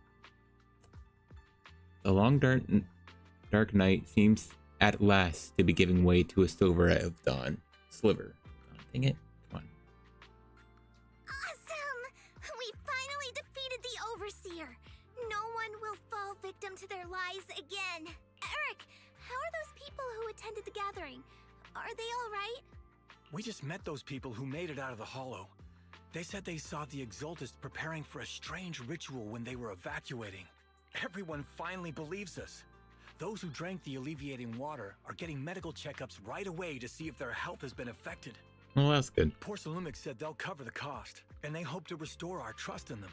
The long dark night seems at last to be giving way to a sliver of dawn. Dang it. Come on. Awesome! We finally defeated the Overseer. No one will fall victim to their lies again. Eric, how are those people who attended the gathering? Are they all right? We just met those people who made it out of the hollow. They said they saw the Exaltus preparing for a strange ritual when they were evacuating. Everyone finally believes us. Those who drank the alleviating water are getting medical checkups right away to see if their health has been affected. Well, that's good. Porcelumix said they'll cover the cost, and they hope to restore our trust in them.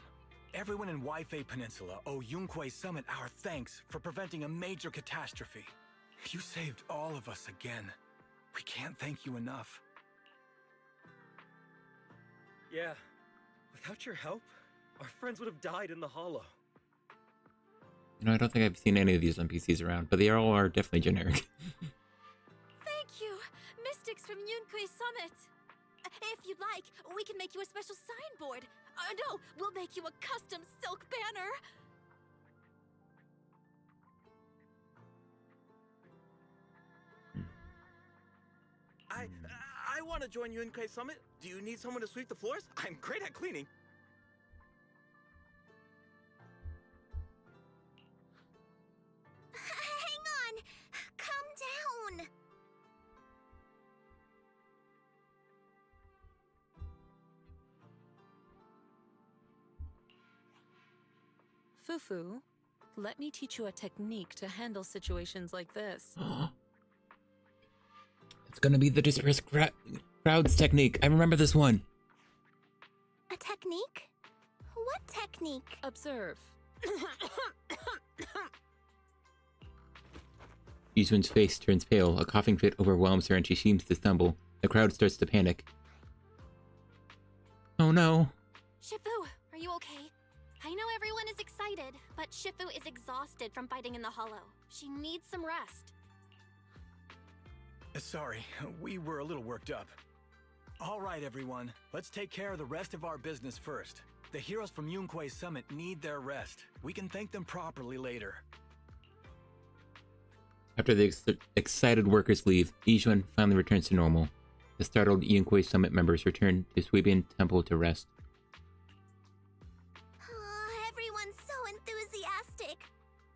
Everyone in Waifei Peninsula owe Yunquay Summit our thanks for preventing a major catastrophe. You saved all of us again. We can't thank you enough. Yeah, without your help, our friends would have died in the hollow. You know, I don't think I've seen any of these NPCs around, but they all are definitely generic. Thank you, Mystics from Yunquay Summit. If you'd like, we can make you a special signboard. No, we'll make you a custom silk banner. I want to join Yunquay Summit. Do you need someone to sweep the floors? I'm great at cleaning. Hang on! Calm down! Fufu, let me teach you a technique to handle situations like this. It's gonna be the dispersed crowds technique. I remember this one. A technique? What technique? Observe. Yuzun's face turns pale. A coughing fit overwhelms her and she seems to stumble. The crowd starts to panic. Oh no. Shifu, are you okay? I know everyone is excited, but Shifu is exhausted from fighting in the hollow. She needs some rest. Sorry, we were a little worked up. All right, everyone. Let's take care of the rest of our business first. The heroes from Yunquay Summit need their rest. We can thank them properly later. After the excited workers leave, Yizhuan finally returns to normal. The startled Yunquay Summit members return to Suibian Temple to rest. Everyone's so enthusiastic.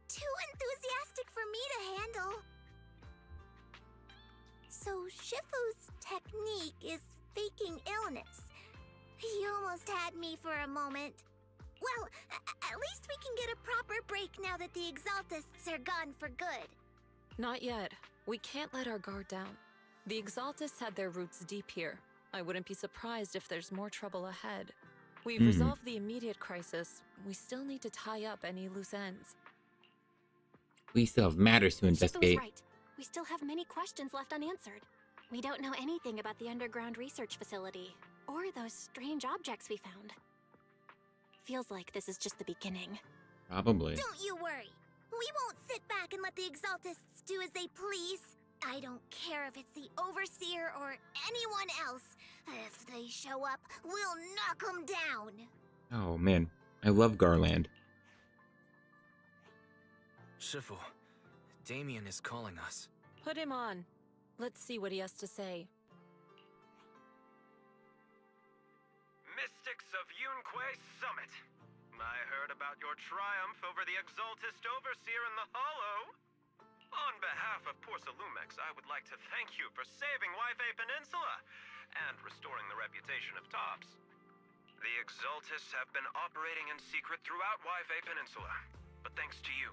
Too enthusiastic for me to handle. So Shifu's technique is faking illness. He almost had me for a moment. Well, at least we can get a proper break now that the Exaltists are gone for good. Not yet. We can't let our guard down. The Exaltists had their roots deep here. I wouldn't be surprised if there's more trouble ahead. We've resolved the immediate crisis. We still need to tie up any loose ends. We still have matters to investigate. Shifu's right. We still have many questions left unanswered. We don't know anything about the underground research facility, or those strange objects we found. Feels like this is just the beginning. Probably. Don't you worry. We won't sit back and let the Exaltists do as they please. I don't care if it's the Overseer or anyone else. If they show up, we'll knock them down. Oh man, I love Garland. Shifu, Damien is calling us. Put him on. Let's see what he has to say. Mystics of Yunquay Summit. I heard about your triumph over the Exaltist Overseer in the Hollow. On behalf of Porcelumix, I would like to thank you for saving Waifei Peninsula and restoring the reputation of Tops. The Exaltists have been operating in secret throughout Waifei Peninsula, but thanks to you,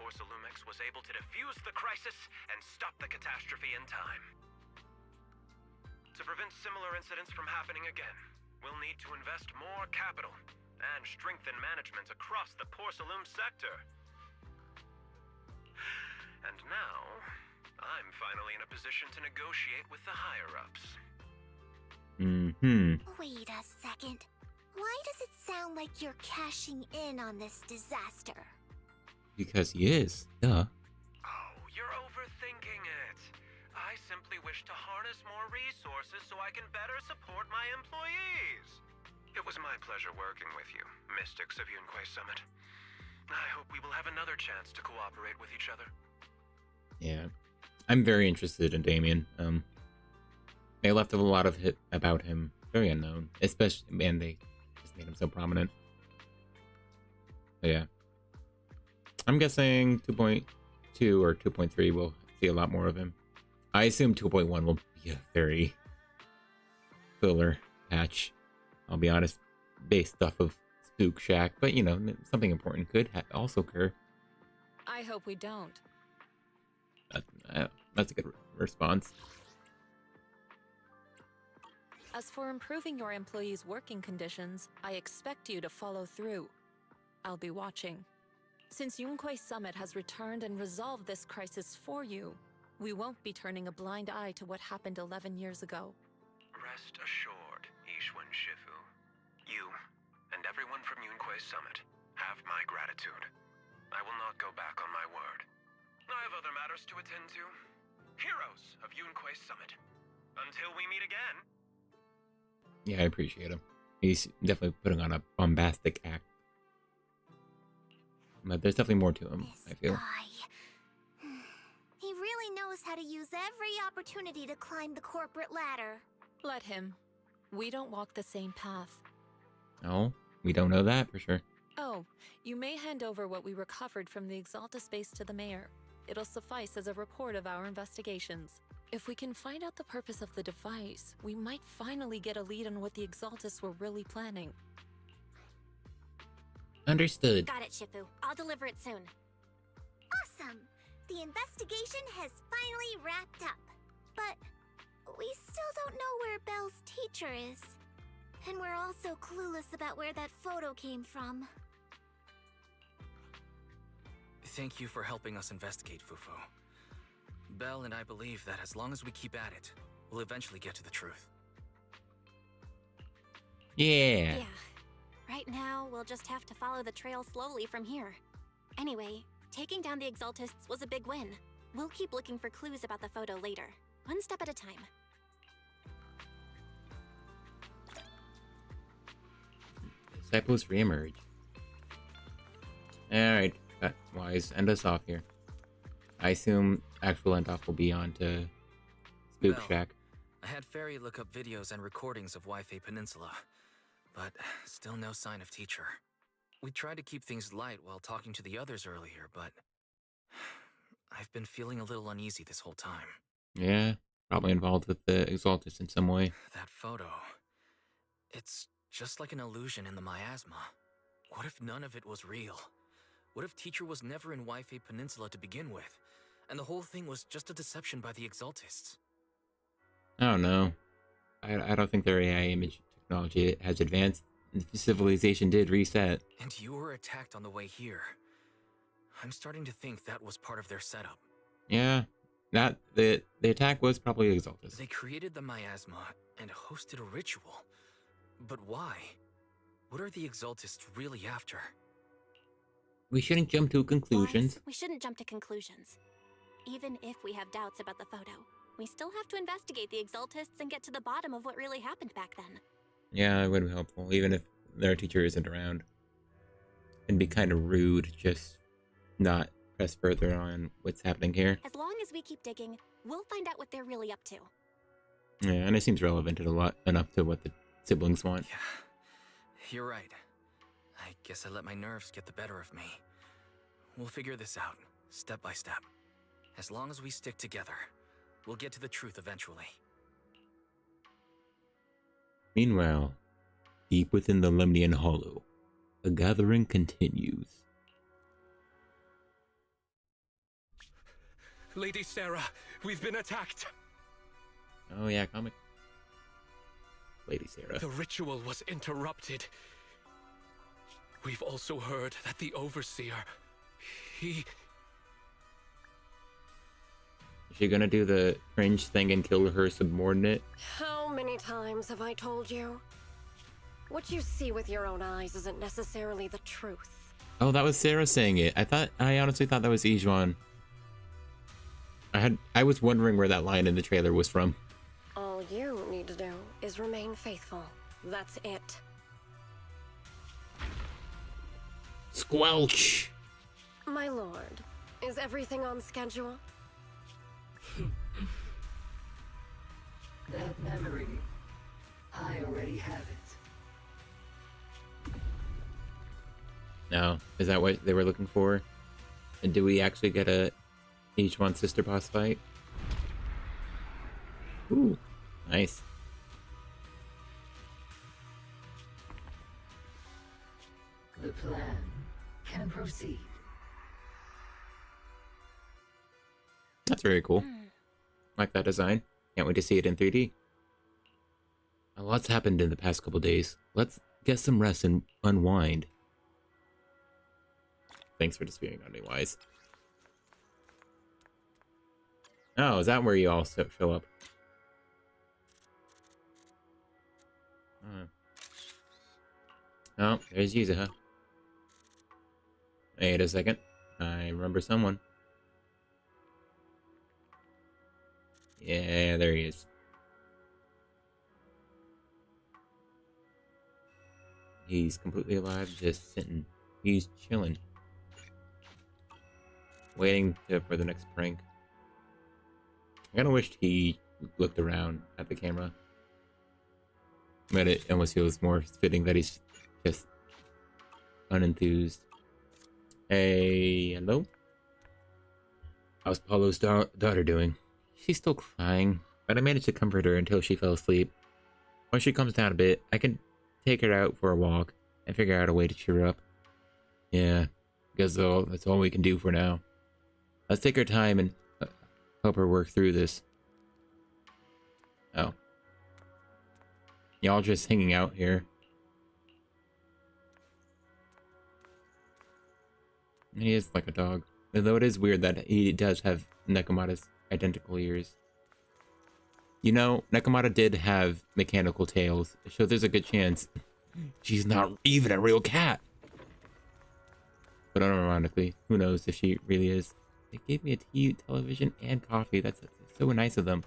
Porcelumix was able to defuse the crisis and stop the catastrophe in time. To prevent similar incidents from happening again, we'll need to invest more capital and strengthen management across the Porcelain sector. And now, I'm finally in a position to negotiate with the higher-ups. Wait a second. Why does it sound like you're cashing in on this disaster? Because he is. Duh. Oh, you're overthinking it. I simply wish to harness more resources so I can better support my employees. It was my pleasure working with you, Mystics of Yunquay Summit. I hope we will have another chance to cooperate with each other. Yeah. I'm very interested in Damien. They left a lot of it about him very unknown. Especially, man, they just made him so prominent. But yeah. I'm guessing 2.2 or 2.3 we'll see a lot more of him. I assume 2.1 will be a very filler patch. I'll be honest, based off of Spook Shack, but you know, something important could also occur. I hope we don't. That's a good response. As for improving your employees' working conditions, I expect you to follow through. I'll be watching. Since Yunquay Summit has returned and resolved this crisis for you, we won't be turning a blind eye to what happened 11 years ago. Rest assured, Ishwan Shifu. You, and everyone from Yunquay Summit, have my gratitude. I will not go back on my word. I have other matters to attend to. Heroes of Yunquay Summit. Until we meet again. Yeah, I appreciate him. He's definitely putting on a bombastic act. But there's definitely more to him, I feel. He really knows how to use every opportunity to climb the corporate ladder. Let him. We don't walk the same path. No, we don't know that for sure. Oh, you may hand over what we recovered from the Exalta space to the mayor. It'll suffice as a report of our investigations. If we can find out the purpose of the device, we might finally get a lead on what the Exaltus were really planning. Understood. Got it, Shifu. I'll deliver it soon. Awesome! The investigation has finally wrapped up. But we still don't know where Belle's teacher is. And we're also clueless about where that photo came from. Thank you for helping us investigate, Fufo. Belle and I believe that as long as we keep at it, we'll eventually get to the truth. Yeah. Yeah. Right now, we'll just have to follow the trail slowly from here. Anyway, taking down the Exaltists was a big win. We'll keep looking for clues about the photo later, one step at a time. Disciples reemerge. Alright, Wise, end us off here. I assume actual end off will be on to Spook Belle, Shack. I had Fairy look up videos and recordings of Wi-Fi Peninsula, but still no sign of teacher. We tried to keep things light while talking to the others earlier, but I've been feeling a little uneasy this whole time. Yeah, probably involved with the Exaltus in some way. That photo, it's just like an illusion in the miasma. What if none of it was real? What if teacher was never in Wi-Fi Peninsula to begin with, and the whole thing was just a deception by the Exaltists? I don't know. I don't think their AI image technology has advanced. Civilization did reset. And you were attacked on the way here. I'm starting to think that was part of their setup. Yeah, the attack was probably Exaltus. They created the miasma and hosted a ritual. But why? What are the Exaltists really after? We shouldn't jump to conclusions. Wise, we shouldn't jump to conclusions. Even if we have doubts about the photo, we still have to investigate the Exaltists and get to the bottom of what really happened back then. Yeah, it would be helpful, even if their teacher isn't around. It'd be kind of rude to just not press further on what's happening here. As long as we keep digging, we'll find out what they're really up to. Yeah, and it seems relevant enough to what the siblings want. Yeah, you're right. I guess I let my nerves get the better of me. We'll figure this out, step by step. As long as we stick together, we'll get to the truth eventually. Meanwhile, deep within the Lemnian Hollow, the gathering continues. Lady Sarah, we've been attacked. Oh yeah, comic Lady Sarah. The ritual was interrupted. We've also heard that the Overseer, he... Is she gonna do the cringe thing and kill her subordinate? How many times have I told you? What you see with your own eyes isn't necessarily the truth. Oh, that was Sarah saying it. I honestly thought that was Ijuan. I was wondering where that line in the trailer was from. All you need to do is remain faithful. That's it. Squelch! My lord, is everything on schedule? That memory, I already have it. No, is that what they were looking for? And do we actually get a Ijuan sister boss fight? Ooh, nice. The plan can proceed. That's very cool. Like that design. Can't wait to see it in 3D. A lot's happened in the past couple days. Let's get some rest and unwind. Thanks for disputing on me, Wise. Oh, is that where you all show up? Oh, there's Yuzuha. Wait a second. I remember someone. Yeah, there he is. He's completely alive, just sitting. He's chilling. Waiting for the next prank. I kinda wished he looked around at the camera. But it almost feels more fitting that he's just unenthused. Hey, hello? How's Paulo's daughter doing? She's still crying, but I managed to comfort her until she fell asleep. Once she calms down a bit, I can take her out for a walk and figure out a way to cheer her up. Yeah, guess that's all we can do for now. Let's take our time and help her work through this. Oh. Y'all just hanging out here. He is like a dog. Although it is weird that he does have Nekomata's identical ears. You know, Nekomata did have mechanical tails, so there's a good chance she's not even a real cat. But unironically, who knows if she really is. They gave me a TV, television, and coffee. That's so nice of them.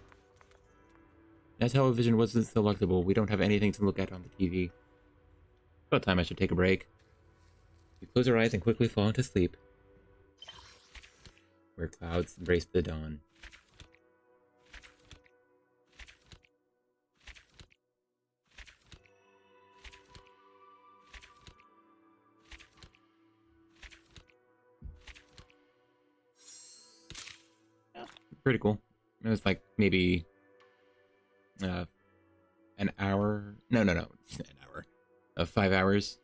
That television wasn't selectable. We don't have anything to look at on the TV. About time I should take a break. We close our eyes and quickly fall into sleep. Where clouds embrace the dawn. Pretty cool. It was like maybe an hour. No, an hour. 5 hours.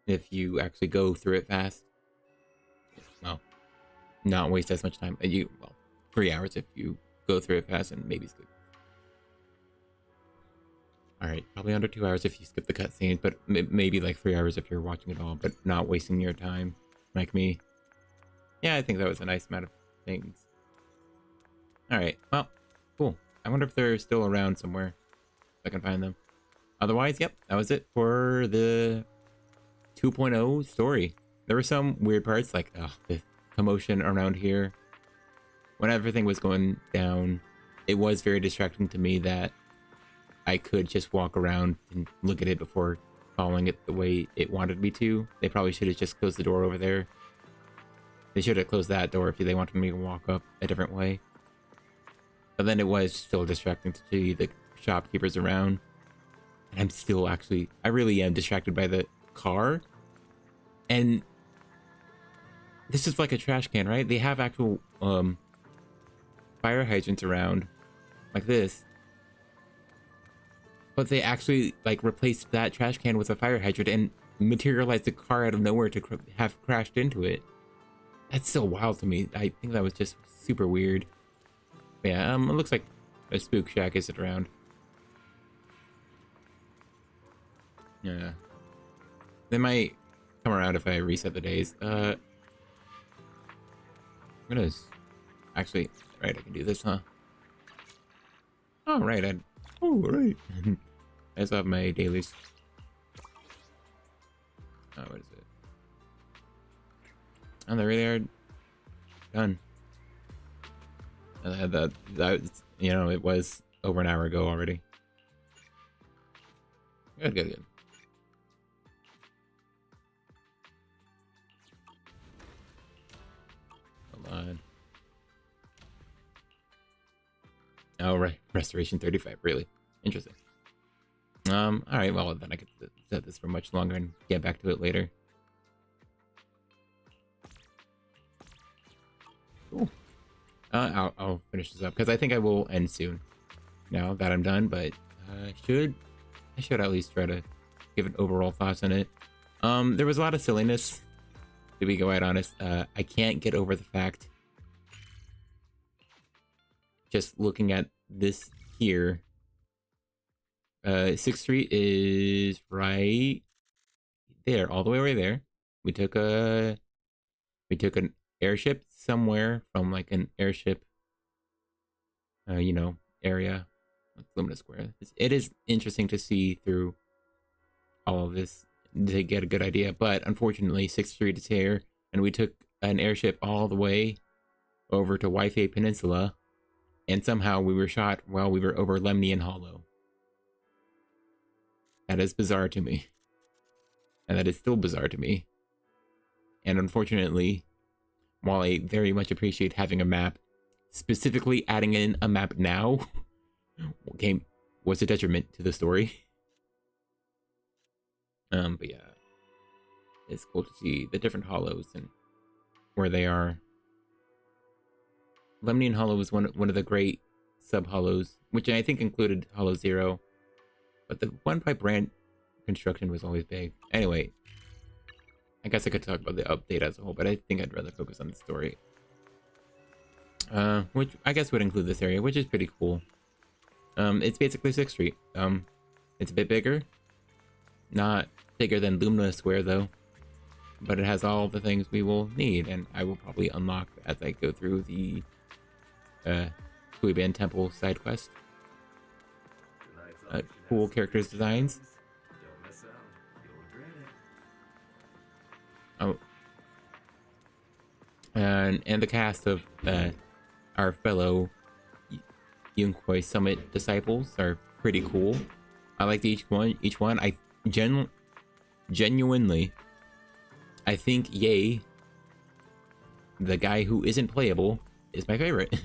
If you actually go through it fast. Well, not waste as much time. 3 hours if you go through it fast and maybe skip. Alright, probably under 2 hours if you skip the cutscenes, but maybe like 3 hours if you're watching it all, but not wasting your time, like me. Yeah, I think that was a nice amount of things. Alright, well, cool. I wonder if they're still around somewhere. If I can find them. Otherwise, yep, that was it for the 2.0 story. There were some weird parts, like the commotion around here. When everything was going down, it was very distracting to me that I could just walk around and look at it before following it the way it wanted me to. They probably should have just closed the door over there. They should have closed that door if they wanted me to walk up a different way. But then it was still distracting to see the shopkeepers around. And I'm still I really am distracted by the car. And this is like a trash can, right? They have actual fire hydrants around like this. But they actually like replaced that trash can with a fire hydrant and materialized the car out of nowhere to have crashed into it. That's so wild to me. I think that was just super weird. Yeah, it looks like a spook shack isn't around. Yeah. They might come around if I reset the days. I'm gonna actually, right, I can do this, huh? Oh, right, right. I still have my dailies. Oh, what is it? Oh, they really are done. You know, it was over an hour ago already. Good, good, good. Hold on. Oh, right. Restoration 35. Really interesting. All right. Well, then I could set this for much longer and get back to it later. Cool. I'll finish this up because I think I will end soon. Now that I'm done, but I should at least try to give an overall thoughts on it. There was a lot of silliness, to be quite honest. I can't get over the fact, just looking at this here, 6th Street is right there, all the way right there. We took an airship somewhere from like an airship, you know, area. Lumina Square. It is interesting to see through all of this to get a good idea, but unfortunately 6th Street is here, and we took an airship all the way over to Wi-Fi Peninsula, and somehow we were shot while we were over Lemnian Hollow. That is bizarre to me. And that is still bizarre to me. And unfortunately, while I very much appreciate having a map, specifically adding in a map now was a detriment to the story. But yeah, it's cool to see the different hollows and where they are. Lemnian Hollow was one of the great sub hollows, which I think included Hollow Zero, but the one by Brand construction was always big. Anyway, I guess I could talk about the update as a whole, but I think I'd rather focus on the story. Which I guess would include this area, which is pretty cool. It's basically 6th Street. It's a bit bigger. Not bigger than Lumina Square, though. But it has all the things we will need, and I will probably unlock as I go through the Kuiban Temple side quest. Cool characters designs. Oh. And the cast of our fellow Yunkoi Summit disciples are pretty cool. I like each one. I genuinely, I think Ye, the guy who isn't playable, is my favorite,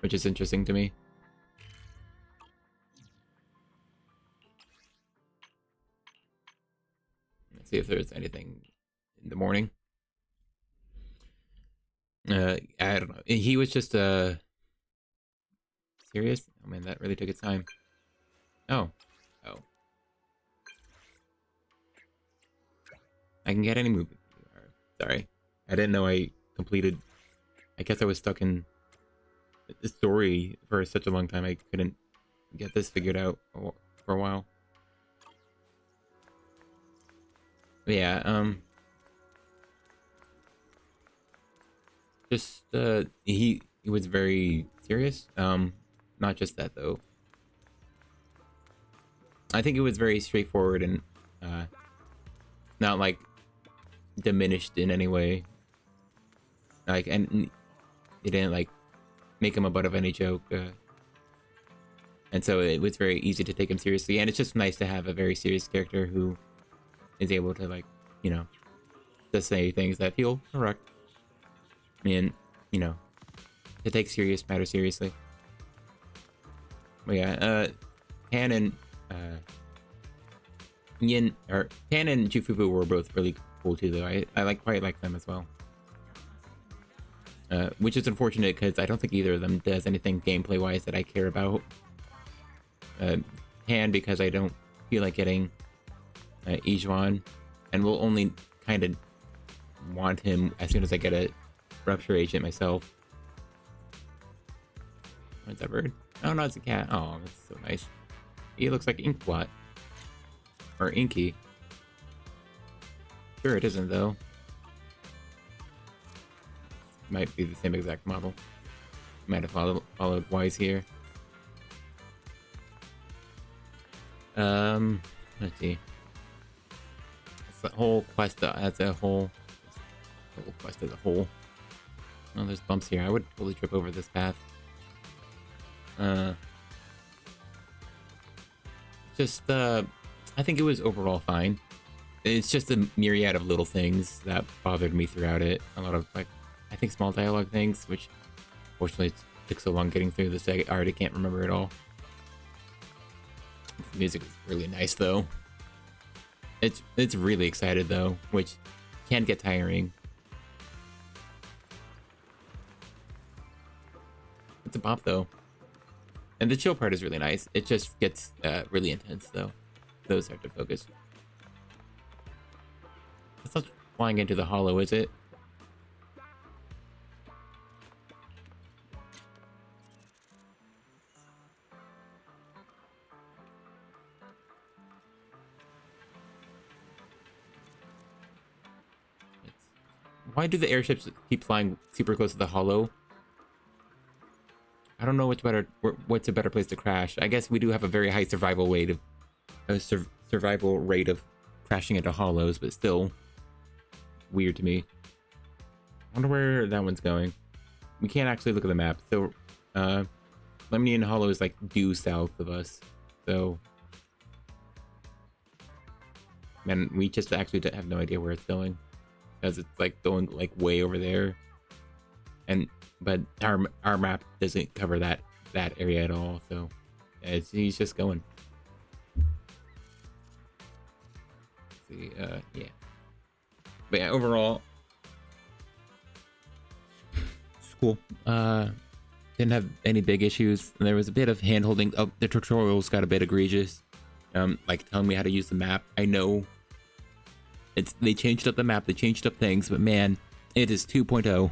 which is interesting to me. Let's see if there's anything in the morning. I don't know. He was just serious. Oh man, that really took its time. Oh. I can get any movement. Sorry. I didn't know I completed. I guess I was stuck in the story for such a long time. I couldn't get this figured out for a while. But yeah, just he was very serious. Not just that though. I think it was very straightforward and not like diminished in any way. Like, and it didn't like make him a butt of any joke. And so it was very easy to take him seriously. And it's just nice to have a very serious character who is able to, like, you know, just say things that feel correct. And, you know, to take serious matters seriously. But yeah, Pan and Pan and Jufufu were both really cool too, though. I quite like them as well. Which is unfortunate because I don't think either of them does anything gameplay wise that I care about. Pan because I don't feel like getting Ijuan, and will only kind of want him as soon as I get a Rupture Agent myself. What's that bird? Oh no, it's a cat. Oh, that's so nice. He looks like Inkblot. or inky. Sure, it isn't though. Might be the same exact model. Might have followed Wise here. Let's see. It's the whole quest as a whole. The whole quest as a whole. Oh, there's bumps here. I would totally trip over this path. Just, I think it was overall fine. It's just a myriad of little things that bothered me throughout it. A lot of, like, I think small dialogue things, which fortunately it took so long getting through this, I already can't remember it all. The music is really nice though. It's really excited though, which can get tiring. It's a bop though. And the chill part is really nice. It just gets really intense though. Those hard to focus. It's not flying into the hollow, is it? Why do the airships keep flying super close to the hollow? I don't know what's a better place to crash. I guess we do have a very high survival rate of crashing into hollows, but still weird to me. I wonder where that one's going. We can't actually look at the map. So, Lemnian Hollow is like due south of us. So, man, we just actually have no idea where it's going. Because it's like going like way over there, but our map doesn't cover that area at all. So he's just going. See, yeah, but yeah, overall, it's cool. Didn't have any big issues. There was a bit of hand holding. Oh, the tutorials got a bit egregious. Like telling me how to use the map. I know. They changed up the map, they changed up things, but man, it is 2.0.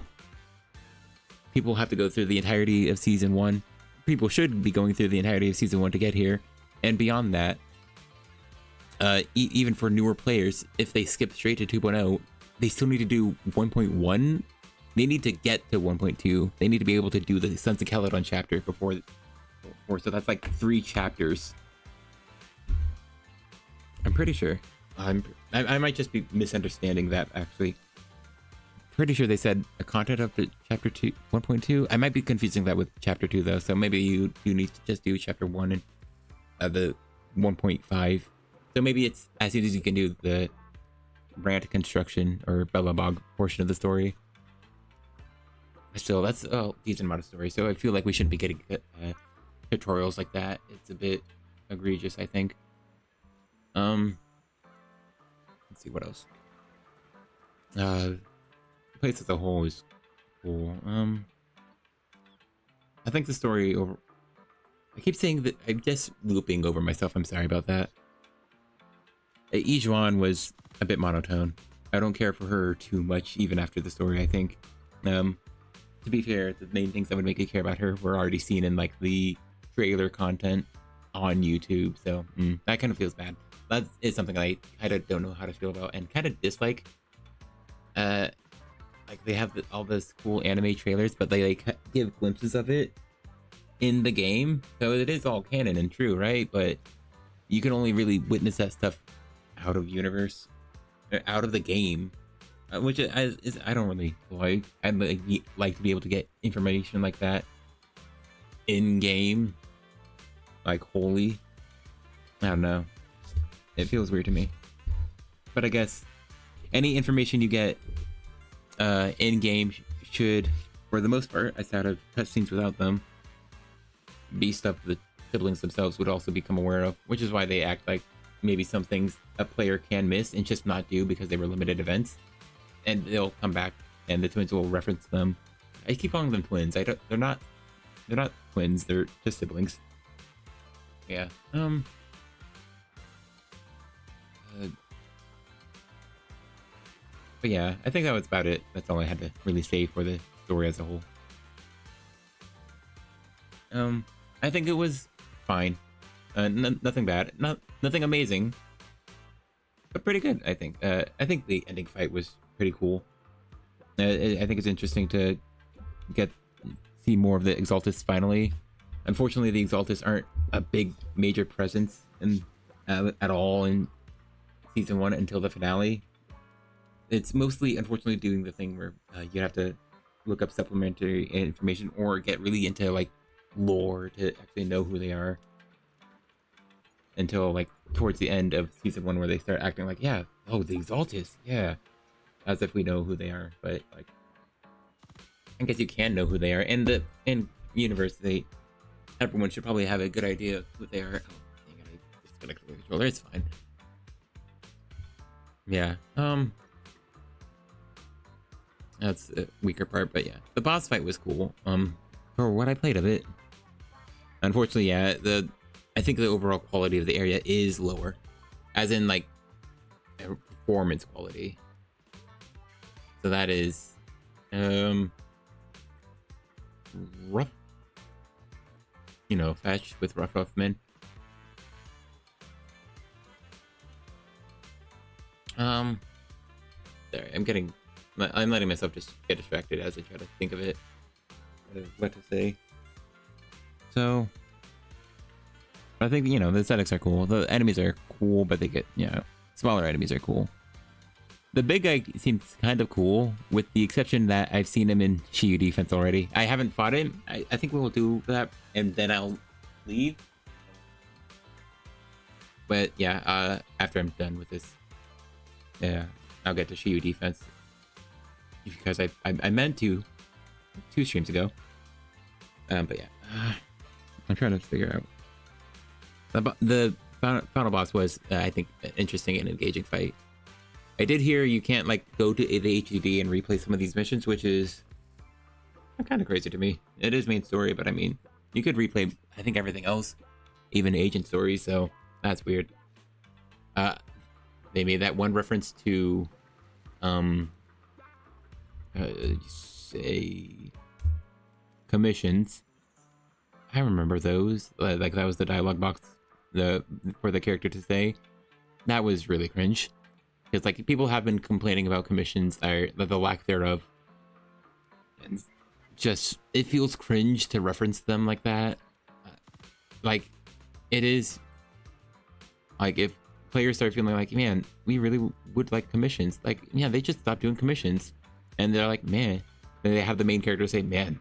People have to go through the entirety of Season 1. People should be going through the entirety of Season 1 to get here. And beyond that, even for newer players, if they skip straight to 2.0, they still need to do 1.1. They need to get to 1.2. They need to be able to do the Sons of Caledon chapter before, so that's like 3 chapters. I'm pretty sure. I might just be misunderstanding that, actually. Pretty sure they said a content up to chapter 2, 1.2. I might be confusing that with chapter 2 though, so maybe you need to just do chapter 1 and the 1.5. So maybe it's as soon as you can do the Brant construction or Bellabog portion of the story. Still, that's a decent amount of story, so I feel like we shouldn't be getting tutorials like that. It's a bit egregious, I think. Let's see what else. The place as a whole is cool. I think the story over. I keep saying that. I'm just looping over myself. I'm sorry about that. Ijuan was a bit monotone. I don't care for her too much, even after the story. I think. To be fair, the main things that would make you care about her were already seen in like the trailer content on YouTube. So that kind of feels bad. That is something I kind of don't know how to feel about and kind of dislike. Like they have all this cool anime trailers, but they like give glimpses of it in the game, so it is all canon and true, right? But you can only really witness that stuff out of universe, out of the game, which is I don't really like. I'd like to be able to get information like that in game, like wholly. I don't know. It feels weird to me, but I guess any information you get in game should, for the most part, aside of cutscenes without them, be stuff the siblings themselves would also become aware of, which is why they act like maybe some things a player can miss and just not do because they were limited events, and they'll come back and the twins will reference them. I keep calling them twins. They're not twins. They're just siblings. Yeah. But yeah, I think that was about it. That's all I had to really say for the story as a whole. I think it was fine. Nothing bad. Nothing amazing. but pretty good, I think. I think the ending fight was pretty cool. I think it's interesting to see more of the Exaltus finally. Unfortunately, the Exaltus aren't a big major presence in at all in season 1 until the finale. It's mostly, unfortunately, doing the thing where you have to look up supplementary information or get really into like lore to actually know who they are. Until like towards the end of season 1, where they start acting like, yeah, oh, the Exaltus, yeah, as if we know who they are. But like, I guess you can know who they are. And in universe, everyone should probably have a good idea of who they are. Oh, dang it, I just connected the controller. It's fine. Yeah. That's a weaker part, but yeah, the boss fight was cool. For what I played of it, unfortunately, yeah, I think the overall quality of the area is lower, as in like performance quality. So that is rough, fetch with rough men. Sorry, I'm letting myself just get distracted as I try to think of it, what to say. So I think, the aesthetics are cool. The enemies are cool, but they get, smaller enemies are cool. The big guy seems kind of cool, with the exception that I've seen him in Shiyu defense already. I haven't fought him. I think we'll do that, and then I'll leave. But yeah, after I'm done with this, yeah, I'll get to Shiyu defense. Because I meant to 2 streams ago. But yeah, I'm trying to figure out. The final boss was, I think, an interesting and engaging fight. I did hear you can't like go to the HUD and replay some of these missions, which is kind of crazy to me. It is main story, but I mean, you could replay, I think, everything else, even agent stories, so that's weird. They made that one reference to say commissions. I remember those. Like that was the dialogue box for the character to say. That was really cringe. Because like people have been complaining about commissions, or the lack thereof. And just it feels cringe to reference them like that. Like it is like if players start feeling like, man, we really would like commissions. Like, yeah, they just stopped doing commissions. And they're like, man. Then they have the main character say, man,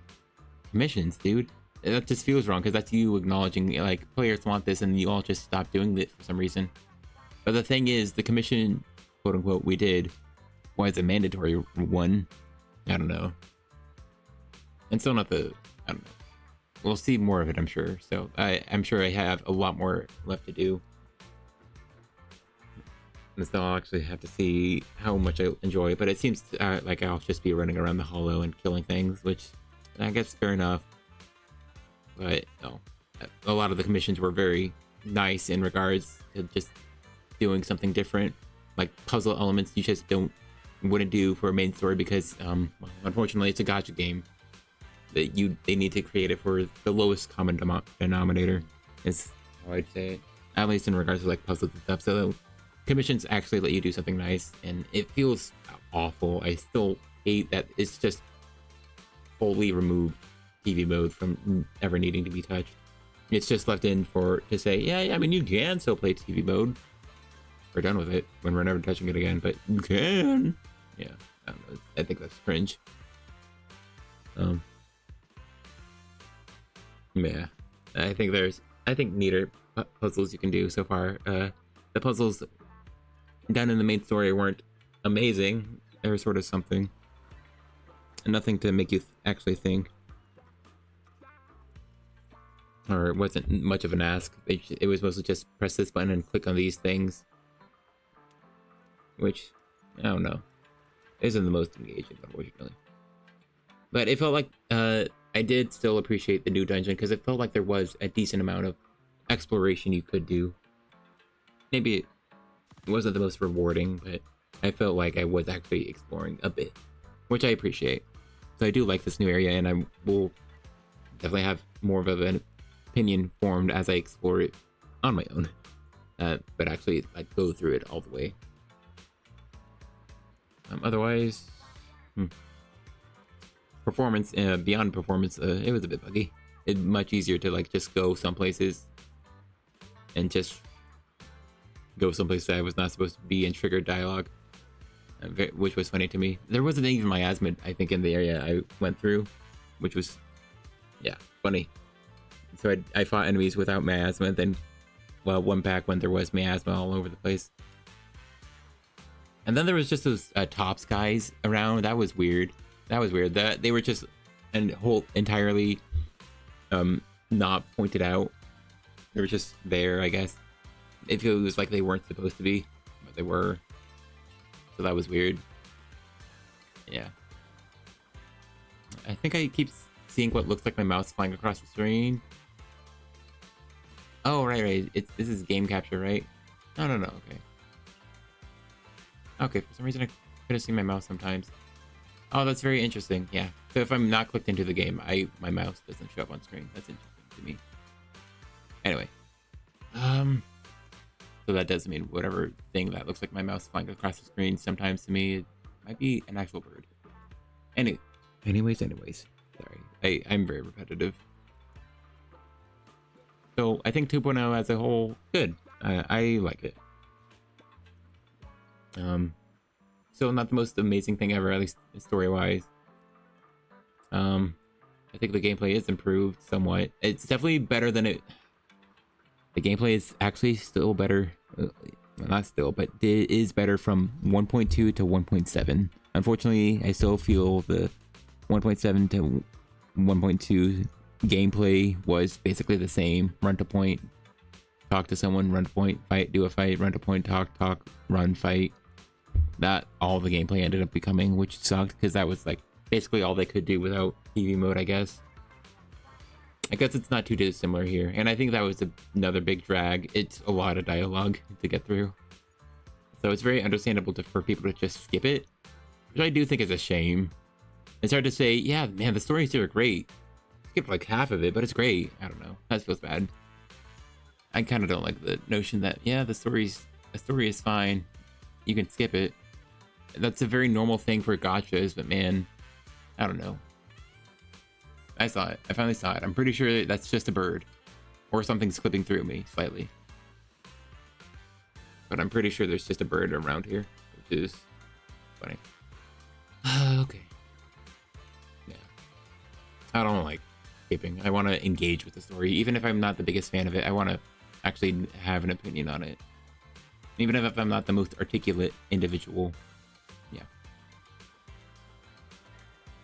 commissions, dude. That just feels wrong, because that's you acknowledging, like, players want this and you all just stop doing it for some reason. But the thing is, the commission, quote unquote, we did was a mandatory one. I don't know. And still not I don't know. We'll see more of it, I'm sure. So I'm sure I have a lot more left to do. And so I'll actually have to see how much I enjoy it. But it seems like I'll just be running around the hollow and killing things, which I guess fair enough. But no, a lot of the commissions were very nice in regards to just doing something different, like puzzle elements you just wouldn't do for a main story because, well, unfortunately, it's a gacha game. That they need to create it for the lowest common denominator, is how I'd say it. At least in regards to like puzzles and stuff. So commissions actually let you do something nice, and it feels awful. I still hate that it's just fully removed TV mode from ever needing to be touched. It's just left in to say, yeah, I mean, you can still play TV mode. We're done with it when we're never touching it again, but you can. Yeah, I don't know. I think that's cringe. Yeah, I think neater puzzles you can do so far. The puzzles done in the main story weren't amazing. They were sort of something. And nothing to make you actually think. Or it wasn't much of an ask. It was mostly just press this button and click on these things. Which, I don't know, isn't the most engaging, unfortunately. But it felt like I did still appreciate the new dungeon, because it felt like there was a decent amount of exploration you could do. Maybe it wasn't the most rewarding, but I felt like I was actually exploring a bit, which I appreciate. So I do like this new area, and I will definitely have more of an opinion formed as I explore it on my own. But actually, like, go through it all the way. Otherwise, performance, beyond performance, it was a bit buggy. It's much easier to like just go some places and just go someplace that I was not supposed to be and trigger dialogue, which was funny to me. There wasn't even miasma, I think, in the area I went through, which was, yeah, funny. So I fought enemies without miasma, then, well, one pack when there was miasma all over the place. And then there was just those tops guys around. That was weird. That they were just entirely not pointed out. They were just there, I guess. It feels like they weren't supposed to be, but they were. So that was weird. Yeah. I think I keep seeing what looks like my mouse flying across the screen. Oh, right. This is game capture, right? No, okay. Okay, for some reason I could have seen my mouse sometimes. Oh, that's very interesting. Yeah. So if I'm not clicked into the game, my mouse doesn't show up on screen. That's interesting to me. Anyway. So that does mean whatever thing that looks like my mouse flying across the screen sometimes to me, it might be an actual bird. Anyways. Sorry. I'm very repetitive. So I think 2.0 as a whole, good. I like it. Still not the most amazing thing ever, at least story-wise. I think the gameplay is improved somewhat. It's definitely better than it. The gameplay is actually still better. Well, not still, but it is better from 1.2 to 1.7. Unfortunately, I still feel the 1.7 to 1.2 gameplay was basically the same. Run to point, talk to someone, run to point, fight, do a fight, run to point, talk, run, fight. That all the gameplay ended up becoming, which sucked because that was like basically all they could do without PV mode, I guess. I guess it's not too dissimilar here, and I think that was another big drag. It's a lot of dialogue to get through, so it's very understandable for people to just skip it, which I do think is a shame. It's hard to say, yeah, man, the stories here are great. Skipped like half of it, but it's great. I don't know. That feels bad. I kind of don't like the notion that, yeah, the story is fine. You can skip it. That's a very normal thing for gachas, but man, I don't know. I saw it. I finally saw it. I'm pretty sure that's just a bird. Or something's clipping through me slightly. But I'm pretty sure there's just a bird around here, which is funny. Okay. Yeah. I don't like skipping. I want to engage with the story. Even if I'm not the biggest fan of it, I want to actually have an opinion on it. Even if I'm not the most articulate individual. Yeah.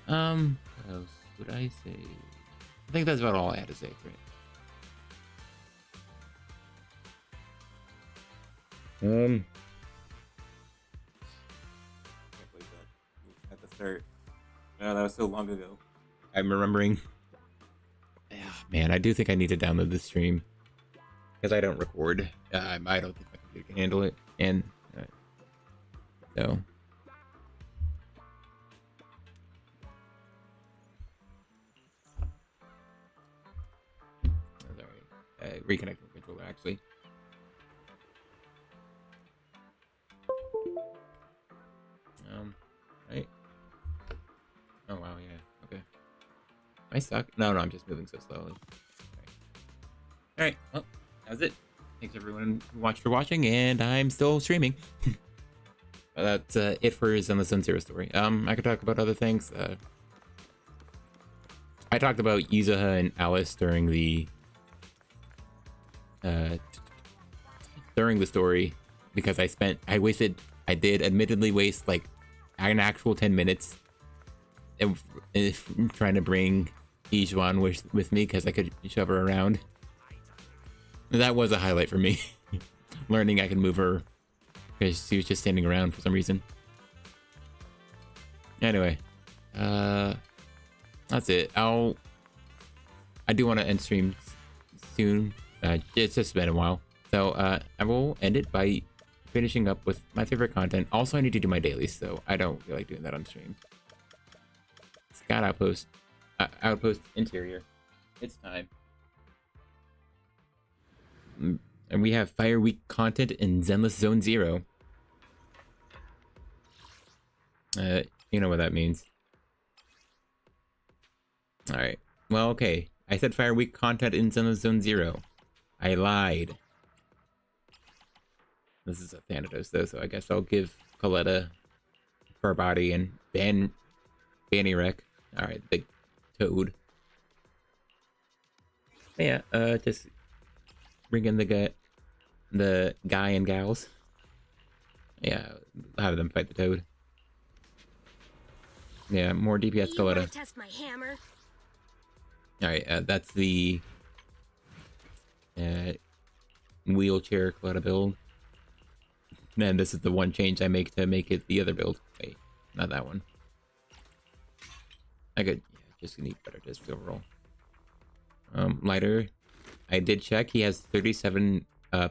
What else would I say? I think that's about all I had to say for it. Can't believe that at the start. Oh, that was so long ago. I'm remembering. Yeah, man, I do think I need to download this stream because I don't record. I don't think my computer can handle it, and so. Sorry, reconnecting the controller actually. Right. Oh wow, yeah. Okay. I suck. No, I'm just moving so slowly. All right. Well, that was it. Thanks everyone who watched for watching, and I'm still streaming. That's it for Zenless Zone Zero story. I could talk about other things. I talked about Yuzuha and Alice during the story because I did admittedly waste like an actual 10 minutes trying to bring Ijuan with me because I could shove her around. That was a highlight for me. Learning I could move her because she was just standing around for some reason. Anyway, that's it. I do want to end stream soon. It's just been a while. So I will end it by finishing up with my favorite content. Also, I need to do my dailies, so I don't feel like doing that on stream. Scout Outpost. Outpost Interior. It's time. And we have Fire Week content in Zenless Zone Zero. You know what that means. Alright. Well, okay. I said Fire Week content in Zenless Zone Zero. I lied. This is a Thanatos though, so I guess I'll give Koleda Fur Body and Banny Wreck. Alright, big toad. But yeah, just bring in the guy and gals. Yeah, have them fight the toad. Yeah, more DPS Koleda. Test my hammer. Alright, that's the wheelchair Koleda build. And this is the one change I make to make it the other build. Wait, not that one. I could just need better discs overall. Lighter, I did check. He has 37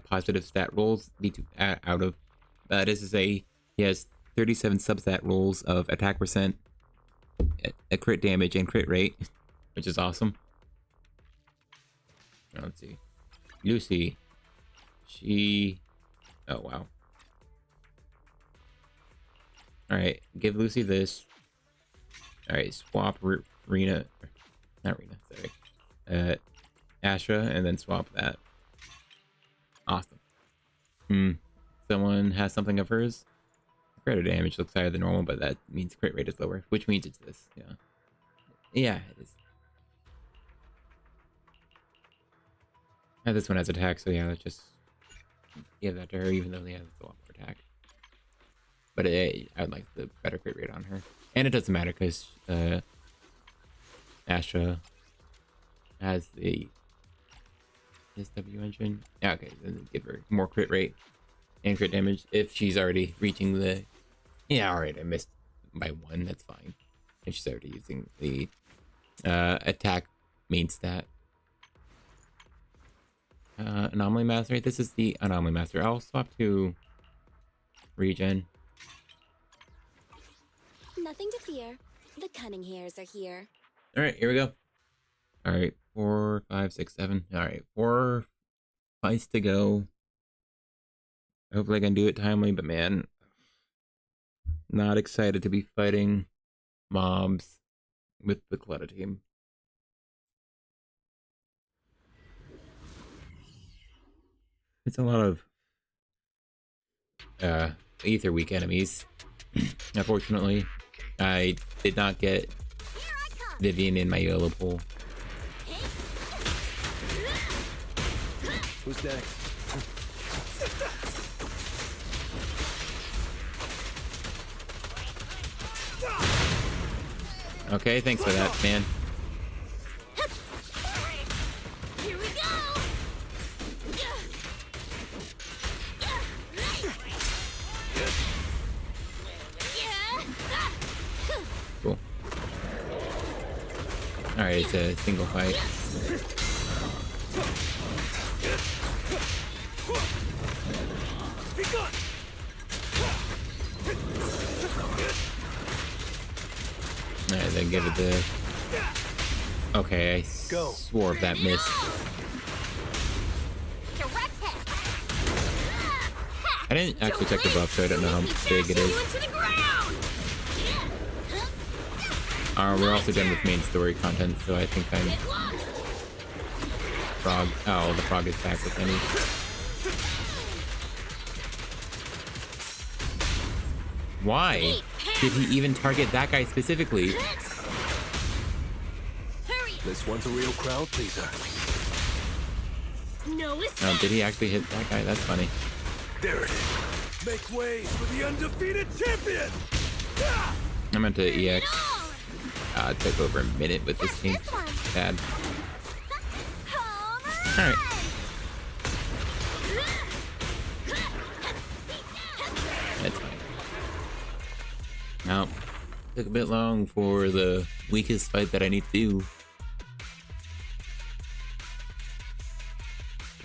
positive stat rolls out of. That is to say, he has 37 substat rolls of attack percent, a crit damage, and crit rate, which is awesome. Let's see. Lucy. She... Oh, wow. Alright, give Lucy this. Alright, swap Rena. Not Rena, sorry. Astra, and then swap that. Awesome. Someone has something of hers. Crit damage looks higher than normal, but that means crit rate is lower, which means it's this. Yeah. Yeah, it is. This one has attack, so yeah, let's just give that to her, even though they have a lot more attack. But I'd like the better crit rate on her. And it doesn't matter, because Astra has the SW engine. Yeah, okay, then give her more crit rate and crit damage if she's already reaching the... Yeah, alright, I missed by 1, that's fine. If she's already using the attack main stat. Anomaly Master, this is the Anomaly Master. I'll swap to regen. Nothing to fear. The cunning hairs are here. Alright, here we go. Alright, 4, 5, 6, 7. Alright, 4 fights to go. Hopefully I can do it timely, but man, not excited to be fighting mobs with the Koleda team. It's a lot of Ether Week enemies. Unfortunately, I did not get Vivian in my yellow pool. Who's next? Okay, thanks for that, man. Here we go. Cool. Alright, it's a single fight. Alright, then give it the... Okay, I swore that missed. I didn't actually check the buff, so I don't know how big it is. We're also done with main story content, so I think I'm... Frog. Oh, the frog is back with any. Why did he even target that guy specifically? This one's a real crowd pleaser. No, Oh, did he actually hit that guy? That's funny. There it is. Make way for the undefeated champion. I meant to EX. It took over a minute with this team. Bad. Alright. That's fine. Now, took a bit long for the weakest fight that I need to do.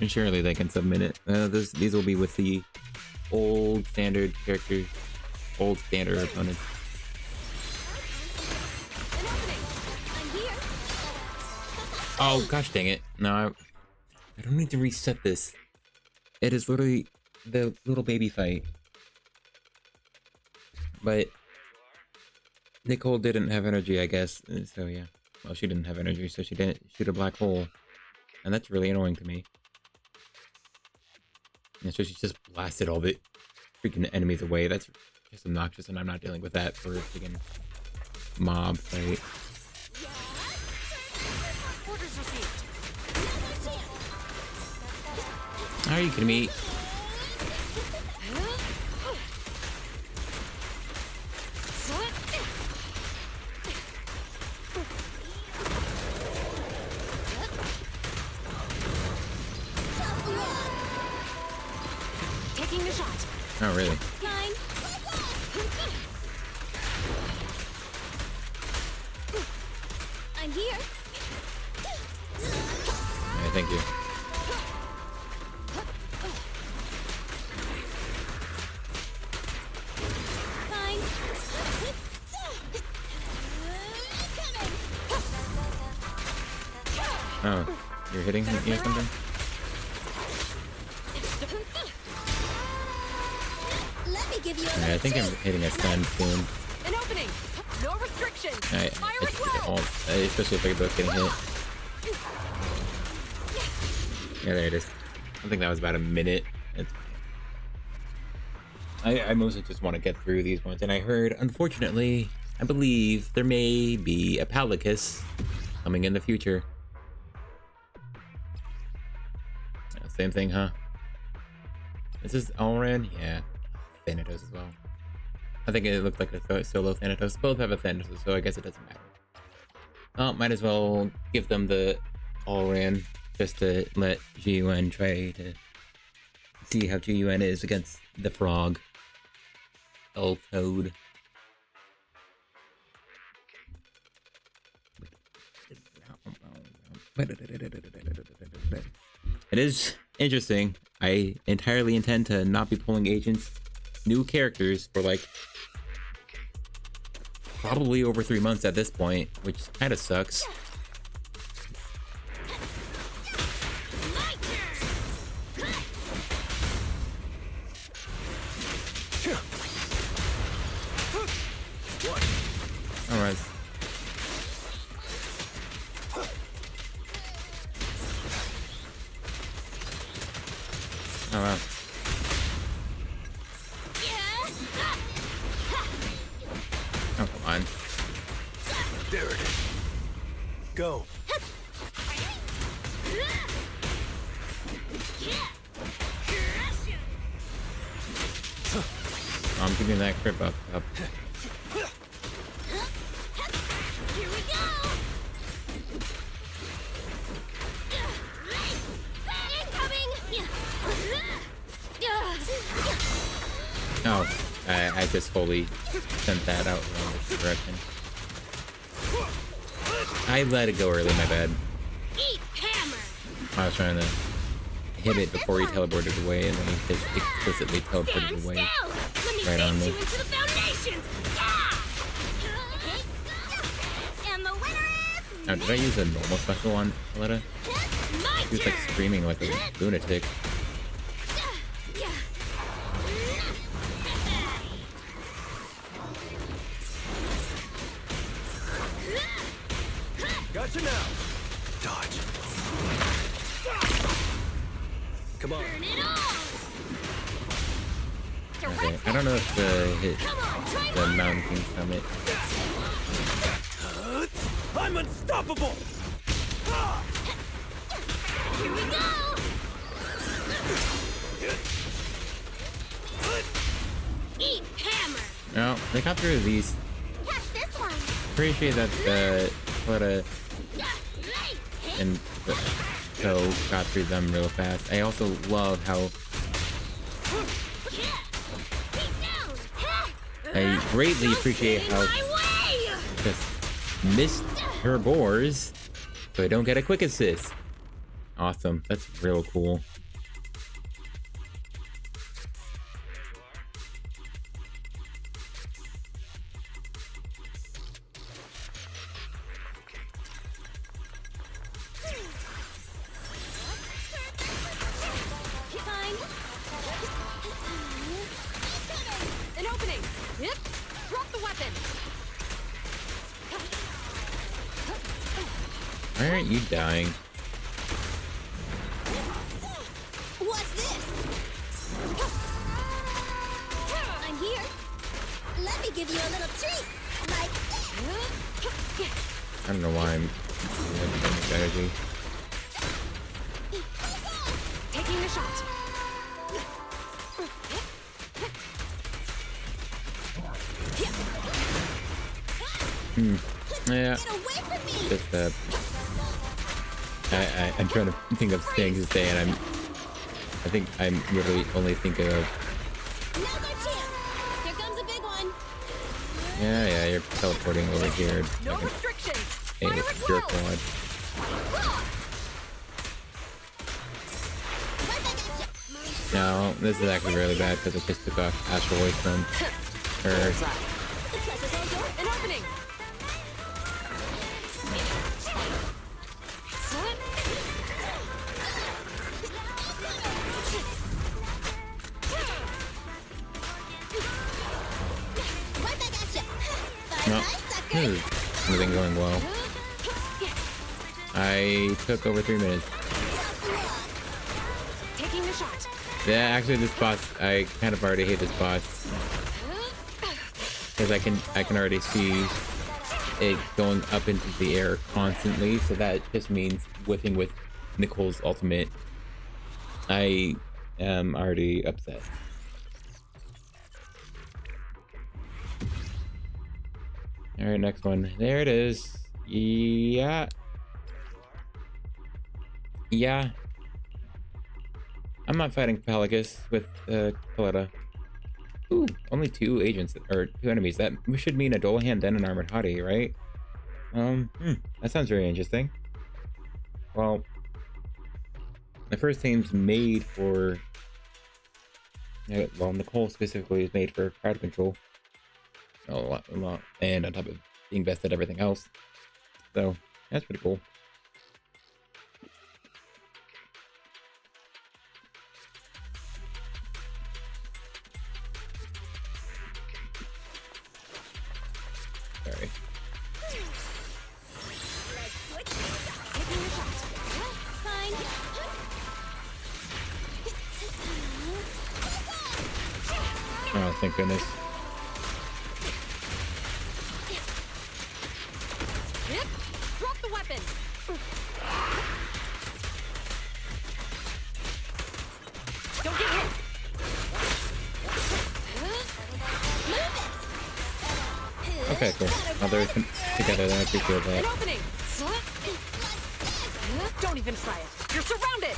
And surely they can submit it. These will be with the old standard characters, old standard opponents. Oh gosh dang it. No, I don't need to reset this. It is literally the little baby fight. But Nicole didn't have energy, I guess. So yeah. Well, she didn't have energy, so she didn't shoot a black hole. And that's really annoying to me. And so she just blasted all the freaking enemies away. That's just obnoxious, and I'm not dealing with that for a freaking mob fight. Orders received. Are you kidding me? Taking the shot. Oh, really? Fine. I'm here. Yeah, thank you. Fine. Oh, you're hitting me or something? Let me give you a Alright, I think I'm hitting a stun soon. An opening. No restriction. I especially if I both getting hit. Yeah, there it is. I think that was about a minute. I mostly just want to get through these ones, and I heard, unfortunately, I believe there may be a Palicus coming in the future. Yeah, same thing, huh? This is Alran? Yeah. Thanatos as well. I think it looked like a solo Thanatos. Both have a Thanatos, so I guess it doesn't matter. Oh, might as well give them the Alran just to let GUN try to see how GUN is against the frog. Old Toad. It is interesting. I entirely intend to not be pulling agents, new characters for like probably over 3 months at this point, which kind of sucks. Alright. Oh wow. Oh, come on. There it is. Go. Oh, I'm keeping that grip up. Here we go. Incoming. Oh, I just fully sent that out in the wrong direction. I let it go early, my bad. Eat hammer. I was trying to hit it before he teleported away, and then he just explicitly teleported away right on me. Into the foundations. And the winner is Now, did I use a normal special on Koleda? He was like screaming like a lunatic. Gotcha now. Dodge. Come on. Okay, I don't know if the Mountain King Summit. I'm unstoppable. Here we go. Eat hammer. No, they got through these. Catch this one. Appreciate that Koleda and the Go got through them real fast. I also love how I greatly appreciate how just missed her boars so I don't get a quick assist. Awesome. That's real cool. An opening. Yep. Drop the weapon. Why aren't you dying? What's this? I'm here. Let me give you a little treat. Like this. I don't know why I'm having so much energy. Taking the shot. Yeah. Just I'm trying to think of things to say, and I think I'm literally only thinking of. Here comes a big one. Yeah, you're teleporting over here. No restrictions. Hey, jerk quad. No, this is actually really bad because it just took off asteroids from her. An opening. No, this is everything going well. I took over 3 minutes. Taking the shot. Yeah, actually, this boss, I kind of already hate this boss because I can already see it going up into the air constantly. So that just means whiffing with Nicole's ultimate. I am already upset. All right, next one. There it is. Yeah. I'm not fighting Pelagus with Koleda. Ooh, only 2 agents or 2 enemies. That should mean a dual hand, then an armored hottie, right? That sounds very interesting. Well, the first team's made for. Well, Nicole specifically is made for crowd control. A lot, and on top of being best at everything else. So that's pretty cool. Sorry. Oh, thank goodness. Drop the weapon. Don't get hit. Okay, cool. Now they're together, then I appreciate that. An opening. Don't even try it. You're surrounded.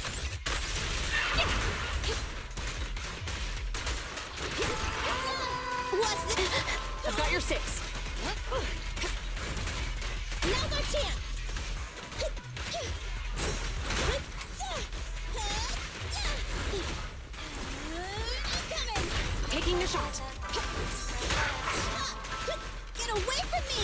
What's this? I've got your 6. Now's our chance. I'm coming. Taking the shot. Get away from me.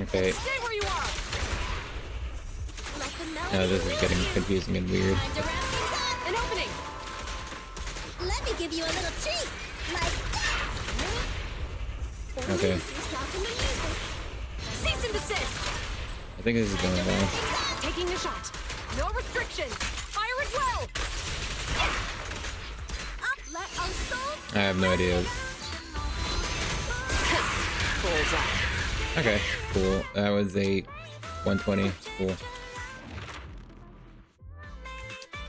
Okay. Stay where you are. Now this is getting confusing and weird. An opening. Let me give you a little treat. Like this. Okay. Cease and desist. I think this is going well. Taking the shot. No restrictions. Fire at will. Let our souls. I have no idea. Okay, cool. That was a 120. Cool.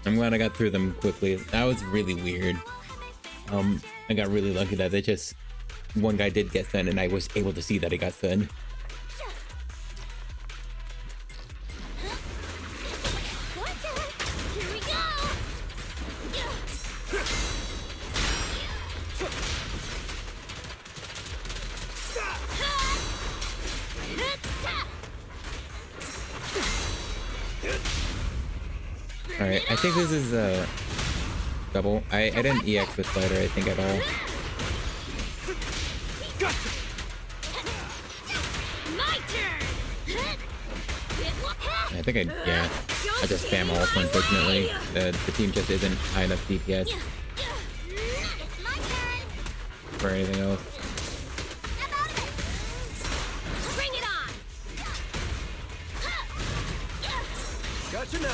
I'm glad I got through them quickly. That was really weird. I got really lucky that they just one guy did get stunned, and I was able to see that he got stunned. Here we go. Alright, I think this is double. I didn't EX with Spider, I think, at all. My turn. I think I just spam ult, unfortunately. The team just isn't high enough DPS. for anything else. Bring it on! Gotcha now.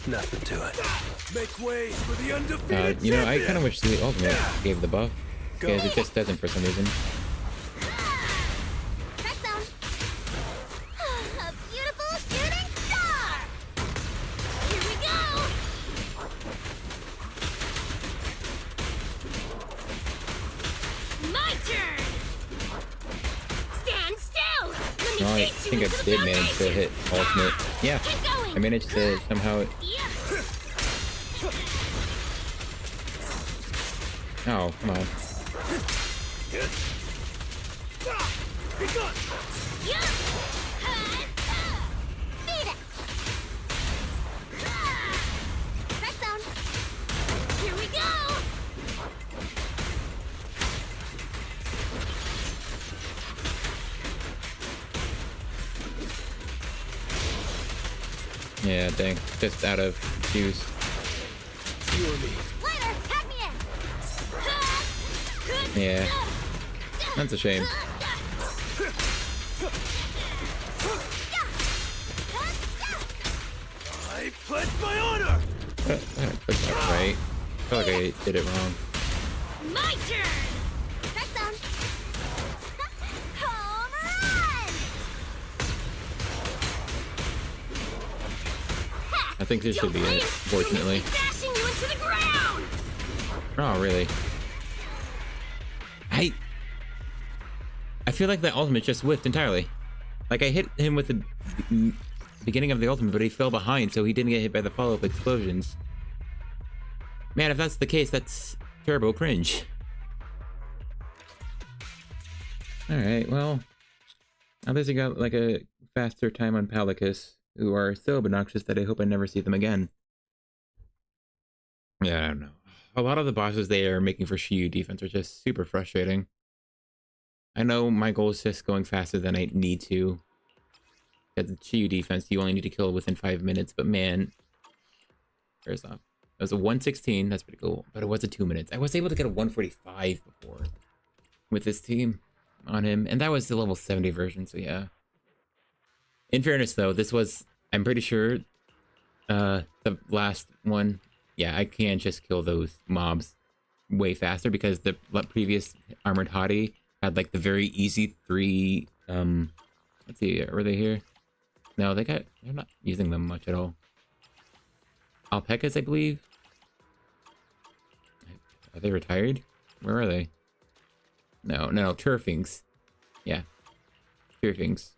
Nothing to it. Make way for the undefeated You know, I champion! kind of wish the ultimate gave the buff, because it just doesn't for some reason. Press zone. A beautiful shooting star! Here we go! My turn! Stand still! Let me No, I beat you think I into the did manage to hit ultimate. Yeah, Keep going. I managed to somehow. Oh, come on. Beat it! Press zone. Here we go! Yeah, dang. Just out of juice. You or me? Later, tag me in! Yeah. That's a shame. I pledge my honor! That's not right. I feel like I did it wrong. My turn! Press zone. Home run! I think this should be it, fortunately. Dashing you into the ground! Oh, really? I feel like the ultimate just whiffed entirely. Like, I hit him with the beginning of the ultimate, but he fell behind, so he didn't get hit by the follow-up explosions. Man, if that's the case, that's turbo cringe. Alright, well, at least I got, like, a faster time on Palicus, who are so obnoxious that I hope I never see them again. Yeah, I don't know. A lot of the bosses they are making for Shiyu defense are just super frustrating. I know my goal is just going faster than I need to. Because Shiyu defense, you only need to kill within 5 minutes, but man, first off, it was a 116, that's pretty cool, but it was a 2 minutes. I was able to get a 145 before with this team on him, and that was the level 70 version, so yeah. In fairness though, this was, I'm pretty sure, the last one, yeah, I can just kill those mobs way faster because the previous Armored Hottie had like the very easy 3, let's see, were they here? No, they're not using them much at all. Alpacas, I believe. Are they retired? Where are they? No, Turfings. Yeah, Turfings.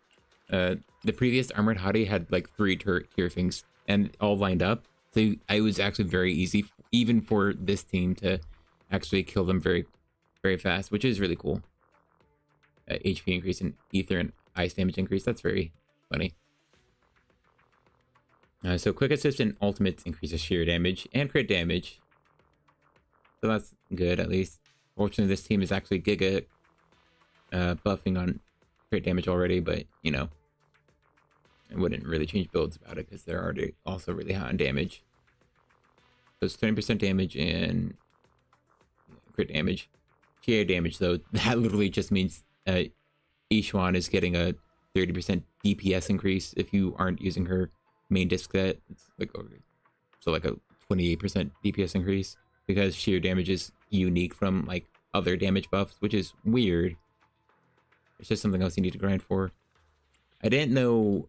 The previous Armored Hottie had like 3 Turfings and all lined up. So it was actually very easy, even for this team, to actually kill them very, very fast, which is really cool. HP increase and ether and ice damage increase. That's very funny. So quick assist and ultimates increases sheer damage and crit damage. So that's good, at least. Fortunately, this team is actually giga buffing on crit damage already, but, you know, I wouldn't really change builds about it because they're already also really high on damage. So it's 20% damage and crit damage. Sheer damage, though, that literally just means Ishuan is getting a 30% DPS increase if you aren't using her main disc set. It's like, so like a 28% DPS increase because sheer damage is unique from like other damage buffs, which is weird. It's just something else you need to grind for. I didn't know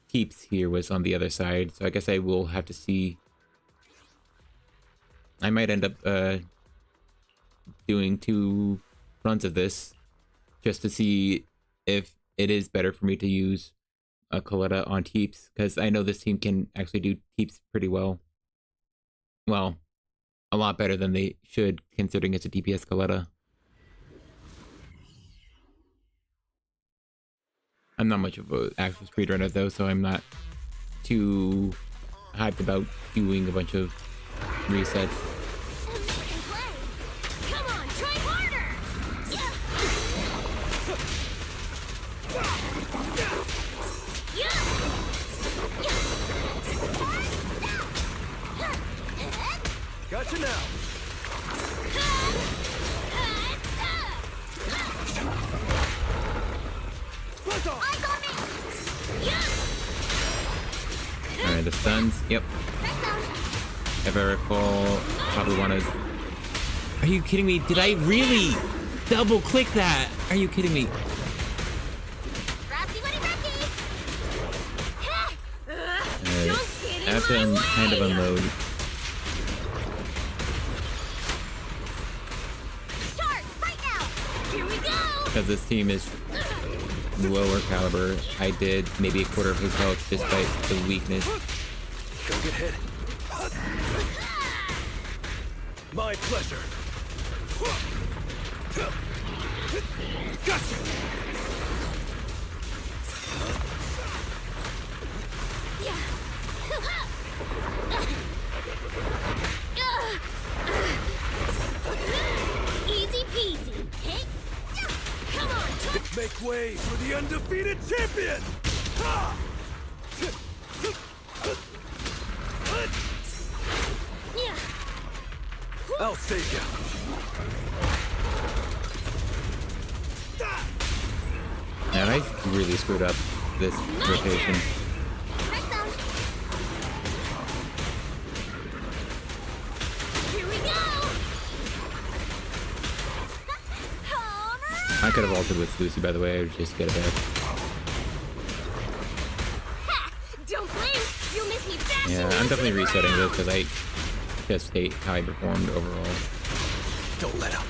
Keeps here was on the other side, so I guess I will have to see. I might end up doing 2 runs of this just to see if it is better for me to use a Koleda on Teeps, because I know this team can actually do Teeps pretty well. Well, a lot better than they should, considering it's a DPS Koleda. I'm not much of an actual speedrunner though, so I'm not too hyped about doing a bunch of resets. Come on, try Alright, the stuns. Yep. If I recall, probably one of... Are you kidding me? Did I really double click that? Are you kidding me? I have to kind of unload. Because this team is lower caliber, I did maybe a quarter of his health despite the weakness. Go get hit. My pleasure. Gotcha. Easy peasy. Hey, come on. Make way for the undefeated champion. I'll save you. Man, I really screwed up this rotation. I could have ulted with Lucy, by the way. I would just get it back. Don't blink. You'll miss me fast. Yeah, I'm definitely resetting this because I just hate how I performed overall. Don't let up.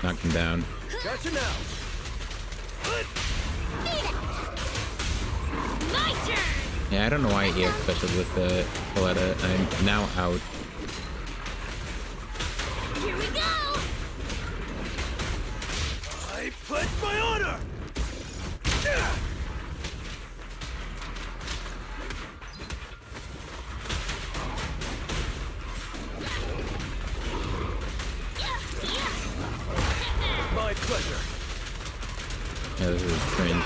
Knocked him down. Gotcha now. My turn. Yeah, I don't know why he has special with the Koleda. I'm now out. Here we go. I pledge my honor. My pleasure. Yeah, this is strange.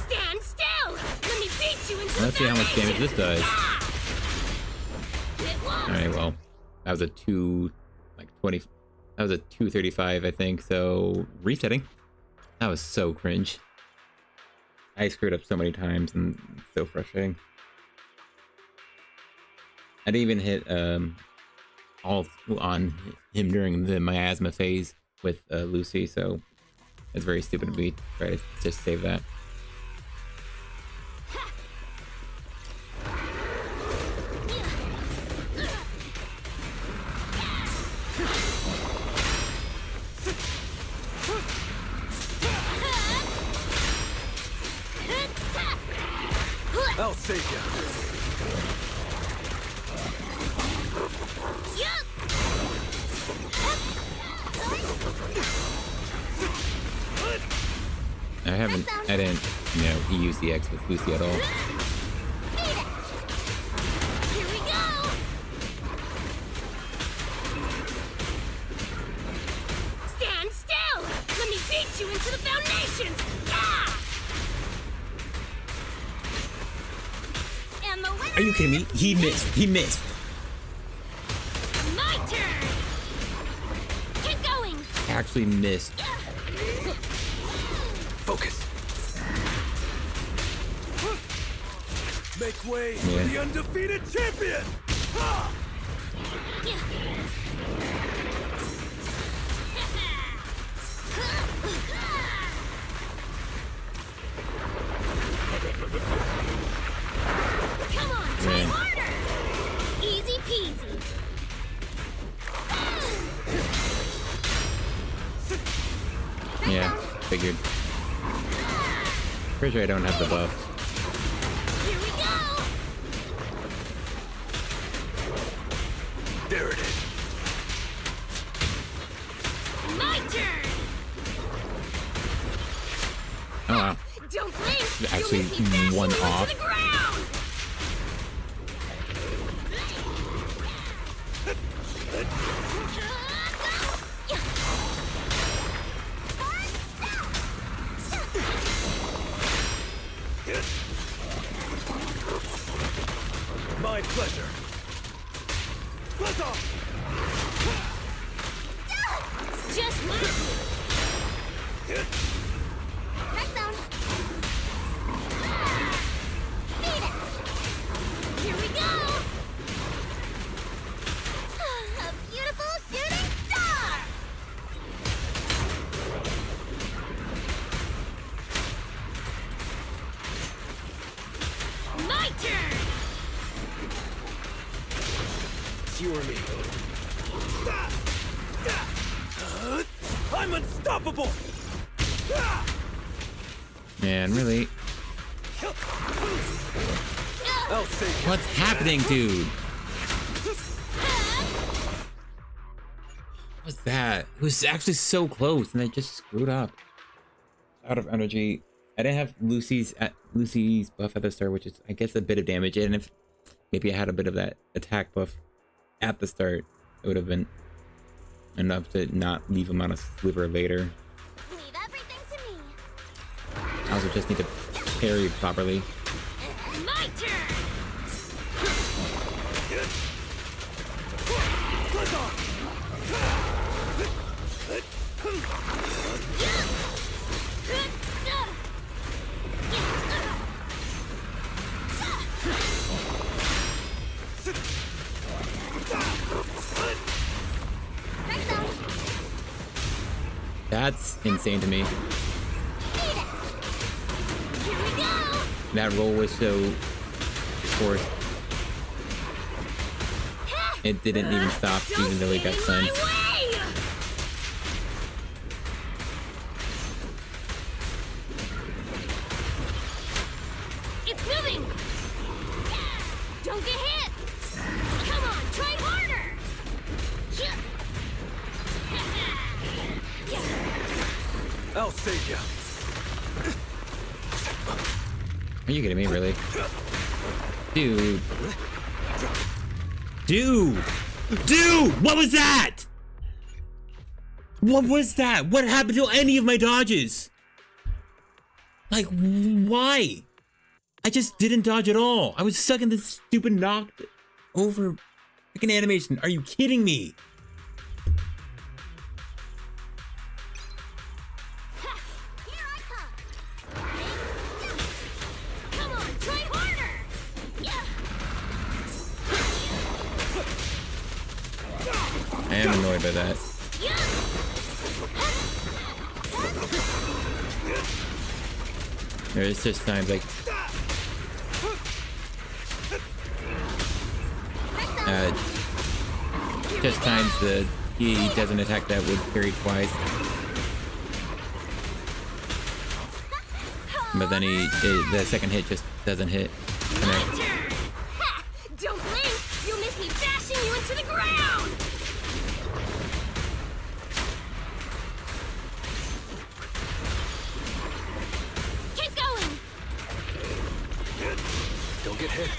Stand still. Let me beat you into Let's see how much damage this does. Alright, well, that was a 20. That was a 235, I think. So resetting. That was so cringe. I screwed up so many times and so frustrating. I didn't even hit all on him during the miasma phase with Lucy, so it's very stupid of me to try to just save that. I'll save you. I didn't, you know, use the X with Lucy at all. Here we go. Stand still. Let me beat you into the foundations. And the winner. Are you kidding me? He missed. He missed. My turn. Keep going. Actually missed. Focus. Make way for the undefeated champion. Come on, try harder. Easy peasy. Yeah, figured. Pretty sure I don't have the buff. Here we go. There it is. My turn. Oh wow. Don't blink. Actually, one off. To the ground. Just move! Next down! Beat it! Here we go! A beautiful shooting star! My turn! It's you or me. I'm unstoppable! Man, really? What's happening, dude? What's that? It was actually so close, and I just screwed up. Out of energy. I didn't have Lucy's buff at the start, which is, I guess, a bit of damage. And if maybe I had a bit of that attack buff at the start, it would have been enough to not leave him on a sliver later. Leave everything to me. I also just need to parry properly. My turn! That's insane to me. That roll was so forced. It didn't even stop, even though he got stunned. It's moving! Don't get hit! Come on, try harder! I'll save you. Are you kidding me, really? Dude. Dude! Dude! What was that? What was that? What happened to any of my dodges? Like, why? I just didn't dodge at all. I was stuck in this stupid knocked over freaking animation. Are you kidding me? Come on, try harder! I am annoyed by that. There's just times like just times that he doesn't attack that would parry twice, but then the second hit just doesn't hit. Don't blink! You'll miss me bashing you into the ground! Keep going! Don't get hit.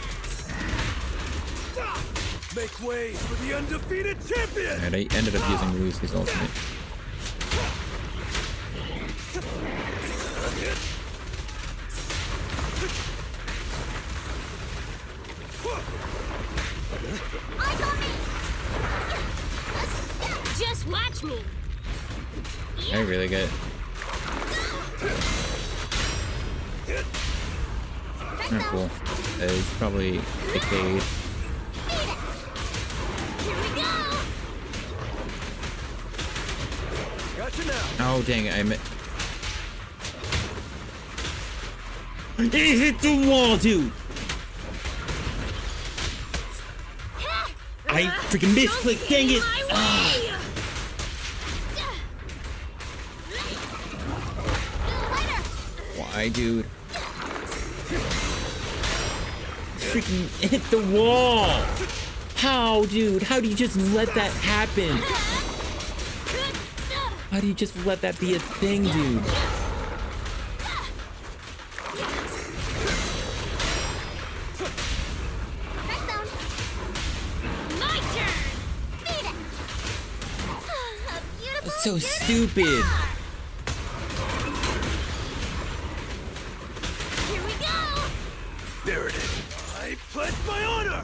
Make way for the undefeated champion! And I ended up using Lucy's ultimate. Eyes on me! Just watch me! I really get. Oh, cool. It's probably the cage. Here we go! Gotcha now. Oh dang it! It hit the wall, dude. I freaking misclicked. Dang it! Why, dude? Freaking hit the wall! How, dude? How do you just let that happen? How do you just let that be a thing, dude? That's so stupid. Here we go! There it is. I pledge my honor!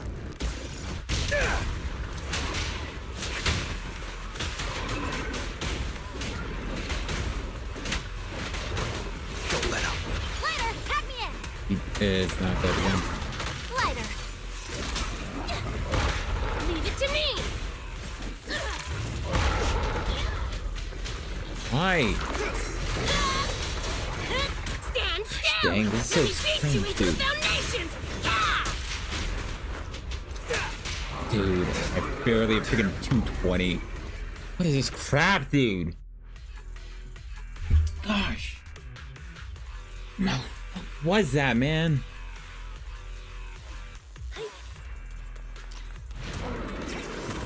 It's not dead again. Lighter. Leave it to me. Why? Stand still. Dang, this is so Let me beat you strange, into the dude. foundations. Dude, I barely have freaking 220. What is this crap, dude? Gosh. No. What was that, man?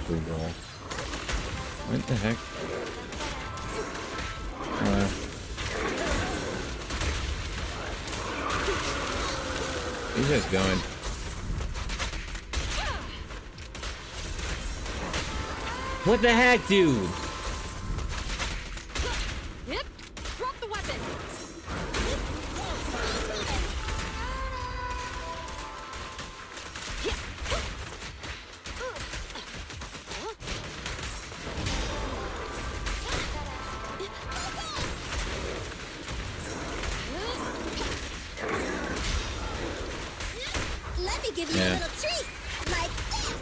Google. What the heck? He's just going. What the heck, dude? Yep. Drop the weapon. Let me give you a little treat, like this.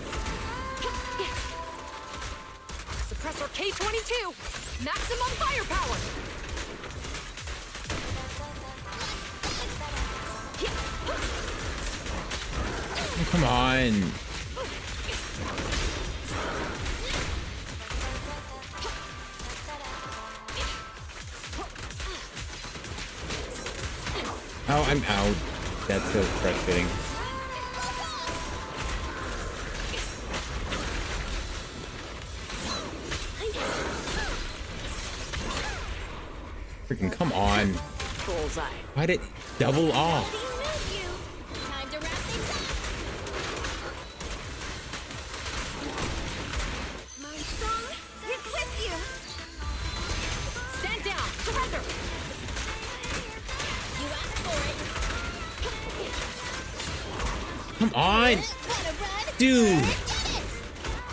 Suppressor K-22! Maximum firepower! Oh, come on. Oh, I'm out. That's so frustrating. Freaking come on. Bullseye. Why did it double off? Time to wrap things up. My soul is with you. Stand down! Surrender! You asked for it. Come on. Wanna run? Dude.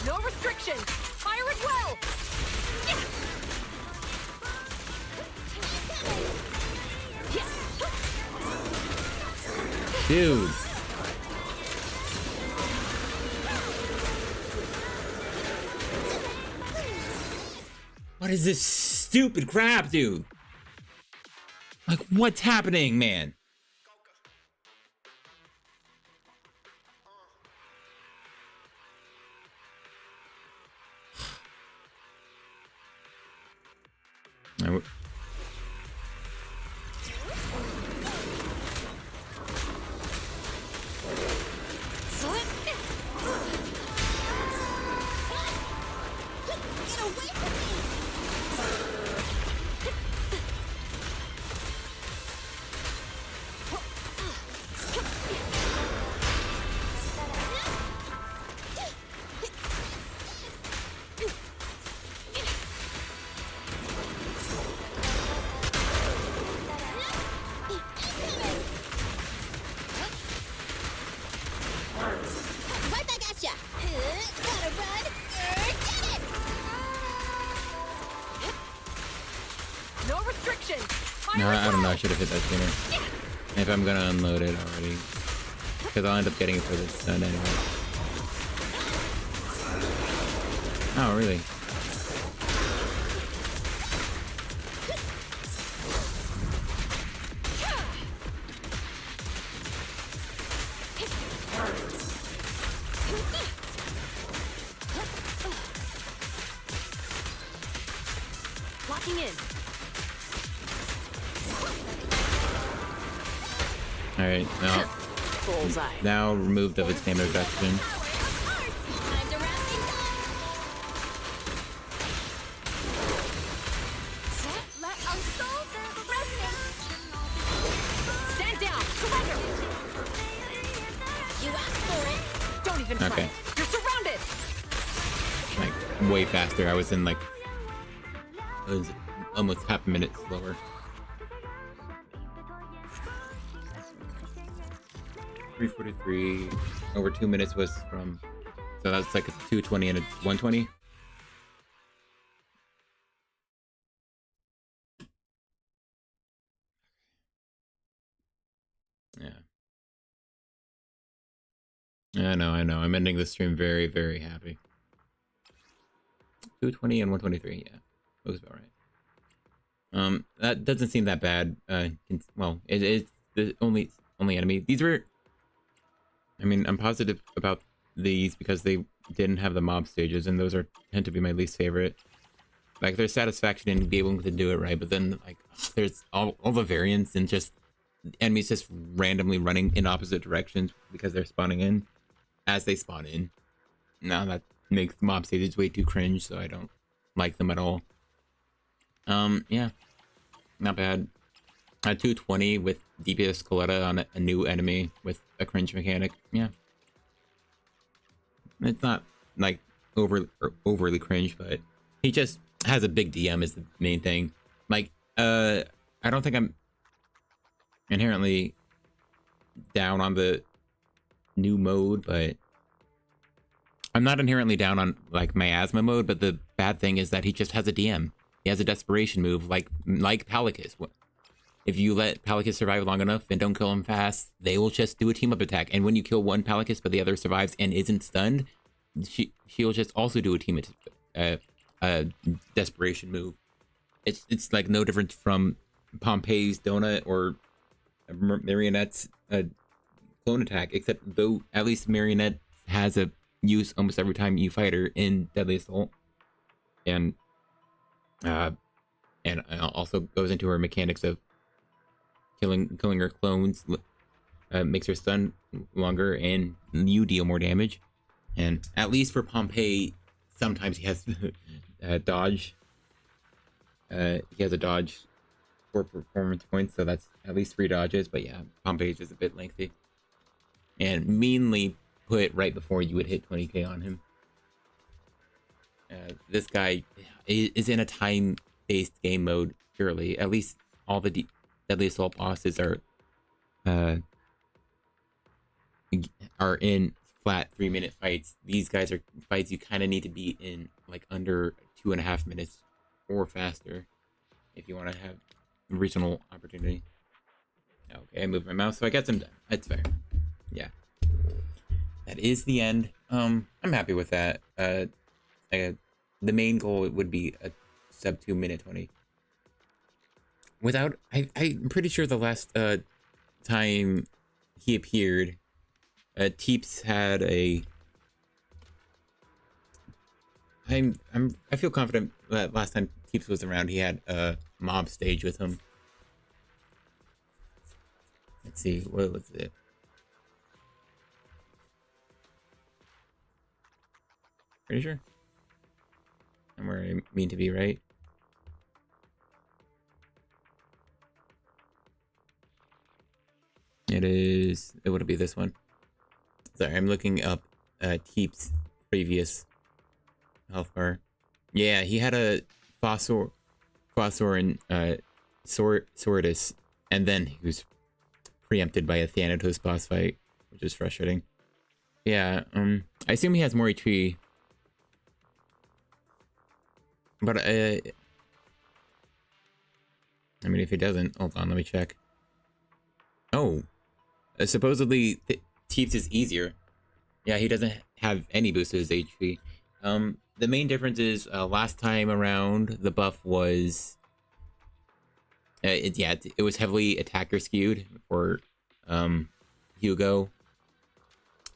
No restrictions! Fire it well! Dude. What is this stupid crap, dude? Like, what's happening, man? Get away from me! Right back at ya! Gotta run! Get it! No restrictions! Fire No, it I don't know. well! I should have hit that sooner. If I'm gonna unload it already. Because I'll end up getting it for the stun anyway. Oh, really? Locking in. Alright, now. Bullseye. Now removed of its name reduction. Time to wrap things up! Let our souls resting! Stand down! Surrender! You asked for it! Don't even try. Okay. You're surrounded! Like, way faster. I was in like. It was almost half a minute slower. .343. Over 2 minutes was from. So that's like a 220 and a 120. Yeah. I know. I'm ending the stream very, very happy. 220 and 123, yeah. That was about right. That doesn't seem that bad. Well, it's the only enemy. These were... I mean, I'm positive about these because they didn't have the mob stages, and those tend to be my least favorite. Like, there's satisfaction in being able to do it right, but then, like, there's all the variants and just enemies just randomly running in opposite directions because they're spawning in as they spawn in. Now that makes mob stages way too cringe, so I don't like them at all. Yeah. Not bad. 220 with DPS Koleda on a new enemy with a cringe mechanic. Yeah. It's not, like, overly cringe, but he just has a big DM is the main thing. Like, I don't think I'm inherently down on the new mode, but I'm not inherently down on, like, miasma mode, but the bad thing is that he just has a DM. He has a desperation move, like Palacus. If you let Palacus survive long enough and don't kill him fast, they will just do a team-up attack. And when you kill one Palacus but the other survives and isn't stunned, she'll just also do a desperation move. It's like no different from Pompey's donut or Marionette's clone attack, except though at least Marionette has a use almost every time you fight her in Deadly Assault, and also goes into her mechanics of killing her clones, makes her stun longer, and you deal more damage. And at least for Pompey, sometimes he has dodge. He has a dodge for performance points, so that's at least 3 dodges. But yeah, Pompey's is a bit lengthy and meanly put right before you would hit 20k on him. This guy is in a time-based game mode purely. At least all the Deadly Assault bosses are in flat 3-minute fights. These guys are fights you kind of need to be in like under 2.5 minutes or faster if you want to have regional opportunity. Okay, I moved my mouse, so I got some done. That's fair. Yeah. That is the end. I'm happy with that. The main goal would be a sub 2 minute 20. Without, I'm pretty sure the last time he appeared, Teeps had a. I feel confident that last time Teeps was around, he had a mob stage with him. Let's see, what was it? Pretty sure I'm where I mean to be, right? It would be this one. Sorry, I'm looking up Teep's previous health bar. Yeah, he had a Phosphor and Sordus, and then he was preempted by a Thanatos boss fight, which is frustrating. Yeah, I assume he has more HP. But I mean, if he doesn't, hold on, let me check. Oh, supposedly Teeps is easier. Yeah, he doesn't have any boost to his HP. The main difference is last time around the buff was it was heavily attacker skewed for Hugo,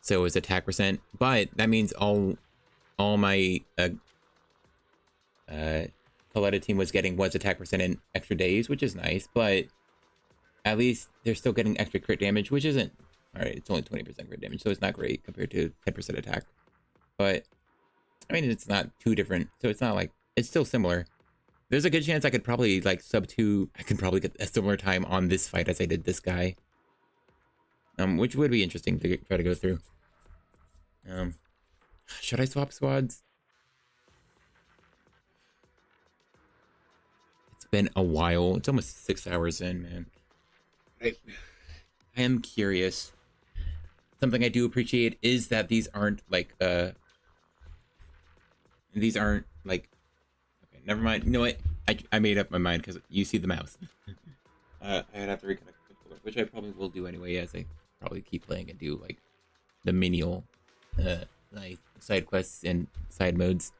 so it was attack percent. But that means all my Koleda team was getting attack percent in extra days, which is nice, but at least they're still getting extra crit damage, which isn't... Alright, it's only 20% crit damage, so it's not great compared to 10% attack. But, I mean, it's not too different, so it's not like... It's still similar. There's a good chance I could probably, like, sub 2... I could probably get a similar time on this fight as I did this guy. Which would be interesting to try to go through. Should I swap squads? It's been a while. It's almost 6 hours in, man. I am curious. Something I do appreciate is that these aren't like okay, never mind. You know what? I made up my mind because you see the mouse. I'd have to reconnect the controller, which I probably will do anyway as I probably keep playing and do like the menial like side quests and side modes.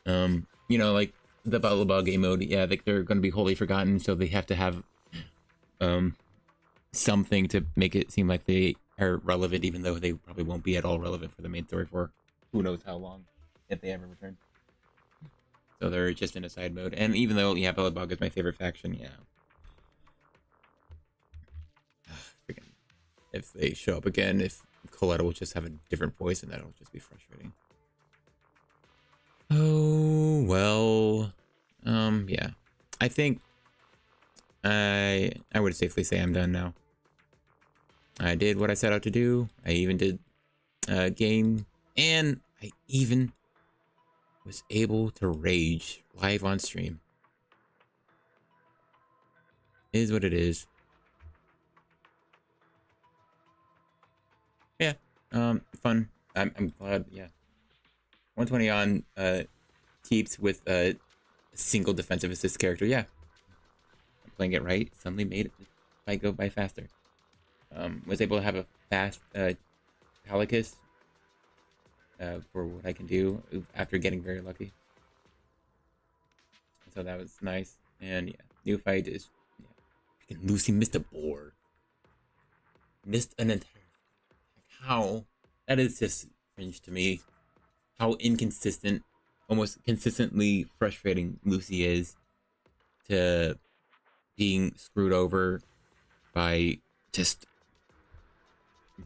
You know, like the Bottle Ball game mode. Yeah, like they're going to be wholly forgotten, so they have to have something to make it seem like they are relevant, even though they probably won't be at all relevant for the main story for who knows how long, if they ever return. So they're just in a side mode. And even though, yeah, Bellabog is my favorite faction, yeah. Freaking, if they show up again, if Koleda will just have a different voice, and that'll just be frustrating. Oh, well. Yeah. I think I would safely say I'm done now. I did what I set out to do. I even did a game, and I even was able to rage live on stream. It is what it is. Yeah, fun. I'm glad. Yeah, 120 on keeps with a single defensive assist character. Yeah, I'm playing it right. Suddenly made it fight go by faster. Was able to have a fast Palicus for what I can do after getting very lucky. So that was nice. And yeah, new fight is freaking Lucy missed a board. Missed an entire. How? That is just cringe to me. How inconsistent, almost consistently frustrating Lucy is to being screwed over by just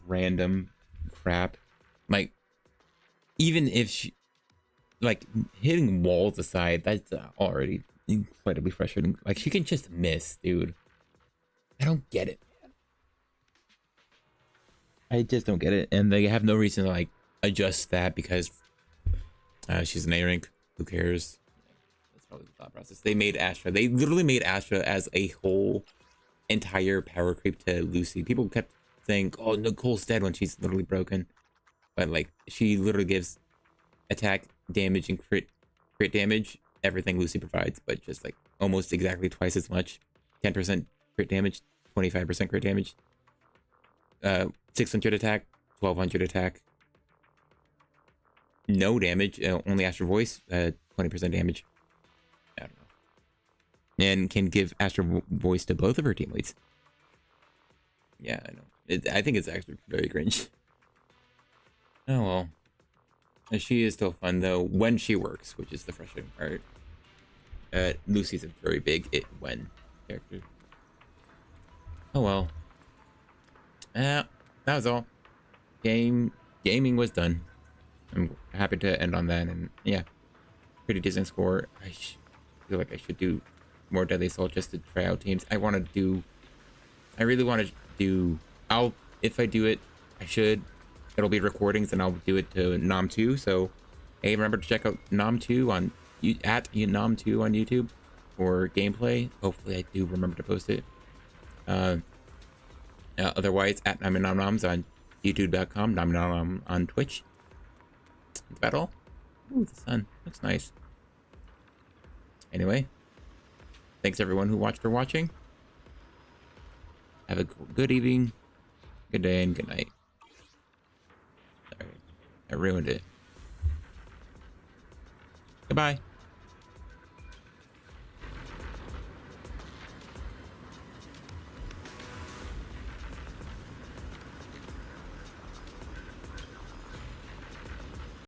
random crap. Like, even if she, like, hitting walls aside, that's already incredibly frustrating. Like, she can just miss, dude. I don't get it. I just don't get it, and they have no reason to like adjust that because she's an A rank. Who cares? That's probably the thought process. They made Astra. They literally made Astra as a whole entire power creep to Lucy. People kept saying, "Oh, Nicole's dead" when she's literally broken, but like she literally gives attack damage and crit damage, everything Lucy provides, but just like almost exactly twice as much. 10% crit damage, 25% crit damage. 600 attack, 1200 attack. No damage, only Astral Voice, 20% damage. I don't know. And can give Astral Voice to both of her teammates. Yeah, I know. I think it's actually very cringe. Oh well. She is still fun though when she works, which is the frustrating part. Lucy's a very big it when character. Oh well. That was all. Gaming was done. I'm happy to end on that, and yeah, pretty decent score. I feel like I should do more Deadly Assault just to try out teams. I really want to do. If I do it, I should. It'll be recordings, and I'll do it to Nom 2. So, hey, remember to check out Nom 2 on Nom 2 on YouTube for gameplay. Hopefully, I do remember to post it. Otherwise, at Noms on YouTube.com, Nom on Twitch. That's about all. Ooh, the sun looks nice. Anyway, thanks everyone who watched or watching. Have a good evening, good day, and good night. Sorry, I ruined it. Goodbye.